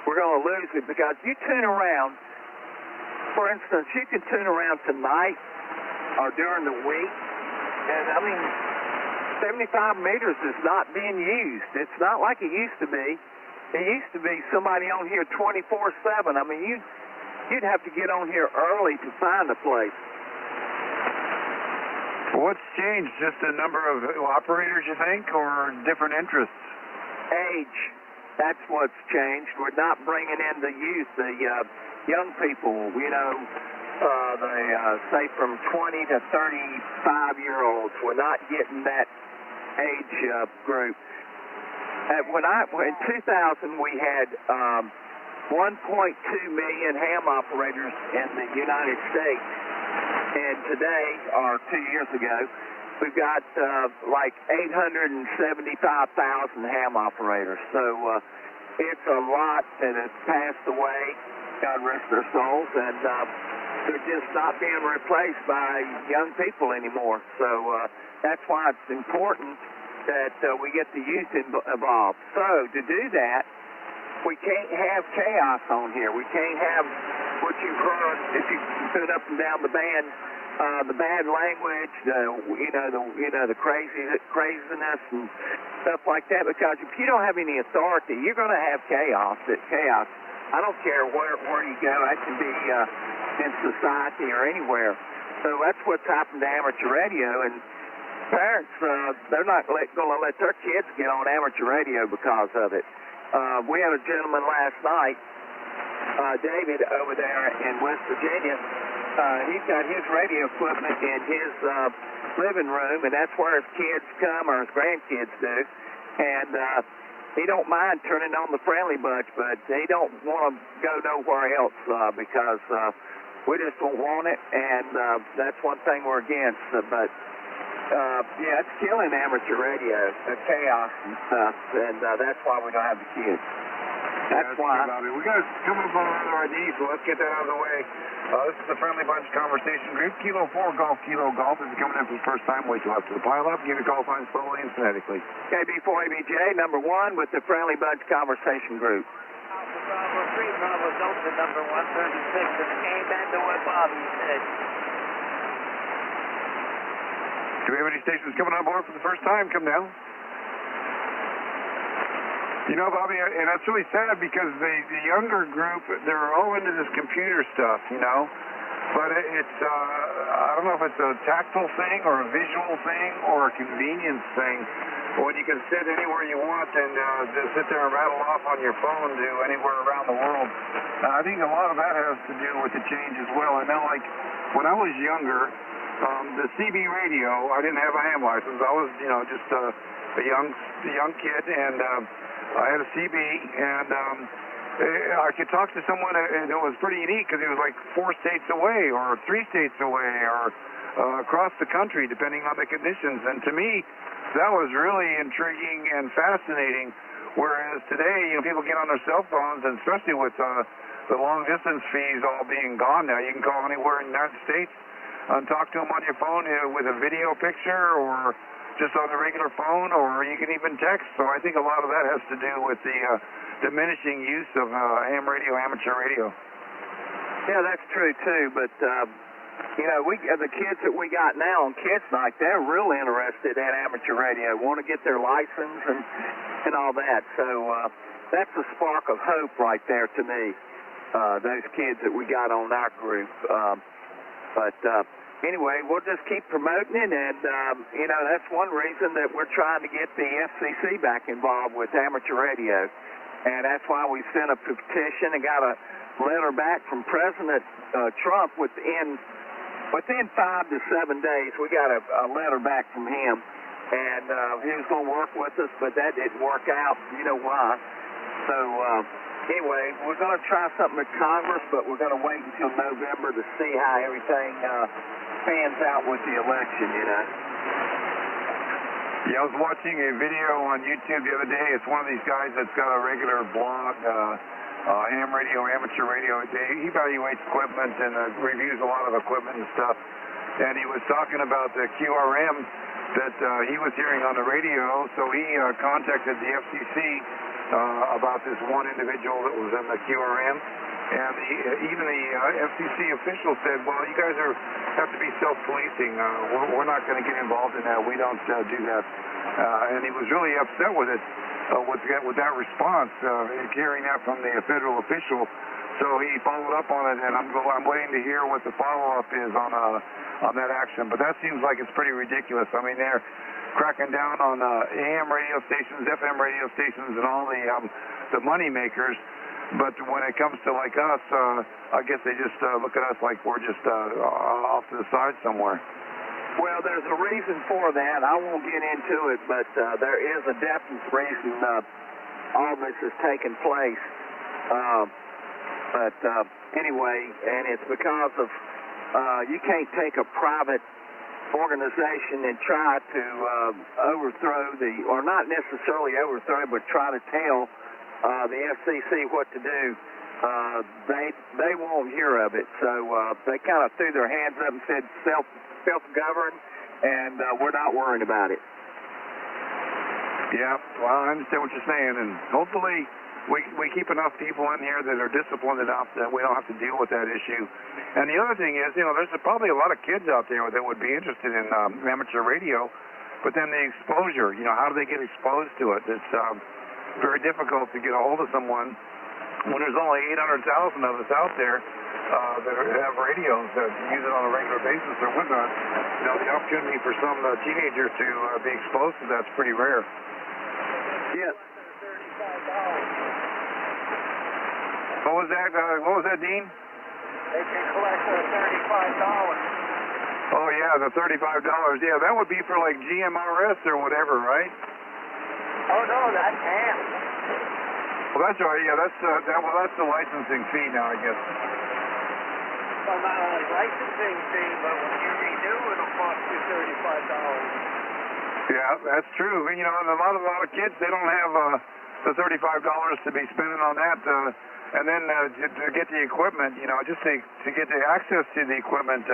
we're going to lose it, because you tune around, for instance, you can tune around tonight or during the week, and I mean, 75 meters is not being used. It's not like it used to be. It used to be somebody on here 24/7. I mean, you'd have to get on here early to find a place. What's changed? Just the number of operators, you think, or different interests? Age. That's what's changed. We're not bringing in the youth, the young people, say from 20 to 35-year-olds. We're not getting that age group. In 2000, we had 1.2 million ham operators in the United States. And today, or 2 years ago, we've got like 875,000 ham operators. So it's a lot that has passed away, God rest their souls, and they're just not being replaced by young people anymore. So that's why it's important that we get the youth involved. So to do that, we can't have chaos on here. We can't have what you've heard if you put up and down the band, the bad language, the craziness and stuff like that. Because if you don't have any authority, you're going to have chaos. I don't care where you go. That can be in society or anywhere. So that's what's happened to amateur radio. And parents, they're not going to let their kids get on amateur radio because of it. We had a gentleman last night, David, over there in West Virginia. He's got his radio equipment in his living room, and that's where his kids come, or his grandkids do. And he don't mind turning on the friendly bunch, but he don't want to go nowhere else because we just don't want it, and that's one thing we're against. But yeah, it's killing amateur radio, the chaos and stuff, and that's why we don't have the kids. That's why. We got to come up on another ID, so let's get that out of the way. This is the Friendly Bunch Conversation Group. Kilo 4 Golf, Kilo Golf. If you're coming in for the first time, wait till after the pile up. Give your call sign slowly and phonetically. KB4ABJ, number 1 with the Friendly Bunch Conversation Group. Alpha Bravo 3, Bravo Delta, number 136, and amen to what Bobby said. Do we have any stations coming on board for the first time? Come down. You know, Bobby, and that's really sad because the younger group, they're all into this computer stuff, you know. But it's, I don't know if it's a tactile thing or a visual thing or a convenience thing. When you can sit anywhere you want and just sit there and rattle off on your phone to anywhere around the world. I think a lot of that has to do with the change as well. I know, like, when I was younger, the CB radio, I didn't have a ham license. I was, you know, just a young kid, and I had a CB, and I could talk to someone, and it was pretty unique because he was like 4 states away or 3 states away or across the country, depending on the conditions. And to me, that was really intriguing and fascinating. Whereas today, you know, people get on their cell phones, and especially with the long-distance fees all being gone now, you can call anywhere in the United States and talk to them on your phone with a video picture or just on the regular phone, or you can even text. So I think a lot of that has to do with the diminishing use of ham radio, amateur radio. Yeah, that's true too. But you know, the kids that we got now on Kids Night, they're really interested in amateur radio, want to get their license and all that. So that's a spark of hope right there to me. Those kids that we got on our group. Anyway, we'll just keep promoting it, and, you know, that's one reason that we're trying to get the FCC back involved with amateur radio, and that's why we sent a petition and got a letter back from President Trump within 5 to 7 days. We got a letter back from him, and he was going to work with us, but that didn't work out. You know why. So, anyway, we're going to try something with Congress, but we're going to wait until November to see how everything pans out with the election, you know. Yeah, I was watching a video on YouTube the other day. It's one of these guys that's got a regular blog, ham radio, amateur radio. He evaluates equipment and reviews a lot of equipment and stuff. And he was talking about the QRM that he was hearing on the radio, so he contacted the FCC about this one individual that was in the QRM, and even the FCC official said, well, you guys have to be self-policing. We're not going to get involved in that. We don't do that. And he was really upset with it, with that response, hearing that from the federal official. So he followed up on it, and I'm waiting to hear what the follow-up is on that action. But that seems like it's pretty ridiculous. I mean, they're cracking down on AM radio stations, FM radio stations, and all the money makers. But when it comes to like us, I guess they just look at us like we're just off to the side somewhere. Well, there's a reason for that. I won't get into it, but there is a definite reason all this is taking place. But anyway, and it's because of you can't take a private organization and try to overthrow or not necessarily overthrow, but try to tell the FCC what to do. They won't hear of it, so they kind of threw their hands up and said self-govern, and we're not worried about it. Yeah, well, I understand what you're saying, and hopefully we keep enough people in here that are disciplined enough that we don't have to deal with that issue. And the other thing is, you know, there's probably a lot of kids out there that would be interested in amateur radio, but then the exposure, you know, how do they get exposed to it? It's very difficult to get a hold of someone when there's only 800,000 of us out there that have radios that use it on a regular basis or whatnot. You know, the opportunity for some teenager to be exposed to that's pretty rare. Yeah. What was that, Dean? They can collect $35. Oh yeah, the $35. Yeah, that would be for like GMRS or whatever, right? Oh no, that's ham. Well, that's right. Yeah, that's the licensing fee now, I guess. Well, not only licensing fee, but when you renew, it'll cost you $35. Yeah, that's true. You know, and a lot of kids, they don't have the $35 to be spending on that, and then to get the equipment, just to get the access to the equipment,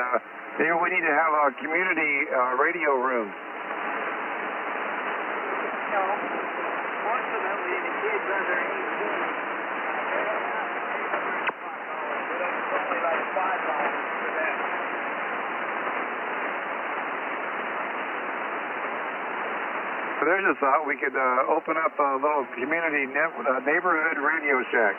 maybe we need to have a community radio room. No, fortunately, the kids under 18, they don't have to pay $35. It's only like $5 for them. So there's a thought, we could open up a little community neighborhood radio shack.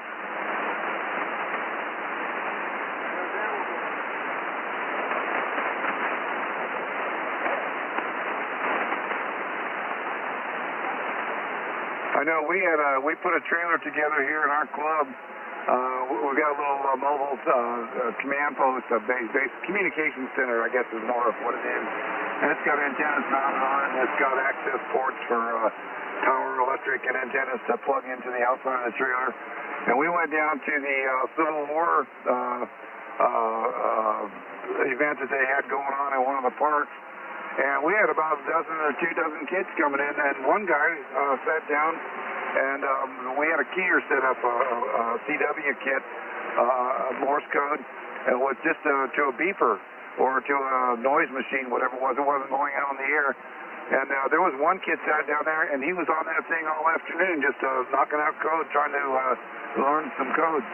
I know we put a trailer together here in our club. We got a little mobile command post, base communication center, I guess is more of what it is. And it's got antennas mounted on it, and it's got access ports for power, electric, and antennas to plug into the outside of the trailer. And we went down to the Civil War event that they had going on in one of the parks. And we had about a dozen or 2 dozen kids coming in, and one guy sat down, and we had a keyer set up, a CW kit, Morse code, and it was just to a beeper or to a noise machine, whatever it was. It wasn't going out on the air. And there was one kid sat down there, and he was on that thing all afternoon, just knocking out code, trying to learn some code.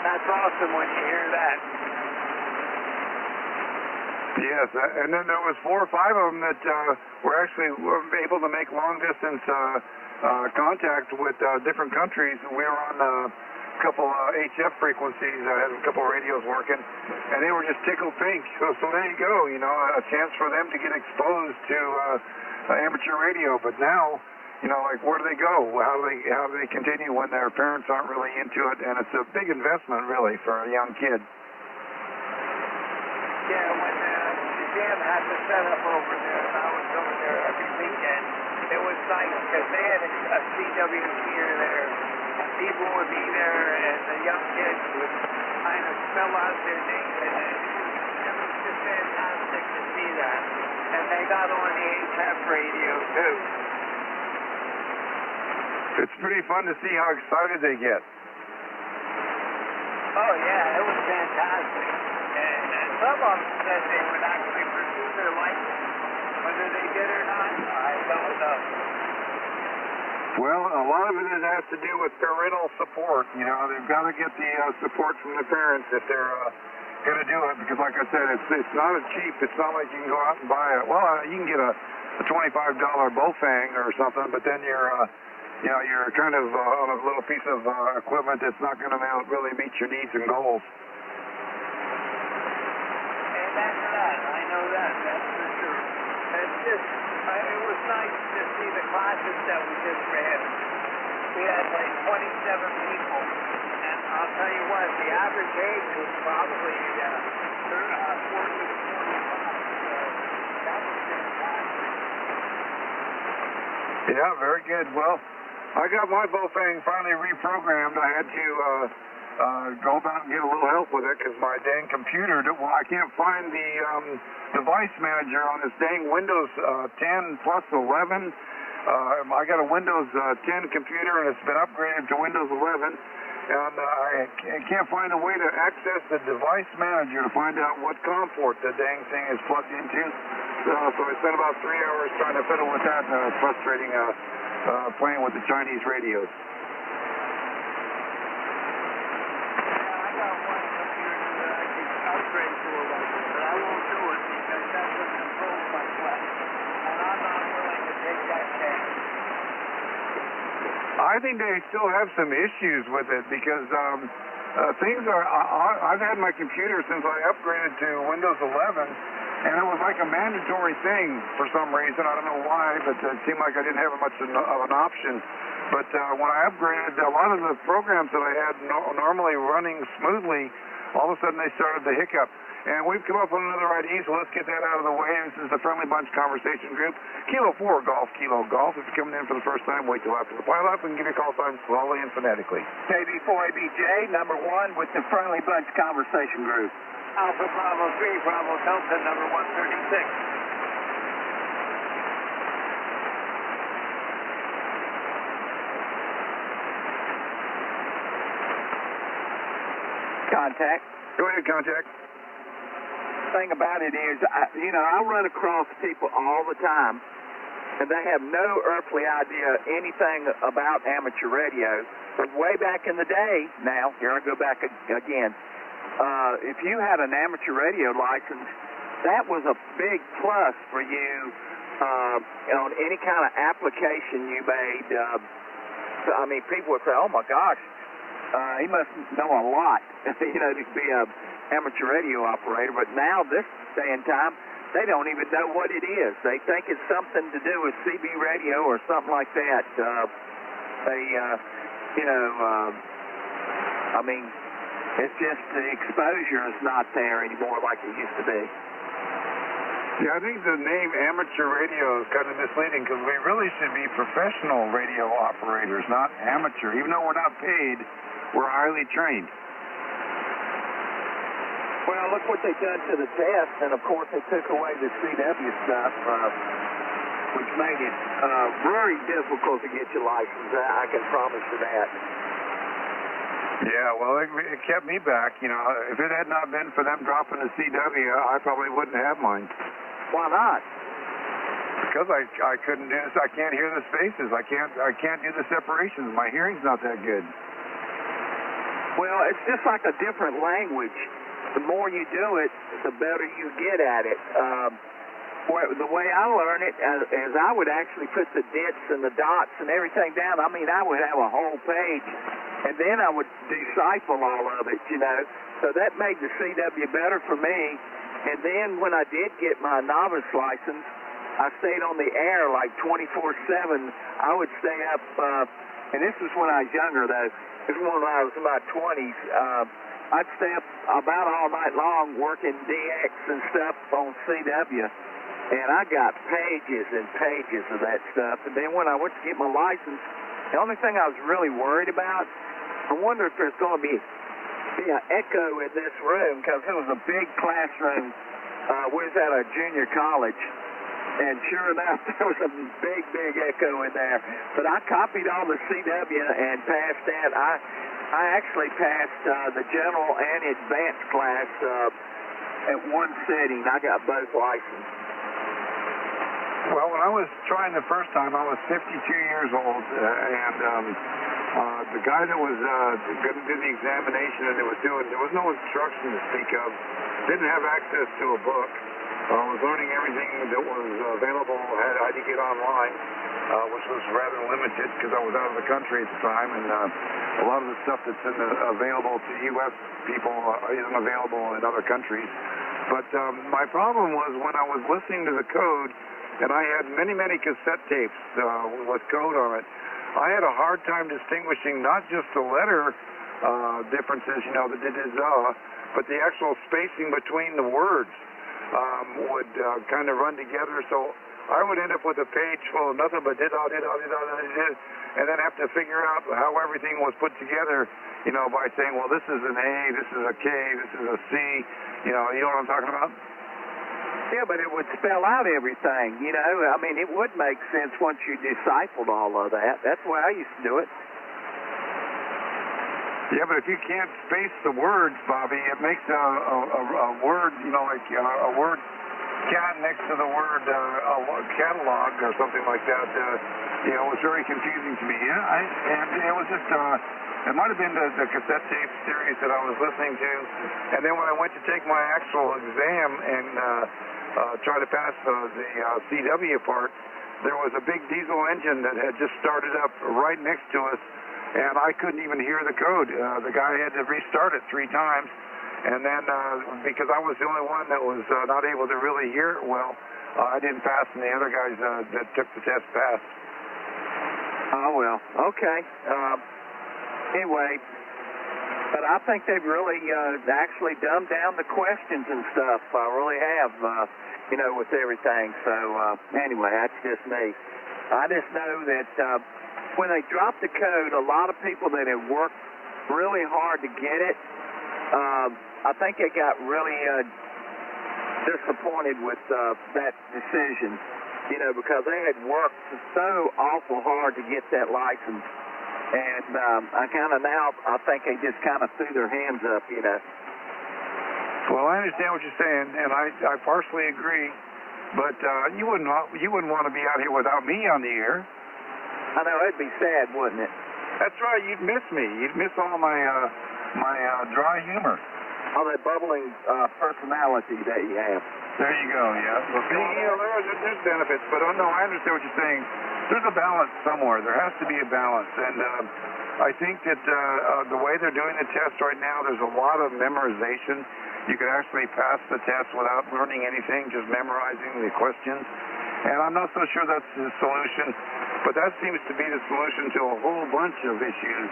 That's awesome when you hear that. Yes, and then there was 4 or 5 of them that were actually able to make long-distance contact with different countries. We were on a couple HF frequencies. I had a couple radios working, and they were just tickled pink. So there you go, a chance for them to get exposed to amateur radio. But now, like, where do they go? How do they continue when their parents aren't really into it? And it's a big investment, really, for a young kid. Yeah, when the jam had to set up over there, and I was over there every weekend, it was nice because they had a CW keyer there, and people would be there, and the young kids would kind of spell out their names, and it was just fantastic to see that. And they got on the HF radio, too. It's pretty fun to see how excited they get. Oh, yeah, it was fantastic. And some of them said they would actually pursue their license. Whether they did or not, I don't know. Well, a lot of it has to do with parental support. They've got to get the support from the parents if they're going to do it. Because, like I said, it's not cheap. It's not like you can go out and buy it. Well, you can get a $25 Baofeng or something, but then you're kind of on a little piece of equipment that's not going to really meet your needs and goals. I know that, that's for sure. It's just, it was nice to see the classes that we just ran. We had like 27 people, and I'll tell you what, the average age was probably 40 to 45, so that was fantastic. Yeah, very good. Well, I got my Baofeng finally reprogrammed. I had to go about and get a little help with it because my dang computer, I can't find the device manager on this dang Windows 10 plus 11. I got a Windows 10 computer, and it's been upgraded to Windows 11, and I can't find a way to access the device manager to find out what COM port the dang thing is plugged into. So I spent about 3 hours trying to fiddle with that. It's frustrating playing with the Chinese radios. Upgrade to a license, but I won't do it because that's what controls my flesh, and I'm not willing to take that chance. I think they still have some issues with it because things are. I've had my computer since I upgraded to Windows 11, and it was like a mandatory thing for some reason. I don't know why, but it seemed like I didn't have much of an option. But when I upgraded, a lot of the programs that I had normally running smoothly, all of a sudden they started to hiccup. And we've come up with another idea, so let's get that out of the way. This is the Friendly Bunch Conversation Group. Kilo 4 Golf, Kilo Golf. If you're coming in for the first time, wait till after the pilot. We can give you a call sign slowly and phonetically. KB4ABJ, number 1 with the Friendly Bunch Conversation Group. Alpha Bravo 3, Bravo Delta, number 136. Contact. Go ahead, Contact. Thing about it is, I run across people all the time, and they have no earthly idea anything about amateur radio. But way back in the day, now, here I go back again, if you had an amateur radio license, that was a big plus for you on any kind of application you made. I mean, people would say, oh my gosh, he must know a lot, to be a amateur radio operator. But now, this day and time, they don't even know what it is. They think it's something to do with CB radio or something like that. I mean, it's just the exposure is not there anymore like it used to be. Yeah, I think the name amateur radio is kind of misleading because we really should be professional radio operators, not amateur. Even though we're not paid, we're highly trained. Well, look what they've done to the test, and of course they took away the CW stuff, which made it very difficult to get your license. I can promise you that. Yeah, well, it kept me back. If it had not been for them dropping the CW, I probably wouldn't have mine. Why not? Because I couldn't do this. I can't hear the spaces. I can't do the separations. My hearing's not that good. Well, it's just like a different language. The more you do it, the better you get at it. The way I learn it is I would actually put the dits and the dots and everything down. I mean, I would have a whole page, and then I would decipher all of it, So that made the CW better for me. And then when I did get my novice license, I stayed on the air like 24/7. I would stay up, and this was when I was younger, though. This was when I was in my 20s. I'd stay up about all night long working DX and stuff on CW, and I got pages and pages of that stuff. And then when I went to get my license, the only thing I was really worried about, I wonder if there's going to be an echo in this room, because it was a big classroom. We was at a junior college, and sure enough, there was a big echo in there. But I copied all the CW and passed that. I actually passed the general and advanced class at one sitting. I got both licensed. Well, when I was trying the first time, I was 52 years old, and the guy that was going to do the examination and there was no instruction to speak of, didn't have access to a book. I was learning everything that was available, had to get online, which was rather limited because I was out of the country at the time, and a lot of the stuff that's available to U.S. people isn't available in other countries. But my problem was when I was listening to the code, and I had many cassette tapes with code on it, I had a hard time distinguishing not just the letter differences, but the actual spacing between the words would kind of run together. So I would end up with a page full of nothing but did, and then have to figure out how everything was put together, by saying, well, this is an A, this is a K, this is a C, you know what I'm talking about? Yeah, but it would spell out everything, I mean, it would make sense once you deciphered all of that. That's the way I used to do it. Yeah, but if you can't space the words, Bobby, it makes a word, like a word cat next to the word catalog or something like that. It was very confusing to me. And it was just, it might have been the cassette tape series that I was listening to. And then when I went to take my actual exam and try to pass the CW part, there was a big diesel engine that had just started up right next to us. And I couldn't even hear the code. The guy had to restart it 3 times. And then, because I was the only one that was not able to really hear it well, I didn't pass, and the other guys that took the test passed. Oh, well, okay. Anyway, but I think they've really actually dumbed down the questions and stuff. I really have, with everything. So, anyway, that's just me. I just know that when they dropped the code, a lot of people that had worked really hard to get it, I think they got really disappointed with that decision, because they had worked so awful hard to get that license. And I kind of now, I think they just kind of threw their hands up, you know. Well, I understand what you're saying, and I partially agree. But you wouldn't want to be out here without me on the air. I know, it'd be sad, wouldn't it? That's right. You'd miss me. You'd miss all my dry humor. All that bubbling personality that you have. There you go. Yeah. Well, see, you know, there's benefits, but no, I understand what you're saying. There's a balance somewhere. There has to be a balance, and I think that the way they're doing the test right now, there's a lot of memorization. You could actually pass the test without learning anything, just memorizing the questions. And I'm not so sure that's the solution, but that seems to be the solution to a whole bunch of issues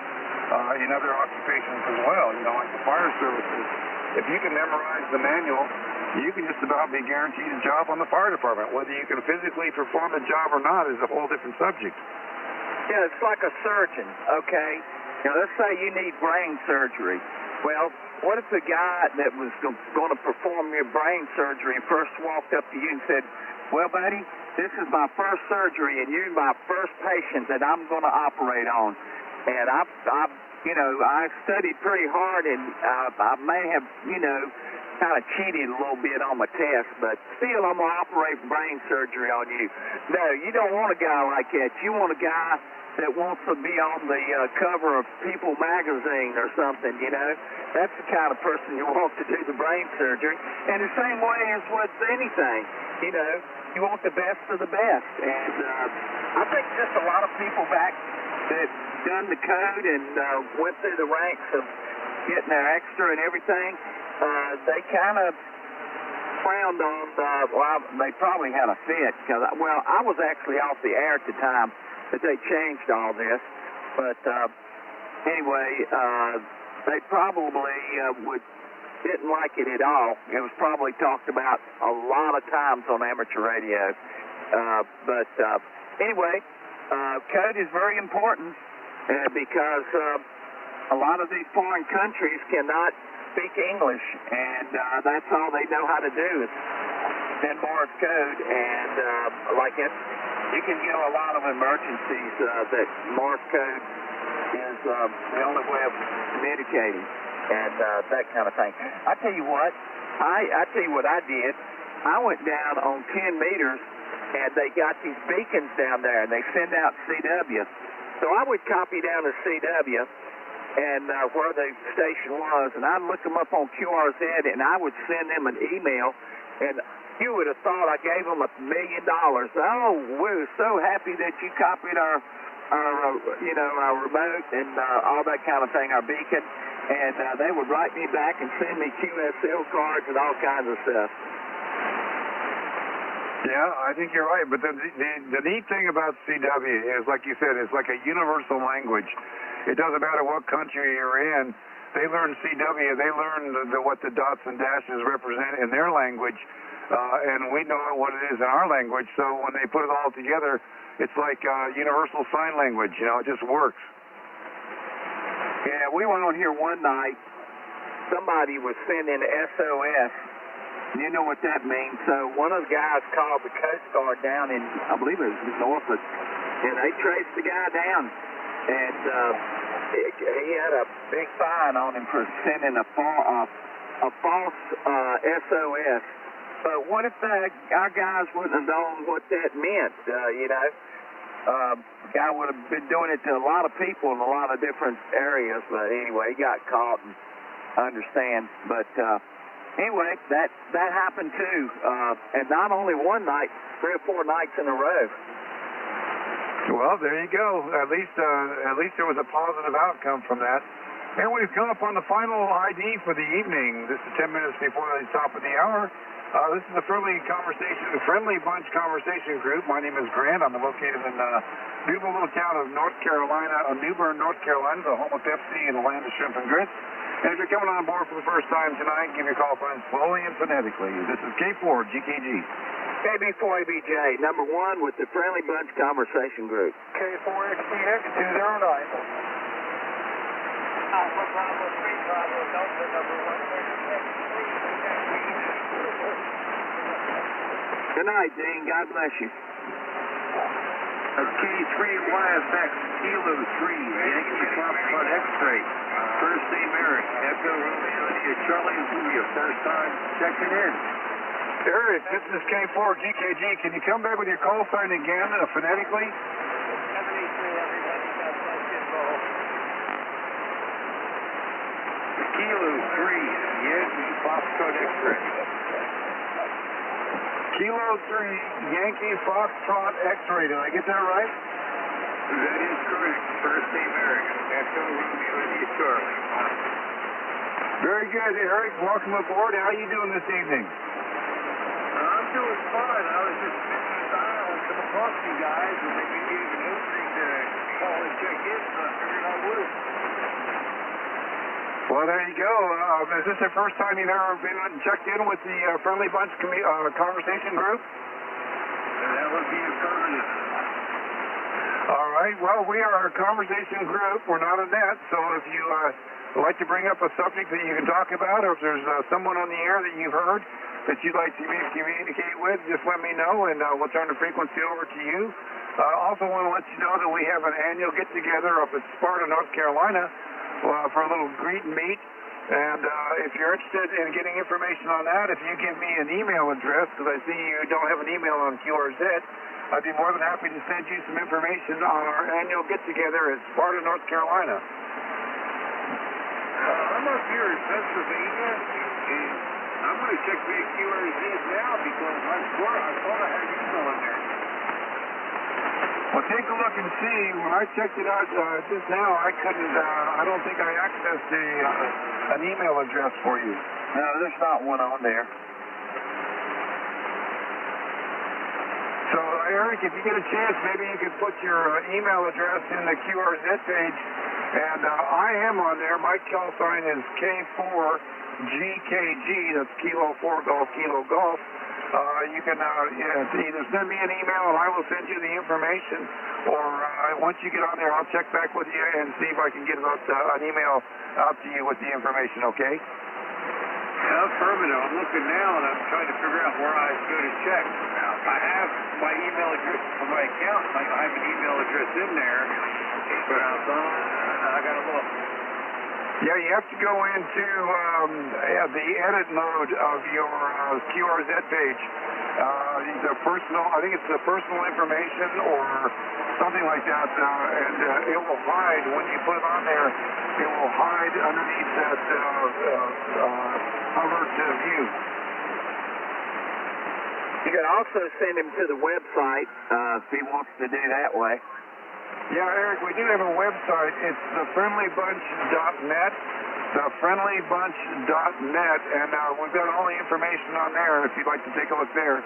in other occupations as well. You know, like the fire services. If you can memorize the manual, you can just about be guaranteed a job on the fire department. Whether you can physically perform the job or not is a whole different subject. Yeah, it's like a surgeon, okay? Now, let's say you need brain surgery. Well, what if the guy that was going to perform your brain surgery first walked up to you and said, well, buddy, this is my first surgery, and you're my first patient that I'm going to operate on. And I studied pretty hard, and I may have, kind of cheated a little bit on my test, but still I'm going to operate brain surgery on you. No, you don't want a guy like that. You want a guy that wants to be on the cover of People magazine or something, you know. That's the kind of person you want to do the brain surgery. And the same way as with anything, you know, you want the best of the best. And I think just a lot of people back that done the code and went through the ranks of getting their extra and everything, they kind of frowned on, they probably had a fit. Because, I was actually off the air at the time that they changed all this. But anyway, they probably didn't like it at all. It was probably talked about a lot of times on amateur radio. Anyway, code is very important because a lot of these foreign countries cannot speak English, and that's all they know how to do is send Morse code. And like it, you can get a lot of emergencies that Morse code is the only way of communicating, and that kind of thing. I tell you what, I tell you what I did. I went down on 10 meters, and they got these beacons down there, and they send out CW. So I would copy down to CW and where the station was, and I'd look them up on QRZ, and I would send them an email, and you would have thought I gave them $1 million. Oh, we're so happy that you copied our remote and all that kind of thing, our beacon, and they would write me back and send me QSL cards and all kinds of stuff. Yeah, I think you're right, but the neat thing about CW is, like you said, it's like a universal language. It doesn't matter what country you're in. They learn CW. They learn what the dots and dashes represent in their language, and we know what it is in our language. So when they put it all together, it's like universal sign language. You know, it just works. Yeah, we went on here one night. Somebody was sending SOS. You know what that means. So one of the guys called the Coast Guard down in, I believe it was Norfolk, and they traced the guy down. And he had a big fine on him for sending a false SOS. But what if our guys wouldn't have known what that meant, The guy would have been doing it to a lot of people in a lot of different areas. But anyway, he got caught, and I understand. But anyway, that happened too. And not only one night, 3 or 4 nights in a row. Well, there you go. At least there was a positive outcome from that. And we've come up on the final ID for the evening. This is 10 minutes before the top of the hour. This is a Friendly Bunch Conversation Group. My name is Grant. I'm located in the beautiful little town of North Carolina, New Bern, North Carolina, the home of Pepsi and the land of shrimp and grits. And if you're coming on board for the first time tonight, give me a call phone slowly and phonetically. This is K4 GKG. KB4ABJ, number 1 with the Friendly Bunch Conversation Group. K4XTX 209. Alpha Bravo 3 Bravo Delta number 136. Good night, Dean. God bless you. K3YFX, Kilo 3, Yankee Foxtrot X-ray. First name Eric, Echo Romeo India Charlie, this will be your first time checking in. Eric, this is K4 GKG. Can you come back with your call sign again, phonetically? Kilo 3, Yankee Foxtrot X-ray. Kilo 3, Yankee Foxtrot X-ray. Did I get that right? That is correct. First name Eric, Echo Romeo India Charlie. Very good, Eric. Welcome aboard. How are you doing this evening? I'm doing fine. I was just spinning the dial and come across you guys, and then you gave an opening to call and check in, so I figured I would. Well, there you go. Is this the first time you've ever been checked in with the Friendly Bunch conversation group? That would be affirmative. All right. Well, we are a conversation group. We're not a net, so if you would like to bring up a subject that you can talk about, or if there's someone on the air that you've heard that you'd like to communicate with, just let me know, and we'll turn the frequency over to you. Also want to let you know that we have an annual get-together up at Sparta, North Carolina, for a little greet and meet. And if you're interested in getting information on that, if you give me an email address, because I see you don't have an email on QRZ, I'd be more than happy to send you some information on our annual get-together at Sparta, North Carolina. I'm up here in Pennsylvania, and I'm going to check the QRZ now because I thought I had you on there. Well, take a look and see. When I checked it out just now, I couldn't, I don't think I accessed an email address for you. No, there's not one on there. So, Eric, if you get a chance, maybe you could put your email address in the QRZ page. And I am on there. My call sign is K4GKG. That's Kilo 4 Golf, Kilo Golf. You can either send me an email and I will send you the information, or once you get on there, I'll check back with you and see if I can get an email out to you with the information, okay? Yeah, affirmative. I'm looking now and I'm trying to figure out where I go to check. Now, I have my email address for my account. I have an email address in there, but I got to look. Yeah, you have to go into the edit mode of your QRZ page. The personal, I think it's the personal information or something like that, and it will hide when you put it on there. It will hide underneath that hover to view. You can also send him to the website if he wants to do that way. Yeah, Eric, we do have a website. It's thefriendlybunch.net, thefriendlybunch.net, and we've got all the information on there if you'd like to take a look there.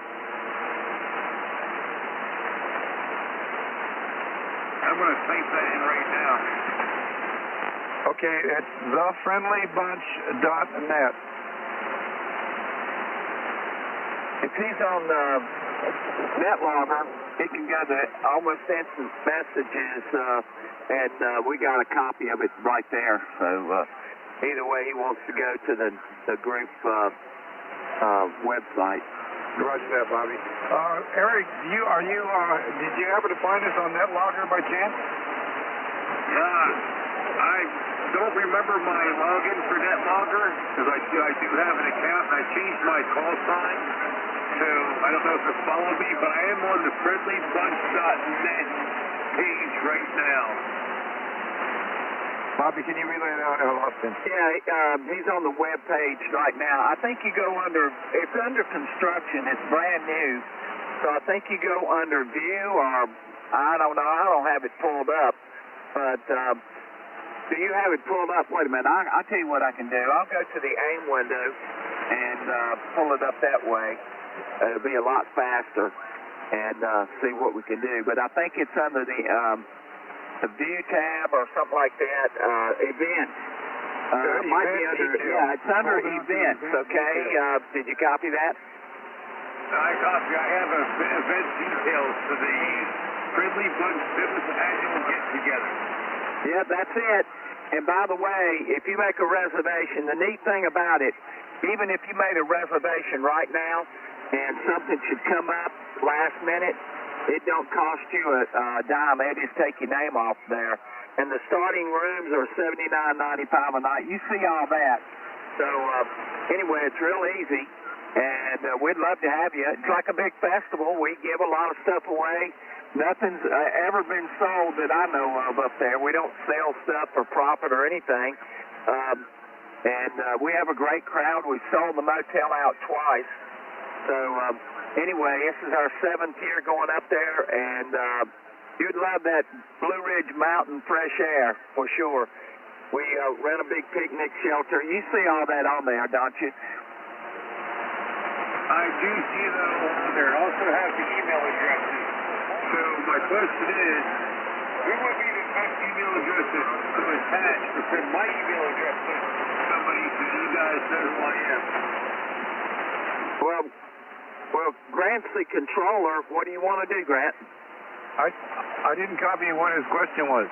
I'm going to type that in right now. Okay, it's thefriendlybunch.net. If he's on NetLogger, he can go to almost instant messages, and we got a copy of it right there. So either way, he wants to go to the group website. Roger that, Bobby. Eric, did you happen to find us on NetLogger by chance? I don't remember my login for NetLogger because I do have an account and I changed my call sign. So I don't know if it followed me, but I am on the friendlybunch.net page right now. Bobby, can you relay that? I lost him. Yeah, he's on the web page right now. I think you go it's under construction. It's brand new. So I think you go under view, or I don't know. I don't have it pulled up. But do you have it pulled up? Wait a minute. I'll tell you what I can do. I'll go to the AIM window and pull it up that way. It'll be a lot faster and see what we can do. But I think it's under the view tab or something like that. Events. It might be under. Yeah, it's under events. Okay. Did you copy that? I copy. I have event details for the Friendly Bunch Business Annual Get Together. Yeah, that's it. And by the way, if you make a reservation, the neat thing about it, even if you made a reservation right now and something should come up last minute, It don't cost you a dime. They just take your name off there. And the starting rooms are $79.95 a night. You see all that. So anyway, it's real easy, and we'd love to have you. It's like a big festival. We give a lot of stuff away. Nothing's ever been sold that I know of up there. We don't sell stuff for profit or anything. And we have a great crowd. We've sold the motel out twice. So anyway, this is our 7th year going up there, and you'd love that Blue Ridge Mountain fresh air for sure. We rent a big picnic shelter. You see all that on there, don't you? I do see that on there. It also has the email addresses. So my question is, who would be the best email addresses to attach to send my email address to somebody so you guys know who I am? Well, Grant's the controller. What do you want to do, Grant? I didn't copy what his question was.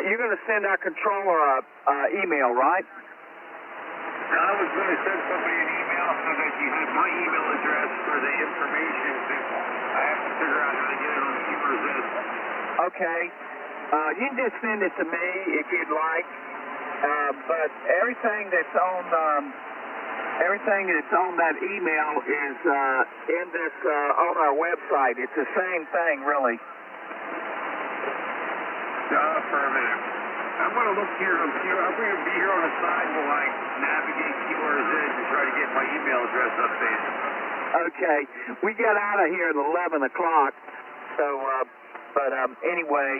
You're going to send our controller email, right? I was going to send somebody an email so that you had my email address for the information. I have to figure out how to get it on the QRZ. Okay. You can just send it to me if you'd like. But everything that's on that email is in this on our website. It's the same thing, really. Affirmative. I'm going to look here. I'm going to be here on the side while I navigate QRZ and try to get my email address updated. Okay. We got out of here at 11 o'clock. So, anyway,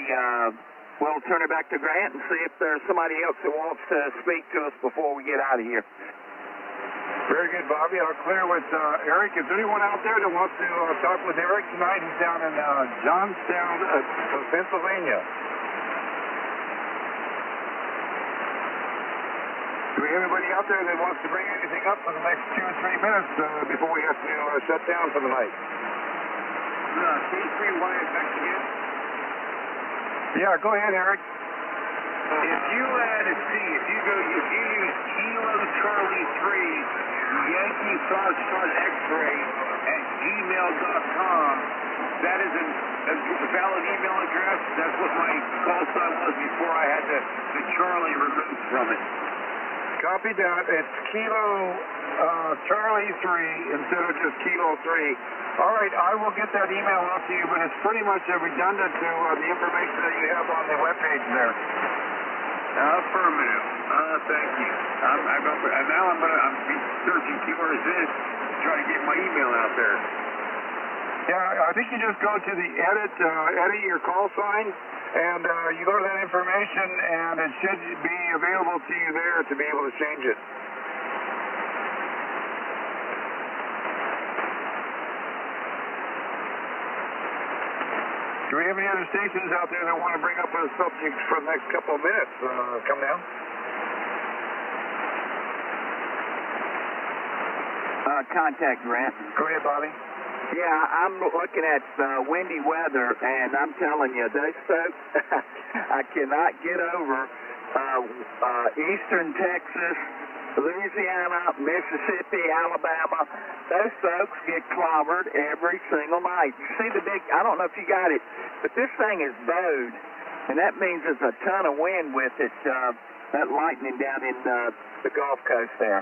we'll turn it back to Grant and see if there's somebody else that wants to speak to us before we get out of here. Very good, Bobby. I'll clear with Eric. Is there anyone out there that wants to talk with Eric tonight? He's down in Johnstown, Pennsylvania. Do we have anybody out there that wants to bring anything up for the next 2 or 3 minutes before we have to shut down for the night? K3Y back again? Yeah, go ahead, Eric. If you use Kilo Charlie 3 Yankee Foxtrot X-ray at gmail.com, that is a valid email address. That's what my call sign was before I had the Charlie removed from it. Copy that. It's Kilo Charlie 3 instead of just Kilo 3. All right, I will get that email out to you, but it's pretty much redundant to the information that you have on the webpage there. Affirmative. Thank you. I'm searching QRZ to try to get my email out there. Yeah, I think you just go to the edit your call sign, and you go to that information, and it should be available to you there to be able to change it. Do we have any other stations out there that want to bring up a subject for the next couple of minutes? Come down. Contact Grant. Go ahead, Bobby. Yeah, I'm looking at windy weather, and I'm telling you, those folks, I cannot get over eastern Texas, Louisiana, Mississippi, Alabama. Those folks get clobbered every single night. You see the big, I don't know if you got it, but this thing is bowed, and that means there's a ton of wind with it, that lightning down in the Gulf Coast there.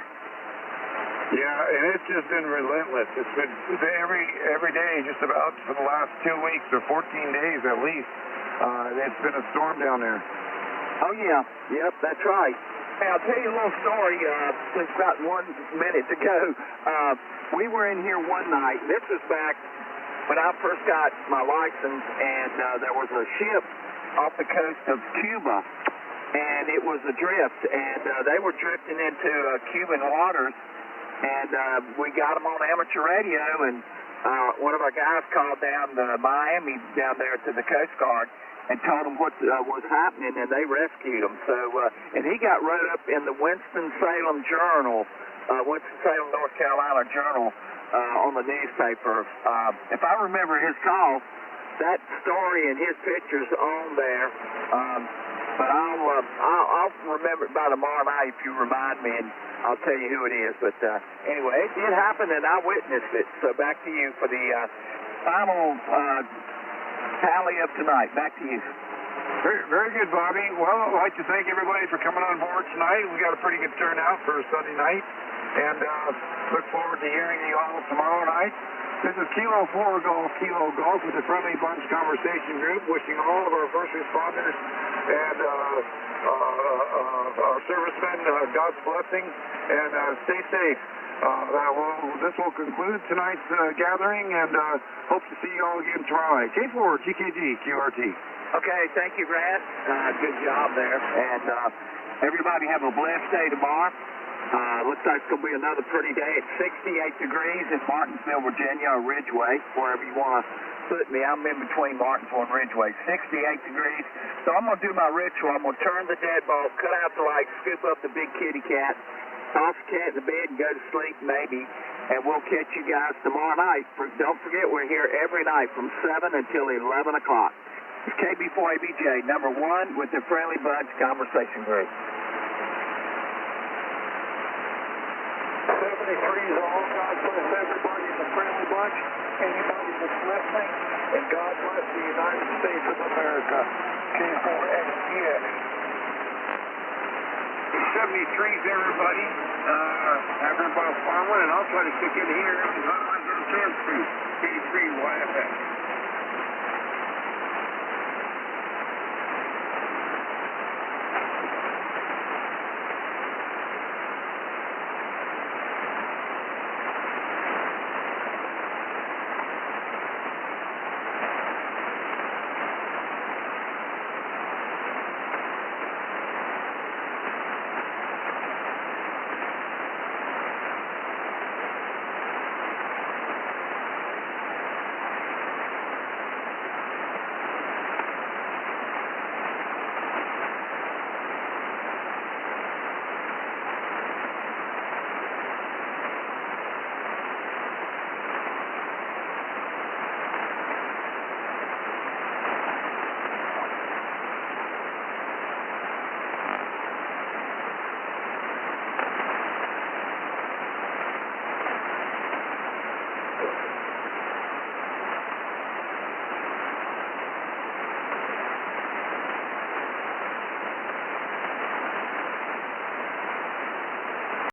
Yeah, and it's just been relentless. It's been every day, just about for the last 2 weeks or 14 days at least. It's been a storm down there. Oh yeah, yep, that's right. Hey, I'll tell you a little story. It's about 1 minute to go. We were in here one night. This was back when I first got my license, and there was a ship off the coast of Cuba, and it was adrift, and they were drifting into Cuban waters. And we got them on amateur radio, and one of our guys called down to Miami, down there to the Coast Guard, and told them what was happening, and they rescued him. So, and he got wrote up in the Winston-Salem Journal, Winston-Salem, North Carolina Journal, on the newspaper. If I remember his call, that story and his pictures on there. But I'll remember it by tomorrow night if you remind me, and I'll tell you who it is. But anyway, it did happen, and I witnessed it. So back to you for the final tally of tonight. Back to you. Very, very good, Bobby. Well, I'd like to thank everybody for coming on board tonight. We got a pretty good turnout for Sunday night, and look forward to hearing you all tomorrow night. This is Kilo 4 Golf, Kilo Golf with the Friendly Bunch Conversation Group, wishing all of our first responders and our servicemen God's blessing, and stay safe. This will conclude tonight's gathering, and hope to see you all again tomorrow night. K4, GKG, QRT. Okay, thank you, Grant. Good job there. And everybody have a blessed day tomorrow. Looks like it's going to be another pretty day. It's 68 degrees in Martinsville, Virginia, or Ridgeway, wherever you want to put me. I'm in between Martinsville and Ridgeway. 68 degrees. So I'm going to do my ritual. I'm going to turn the dead ball, cut out the light, scoop up the big kitty cat, toss the cat in the bed, and go to sleep, maybe. And we'll catch you guys tomorrow night. Don't forget, we're here every night from 7 until 11 o'clock. It's KB4ABJ, number 1 with the Friendly Bunch Conversation Group. 73 is all. God bless everybody in the Friendly Bunch, anybody that's listening, and God bless the United States of America. K4XPX. 73's everybody. After about following, and I'll try to stick in here.